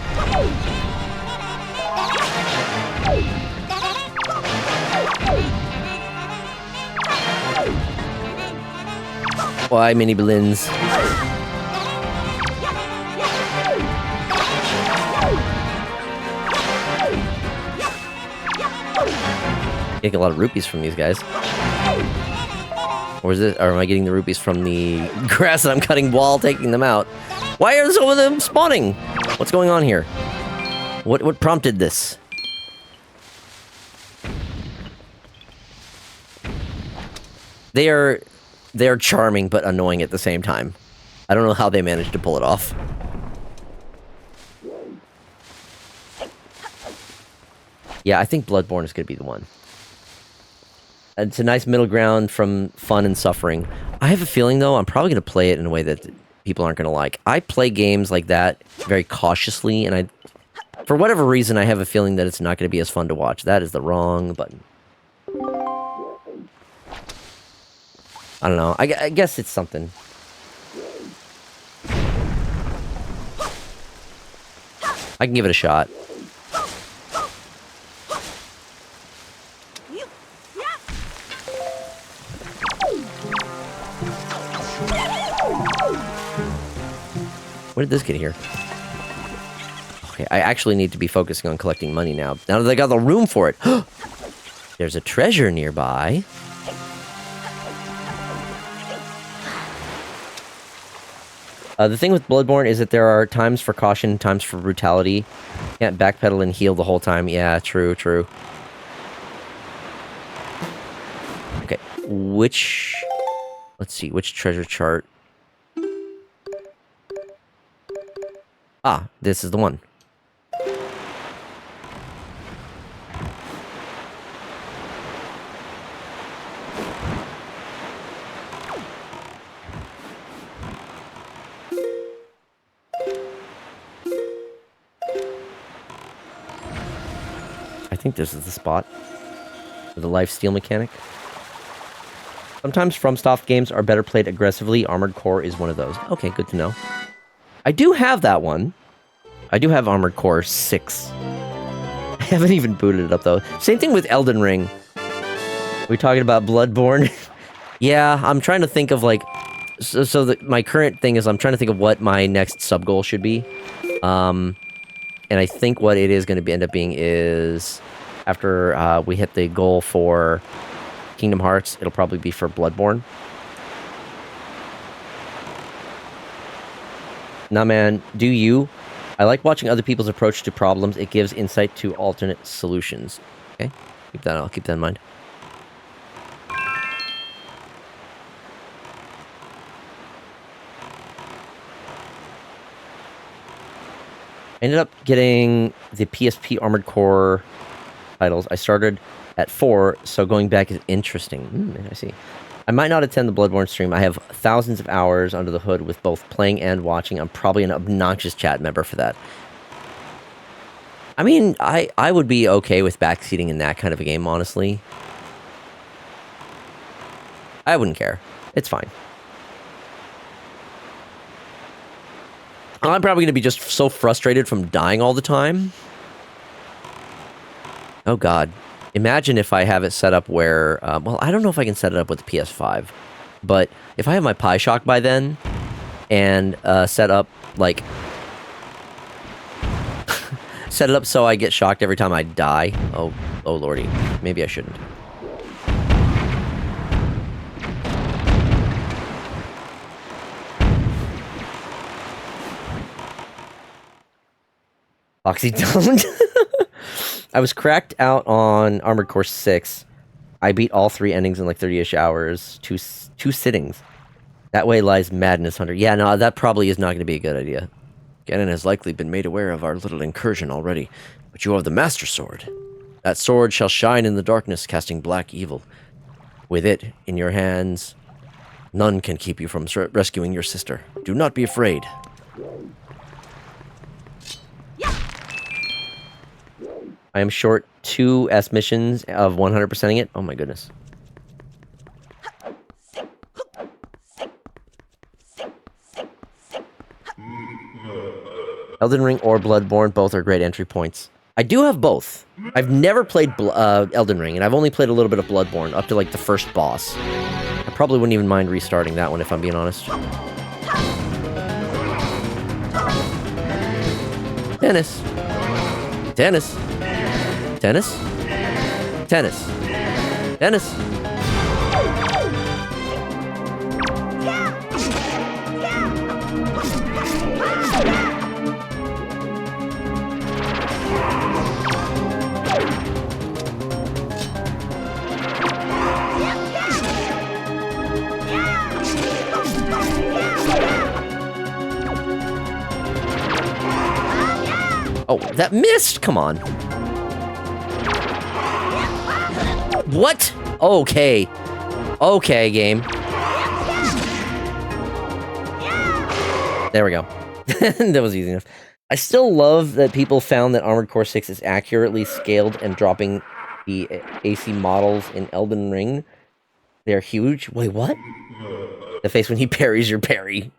Why, mini balloons? Getting a lot of rupees from these guys. Or is it? Or am I getting the rupees from the grass that I'm cutting while taking them out? Why are some of them spawning? What's going on here? What prompted this? They are charming but annoying at the same time. I don't know how they managed to pull it off. Yeah, I think Bloodborne is going to be the one. It's a nice middle ground from fun and suffering. I have a feeling, though, I'm probably going to play it in a way that people aren't going to like. I play games like that very cautiously, and for whatever reason, I have a feeling that it's not going to be as fun to watch. That is the wrong button. I don't know. I guess it's something. I can give it a shot. What did this get here? Okay, I actually need to be focusing on collecting money now. Now that I got the room for it. There's a treasure nearby. The thing with Bloodborne is that there are times for caution, times for brutality. You can't backpedal and heal the whole time. Yeah, true. Okay, let's see, which treasure chart? Ah, this is the one. I think this is the spot for the lifesteal mechanic. Sometimes FromSoft games are better played aggressively. Armored Core is one of those. Okay, good to know. I do have that one. I do have Armored Core 6. I haven't even booted it up, though. Same thing with Elden Ring. Are we talking about Bloodborne? Yeah, I'm trying to think of, like... my current thing is I'm trying to think of what my next sub-goal should be. And I think what it is going to end up being is... After we hit the goal for Kingdom Hearts, it'll probably be for Bloodborne. Nah, man, do you? I like watching other people's approach to problems. It gives insight to alternate solutions. Okay, I'll keep that in mind. ended up getting the PSP Armored Core titles. I started at 4, so going back is interesting. I see. I might not attend the Bloodborne stream. I have thousands of hours under the hood with both playing and watching. I'm probably an obnoxious chat member for that. I mean, I would be okay with backseating in that kind of a game, honestly. I wouldn't care. It's fine. I'm probably going to be just so frustrated from dying all the time. Oh, God. Imagine if I have it set up where... well, I don't know if I can set it up with the PS5. But if I have my Pi Shock by then, and set up, like... set it up so I get shocked every time I die. Oh lordy. Maybe I shouldn't. FoxyDude. I was cracked out on Armored Core 6. I beat all 3 endings in like 30-ish hours. Two sittings. That way lies Madness Hunter. Yeah, no, that probably is not going to be a good idea. Ganon has likely been made aware of our little incursion already. But you have the Master Sword. That sword shall shine in the darkness, casting black evil. With it in your hands, none can keep you from rescuing your sister. Do not be afraid. I am short 2 S missions of 100%ing it. Oh my goodness. Elden Ring or Bloodborne, both are great entry points. I do have both. I've never played Elden Ring, and I've only played a little bit of Bloodborne, up to like the first boss. I probably wouldn't even mind restarting that one if I'm being honest. Dennis. Dennis. Dennis? Dennis. Dennis. Oh, that missed! Come on. What? Okay. Okay, game. There we go. That was easy enough. I still love that people found that Armored Core 6 is accurately scaled and dropping the AC models in Elden Ring. They're huge. Wait, what? The face when he parries your parry.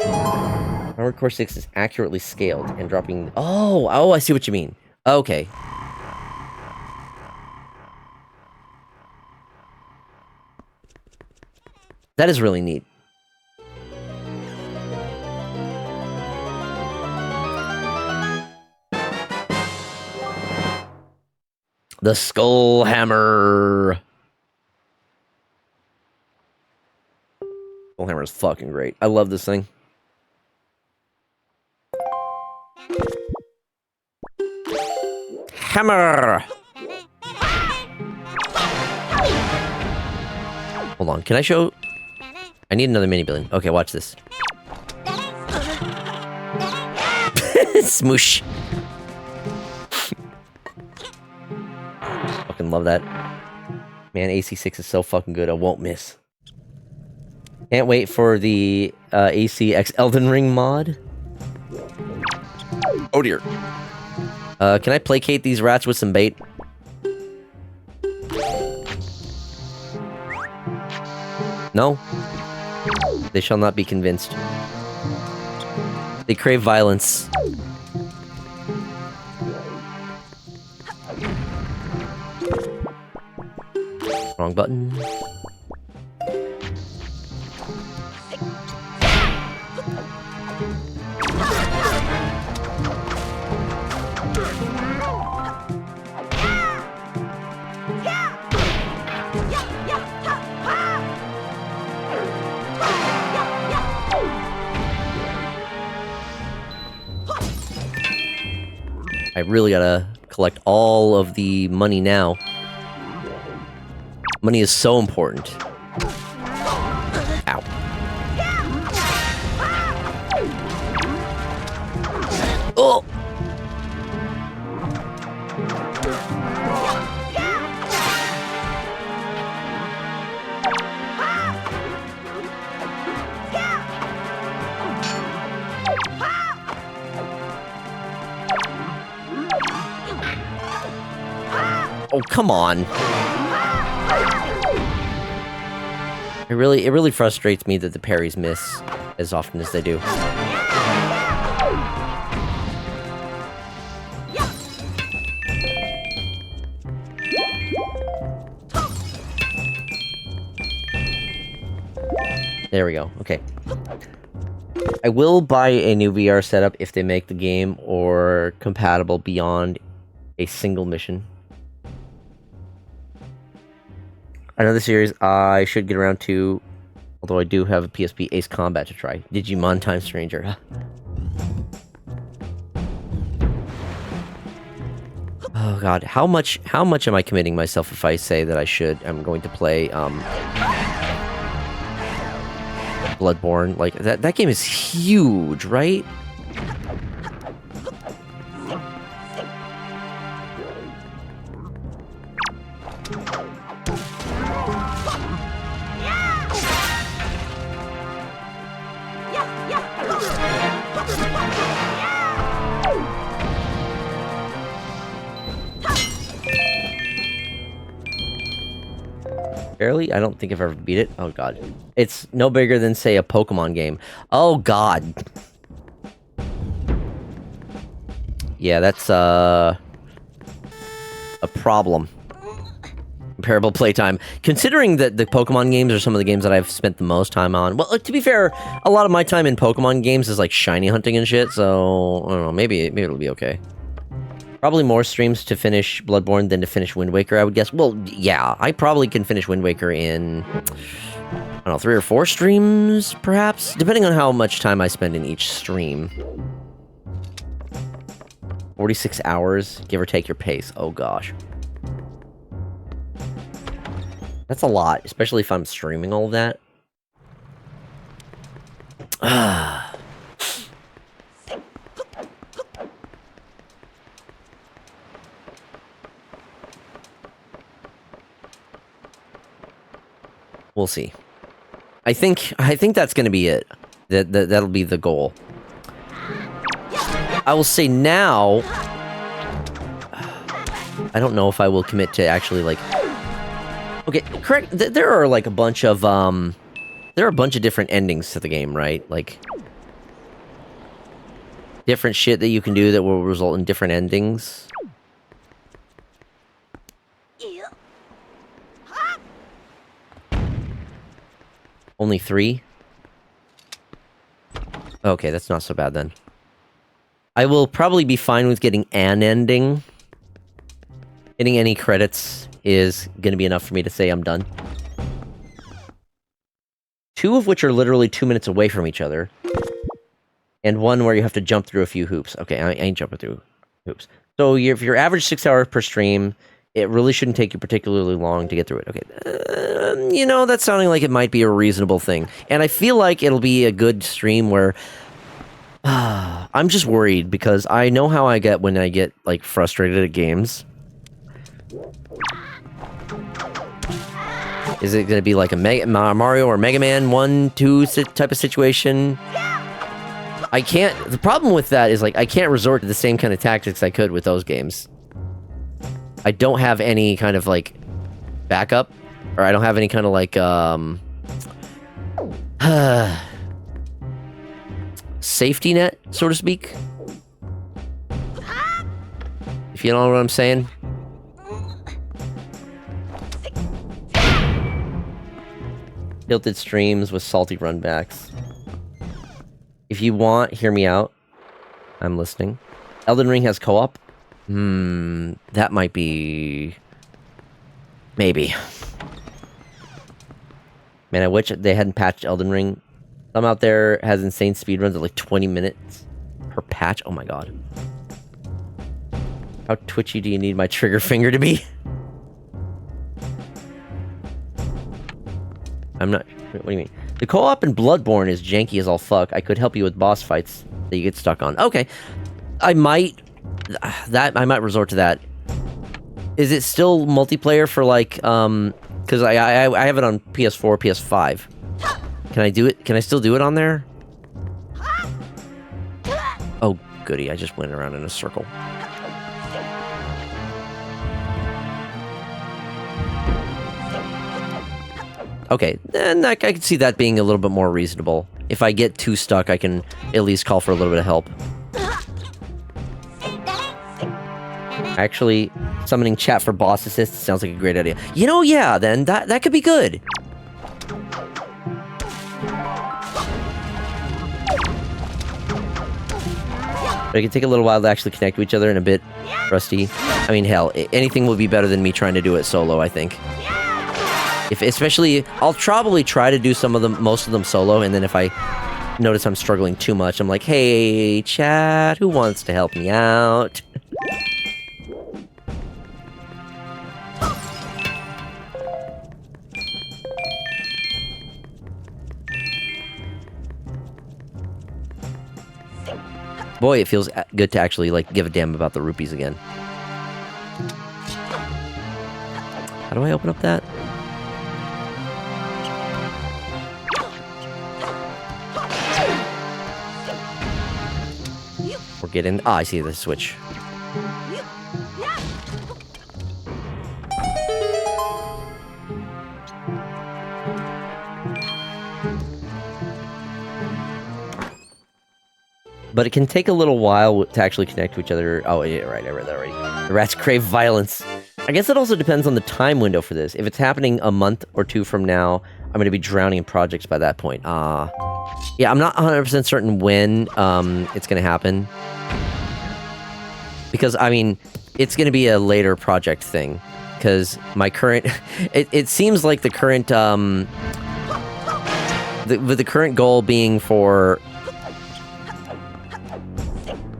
Armored Core 6 is accurately scaled and dropping... Oh, I see what you mean. Okay. That is really neat. The Skull Hammer. Skull Hammer is fucking great. I love this thing. Hammer! Hold on, can I show... I need another mini billion. Okay, watch this. Smoosh. Fucking love that. Man, AC6 is so fucking good, I won't miss. Can't wait for the ACX Elden Ring mod. Oh dear. Can I placate these rats with some bait? No? They shall not be convinced. They crave violence. Wrong button. I really gotta collect all of the money now. Money is so important. Ow. Oh, come on. It really frustrates me that the parries miss as often as they do. There we go. Okay. I will buy a new VR setup if they make the game or compatible beyond a single mission. Another series I should get around to, although I do have a PSP, Ace Combat to try. Digimon Time Stranger. Oh god, how much am I committing myself if I say that I'm going to play Bloodborne? Like that game is huge, right? Barely? I don't think I've ever beat it. Oh god. It's no bigger than, say, a Pokemon game. Oh god. Yeah, that's a problem. Comparable playtime. Considering that the Pokemon games are some of the games that I've spent the most time on. Well, to be fair, a lot of my time in Pokemon games is like shiny hunting and shit, so I don't know, maybe it'll be okay. Probably more streams to finish Bloodborne than to finish Wind Waker, I would guess. Well, yeah, I probably can finish Wind Waker in, I don't know, 3 or 4 streams, perhaps? Depending on how much time I spend in each stream. 46 hours, give or take your pace. Oh, gosh. That's a lot, especially if I'm streaming all of that. We'll see. I think that's gonna be it. That'll be the goal. I will say now, I don't know if I will commit to actually like. Okay, correct. There are like a bunch of there are a bunch of different endings to the game, right? Like different shit that you can do that will result in different endings. Only 3? Okay, that's not so bad then. I will probably be fine with getting an ending. Getting any credits is gonna be enough for me to say I'm done. 2 of which are literally 2 minutes away from each other. And 1 where you have to jump through a few hoops. Okay, I ain't jumping through hoops. So if your average 6 hours per stream, it really shouldn't take you particularly long to get through it. Okay, you know, that's sounding like it might be a reasonable thing. And I feel like it'll be a good stream where... I'm just worried because I know how I get when I get, like, frustrated at games. Is it going to be like a Mario or Mega Man 1, 2 type of situation? I can't... The problem with that is, like, I can't resort to the same kind of tactics I could with those games. I don't have any kind of, like, backup. Or I don't have any kind of, like, safety net, so to speak. If you know what I'm saying. Tilted streams with salty runbacks. If you want, hear me out. I'm listening. Elden Ring has co-op? That might be... Maybe. Man, I wish they hadn't patched Elden Ring. Some out there has insane speedruns of like 20 minutes per patch. Oh my god. How twitchy do you need my trigger finger to be? I'm not... What do you mean? The co-op in Bloodborne is janky as all fuck. I could help you with boss fights that you get stuck on. Okay. I might resort to that. Is it still multiplayer for like, because I have it on PS4, PS5. Can I do it? Can I still do it on there? Oh, goody. I just went around in a circle. Okay, then I can see that being a little bit more reasonable. If I get too stuck, I can at least call for a little bit of help. Actually, summoning chat for boss assist sounds like a great idea. You know, yeah, then that could be good. But it can take a little while to actually connect to each other and a bit rusty. I mean, hell, anything will be better than me trying to do it solo, I think. Especially, I'll probably try to do most of them solo, and then if I notice I'm struggling too much, I'm like, hey, chat, who wants to help me out? Boy, it feels good to actually, like, give a damn about the rupees again. How do I open up that? We're getting... Ah, I see the switch. But it can take a little while to actually connect to each other. Oh, yeah, right, I read that already. The rats crave violence. I guess it also depends on the time window for this. If it's happening a month or two from now, I'm going to be drowning in projects by that point. Yeah, I'm not 100% certain when it's going to happen. Because, I mean, it's going to be a later project thing. Because my current... it seems like the current... the current goal being for...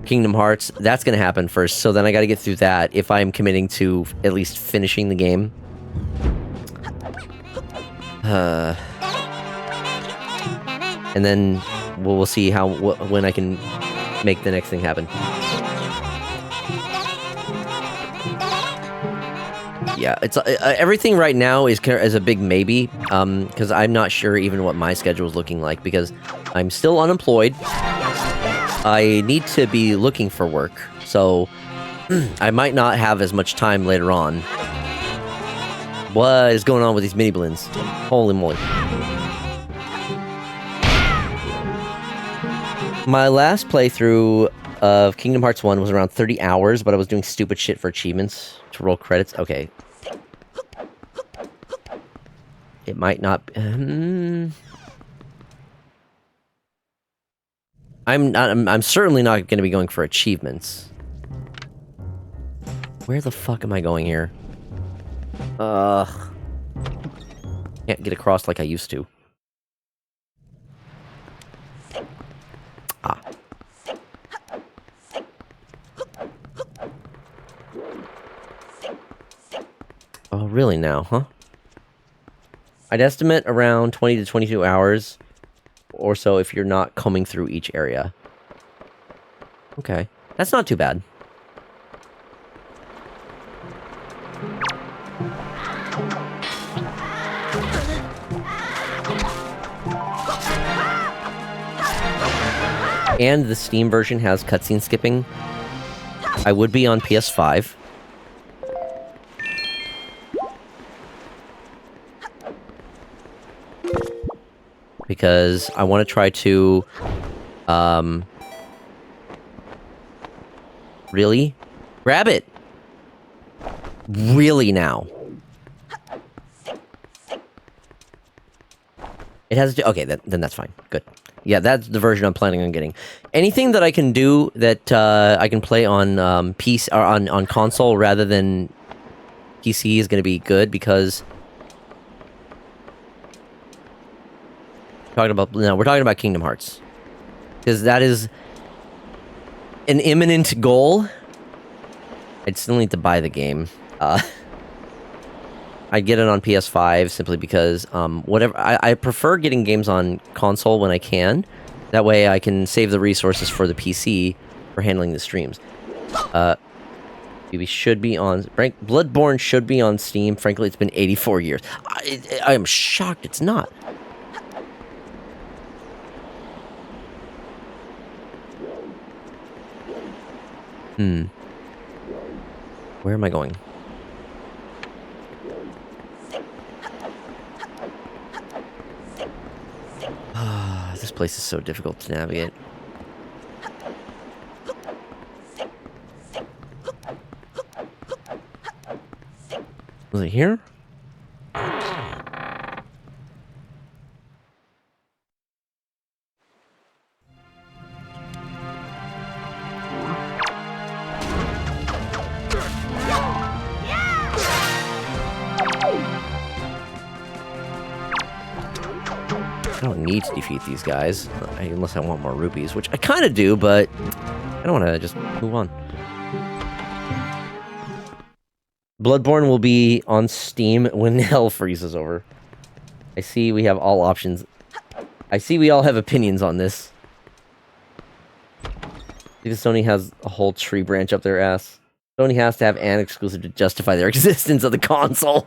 Kingdom Hearts, that's gonna happen first, so then I gotta get through that if I'm committing to at least finishing the game. And then we'll see when I can make the next thing happen. Yeah, it's everything right now is a big maybe, because I'm not sure even what my schedule is looking like, because I'm still unemployed. I need to be looking for work, so I might not have as much time later on. What is going on with these mini blins? Holy moly. My last playthrough of Kingdom Hearts 1 was around 30 hours, but I was doing stupid shit for achievements to roll credits. Okay. It might not... I'm certainly not going to be going for achievements. Where the fuck am I going here? Can't get across like I used to. Ah. Oh, really now, huh? I'd estimate around 20 to 22 hours or so if you're not combing through each area. Okay. That's not too bad. And the Steam version has cutscene skipping. I would be on PS5. Because I want to try to, really? Grab it! Really now? It has to, okay, then that's fine. Good. Yeah, that's the version I'm planning on getting. Anything that I can do that, I can play on, PC, or on console rather than PC is gonna be good, because... we're talking about Kingdom Hearts. Because that is an imminent goal. I'd still need to buy the game. I'd get it on PS5 simply because, I prefer getting games on console when I can. That way I can save the resources for the PC for handling the streams. Maybe should be on... Bloodborne should be on Steam. Frankly, it's been 84 years. I am shocked it's not. Where am I going? place is so difficult to navigate. Was it here? I don't need to defeat these guys, unless I want more rupees, which I kind of do, but I don't want to just move on. Bloodborne will be on Steam when hell freezes over. I see we have all options. I see we all have opinions on this. Because Sony has a whole tree branch up their ass. Sony has to have an exclusive to justify their existence of the console.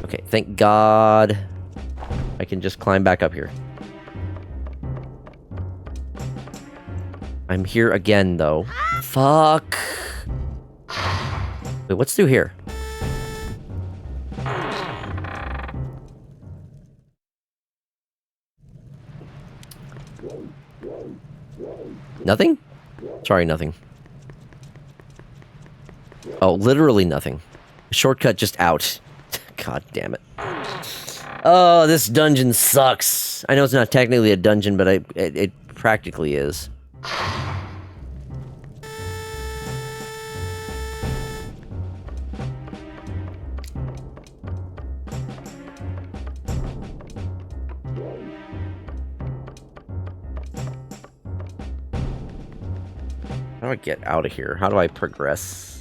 Okay, thank God I can just climb back up here. I'm here again, though. Fuck. Wait, what's through here? Nothing? Sorry, nothing. Oh, literally nothing. Shortcut just out. God damn it. Oh, this dungeon sucks. I know it's not technically a dungeon, but it practically is. How do I get out of here? How do I progress?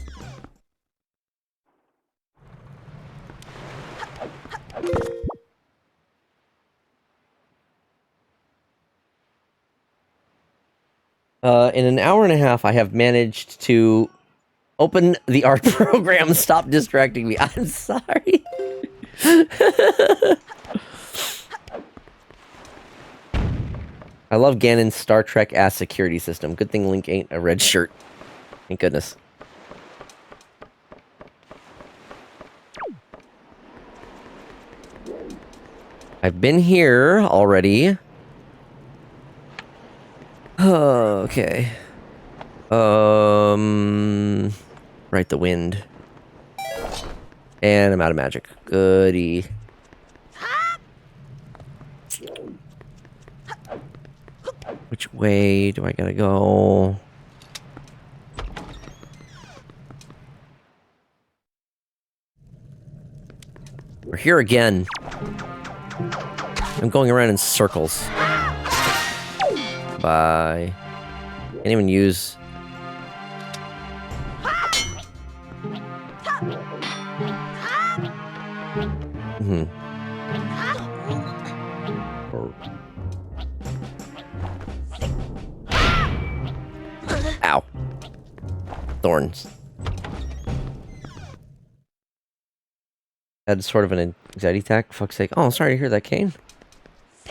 In an hour and a half, I have managed to open the art program. Stop distracting me. I'm sorry. I love Ganon's Star Trek-ass security system. Good thing Link ain't a red shirt. Thank goodness. I've been here already. Okay. Right, the wind. And I'm out of magic. Goody. Which way do I gotta go? We're here again. I'm going around in circles. Bye. Can't even use... Ow. Thorns. Had sort of an anxiety attack. Fuck's sake. Oh, sorry to hear that, Kane.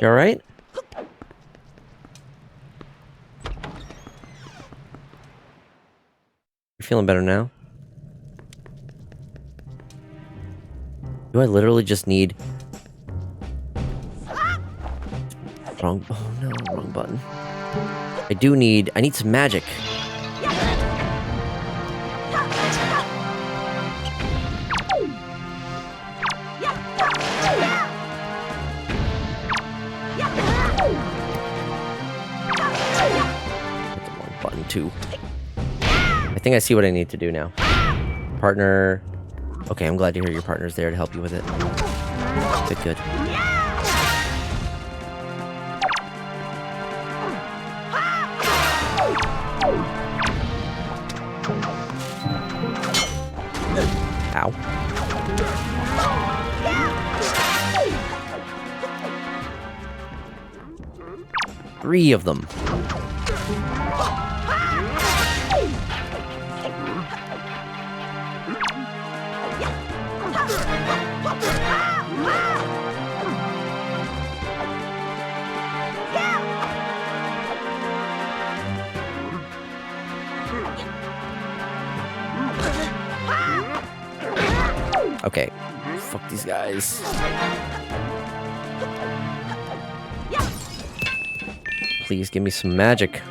You alright? You're feeling better now? Do I literally just need... Wrong... Oh no, wrong button. I need some magic. Too. I think I see what I need to do now. Partner. Okay, I'm glad to hear your partner's there to help you with it. Good, good. Ow. Three of them. Okay. Fuck these guys. Please give me some magic.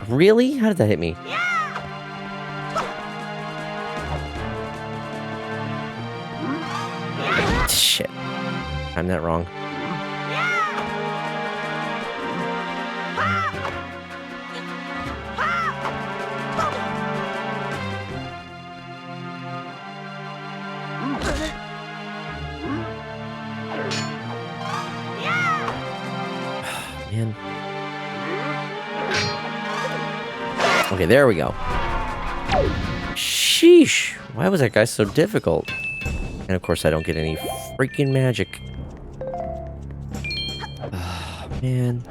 Really? How did that hit me? Shit. I'm that wrong. Man. Okay, there we go. Sheesh. Why was that guy so difficult? And of course, I don't get any freaking magic. Oh, man.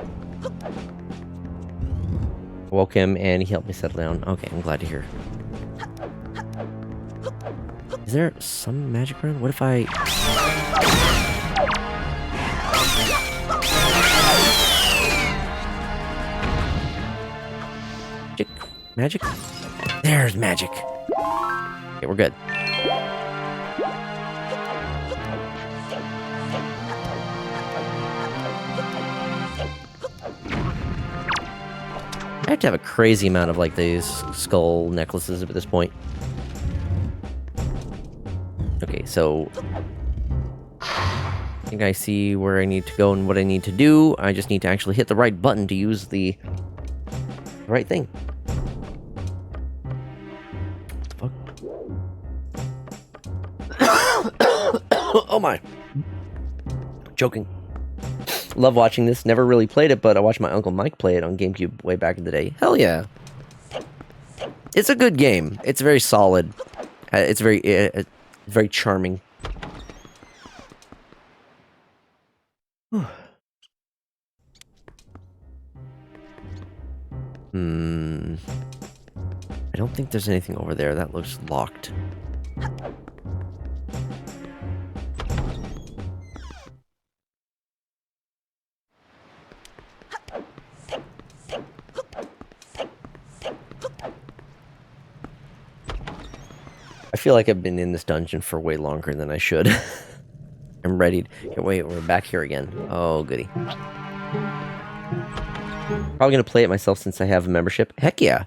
Woke him and he helped me settle down. Okay, I'm glad to hear. Is there some magic around? What if I... Magic? There's magic. Okay, we're good. I have to have a crazy amount of, like, these skull necklaces at this point. Okay, so... I think I see where I need to go and what I need to do. I just need to actually hit the right button to use the right thing. Fuck. Oh my. Joking. Love watching this. Never really played it, but I watched my Uncle Mike play it on GameCube way back in the day. Hell yeah. It's a good game. It's very solid. It's very charming. I don't think there's anything over there. That looks locked. I feel like I've been in this dungeon for way longer than I should. I'm ready. Wait, we're back here again. Oh, goody. Probably gonna play it myself since I have a membership. Heck yeah.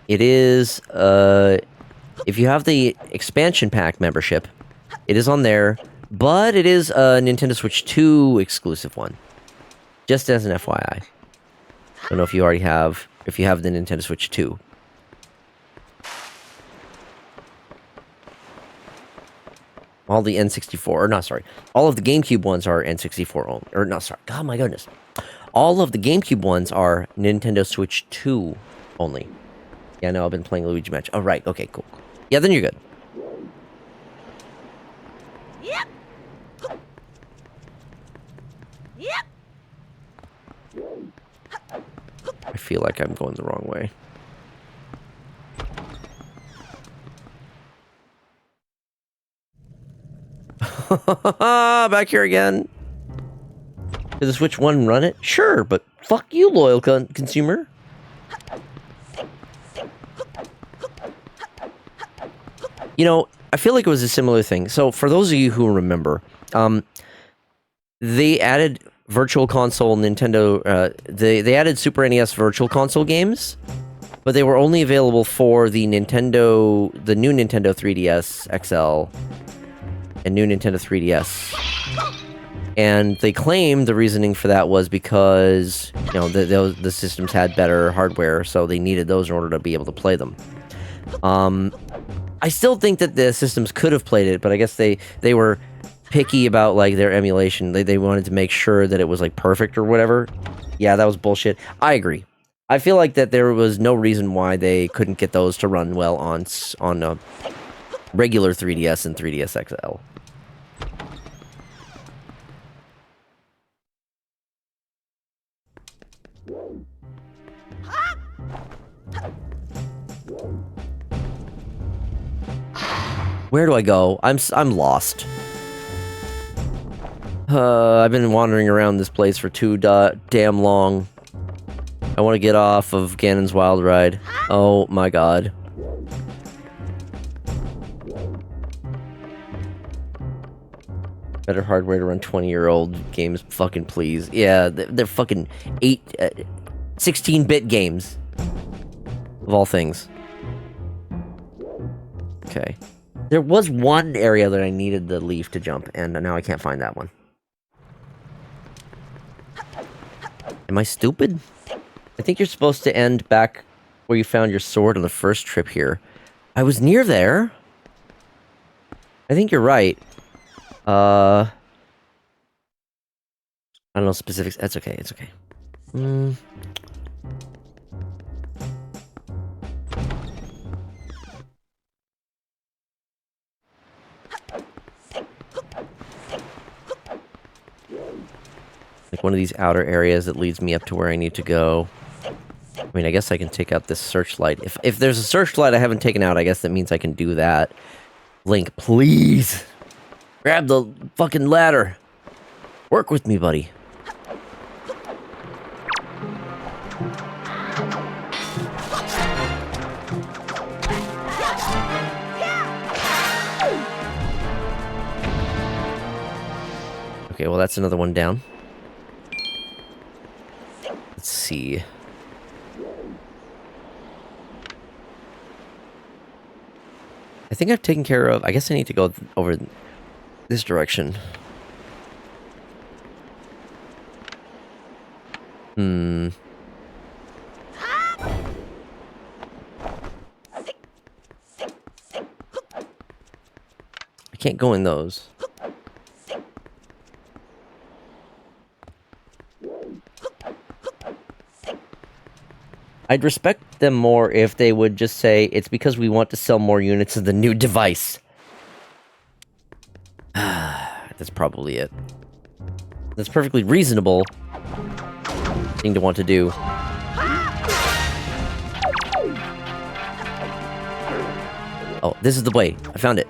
It is, if you have the expansion pack membership, it is on there, but it is a Nintendo Switch 2 exclusive one. Just as an FYI. Don't know if you already have, if you have the Nintendo Switch 2. All the N64, or not, sorry. All of the GameCube ones are N64 only. Or, no, sorry. God, my goodness. All of the GameCube ones are Nintendo Switch 2 only. Yeah, no, I've been playing Luigi Match. Oh, right. Okay, cool. Yeah, then you're good. Yep. Yep. I feel like I'm going the wrong way. Back here again. Did the Switch 1 run it? Sure, but fuck you, loyal consumer. You know, I feel like it was a similar thing. So, for those of you who remember, they added Virtual Console Nintendo, they added Super NES Virtual Console games, but they were only available for the new Nintendo 3DS XL and new Nintendo 3DS. And they claimed the reasoning for that was because, you know, the systems had better hardware, so they needed those in order to be able to play them. I still think that the systems could have played it, but I guess they were picky about, like, their emulation. They wanted to make sure that it was, like, perfect or whatever. Yeah, that was bullshit. I agree. I feel like that there was no reason why they couldn't get those to run well on a regular 3DS and 3DS XL. Where do I go? I'm lost. I've been wandering around this place for too damn long. I want to get off of Ganon's Wild Ride. Oh my god. Better hardware to run 20-year-old games, fucking please. Yeah, they're fucking 16-bit games. Of all things. Okay. There was one area that I needed the leaf to jump, and now I can't find that one. Am I stupid? I think you're supposed to end back where you found your sword on the first trip here. I was near there. I think you're right. I don't know specifics. That's okay, it's okay. Like one of these outer areas that leads me up to where I need to go. I mean, I guess I can take out this searchlight. If there's a searchlight I haven't taken out, I guess that means I can do that. Link, please! Grab the fucking ladder! Work with me, buddy. Okay, well that's another one down. Let's see. I think I've taken care of... I guess I need to go over this direction. I can't go in those. I'd respect them more if they would just say, it's because we want to sell more units of the new device. That's probably it. That's perfectly reasonable thing to want to do. Oh, this is the way. I found it.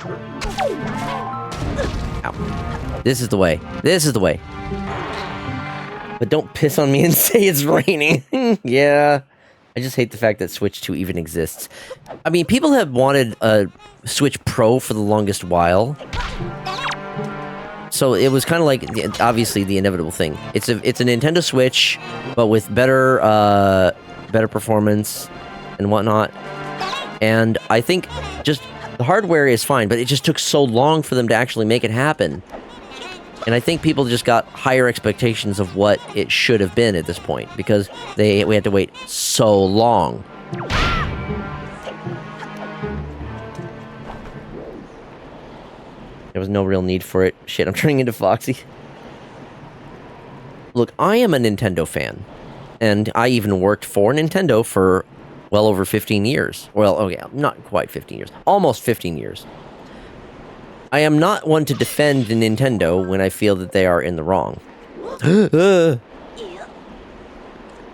Ow. This is the way. This is the way. But don't piss on me and say it's raining. Yeah. I just hate the fact that Switch 2 even exists. I mean, people have wanted a Switch Pro for the longest while. So it was kind of like, obviously, the inevitable thing. It's a Nintendo Switch, but with better performance and whatnot. And I think just the hardware is fine, but it just took so long for them to actually make it happen. And I think people just got higher expectations of what it should have been at this point, because we had to wait so long. There was no real need for it. Shit, I'm turning into Foxy. Look, I am a Nintendo fan, and I even worked for Nintendo for well over 15 years. Well, okay, not quite 15 years. Almost 15 years. I am not one to defend Nintendo when I feel that they are in the wrong.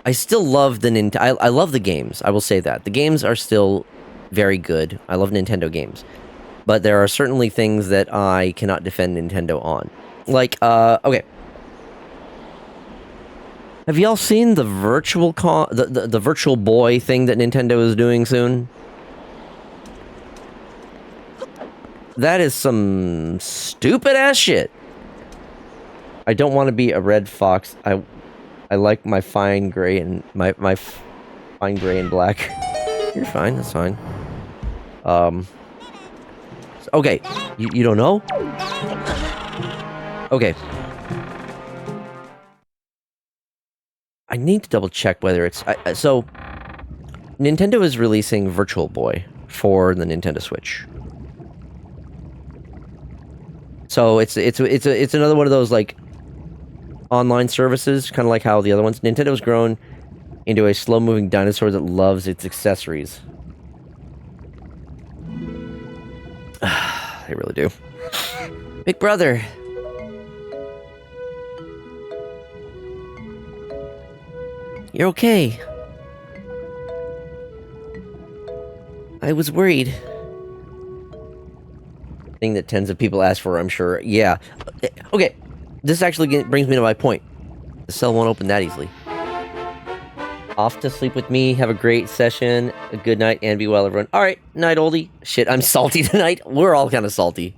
I still love the Nintendo. I love the games. I will say that. The games are still very good. I love Nintendo games. But there are certainly things that I cannot defend Nintendo on. Like, okay. Have y'all seen the virtual the virtual boy thing that Nintendo is doing soon? That is some stupid ass shit. I don't want to be a red fox. I like my fine gray and my fine gray and black. You're fine. That's fine. Okay. You don't know? Okay. I need to double check whether it's so. Nintendo is releasing Virtual Boy for the Nintendo Switch. So it's another one of those like online services, kind of like how the other ones. Nintendo's grown into a slow-moving dinosaur that loves its accessories. They really do. Big brother. You're okay. I was worried. thing that tens of people ask for, I'm sure. Yeah. Okay. This actually brings me to my point. The cell won't open that easily. Off to sleep with me. Have a great session. A good night and be well, everyone. All right, night, oldie. Shit, I'm salty tonight. We're all kind of salty.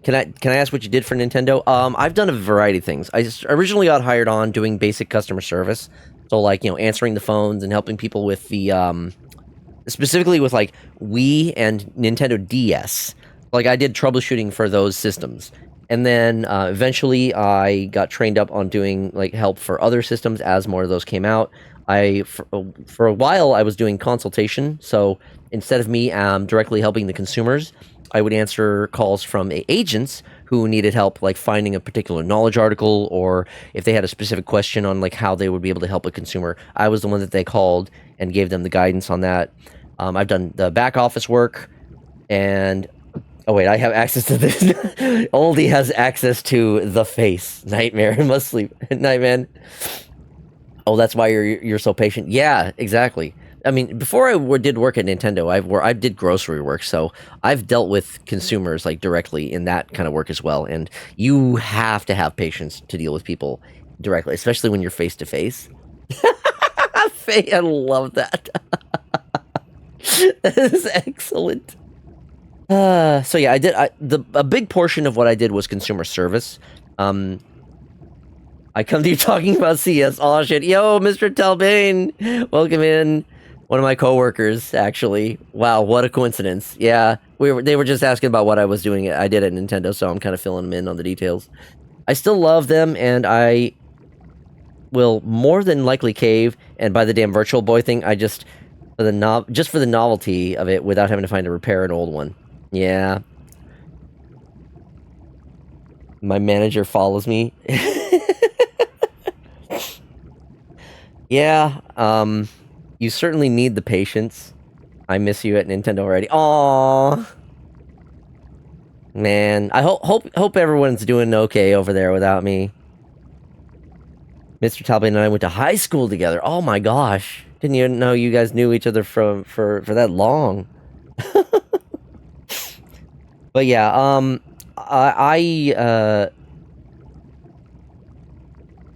Can I ask what you did for Nintendo? I've done a variety of things. I originally got hired on doing basic customer service, so like answering the phones and helping people with the specifically with like Wii and Nintendo DS. Like I did troubleshooting for those systems. And then eventually I got trained up on doing like help for other systems as more of those came out. For a while I was doing consultation. So instead of me directly helping the consumers, I would answer calls from agents who needed help like finding a particular knowledge article, or if they had a specific question on like how they would be able to help a consumer. I was the one that they called and gave them the guidance on that. I've done the back office work, and oh wait, I have access to this. Oldie has access to the face. Nightmare, must sleep at night, man. Oh, that's why you're so patient. Yeah, exactly. I mean, before I did work at Nintendo, I did grocery work, so I've dealt with consumers like directly in that kind of work as well. And you have to have patience to deal with people directly, especially when you're face to face. I love that. That is excellent. So yeah, a big portion of what I did was consumer service. I come to you talking about CS. Oh shit, yo, Mr. Talbane, welcome in. One of my coworkers, actually. Wow, what a coincidence. Yeah, they were just asking about what I was doing. I did at Nintendo, so I'm kind of filling them in on the details. I still love them, and I will more than likely cave. And by the damn Virtual Boy thing, I just for the novelty of it, without having to find to repair an old one. Yeah. My manager follows me. Yeah, you certainly need the patience. I miss you at Nintendo already. Aww. Man, I hope everyone's doing okay over there without me. Mr. Talbot and I went to high school together. Oh my gosh. Didn't even know you guys knew each other for that long. But yeah,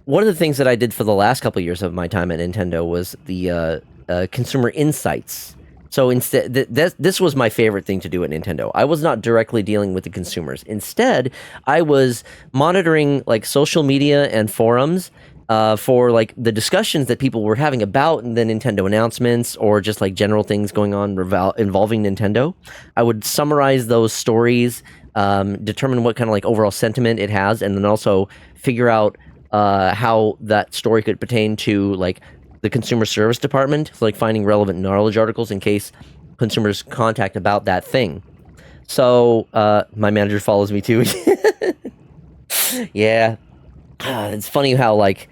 one of the things that I did for the last couple of years of my time at Nintendo was the consumer insights. So instead, this was my favorite thing to do at Nintendo. I was not directly dealing with the consumers. Instead, I was monitoring like social media and forums for like the discussions that people were having about the Nintendo announcements, or just like general things going on involving Nintendo. I would summarize those stories, determine what kind of like overall sentiment it has, and then also figure out how that story could pertain to like the consumer service department, so, like finding relevant knowledge articles in case consumers contact about that thing. So my manager follows me too. Yeah, it's funny how like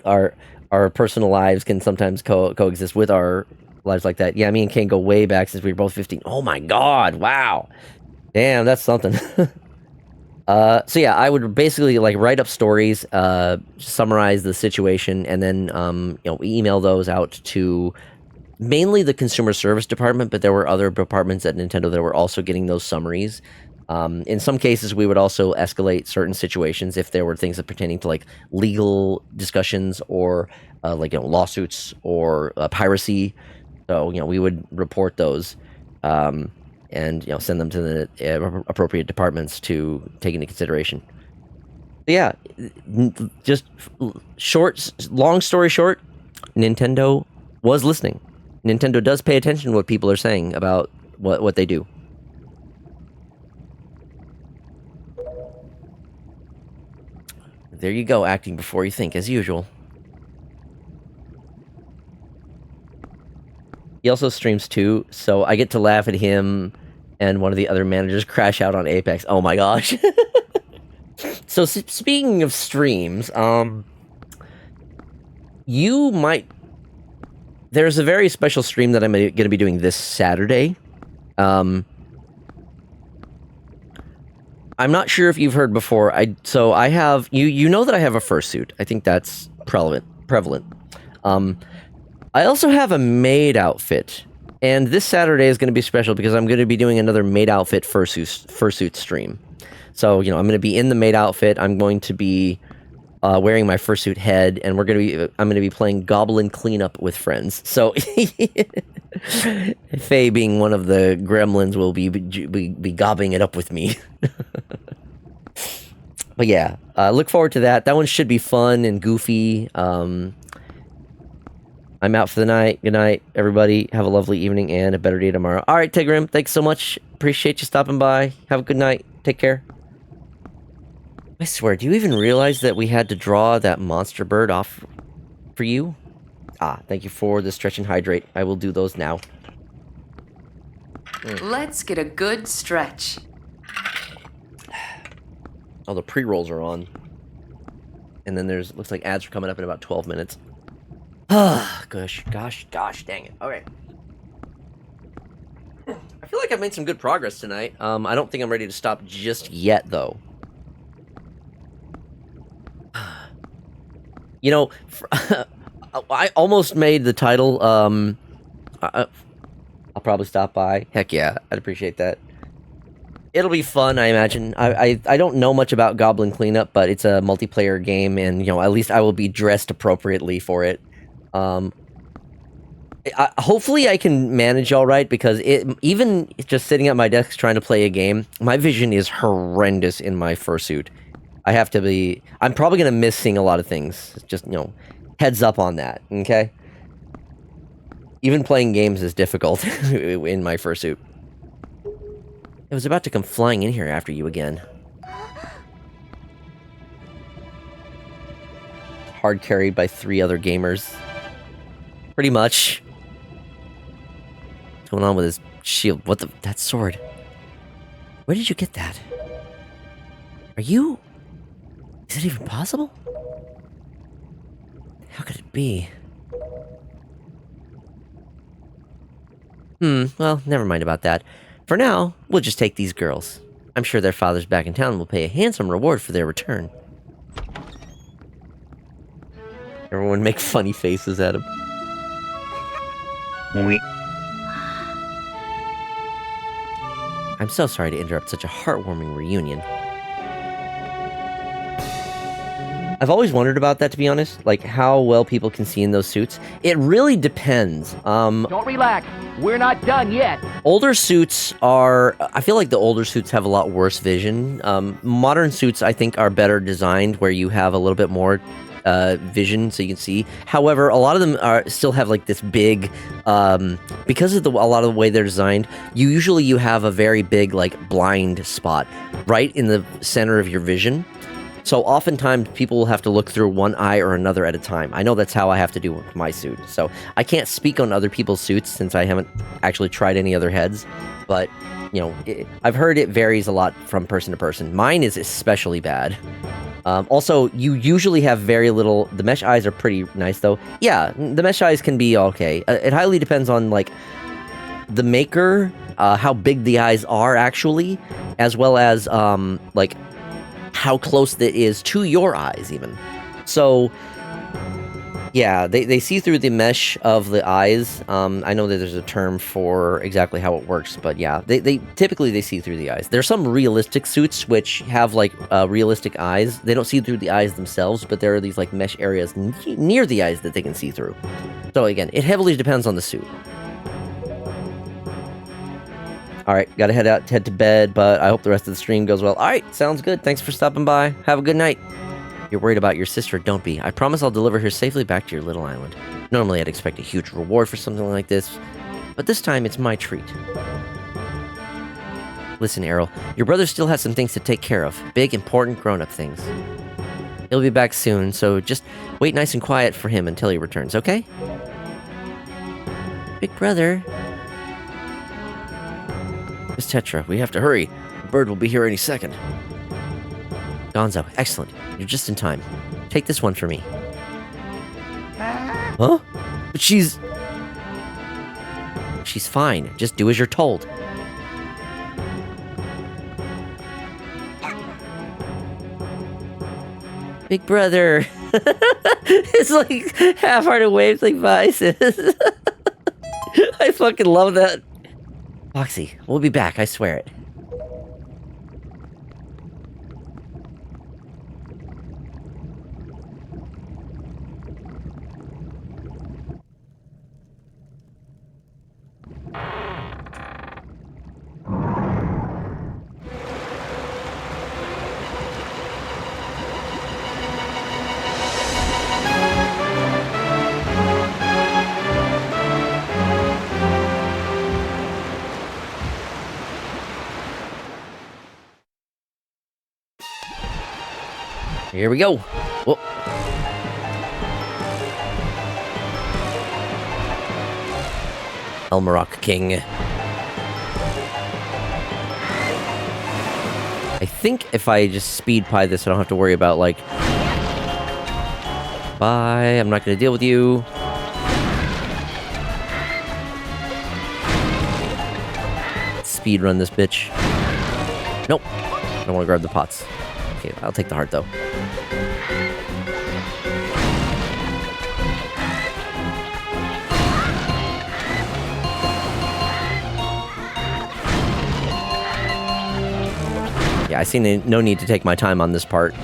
our personal lives can sometimes coexist with our lives like that. Yeah, me and Kane go way back since we were both 15. Oh my god! Wow, damn, that's something. So yeah, I would basically like write up stories, summarize the situation, and then email those out to mainly the consumer service department, but there were other departments at Nintendo that were also getting those summaries. In some cases, we would also escalate certain situations if there were things that pertaining to like legal discussions or like lawsuits or piracy. So we would report those. And send them to the appropriate departments to take into consideration. But yeah, just long story short, Nintendo was listening. Nintendo does pay attention to what people are saying about what they do. There you go, acting before you think, as usual. He also streams too, so I get to laugh at him and one of the other managers crash out on Apex. Oh my gosh. So speaking of streams, there's a very special stream that I'm going to be doing this Saturday. I'm not sure if you've heard before. I have you know that I have a fursuit. I think that's prevalent. I also have a maid outfit. And this Saturday is going to be special because I'm going to be doing another maid outfit fursuit stream. So, you know, I'm going to be in the maid outfit. I'm going to be wearing my fursuit head, and I'm going to be playing Goblin Cleanup with friends. So, Faye, being one of the gremlins, will be gobbing it up with me. But yeah, look forward to that. That one should be fun and goofy. I'm out for the night. Good night, everybody. Have a lovely evening and a better day tomorrow. All right, Tigrim, thanks so much. Appreciate you stopping by. Have a good night. Take care. I swear, do you even realize that we had to draw that monster bird off for you? Ah, thank you for the stretch and hydrate. I will do those now. Let's get a good stretch. Oh, the pre-rolls are on. And then looks like ads are coming up in about 12 minutes. Ah, gosh, dang it. Okay. I feel like I've made some good progress tonight. I don't think I'm ready to stop just yet, though. You know, I almost made the title, I'll probably stop by. Heck yeah, I'd appreciate that. It'll be fun, I imagine. I don't know much about Goblin Cleanup, but it's a multiplayer game, and, you know, at least I will be dressed appropriately for it. Hopefully I can manage all right, because even just sitting at my desk trying to play a game, my vision is horrendous in my fursuit. I'm probably going to miss seeing a lot of things. Just, you know, heads up on that, okay? Even playing games is difficult in my fursuit. I was about to come flying in here after you again. Hard carried by 3 other gamers. Pretty much. What's going on with his shield? That sword? Where did you get that? Is it even possible? How could it be? Well, never mind about that. For now, we'll just take these girls. I'm sure their fathers back in town will pay a handsome reward for their return. Everyone make funny faces at him. I'm so sorry to interrupt such a heartwarming reunion. I've always wondered about that, to be honest, like how well people can see in those suits. It really depends. Don't relax. We're not done yet. Older suits I feel like the older suits have a lot worse vision. Modern suits, I think, are better designed, where you have a little bit more vision so you can see. However, a lot of them still have like this big, because of a lot of the way they're designed, you have a very big like blind spot right in the center of your vision. So oftentimes people will have to look through one eye or another at a time. I know that's how I have to do with my suit. So I can't speak on other people's suits since I haven't actually tried any other heads. But, you know, I've heard it varies a lot from person to person. Mine is especially bad. Also, you usually have very little... The mesh eyes are pretty nice, though. Yeah, the mesh eyes can be okay. It highly depends on, like, the maker, how big the eyes are, actually, as well as, like... how close that is to your eyes, even. So, yeah, they see through the mesh of the eyes. I know that there's a term for exactly how it works, but yeah, they typically see through the eyes. There's some realistic suits which have like realistic eyes. They don't see through the eyes themselves, but there are these like mesh areas near the eyes that they can see through. So again, it heavily depends on the suit. Alright, gotta head to bed, but I hope the rest of the stream goes well. Alright, sounds good. Thanks for stopping by. Have a good night. You're worried about your sister, don't be. I promise I'll deliver her safely back to your little island. Normally I'd expect a huge reward for something like this, but this time it's my treat. Listen, Errol, your brother still has some things to take care of. Big, important, grown-up things. He'll be back soon, so just wait nice and quiet for him until he returns, okay? Big brother... Miss Tetra, we have to hurry. The bird will be here any second. Gonzo, excellent. You're just in time. Take this one for me. Huh? But she's fine. Just do as you're told. Big brother. It's like half-hearted waves like Vices. I fucking love that. Foxy, we'll be back, I swear it. Here we go. Whoa. Elmarok King. I think if I just speed pie this, I don't have to worry about, like... Bye, I'm not gonna deal with you. Speed run this bitch. Nope. I don't want to grab the pots. Okay, I'll take the heart, though. Yeah, I see no need to take my time on this part.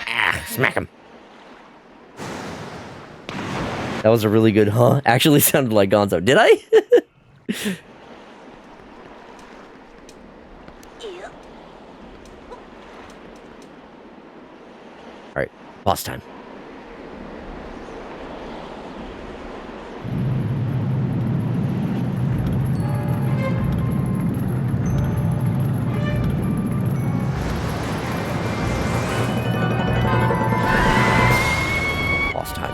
Ah, smack him. That was a really good, huh? Actually sounded like Gonzo. Did I? Alright, boss time. Boss time.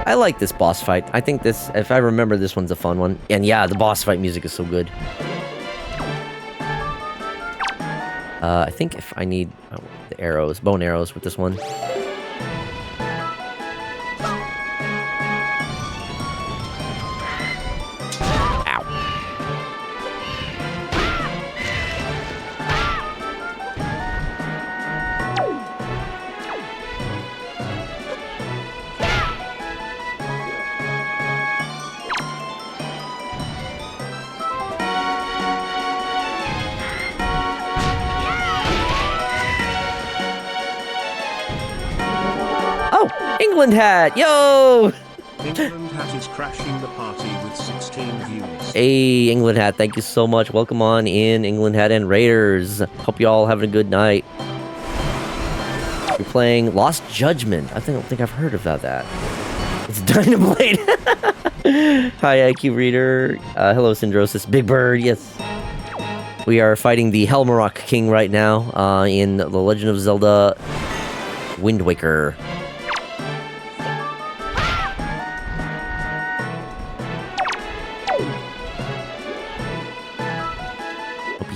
I like this boss fight. I think this, if I remember, this one's a fun one. And yeah, the boss fight music is so good. I think if I need the arrows, bone arrows with this one. Ow. England hat, yo! England hat is crashing the party with 16 views. Hey, England hat, thank you so much. Welcome on in, England hat and Raiders. Hope you all having a good night. You're playing Lost Judgment. I don't think I've heard about that. It's Dynablade. Hi, IQ Reader. Hello, Syndrosis. Big Bird, yes. We are fighting the Helmarok King right now in The Legend of Zelda Wind Waker.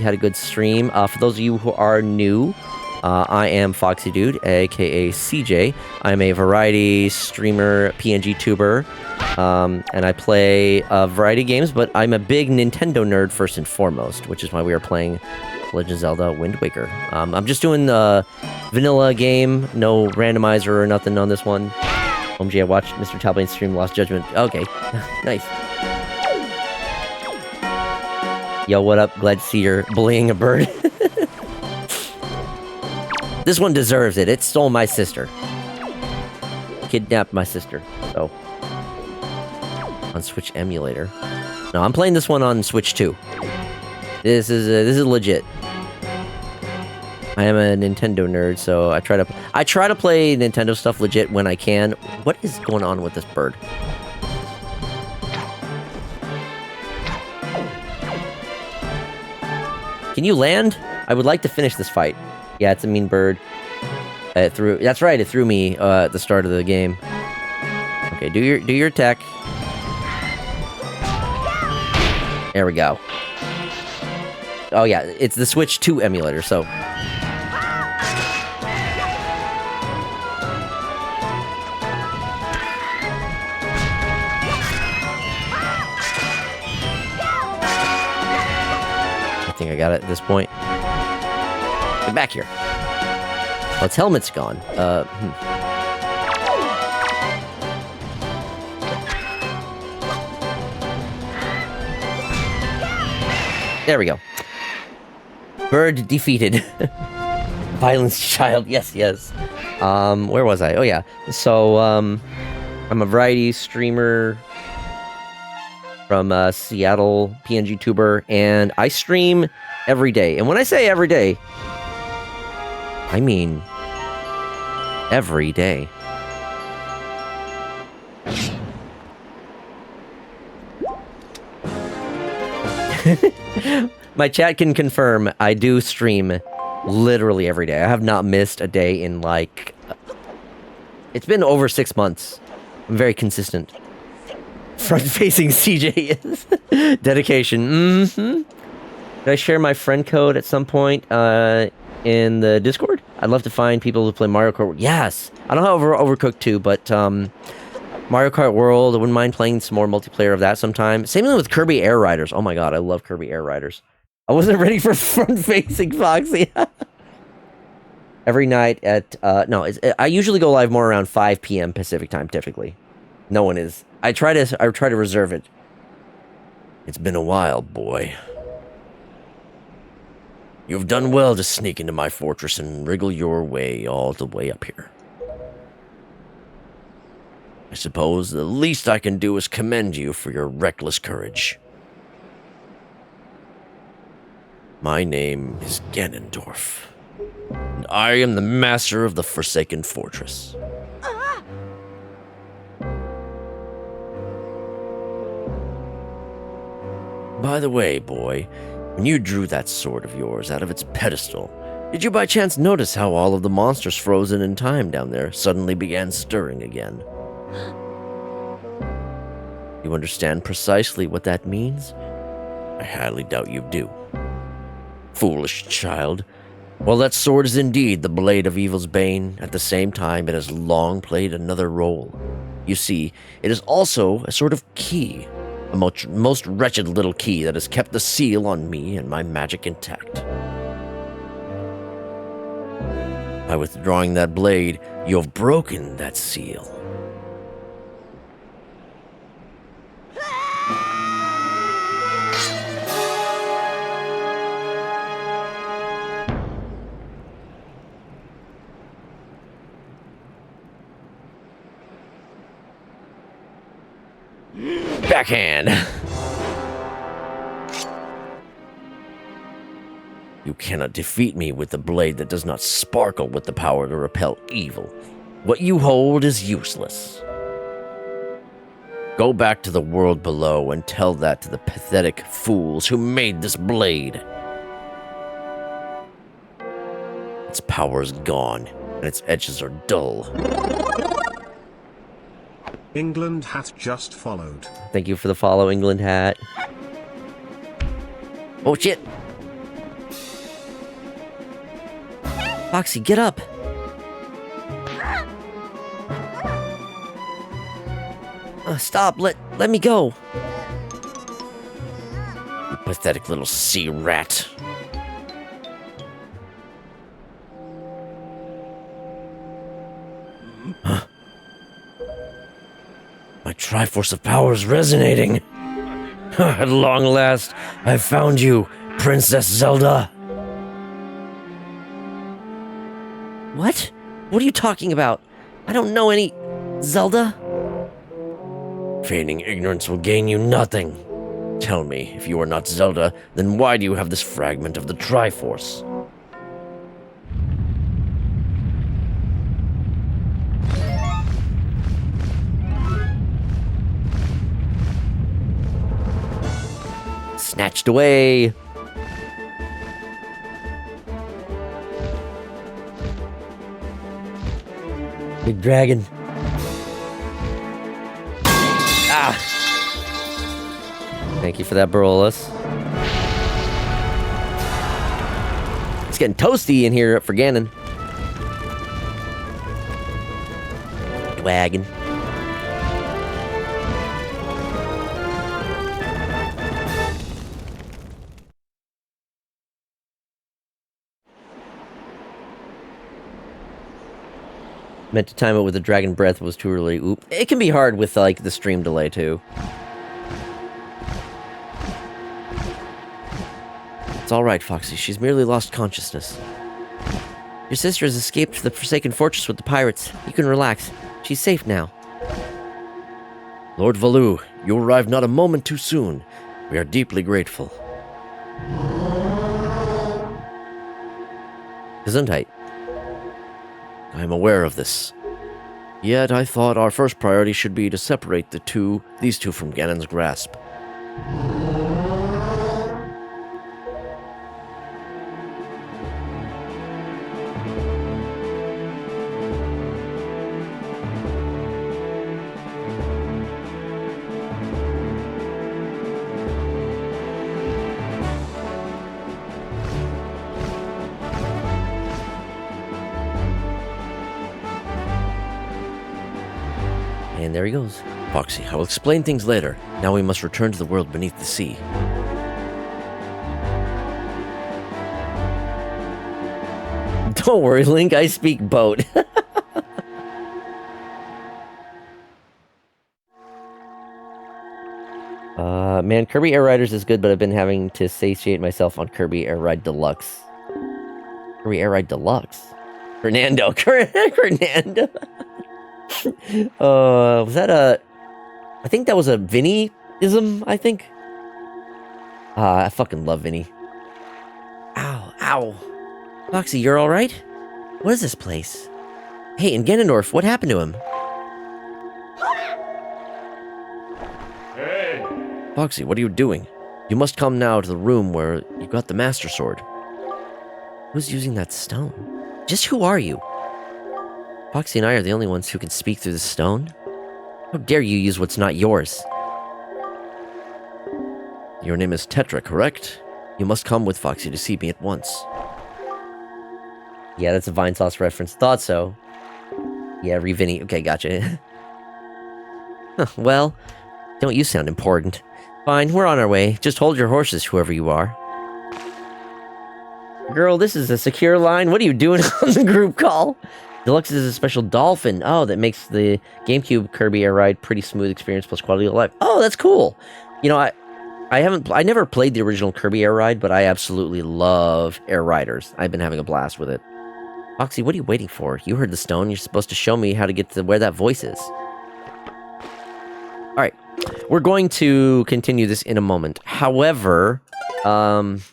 Had a good stream. For those of you who are new, I am FoxyDude, aka CJ. I'm a variety streamer, PNG tuber, and I play a variety of games, but I'm a big Nintendo nerd first and foremost, which is why we are playing Legend of Zelda Wind Waker. I'm just doing the vanilla game, no randomizer or nothing on this one. OMG, I watched Mr. Talbane's stream Lost Judgment. Okay, nice. Yo, what up? Glad to see you're bullying a bird. This one deserves it. It stole my sister. Kidnapped my sister. So. On Switch emulator. No, I'm playing this one on Switch 2. This is legit. I am a Nintendo nerd, so I try to play Nintendo stuff legit when I can. What is going on with this bird? Can you land? I would like to finish this fight. Yeah, it's a mean bird. That's right, it threw me at the start of the game. Okay, do your attack. There we go. Oh yeah, it's the Switch 2 emulator, so. think I got it at this point. Get back here. Well, its helmet's gone. There we go. Bird defeated. Violence child. Yes, yes. Where was I? Oh, yeah. So, I'm a variety streamer from Seattle, PNG tuber, and I stream every day. And when I say every day, I mean every day. My chat can confirm I do stream literally every day. I have not missed a day in like... It's been over 6 months. I'm very consistent. Front-facing CJ is. Dedication. Mm-hmm. Did I share my friend code at some point in the Discord? I'd love to find people who play Mario Kart. Yes! I don't have Overcooked 2, but Mario Kart World, I wouldn't mind playing some more multiplayer of that sometime. Same thing with Kirby Air Riders. Oh my god, I love Kirby Air Riders. I wasn't ready for front-facing Foxy. Every night at, I usually go live more around 5 p.m. Pacific time, typically. No one is. I try to reserve it. It's been a while, boy. You've done well to sneak into my fortress and wriggle your way all the way up here. I suppose the least I can do is commend you for your reckless courage. My name is Ganondorf, and I am the master of the Forsaken Fortress. By the way, boy, when you drew that sword of yours out of its pedestal, did you by chance notice how all of the monsters frozen in time down there suddenly began stirring again? You understand precisely what that means? I highly doubt you do. Foolish child. While that sword is indeed the blade of evil's bane, at the same time it has long played another role. You see, it is also a sort of key, a most wretched little key that has kept the seal on me and my magic intact. By withdrawing that blade, you have broken that seal. Backhand! You cannot defeat me with the blade that does not sparkle with the power to repel evil. What you hold is useless. Go back to the world below and tell that to the pathetic fools who made this blade. Its power is gone, and its edges are dull. England hat just followed. Thank you for the follow, England hat. Oh shit! Foxy, get up! Stop! Let me go! You pathetic little sea rat. Huh? My Triforce of Power is resonating. At long last, I've found you, Princess Zelda. What? What are you talking about? I don't know any... Zelda? Feigning ignorance will gain you nothing. Tell me, if you are not Zelda, then why do you have this fragment of the Triforce? Snatched away. Big dragon. Ah! Thank you for that, Barolas. It's getting toasty in here for Ganon. Dragon. Meant to time it with the dragon breath was too early. Oop. It can be hard with, like, the stream delay, too. It's alright, Foxy. She's merely lost consciousness. Your sister has escaped the Forsaken Fortress with the pirates. You can relax. She's safe now. Lord Valoo, you arrived not a moment too soon. We are deeply grateful. Gesundheit. I am aware of this. Yet I thought our first priority should be to separate these two from Ganon's grasp. And there he goes. Foxy, I will explain things later. Now we must return to the world beneath the sea. Don't worry, Link, I speak boat. Man, Kirby Air Riders is good, but I've been having to satiate myself on Kirby Air Ride Deluxe. Kirby Air Ride Deluxe? Fernando. Fernando. Was that I think that was a Vinny-ism, I think. I fucking love Vinny. Ow, ow. Foxy, you're alright? What is this place? Hey, in Ganondorf, what happened to him? Hey! Foxy, what are you doing? You must come now to the room where you got the Master Sword. Who's using that stone? Just who are you? Foxy and I are the only ones who can speak through the stone? How dare you use what's not yours? Your name is Tetra, correct? You must come with Foxy to see me at once. Yeah, that's a Vine Sauce reference. Thought so. Yeah, Revinny. Okay, gotcha. Well, don't you sound important. Fine, we're on our way. Just hold your horses, whoever you are. Girl, this is a secure line. What are you doing on the group call? Deluxe is a special dolphin. Oh, that makes the GameCube Kirby Air Ride pretty smooth experience plus quality of life. Oh, that's cool. You know, I never played the original Kirby Air Ride, but I absolutely love Air Riders. I've been having a blast with it. Foxy, what are you waiting for? You heard the stone. You're supposed to show me how to get to where that voice is. Alright. We're going to continue this in a moment. However, let's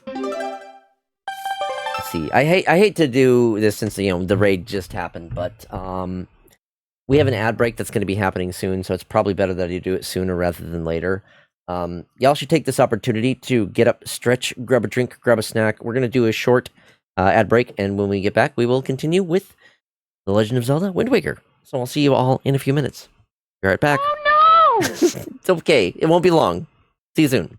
see. I hate to do this since, you know, the raid just happened, but we have an ad break that's going to be happening soon, so it's probably better that you do it sooner rather than later. Y'all should take this opportunity to get up, stretch, grab a drink, grab a snack. We're going to do a short ad break, and when we get back, we will continue with The Legend of Zelda Wind Waker. So I'll see you all in a few minutes. Be right back. Oh no! It's okay. It won't be long. See you soon.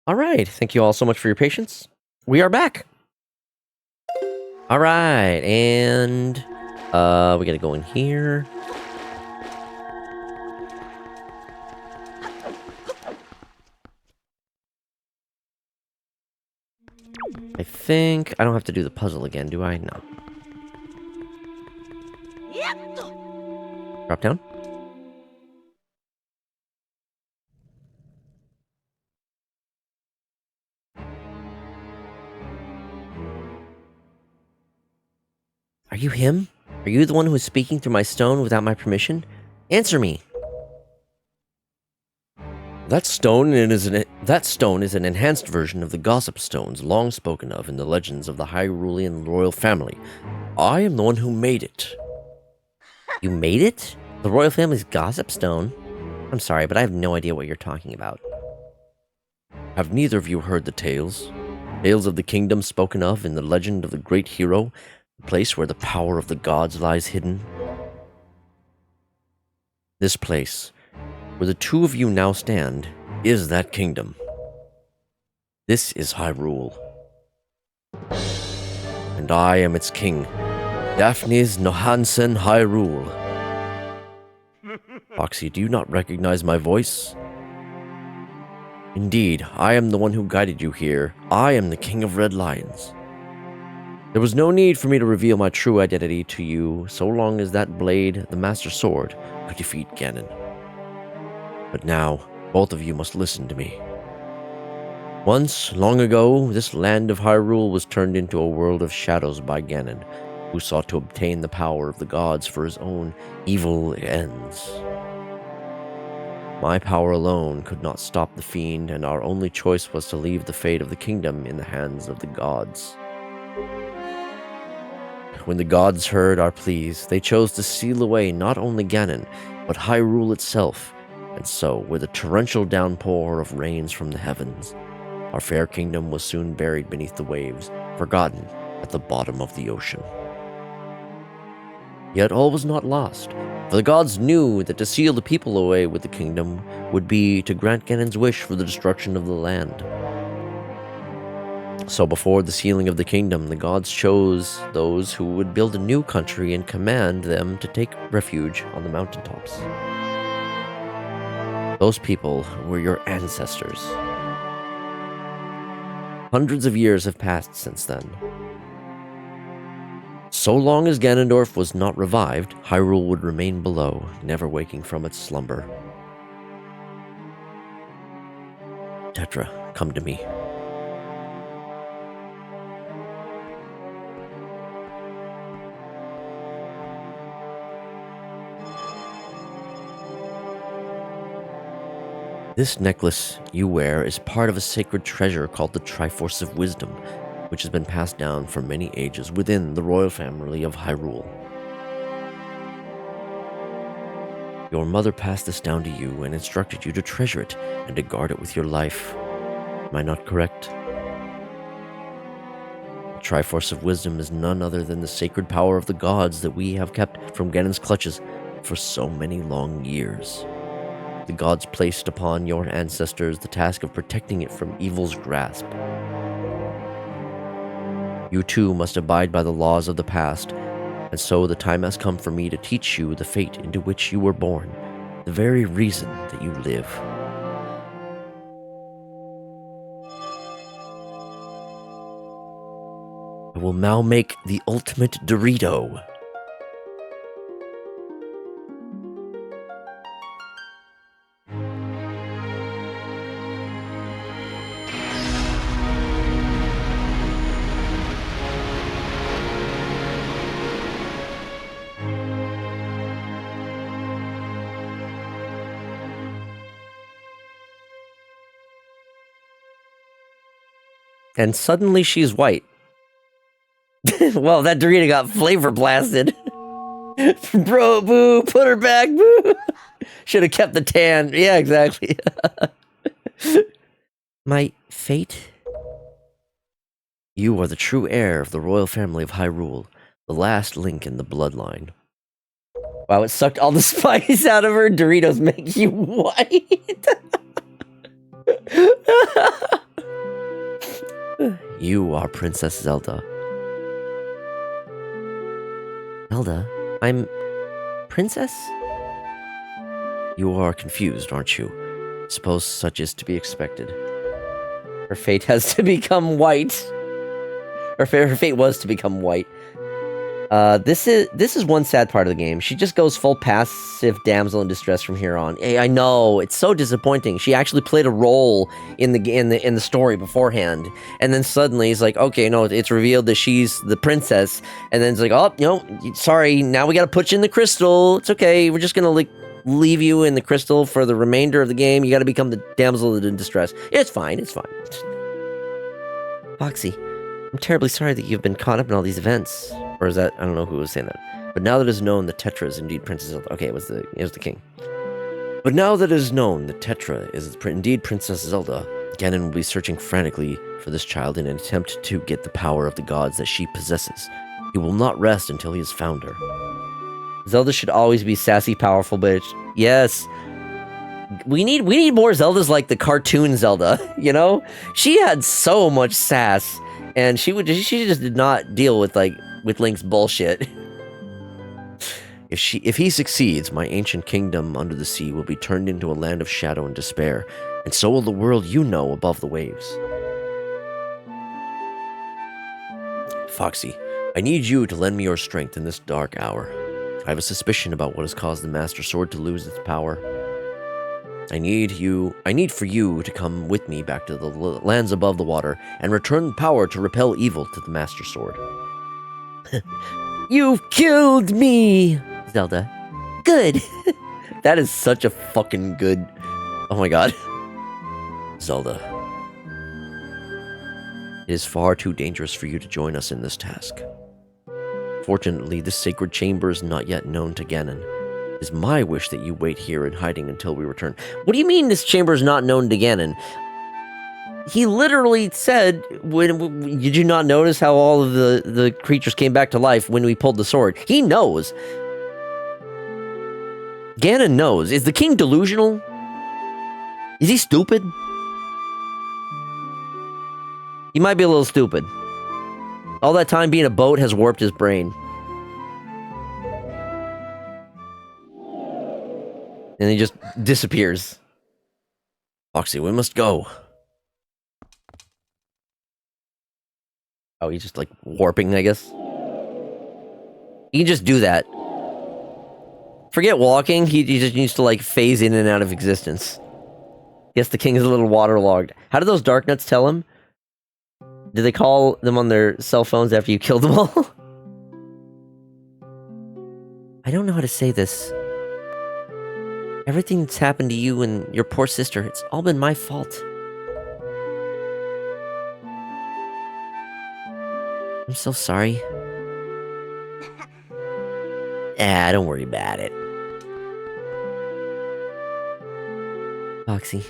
All right, thank you all so much for your patience. We are back. All right, and we gotta go in here. I think I don't have to do the puzzle again, do I? No. Yep. Drop down. Are you him? Are you the one who is speaking through my stone without my permission? Answer me. That stone is an enhanced version of the gossip stones long spoken of in the legends of the Hyrulean royal family. I am the one who made it. You made it? The royal family's gossip stone? I'm sorry, but I have no idea what you're talking about. Have neither of you heard the tales? Tales of the kingdom spoken of in the legend of the great hero, the place where the power of the gods lies hidden? This place, where the two of you now stand, is that kingdom. This is Hyrule. And I am its king, Daphnis Nohansen Hyrule. Foxy, do you not recognize my voice? Indeed, I am the one who guided you here. I am the King of Red Lions. There was no need for me to reveal my true identity to you so long as that blade, the Master Sword, could defeat Ganon. But now, both of you must listen to me. Once, long ago, this land of Hyrule was turned into a world of shadows by Ganon, who sought to obtain the power of the gods for his own evil ends. My power alone could not stop the fiend, and our only choice was to leave the fate of the kingdom in the hands of the gods. When the gods heard our pleas, they chose to seal away not only Ganon, but Hyrule itself, and so, with a torrential downpour of rains from the heavens, our fair kingdom was soon buried beneath the waves, forgotten at the bottom of the ocean. Yet all was not lost, for the gods knew that to seal the people away with the kingdom would be to grant Ganon's wish for the destruction of the land. So before the sealing of the kingdom, the gods chose those who would build a new country and command them to take refuge on the mountaintops. Those people were your ancestors. Hundreds of years have passed since then. So long as Ganondorf was not revived, Hyrule would remain below, never waking from its slumber. Tetra, come to me. This necklace you wear is part of a sacred treasure called the Triforce of Wisdom, which has been passed down for many ages within the royal family of Hyrule. Your mother passed this down to you and instructed you to treasure it and to guard it with your life. Am I not correct? The Triforce of Wisdom is none other than the sacred power of the gods that we have kept from Ganon's clutches for so many long years. The gods placed upon your ancestors the task of protecting it from evil's grasp. You too must abide by the laws of the past, and so the time has come for me to teach you the fate into which you were born, the very reason that you live. I will now make the ultimate Dorito. And suddenly she's white. Well, that Dorito got flavor blasted. Bro, boo, put her back, boo. Should have kept the tan. Yeah, exactly. My fate? You are the true heir of the royal family of Hyrule, the last link in the bloodline. Wow, it sucked all the spice out of her. Doritos make you white. You are Princess Zelda. Zelda? I'm... Princess? You are confused, aren't you? Suppose such is to be expected. Her fate has to become white. Her fate was to become white. This is one sad part of the game. She just goes full passive damsel in distress from here on. Hey, I know, it's so disappointing. She actually played a role in the story beforehand, and then suddenly it's like, okay, no, it's revealed that she's the princess, and then it's like, oh, sorry, now we gotta put you in the crystal. It's okay, we're just gonna like leave you in the crystal for the remainder of the game. You gotta become the damsel in distress. It's fine, it's fine. Foxy, I'm terribly sorry that you've been caught up in all these events. Or is that, I don't know who was saying that. But now that it is known that Tetra is indeed Princess Zelda. Okay, it was the king. But now that it is known that Tetra is indeed Princess Zelda, Ganon will be searching frantically for this child in an attempt to get the power of the gods that she possesses. He will not rest until he has found her. Zelda should always be sassy, powerful bitch. Yes. We need more Zeldas like the cartoon Zelda, you know? She had so much sass, and she just did not deal with Link's bullshit. If he succeeds, my ancient kingdom under the sea will be turned into a land of shadow and despair, and so will the world you know above the waves. Foxy, I need you to lend me your strength in this dark hour. I have a suspicion about what has caused the Master Sword to lose its power. I need for you to come with me back to the lands above the water and return the power to repel evil to the Master Sword. You've killed me, Zelda. Good. That is such a fucking good... Oh my god. Zelda. It is far too dangerous for you to join us in this task. Fortunately, this sacred chamber is not yet known to Ganon. It is my wish that you wait here in hiding until we return. What do you mean this chamber is not known to Ganon? He literally said, did you not notice how all of the creatures came back to life when we pulled the sword? He knows. Ganon knows. Is the king delusional? Is he stupid? He might be a little stupid. All that time being a boat has warped his brain. And he just disappears. Foxy, we must go. Oh, he's just like warping, I guess. He can just do that. Forget walking, he just needs to like phase in and out of existence. Yes, the king is a little waterlogged. How did those dark nuts tell him? Did they call them on their cell phones after you killed them all? I don't know how to say this. Everything that's happened to you and your poor sister, it's all been my fault. I'm so sorry. Don't worry about it. Foxy.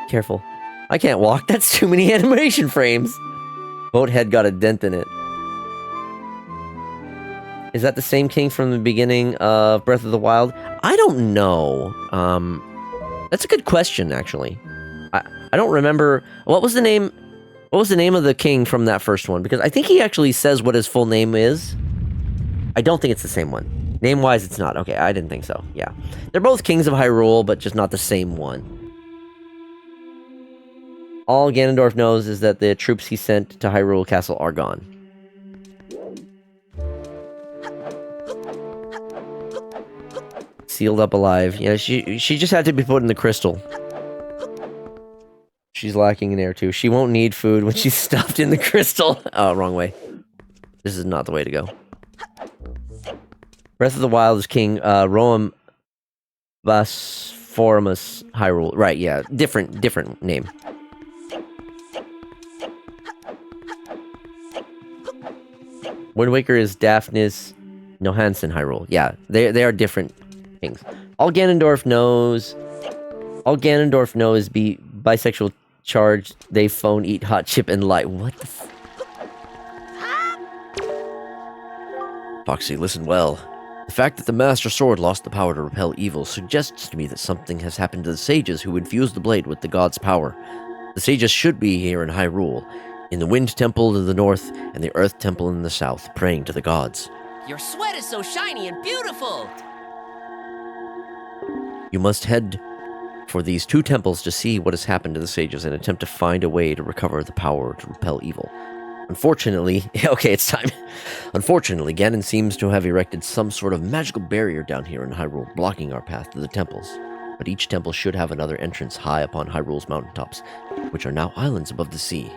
Careful. I can't walk, that's too many animation frames. Boat head got a dent in it. Is that the same king from the beginning of Breath of the Wild? I don't know. That's a good question, actually. I don't remember... What was the name of the king from that first one? Because I think he actually says what his full name is. I don't think it's the same one. Name-wise, it's not. Okay, I didn't think so. Yeah. They're both kings of Hyrule, but just not the same one. All Ganondorf knows is that the troops he sent to Hyrule Castle are gone. Sealed up alive. Yeah, she just had to be put in the crystal. She's lacking in air too. She won't need food when she's stuffed in the crystal. Oh, wrong way. This is not the way to go. Breath of the Wild is King Roam Basforamus Hyrule. Right, yeah. Different name. Wind Waker is Daphnis Nohansen Hyrule. Yeah, they are different things. All Ganondorf knows be bisexual charge, they phone, eat hot chip, and light. What the f- Foxy, listen well. The fact that the Master Sword lost the power to repel evil suggests to me that something has happened to the sages who infused the blade with the god's power. The sages should be here in Hyrule, in the Wind Temple to the north and the Earth Temple in the south, praying to the gods. Your sweat is so shiny and beautiful. You must head for these 2 temples to see what has happened to the sages and attempt to find a way to recover the power to repel evil. Unfortunately, okay, it's time. Unfortunately, Ganon seems to have erected some sort of magical barrier down here in Hyrule, blocking our path to the temples. But each temple should have another entrance high upon Hyrule's mountaintops, which are now islands above the sea.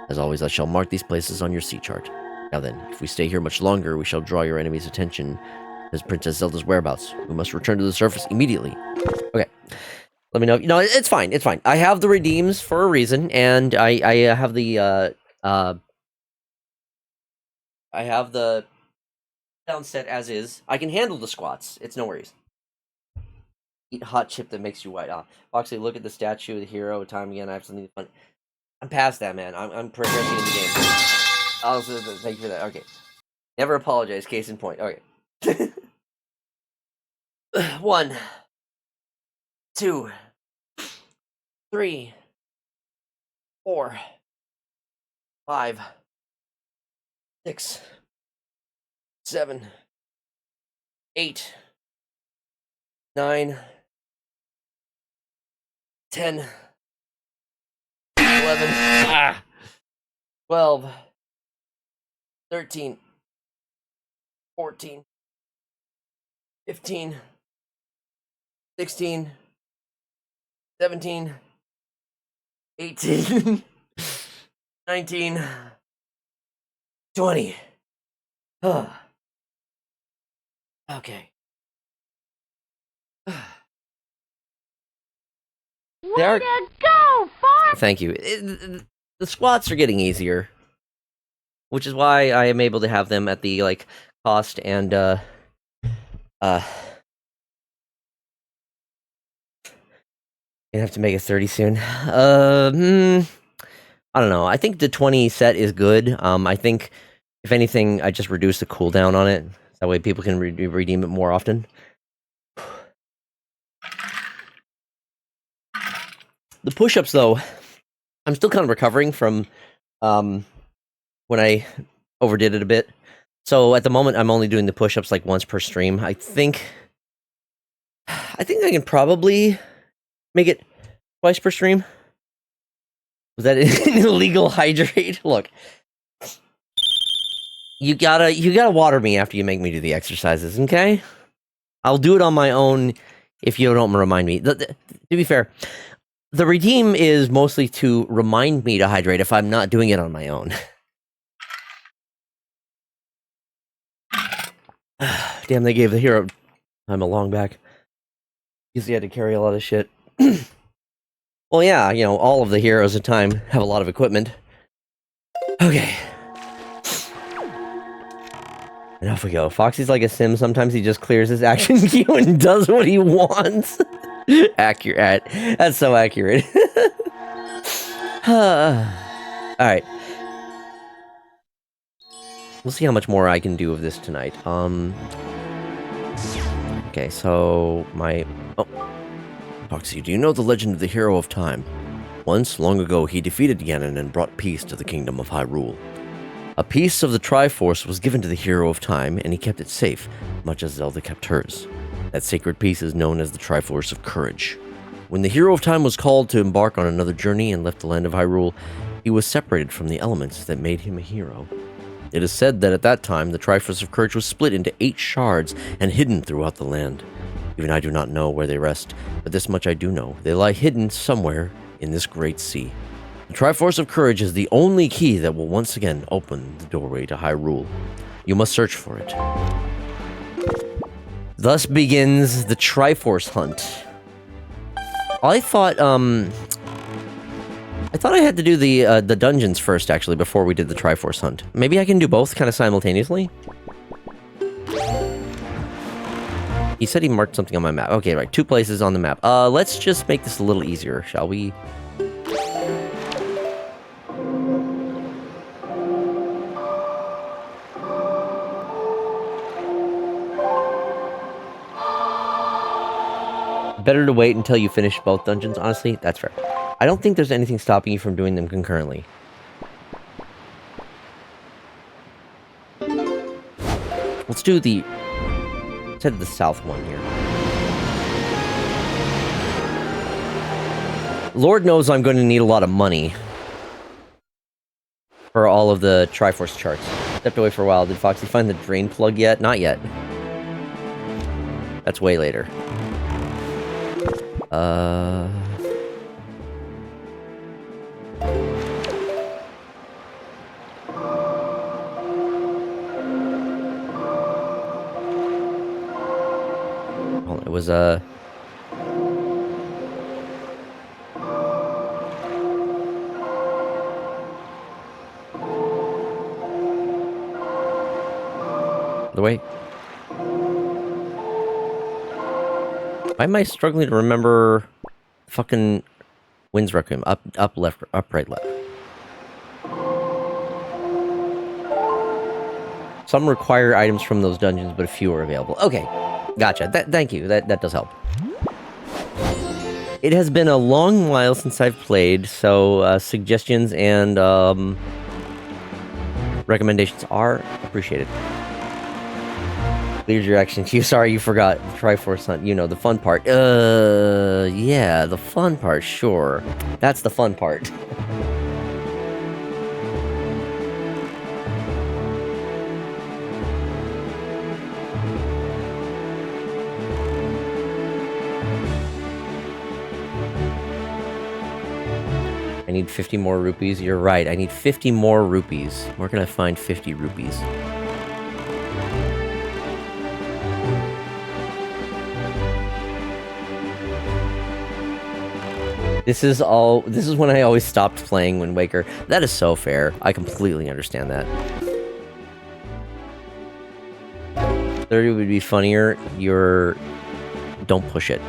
As always, I shall mark these places on your sea chart. Now then, if we stay here much longer, we shall draw your enemy's attention as Princess Zelda's whereabouts. We must return to the surface immediately. Okay. Let me know. No, it's fine. It's fine. I have the redeems for a reason, and I have the I have the down set as is. I can handle the squats. It's no worries. Eat hot chip that makes you white. Foxy, look at the statue of the hero. Time again. I have something fun. I'm past that, man. I'm progressing in the game. Also, thank you for that. Okay. Never apologize. Case in point. Okay. 1, 2, 3, 4, 5, 6, 7, 8, 9, 10, 11, 12, 13, 14, 15, 16, 17, 18, 19, 20. Okay. Way to go, Farm! Thank you. The squats are getting easier, which is why I am able to have them at the cost and gonna have to make it 30 soon. I don't know. I think the 20 set is good. I think if anything, I just reduce the cooldown on it. That way people can redeem it more often. The push-ups, though, I'm still kind of recovering from when I overdid it a bit. So at the moment, I'm only doing the push-ups like once per stream. I think I can probably make it twice per stream. Was that an illegal hydrate? Look, you gotta water me after you make me do the exercises, okay? I'll do it on my own if you don't remind me. To be fair, the redeem is mostly to remind me to hydrate if I'm not doing it on my own. Damn, they gave the hero time a long back. Because he had to carry a lot of shit. Well, yeah, you know, all of the heroes at time have a lot of equipment. Okay. And off we go. Foxy's like a sim. Sometimes he just clears his action queue and does what he wants. Accurate. That's so accurate. Alright. We'll see how much more I can do of this tonight. Okay, so oh. Foxy, do you know the legend of the Hero of Time? Once, long ago, he defeated Ganon and brought peace to the kingdom of Hyrule. A piece of the Triforce was given to the Hero of Time, and he kept it safe, much as Zelda kept hers. That sacred piece is known as the Triforce of Courage. When the Hero of Time was called to embark on another journey and left the land of Hyrule, he was separated from the elements that made him a hero. It is said that at that time, the Triforce of Courage was split into 8 shards and hidden throughout the land. Even I do not know where they rest, but this much I do know. They lie hidden somewhere in this great sea. The Triforce of Courage is the only key that will once again open the doorway to Hyrule. You must search for it. Thus begins the Triforce hunt. I thought I had to do the dungeons first, actually, before we did the Triforce hunt. Maybe I can do both kind of simultaneously? He said he marked something on my map. Okay, right, 2 places on the map. Let's just make this a little easier, shall we? Better to wait until you finish both dungeons, honestly. That's fair. I don't think there's anything stopping you from doing them concurrently. Let's do the... Let's head to the south one here. Lord knows I'm going to need a lot of money for all of the Triforce charts. Stepped away for a while. Did Foxy find the drain plug yet? Not yet. That's way later. It was, the way. Why am I struggling to remember fucking Wind's Requiem? Up, left, up, right, left. Some require items from those dungeons, but a few are available. Okay, gotcha. Thank you. That does help. It has been a long while since I've played, so suggestions and recommendations are appreciated. Clears your action queue. Sorry, you forgot Triforce Hunt. You know, the fun part. Yeah, the fun part, sure. That's the fun part. I need 50 more rupees. You're right. I need 50 more rupees. Where can I find 50 rupees? This is when I always stopped playing Wind Waker. That is so fair. I completely understand that. 30 would be funnier. Don't push it.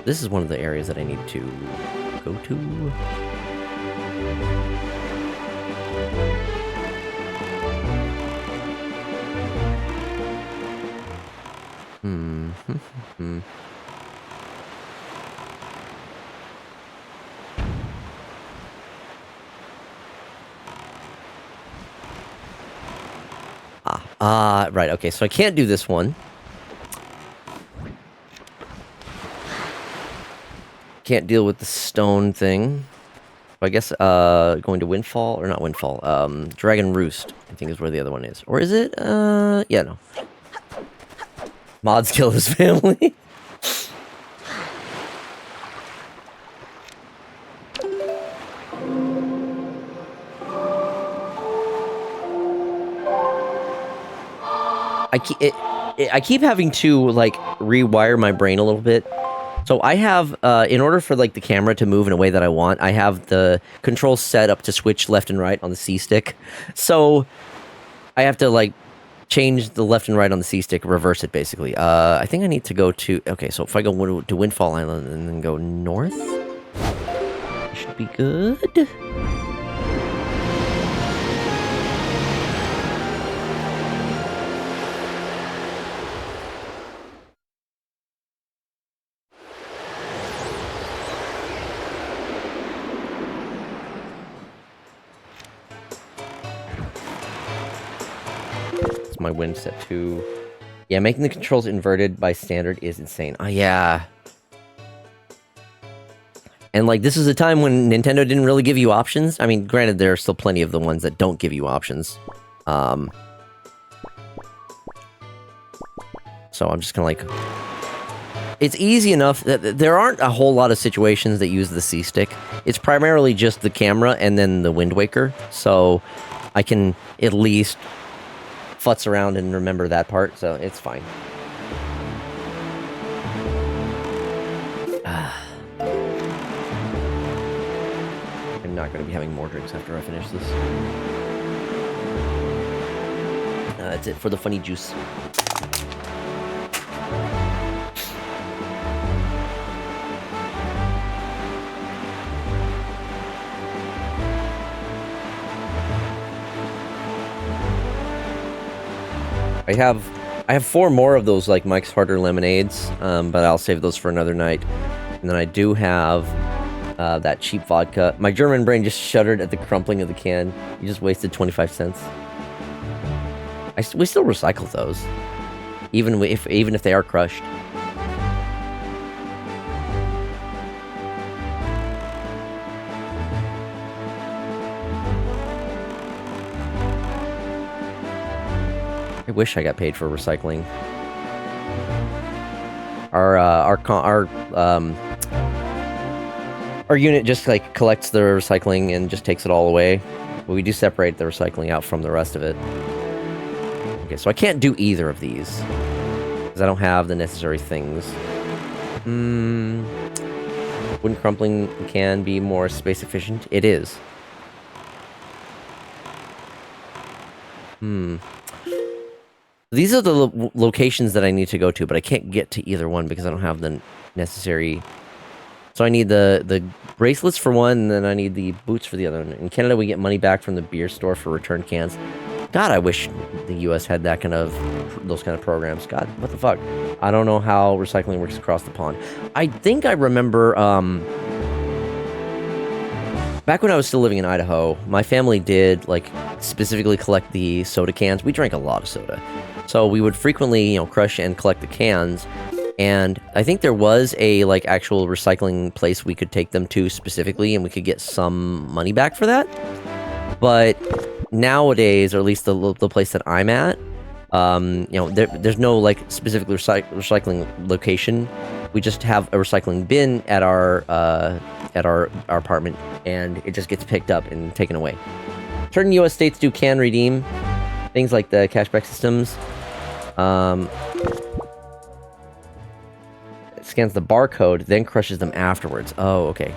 This is one of the areas that I need to go to. Right, okay, so I can't do this one. Can't deal with the stone thing. I guess, going to Windfall, or not Windfall, Dragon Roost, I think is where the other one is. Or is it? Yeah, no. Mods kill his family. I keep having to, like, rewire my brain a little bit. So I have, in order for, like, the camera to move in a way that I want, I have the controls set up to switch left and right on the C-stick. So I have to, like, change the left and right on the C-stick, reverse it, basically. I think I need to go to... Okay, so if I go to Windfall Island and then go north, it should be good. My wind set to... Yeah, making the controls inverted by standard is insane. Oh, yeah. And, like, this is a time when Nintendo didn't really give you options. I mean, granted, there are still plenty of the ones that don't give you options. So I'm just gonna, like... It's easy enough that there aren't a whole lot of situations that use the C-stick. It's primarily just the camera and then the Wind Waker. So I can at least... futz around and remember that part, so it's fine. I'm not going to be having more drinks after I finish this. That's it for the funny juice. I have 4 more of those like Mike's Harder lemonades, but I'll save those for another night. And then I do have that cheap vodka. My German brain just shuddered at the crumpling of the can. You just wasted 25 cents. We still recycle those, even if they are crushed. I wish I got paid for recycling. Our unit just like collects the recycling and just takes it all away. But we do separate the recycling out from the rest of it. Okay, so I can't do either of these because I don't have the necessary things. Wouldn't crumpling can be more space efficient? It is. These are the locations that I need to go to, but I can't get to either one because I don't have the necessary. So I need the bracelets for one, and then I need the boots for the other one. In Canada, we get money back from the beer store for returned cans. God, I wish the U.S. had those kind of programs. God, what the fuck? I don't know how recycling works across the pond. I think I remember, back when I was still living in Idaho, my family did, like, specifically collect the soda cans. We drank a lot of soda. So we would frequently, crush and collect the cans. And I think there was a, like, actual recycling place we could take them to specifically, and we could get some money back for that. But nowadays, or at least the place that I'm at, there's no, like, specific recycling location. We just have a recycling bin at our apartment, and it just gets picked up and taken away. Certain U.S. states can redeem things like the cashback systems. It scans the barcode, then crushes them afterwards. Oh, okay.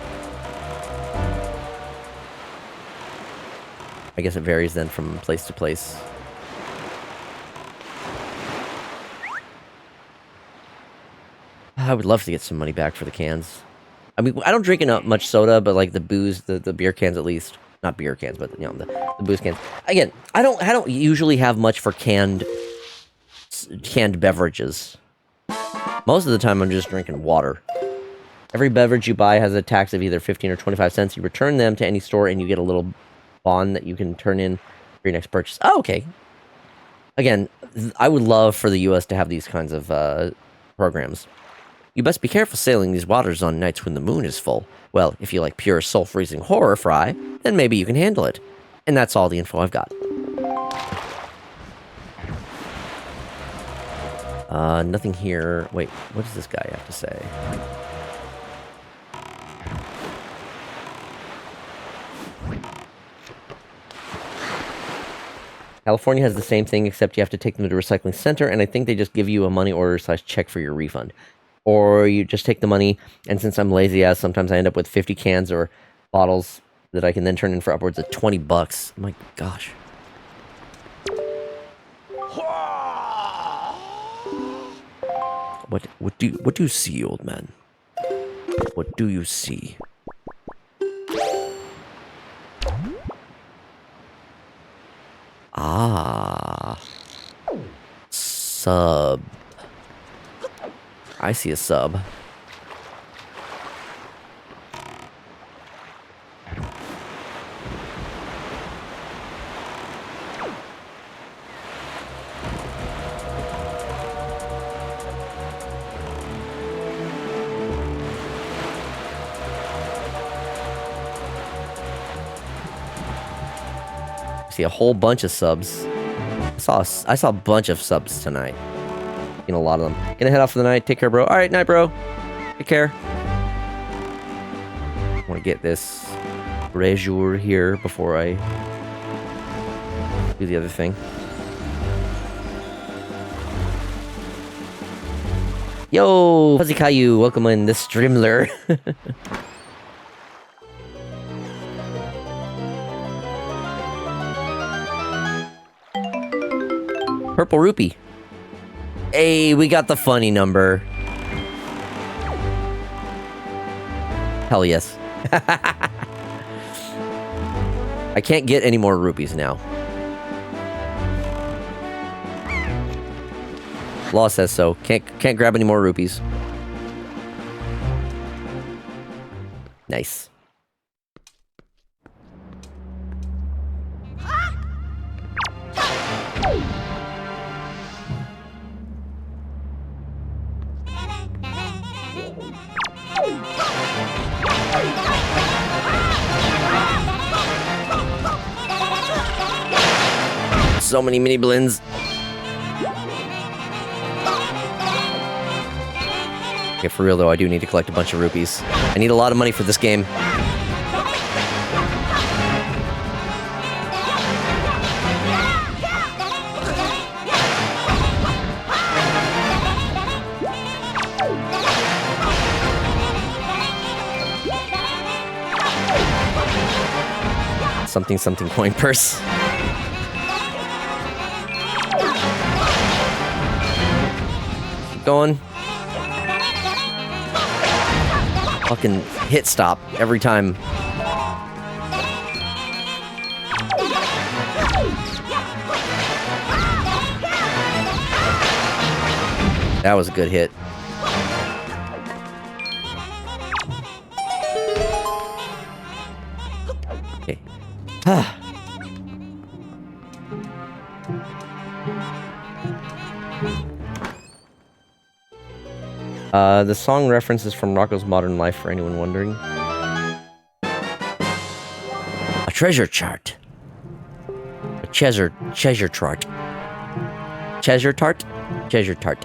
I guess it varies then from place to place. I would love to get some money back for the cans. I mean, I don't drink enough much soda, but like the booze, the beer cans at least. Not beer cans, but the booze cans. Again, I don't usually have much for canned beverages. Most of the time, I'm just drinking water. Every beverage you buy has a tax of either 15 or 25 cents. You return them to any store, and you get a little bond that you can turn in for your next purchase. Oh, okay. Again, I would love for the U.S. to have these kinds of programs. You best be careful sailing these waters on nights when the moon is full. Well, if you like pure soul-freezing horror fry, then maybe you can handle it. And that's all the info I've got. Nothing here. Wait, what does this guy have to say? California has the same thing, except you have to take them to the recycling center, and I think they just give you a money order / check for your refund. Or you just take the money, and since I'm lazy ass, sometimes I end up with 50 cans or bottles that I can then turn in for upwards of 20 bucks. My gosh. What do you see, old man? What do you see? Ah. Sub. I see a sub. See a whole bunch of subs. I saw a bunch of subs tonight. A lot of them. Gonna head off for the night. Take care, bro. All right, night, bro. Take care. I want to get this brazier here before I do the other thing. Yo, Fuzzy Caillou, welcome in the Streamler. Purple rupee. Hey, we got the funny number. Hell yes. I can't get any more rupees now. Law says so. Can't grab any more rupees. Nice. So many mini blends. Okay, for real though, I do need to collect a bunch of rupees. I need a lot of money for this game. Something coin purse. Keep going. Fucking hit stop every time. That was a good hit. Okay. The song references from Rocco's Modern Life for anyone wondering. A treasure chart. A treasure chart. Treasure tart? Treasure tart.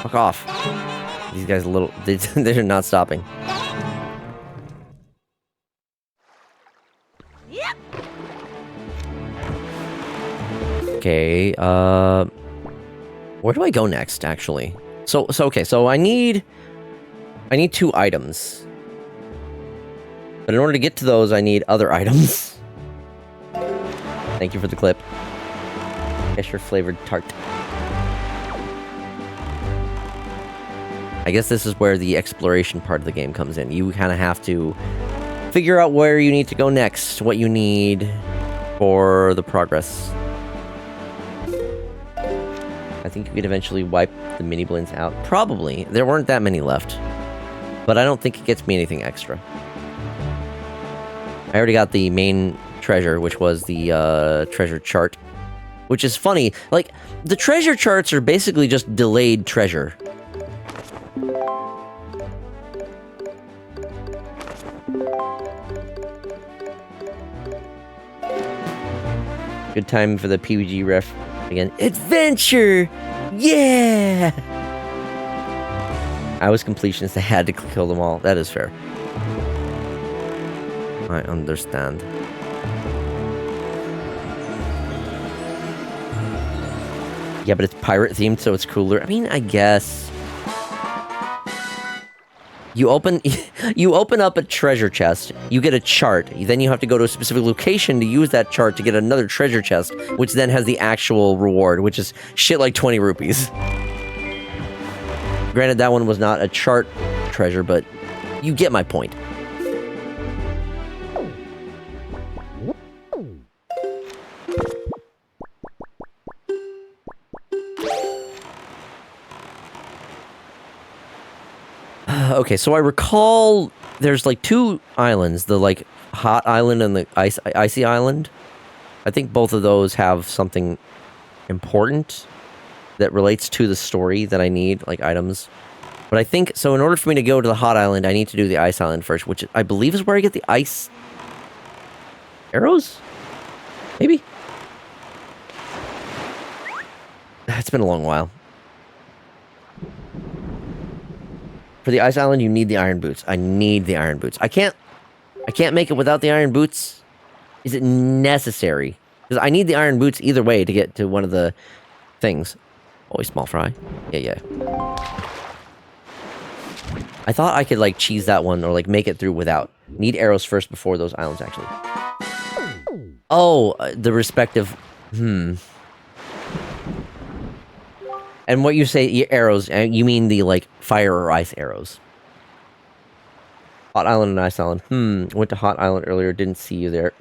Fuck off. These guys are little... They're not stopping. Okay, where do I go next, actually? So I need 2 items. But in order to get to those, I need other items. Thank you for the clip. Kesher flavored tart. I guess this is where the exploration part of the game comes in. You kind of have to figure out where you need to go next, what you need for the progress. I think you could eventually wipe the mini blends out. Probably. There weren't that many left. But I don't think it gets me anything extra. I already got the main treasure, which was the treasure chart. Which is funny. Like, the treasure charts are basically just delayed treasure. Good time for the PUBG ref again. Adventure! Yeah! I was completionist. I had to kill them all. That is fair. I understand. Yeah, but it's pirate themed, so it's cooler. I mean, I guess. You open up a treasure chest, you get a chart, then you have to go to a specific location to use that chart to get another treasure chest, which then has the actual reward, which is shit like 20 rupees. Granted, that one was not a chart treasure, but you get my point. Okay, so I recall there's like 2 islands, the like hot island and the icy island. I think both of those have something important that relates to the story that I need, like items. But I think, so in order for me to go to the hot island, I need to do the ice island first, which I believe is where I get the ice arrows? Maybe? It's been a long while. For the ice island, you need the iron boots. I need the iron boots. I can't make it without the iron boots. Is it necessary? Because I need the iron boots either way to get to one of the things. Always small fry. Yeah. I thought I could like cheese that one or like make it through without. Need arrows first before those islands actually. Oh, the respective. And what you say, arrows, you mean the, like, fire or ice arrows. Hot Island and Ice Island. Went to Hot Island earlier, didn't see you there.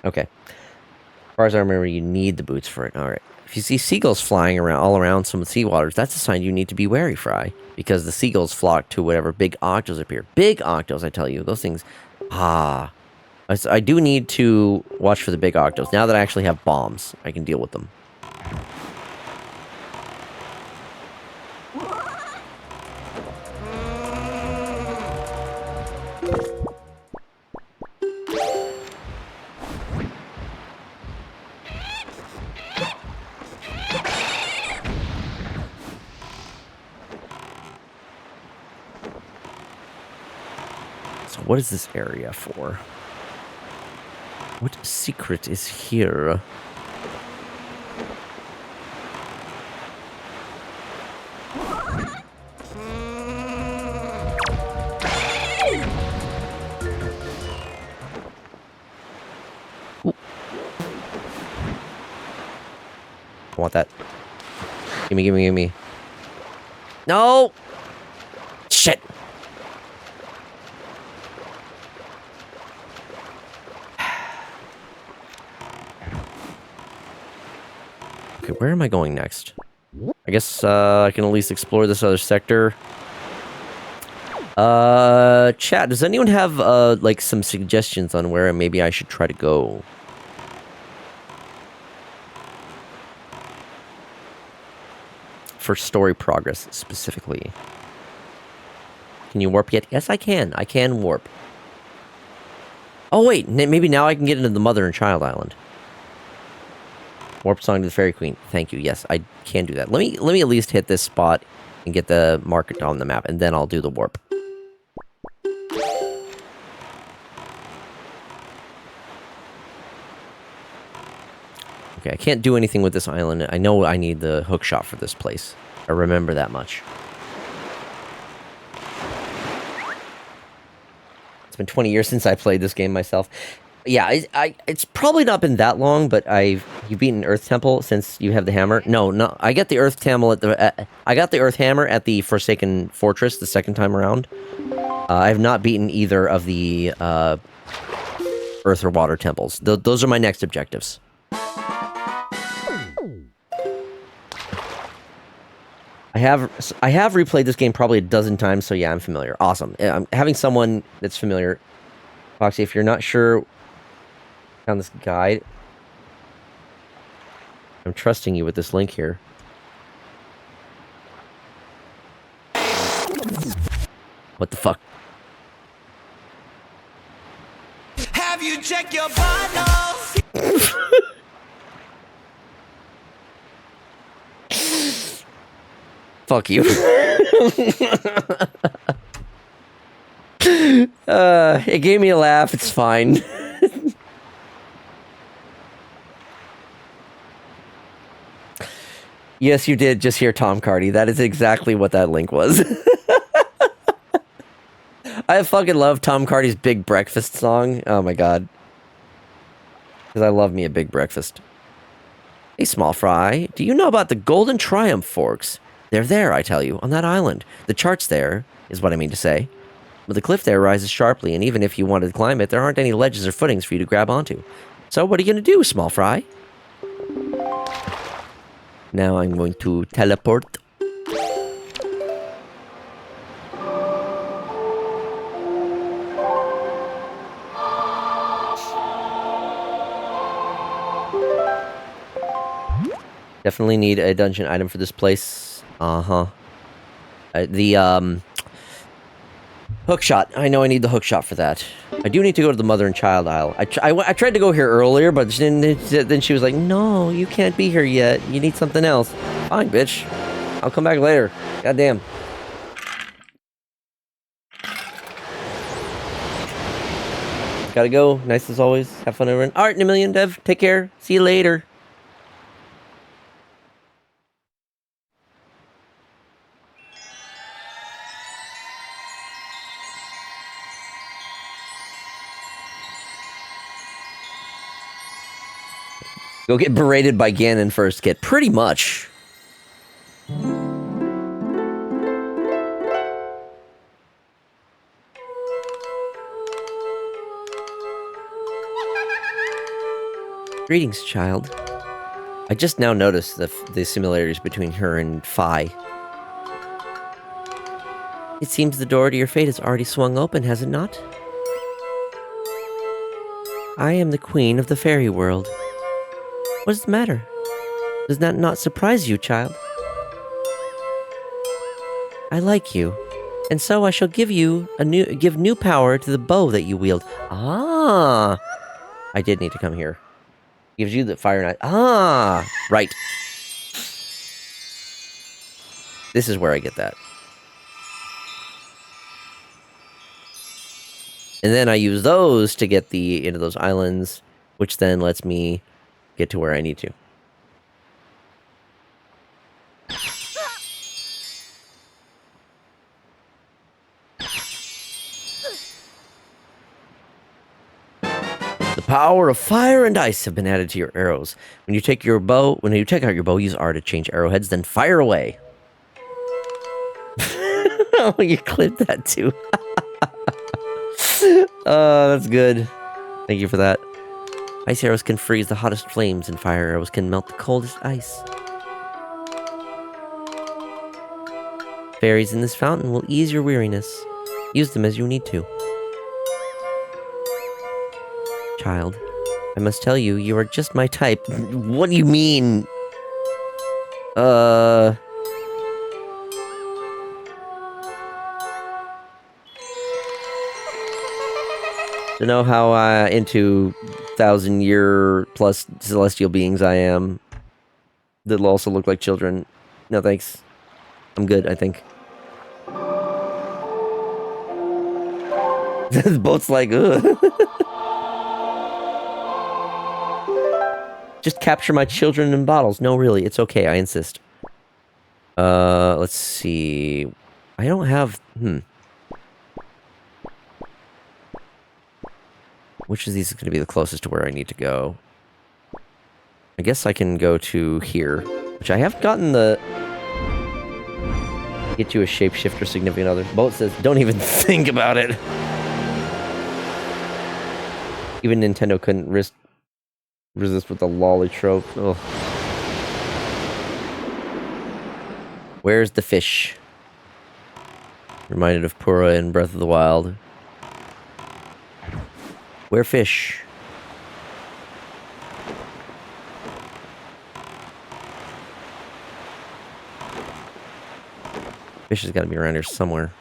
Okay. As far as I remember, you need the boots for it. Alright. If you see seagulls flying around all around some seawaters, that's a sign you need to be wary, Fry. Because the seagulls flock to whatever big octos appear. Big octos, I tell you. Those things... Ah. I do need to watch for the big octos. Now that I actually have bombs, I can deal with them. So what is this area for? What secret is here? Ooh. I want that. Gimme, gimme, gimme. No! Shit! Okay, where am I going next? I guess I can at least explore this other sector. Chat, does anyone have like some suggestions on where maybe I should try to go? For story progress, specifically. Can you warp yet? Yes, I can. I can warp. Oh, wait. Maybe now I can get into the Mother and Child Island. Warp song to the Fairy Queen. Thank you. Yes, I can do that. Let me at least hit this spot and get the market on the map, and then I'll do the warp. Okay, I can't do anything with this island. I know I need the hook shot for this place. I remember that much. It's been 20 years since I played this game myself. Yeah, it's probably not been that long, but you've beaten Earth Temple since you have the hammer. No, I got the Earth Temple at the I got the Earth Hammer at the Forsaken Fortress the second time around. I have not beaten either of the Earth or Water temples. Those are my next objectives. I have replayed this game probably a dozen times, so yeah, I'm familiar. Awesome. Having someone that's familiar. Foxy, if you're not sure on this guide, I'm trusting you with this link here. What the fuck? Have you checked your vitals? Fuck you. It gave me a laugh. It's fine. Yes, you did just hear Tom Cardy. That is exactly what that link was. I fucking love Tom Cardy's Big Breakfast song. Oh my god. Because I love me a big breakfast. Hey, Small Fry, do you know about the Golden Triumph Forks? They're there, I tell you, on that island. The chart's there, is what I mean to say. But the cliff there rises sharply, and even if you wanted to climb it, there aren't any ledges or footings for you to grab onto. So what are you going to do, Small Fry? Now I'm going to teleport. Definitely need a dungeon item for this place. The hook shot. I know I need the hook shot for that. I do need to go to the Mother and Child Isle. I tried to go here earlier, but then she was like, "No, you can't be here yet. You need something else." Fine, bitch. I'll come back later. Goddamn. Gotta go. Nice as always. Have fun, everyone. All right, in a million, Dev. Take care. See you later. Go get berated by Ganon first, kid. Pretty much. Greetings, child. I just now noticed the similarities between her and Fi. It seems the door to your fate has already swung open, has it not? I am the queen of the fairy world. What is the matter? Does that not surprise you, child? I like you, and so I shall give you give new power to the bow that you wield. Ah, I did need to come here. Gives you the fire knife. Ah, right. This is where I get that. And then I use those to get into those islands, which then lets me get to where I need to. The power of fire and ice have been added to your arrows. When you take out your bow, use R to change arrowheads, then fire away. Oh, you clipped that too. Oh, that's good. Thank you for that. Ice arrows can freeze the hottest flames, and fire arrows can melt the coldest ice. Fairies in this fountain will ease your weariness. Use them as you need to. Child, I must tell you, you are just my type. What do you mean? To know how into 1,000-year-plus celestial beings I am, that'll also look like children. No thanks. I'm good, I think. This boat's like, ugh. Just capture my children in bottles. No, really, it's okay, I insist. Let's see. I don't have... Which of these is going to be the closest to where I need to go? I guess I can go to here, which I haven't gotten the... Get you a shapeshifter significant other. Boat says, don't even think about it. Even Nintendo couldn't resist with the lolly trope. Ugh. Where's the fish? Reminded of Pura in Breath of the Wild. Where fish? Fish has got to be around here somewhere.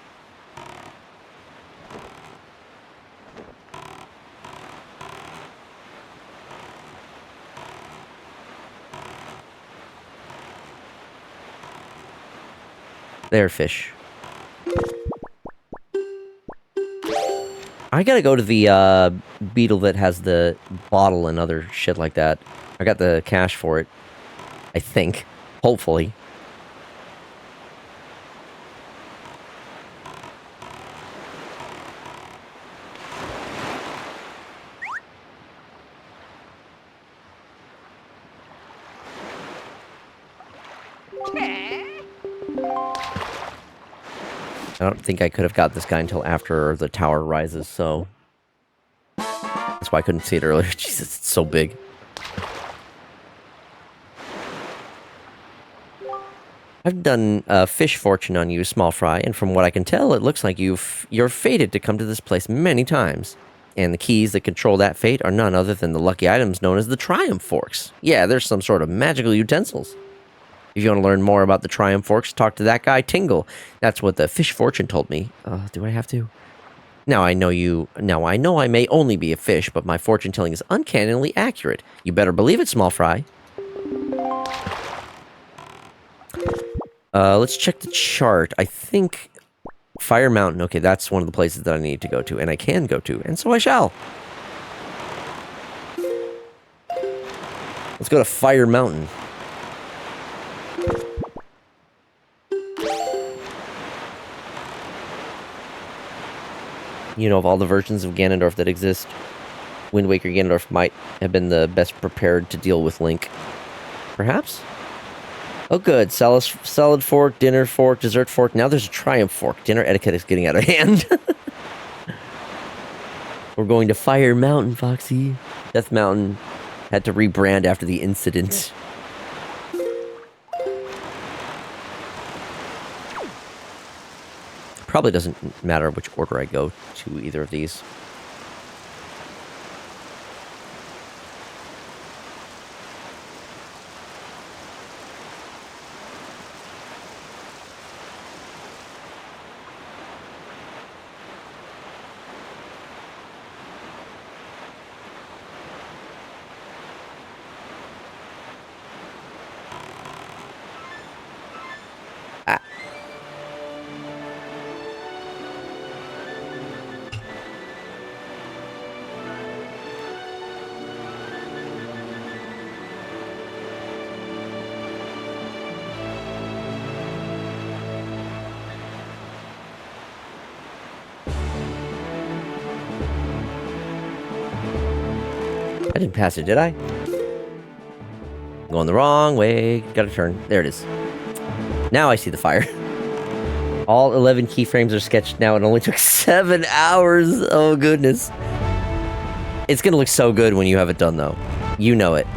There, fish. I gotta go to the beetle that has the bottle and other shit like that. I got the cash for it. I think. Hopefully. I don't think I could have got this guy until after the tower rises, so... That's why I couldn't see it earlier. Jesus, it's so big. I've done a fish fortune on you, small fry, and from what I can tell, it looks like you're fated to come to this place many times. And the keys that control that fate are none other than the lucky items known as the Triumph Forks. Yeah, there's some sort of magical utensils. If you want to learn more about the Triumph Forks, talk to that guy, Tingle. That's what the fish fortune told me. Do I have to? Now I know I may only be a fish, but my fortune telling is uncannily accurate. You better believe it, small fry. Let's check the chart. I think Fire Mountain. Okay, that's one of the places that I need to go to, and I can go to, and so I shall. Let's go to Fire Mountain. You know, of all the versions of Ganondorf that exist, Wind Waker Ganondorf might have been the best prepared to deal with Link. Perhaps? Oh good, salad fork, dinner fork, dessert fork. Now there's a triumph fork. Dinner etiquette is getting out of hand. We're going to Fire Mountain, Foxy. Death Mountain had to rebrand after the incident. Probably doesn't matter which order I go to either of these. I didn't pass it, did I? Going the wrong way. Gotta turn. There it is. Now I see the fire. All 11 keyframes are sketched now. It only took 7 hours. Oh, goodness. It's gonna look so good when you have it done, though. You know it.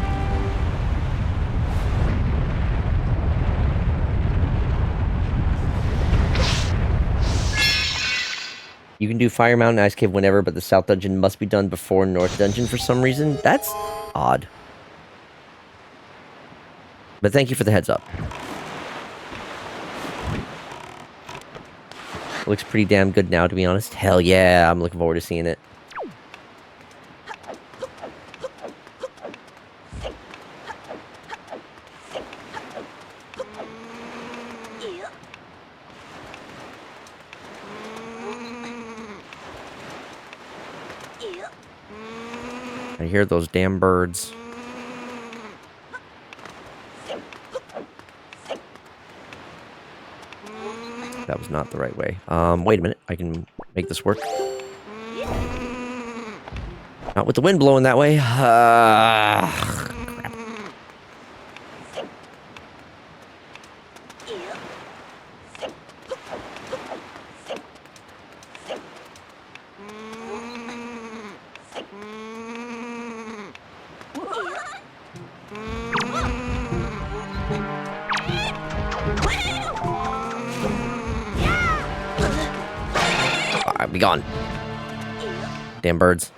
You can do Fire Mountain Ice Cave whenever, but the South Dungeon must be done before North Dungeon for some reason. That's odd. But thank you for the heads up. Looks pretty damn good now, to be honest. Hell yeah, I'm looking forward to seeing it. I hear those damn birds. That was not the right way. Wait a minute. I can make this work. Not with the wind blowing that way. Crap. Alright, be gone. Damn birds.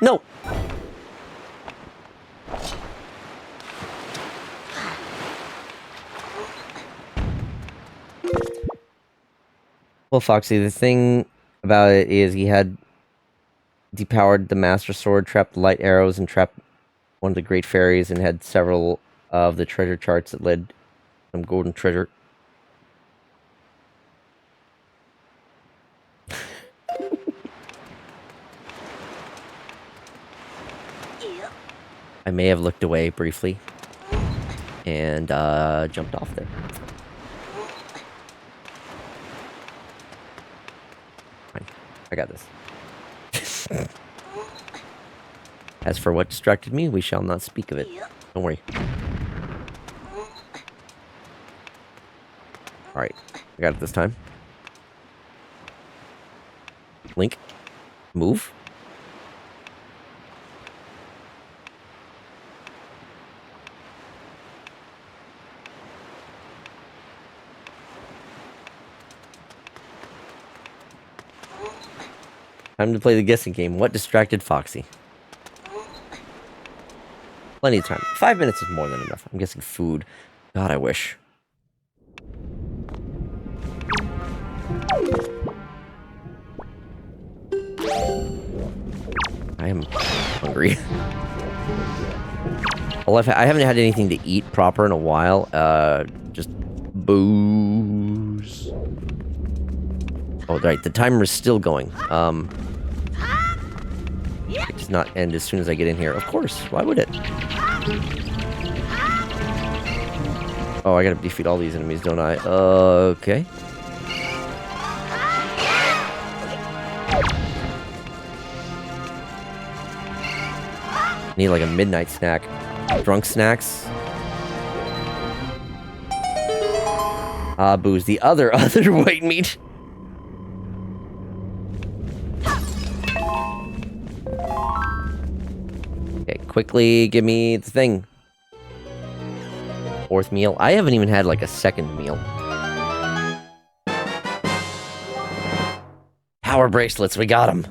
No! Well, Foxy, the thing about it is he had depowered the Master Sword, trapped light arrows, and trapped one of the Great Fairies, and had several of the treasure charts that led some golden treasure. I may have looked away briefly and jumped off there. Fine. I got this. As for what distracted me, we shall not speak of it. Don't worry. Alright, I got it this time. Link, move. Time to play the guessing game. What distracted Foxy? Plenty of time. 5 minutes is more than enough. I'm guessing food. God, I wish. I am hungry. Well, I haven't had anything to eat proper in a while. Just booze. Oh, right, the timer is still going. It does not end as soon as I get in here. Of course, why would it? Oh, I gotta defeat all these enemies, don't I? Okay. Need like a midnight snack. Drunk snacks. Booze. The other white meat. Okay, quickly give me the thing. Fourth meal. I haven't even had like a second meal. Power bracelets, we got them.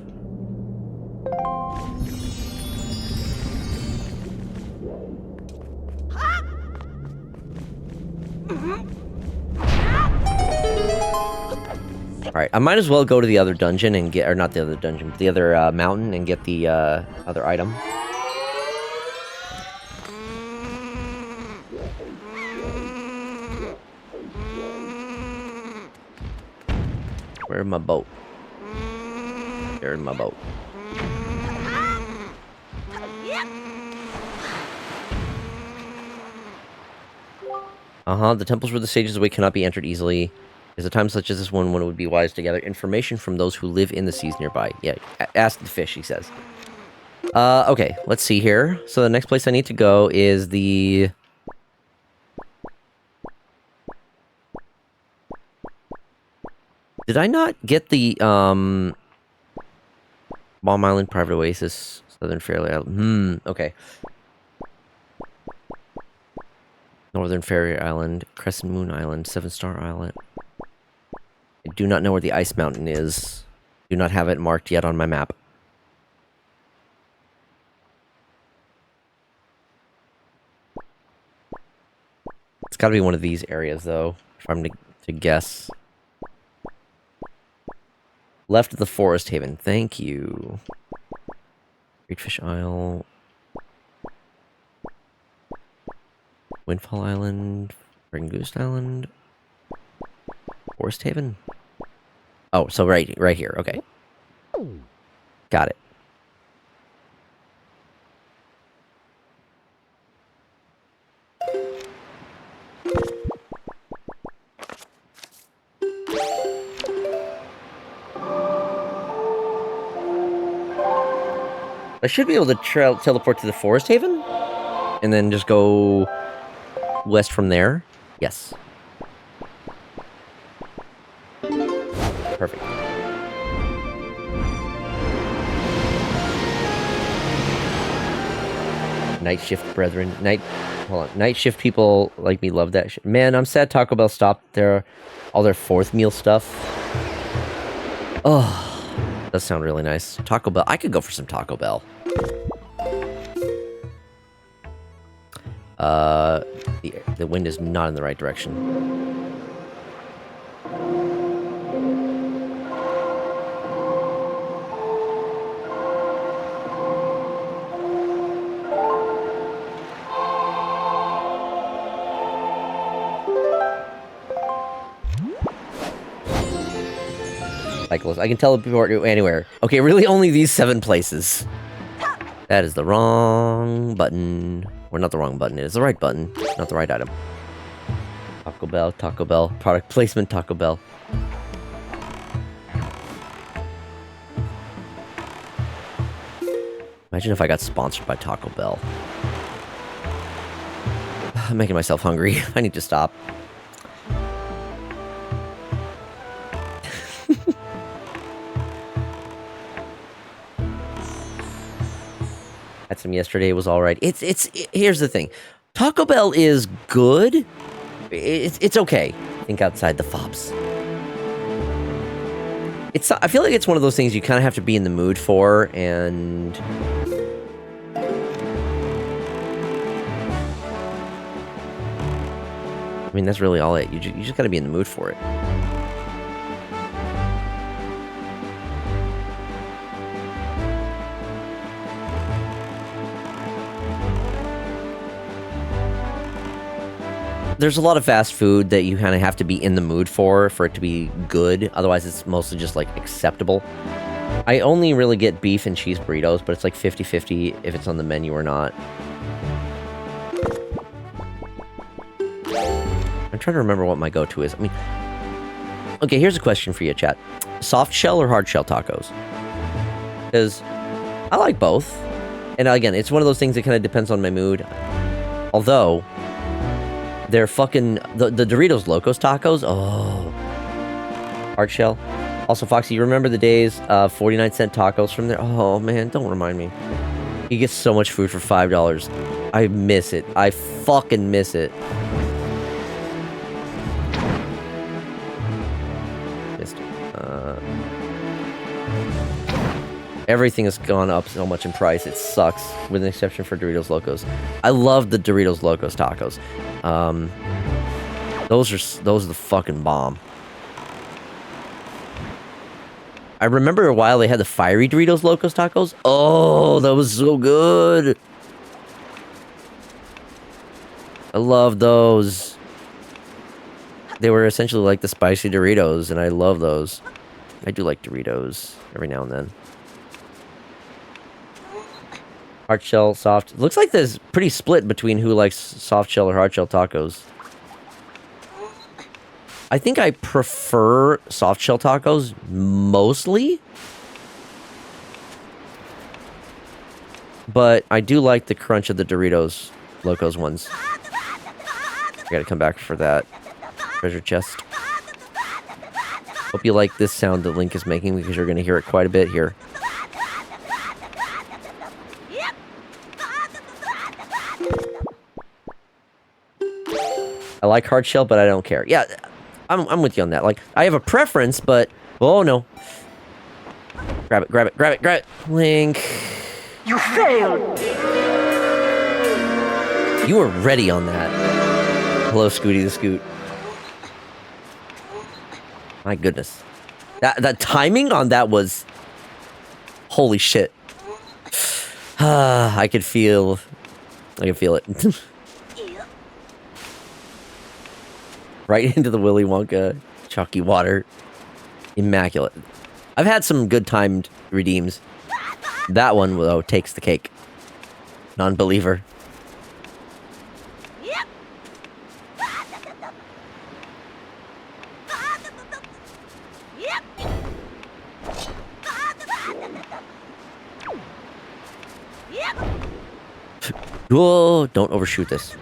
Alright, I might as well go to the other dungeon and get, or not the other dungeon, but the other mountain and get the other item. Where's my boat? There's my boat. The temples where the sages away cannot be entered easily. There's a time such as this one when it would be wise to gather information from those who live in the seas nearby. Yeah, ask the fish, he says. Okay, let's see here. So the next place I need to go is the... Did I not get the, Bomb Island, Private Oasis, Southern Fairy Island? Okay. Northern Fairy Island, Crescent Moon Island, Seven Star Island. I do not know where the Ice Mountain is. Do not have it marked yet on my map. It's gotta be one of these areas, though, if I'm to guess. Left of the Forest Haven. Thank you. Great Fish Isle. Windfall Island. Ring Goose Island. Forest Haven? Oh, so right here. Okay. Got it. I should be able to teleport to the Forest Haven? And then just go west from there? Yes. Perfect. Night shift brethren. Hold on. Night shift people like me love that shit. Man, I'm sad Taco Bell stopped all their fourth meal stuff. Oh. Does sound really nice. Taco Bell. I could go for some Taco Bell. The wind is not in the right direction. I can teleport anywhere. Okay, really only these 7 places. That is the wrong button. Or not the wrong button. It is the right button. Not the right item. Taco Bell, Taco Bell. Product placement, Taco Bell. Imagine if I got sponsored by Taco Bell. I'm making myself hungry. I need to stop. Had some yesterday, it was alright. Here's the thing. Taco Bell is good. It's okay. Think outside the fobs. I feel like it's one of those things you kind of have to be in the mood for, and... I mean, that's really all it. You just gotta be in the mood for it. there's a lot of fast food that you kind of have to be in the mood for it to be good. Otherwise, it's mostly just like acceptable. I only really get beef and cheese burritos, but it's like 50-50 if it's on the menu or not. I'm trying to remember what my go-to is. I mean, okay, here's a question for you, chat. Soft shell or hard shell tacos? Because I like both. And again, it's one of those things that kind of depends on my mood. Although, they're fucking... The Doritos Locos tacos? Oh. Hard shell. Also, Foxy, you remember the days of 49-cent tacos from there? Oh, man, don't remind me. You get so much food for $5. I miss it. I fucking miss it. Everything has gone up so much in price. It sucks, with an exception for Doritos Locos. I love the Doritos Locos tacos. Those are the fucking bomb. I remember a while they had the fiery Doritos Locos tacos. Oh, that was so good. I love those. They were essentially like the spicy Doritos, and I love those. I do like Doritos every now and then. Hard shell, soft. Looks like there's pretty split between who likes soft shell or hard shell tacos. I think I prefer soft shell tacos mostly. But I do like the crunch of the Doritos Locos ones. I gotta come back for that treasure chest. Hope you like this sound that Link is making because you're gonna hear it quite a bit here. I like hard shell, but I don't care. Yeah, I'm with you on that. Like, I have a preference, but... Oh, no. Grab it, grab it, grab it, grab it. Link. You failed! You were ready on that. Hello, Scooty the Scoot. My goodness. That timing on that was... Holy shit. I could feel it. Right into the Willy Wonka chalky water. Immaculate. I've had some good timed redeems. That one, though, takes the cake. Non-believer. Whoa, don't overshoot this.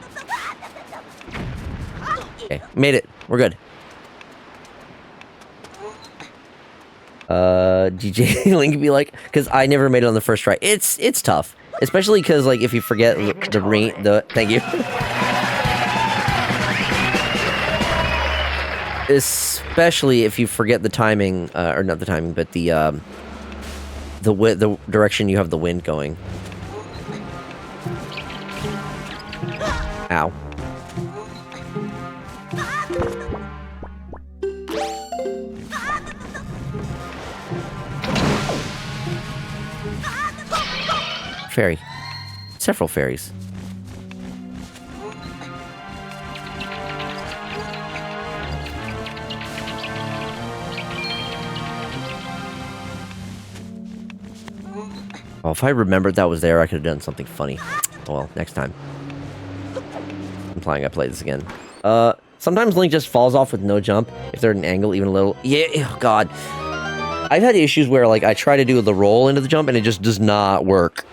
Okay, made it. We're good. DJ Link be like, because I never made it on the first try. It's tough, especially because like if you forget thank you. Especially if you forget the timing, or not the timing, but the direction you have the wind going. Ow. Fairy. Several fairies. Oh, if I remembered that was there, I could have done something funny. Oh, well, next time. I'm implying I play this again. Sometimes Link just falls off with no jump if they're at an angle, even a little. Yeah, oh god. I've had issues where, like, I try to do the roll into the jump and it just does not work.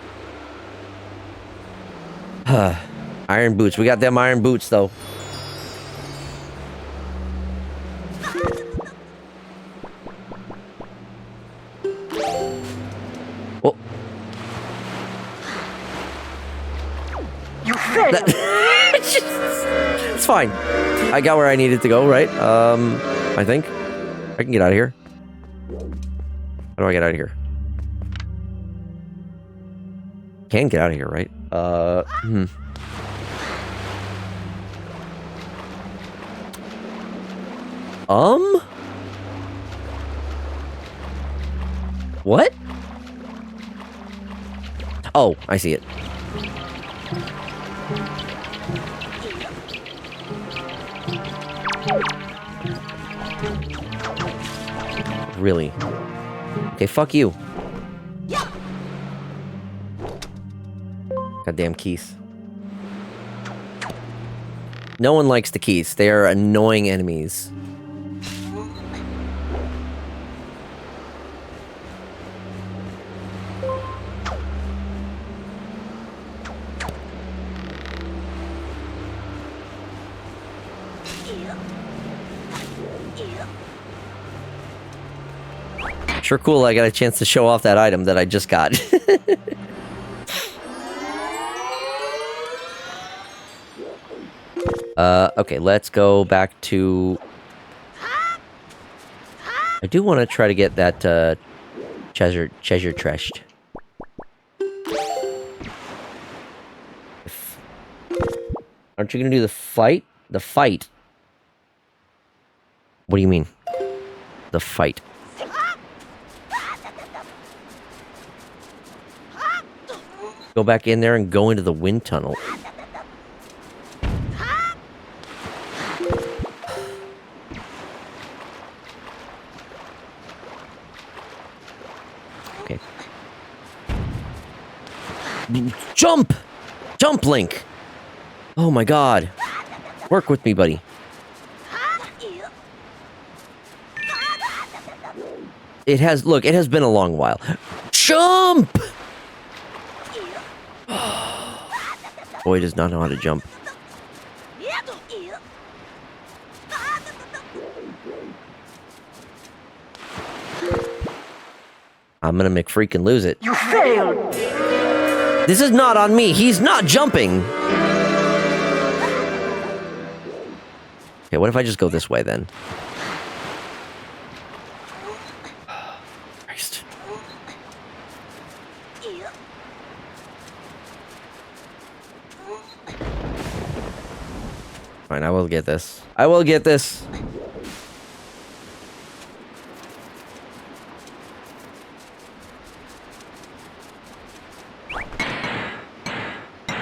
Iron boots. We got them iron boots, though. Oh. You failed! It's fine. I got where I needed to go, right? I think. I can get out of here. How do I get out of here? Can get out of here, right? What? Oh, I see it. really? Okay, fuck you. Goddamn keys. No one likes the keys. They are annoying enemies. Sure cool I got a chance to show off that item that I just got. Okay, let's go back to... I do want to try to get that, treasure chest. Aren't you gonna do the fight? The fight? What do you mean? The fight. Go back in there and go into the wind tunnel. Okay. Jump! Jump, Link! Oh my god. Work with me, buddy. It has, look, it has been a long while. Jump! Boy does not know how to jump. I'm gonna make freaking lose it. You failed! This is not on me. He's not jumping. Okay, what if I just go this way then? Christ. Fine, I will get this. I will get this.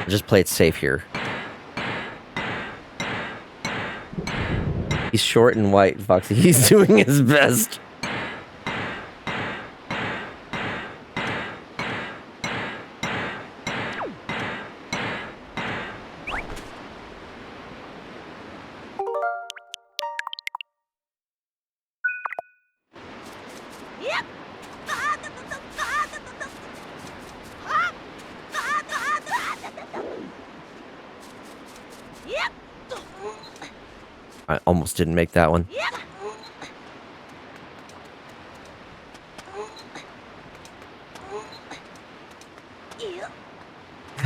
Just play it safe here. He's short and white, Foxy. He's doing his best. I almost didn't make that one.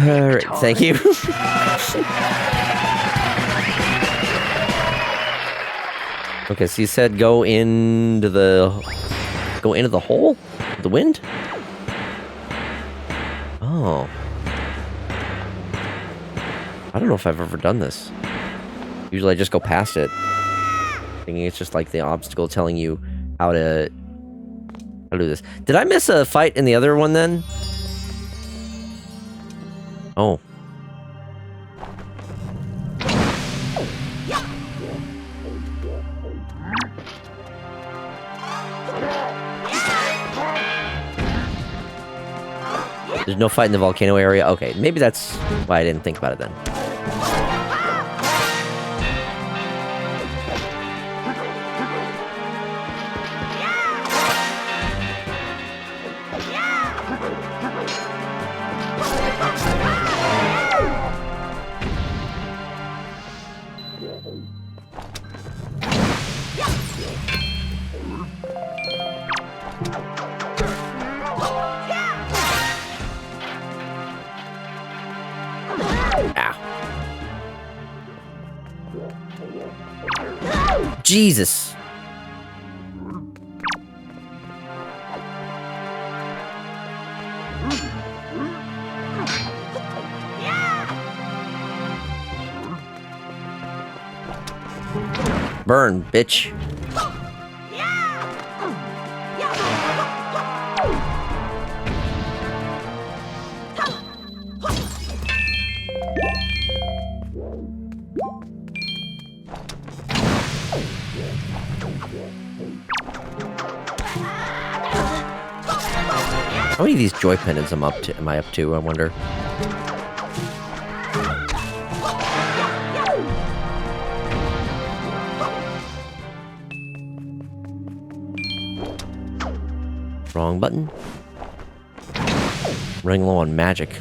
Alright, thank you. Okay, so you said go into the hole? The wind? Oh. I don't know if I've ever done this. Usually I just go past it. Thinking it's just like the obstacle telling you how to do this. Did I miss a fight in the other one then? Oh. There's no fight in the volcano area? Okay, maybe that's why I didn't think about it then. Jesus. Burn, bitch. How many of these joy pendants am I up to, I wonder? Wrong button. Running low on magic.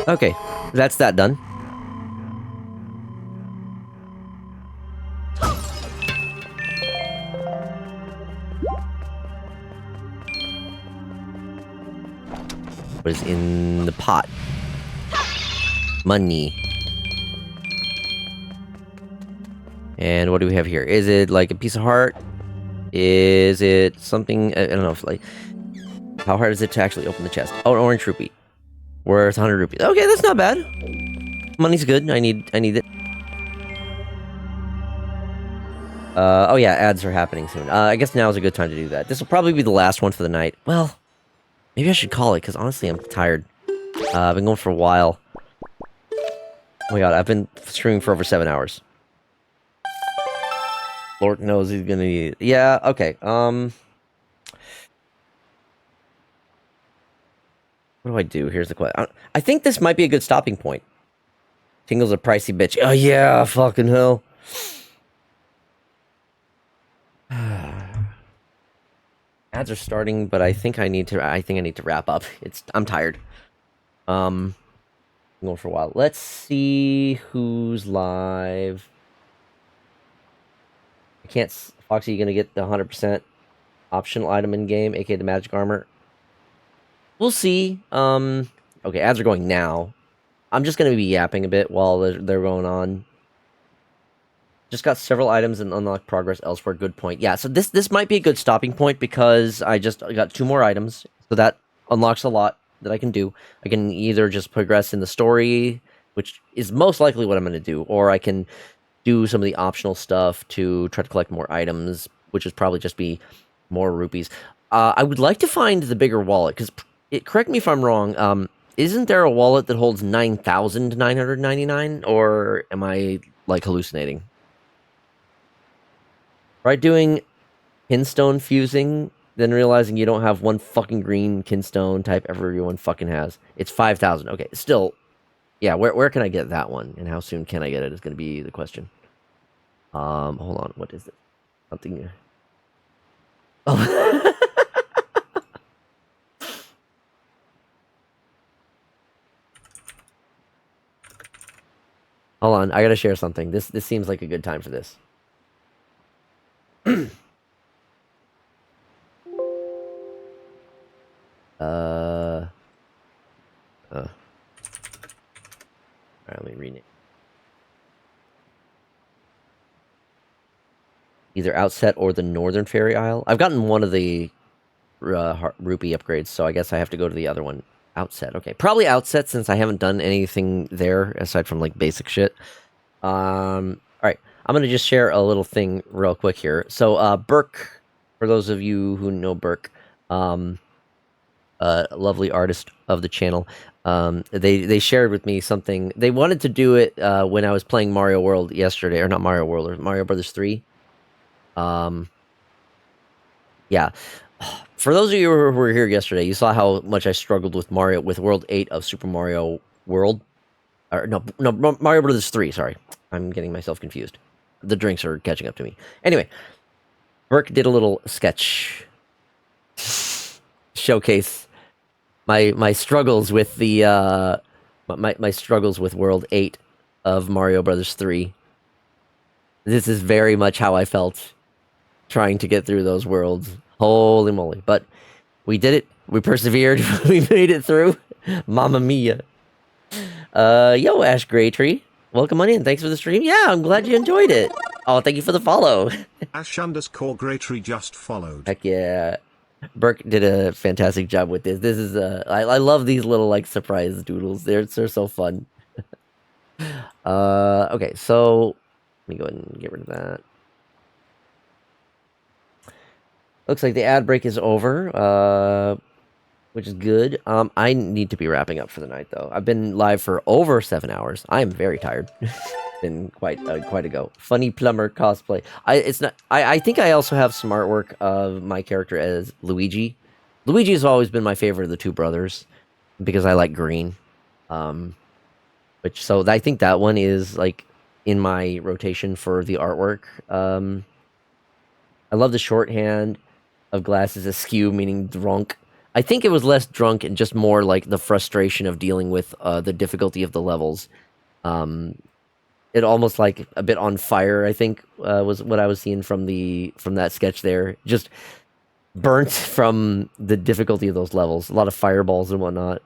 Okay, that's that done. What is in the pot? Money. And what do we have here? Is it like a piece of heart? Is it something? I don't know if like. How hard is it to actually open the chest? Oh, an orange rupee. Worth 100 rupees. Okay, that's not bad. Money's good. I need it. Oh yeah, ads are happening soon. I guess now is a good time to do that. This will probably be the last one for the night. Well, maybe I should call it, because honestly, I'm tired. I've been going for a while. Oh my god, I've been streaming for over 7 hours. Lord knows he's gonna need... Yeah, okay, what do I do? Here's the question. I think this might be a good stopping point. Tingle's a pricey bitch. Oh yeah, fucking hell. Ads are starting, but I think I need to wrap up. I'm tired. I'm going for a while. Let's see who's live. I can't... Foxy, you gonna get the 100% optional item in game, aka the magic armor? We'll see. Okay, ads are going now. I'm just gonna be yapping a bit while they're going on. Just got several items and unlocked progress elsewhere. Good point. Yeah, so this might be a good stopping point because I got 2 more items, so that unlocks a lot that I can do. I can either just progress in the story, which is most likely what I'm going to do, or I can do some of the optional stuff to try to collect more items, which is probably just be more rupees. I would like to find the bigger wallet, because, correct me if I'm wrong, isn't there a wallet that holds 9,999, or am I, like, hallucinating? Right, doing kinstone fusing, then realizing you don't have one fucking green kinstone type everyone fucking has. It's 5,000. Okay, still, yeah, where can I get that one? And how soon can I get it is going to be the question. Hold on, what is it? Something... Oh. Hold on, I gotta share something. This seems like a good time for this. Alright, let me rename. Either Outset or the Northern Fairy Isle. I've gotten one of the rupee upgrades, so I guess I have to go to the other one. Outset, okay. Probably Outset, since I haven't done anything there, aside from, like, basic shit. Alright, I'm gonna just share a little thing real quick here. So, Burke, for those of you who know Burke, lovely artist of the channel, they shared with me something. They wanted to do it when I was playing Mario World yesterday, or not Mario World, or Mario Brothers 3. Yeah. For those of you who were here yesterday, you saw how much I struggled with World 8 of Super Mario World. Or no, Mario Brothers 3, sorry. I'm getting myself confused. The drinks are catching up to me. Anyway, Burke did a little sketch showcase my struggles with the my struggles with World 8 of Mario Brothers 3. This is very much how I felt trying to get through those worlds. Holy moly. But we did it. We persevered. We made it through. Mamma mia. Yo, Ash Greytree. Welcome on in. Thanks for the stream. Yeah, I'm glad you enjoyed it. Oh, thank you for the follow. Ash_Greytree just followed. Heck yeah. Burke did a fantastic job with this. This is I love these little, like, surprise doodles. They're so fun. Okay, so let me go ahead and get rid of that. Looks like the ad break is over. which is good. I need to be wrapping up for the night though. I've been live for over 7 hours. I am very tired. Been quite a go. Funny plumber cosplay. I think I also have some artwork of my character as Luigi. Luigi has always been my favorite of the two brothers because I like green. So I think that one is like in my rotation for the artwork. I love the shorthand of glasses askew, meaning drunk. I think it was less drunk and just more like the frustration of dealing with the difficulty of the levels. It almost like a bit on fire, I think, was what I was seeing from that sketch there. Just burnt from the difficulty of those levels. A lot of fireballs and whatnot.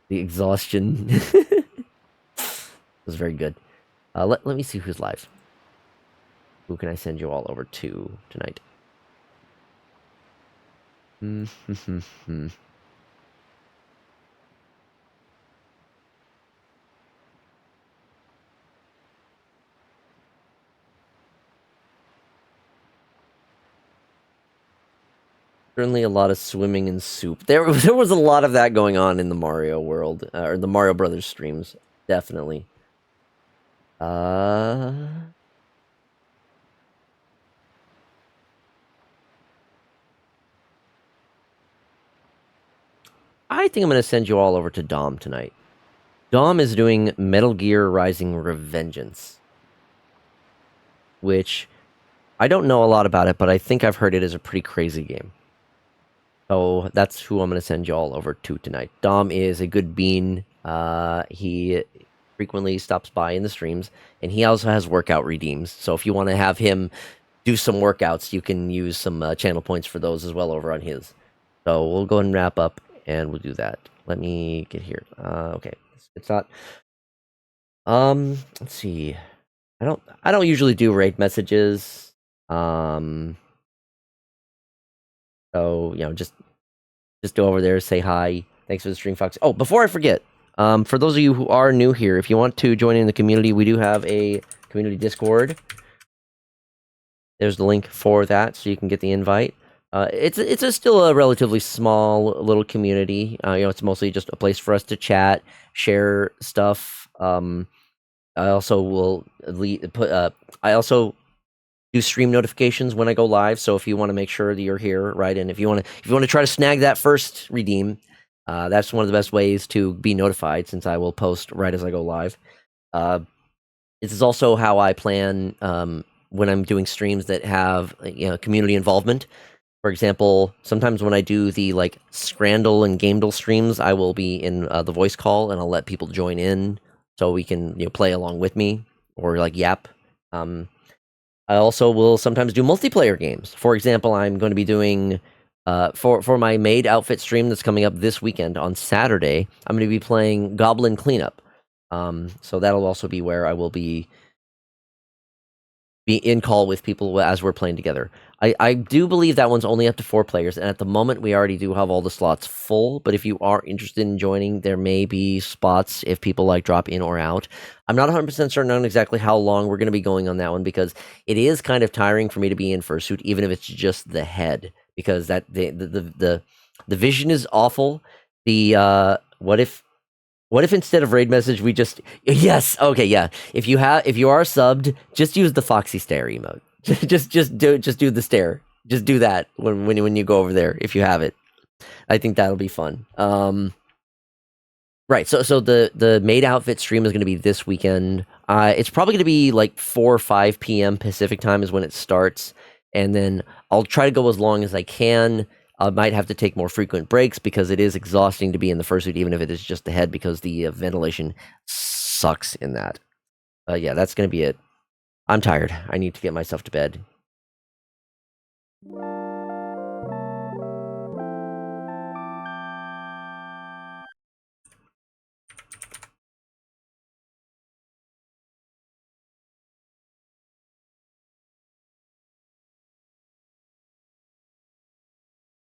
The exhaustion was very good. Let me see who's live. Who can I send you all over to tonight? Certainly a lot of swimming and soup. There was a lot of that going on in the Mario world, or the Mario Brothers streams. Definitely. I think I'm going to send you all over to Dom tonight. Dom is doing Metal Gear Rising Revengeance, which I don't know a lot about it, but I think I've heard it is a pretty crazy game. So that's who I'm going to send you all over to tonight. Dom is a good bean. He frequently stops by in the streams, and he also has workout redeems. So if you want to have him do some workouts, you can use some channel points for those as well over on his. So we'll go ahead and wrap up, and we'll do that. Let me get here. Okay, it's not. Let's see. I don't usually do raid messages. So just go over there, say hi. Thanks for the stream, Fox. Oh, before I forget, for those of you who are new here, if you want to join in the community, we do have a community Discord. There's the link for that, so you can get the invite. It's still a relatively small little community. It's mostly just a place for us to chat, share stuff. I also will I also do stream notifications when I go live. So if you want to make sure that you're here, right, and if you want to try to snag that first redeem, that's one of the best ways to be notified, since I will post right as I go live. This is also how I plan when I'm doing streams that have community involvement. For example, sometimes when I do the like Scrandle and Gamedle streams, I will be in the voice call, and I'll let people join in so we can play along with me or like yap. I also will sometimes do multiplayer games. For example, I'm going to be doing for my maid outfit stream that's coming up this weekend on Saturday. I'm going to be playing Goblin Cleanup. So that'll also be where I will be in call with people as we're playing together. I do believe that one's only up to 4 players, and at the moment we already do have all the slots full, but if you are interested in joining, there may be spots if people like drop in or out. I'm not 100% certain on exactly how long we're going to be going on that one, because it is kind of tiring for me to be in fursuit, even if it's just the head, because that the vision is awful. The what if instead of raid message we just yes, okay, yeah. If you are subbed, just use the Foxy stare emote. just do the stare. Just do that when you go over there if you have it. I think that'll be fun. Right. So the maid outfit stream is going to be this weekend. It's probably going to be like 4 or 5 p.m. Pacific time is when it starts, and then I'll try to go as long as I can. I might have to take more frequent breaks because it is exhausting to be in the fursuit, even if it is just the head, because the ventilation sucks in that. Yeah, that's going to be it. I'm tired. I need to get myself to bed.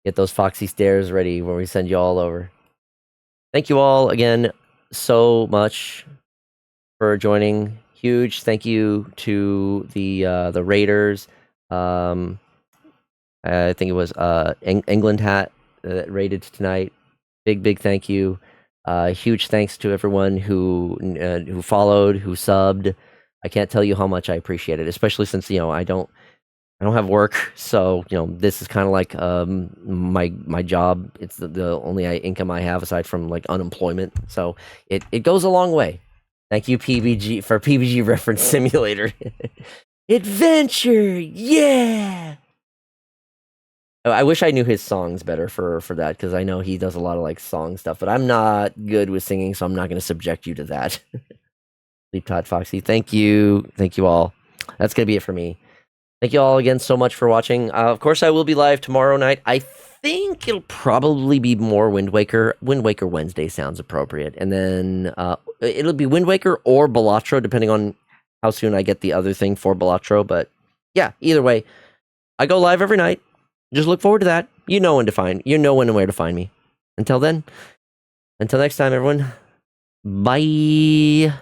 Get those Foxy stares ready when we send you all over. Thank you all again so much for joining. Huge thank you to the Raiders. I think it was England Hat, that rated tonight. Big thank you. Huge thanks to everyone who followed, who subbed. I can't tell you how much I appreciate it, especially since I don't have work, so this is kind of like my job. It's the only income I have aside from like unemployment, so it goes a long way. Thank you, PBG, for PBG Reference Simulator. Adventure, yeah. I wish I knew his songs better for that, because I know he does a lot of like song stuff, but I'm not good with singing, so I'm not going to subject you to that. Sleep Todd Foxy, thank you all. That's gonna be it for me. Thank you all again so much for watching. Of course, I will be live tomorrow night. I think it'll probably be more Wind Waker. Wind Waker Wednesday sounds appropriate. And then it'll be Wind Waker or Balatro, depending on how soon I get the other thing for Balatro. But yeah, either way, I go live every night. Just look forward to that. You know when and where to find me. Until then, until next time, everyone. Bye.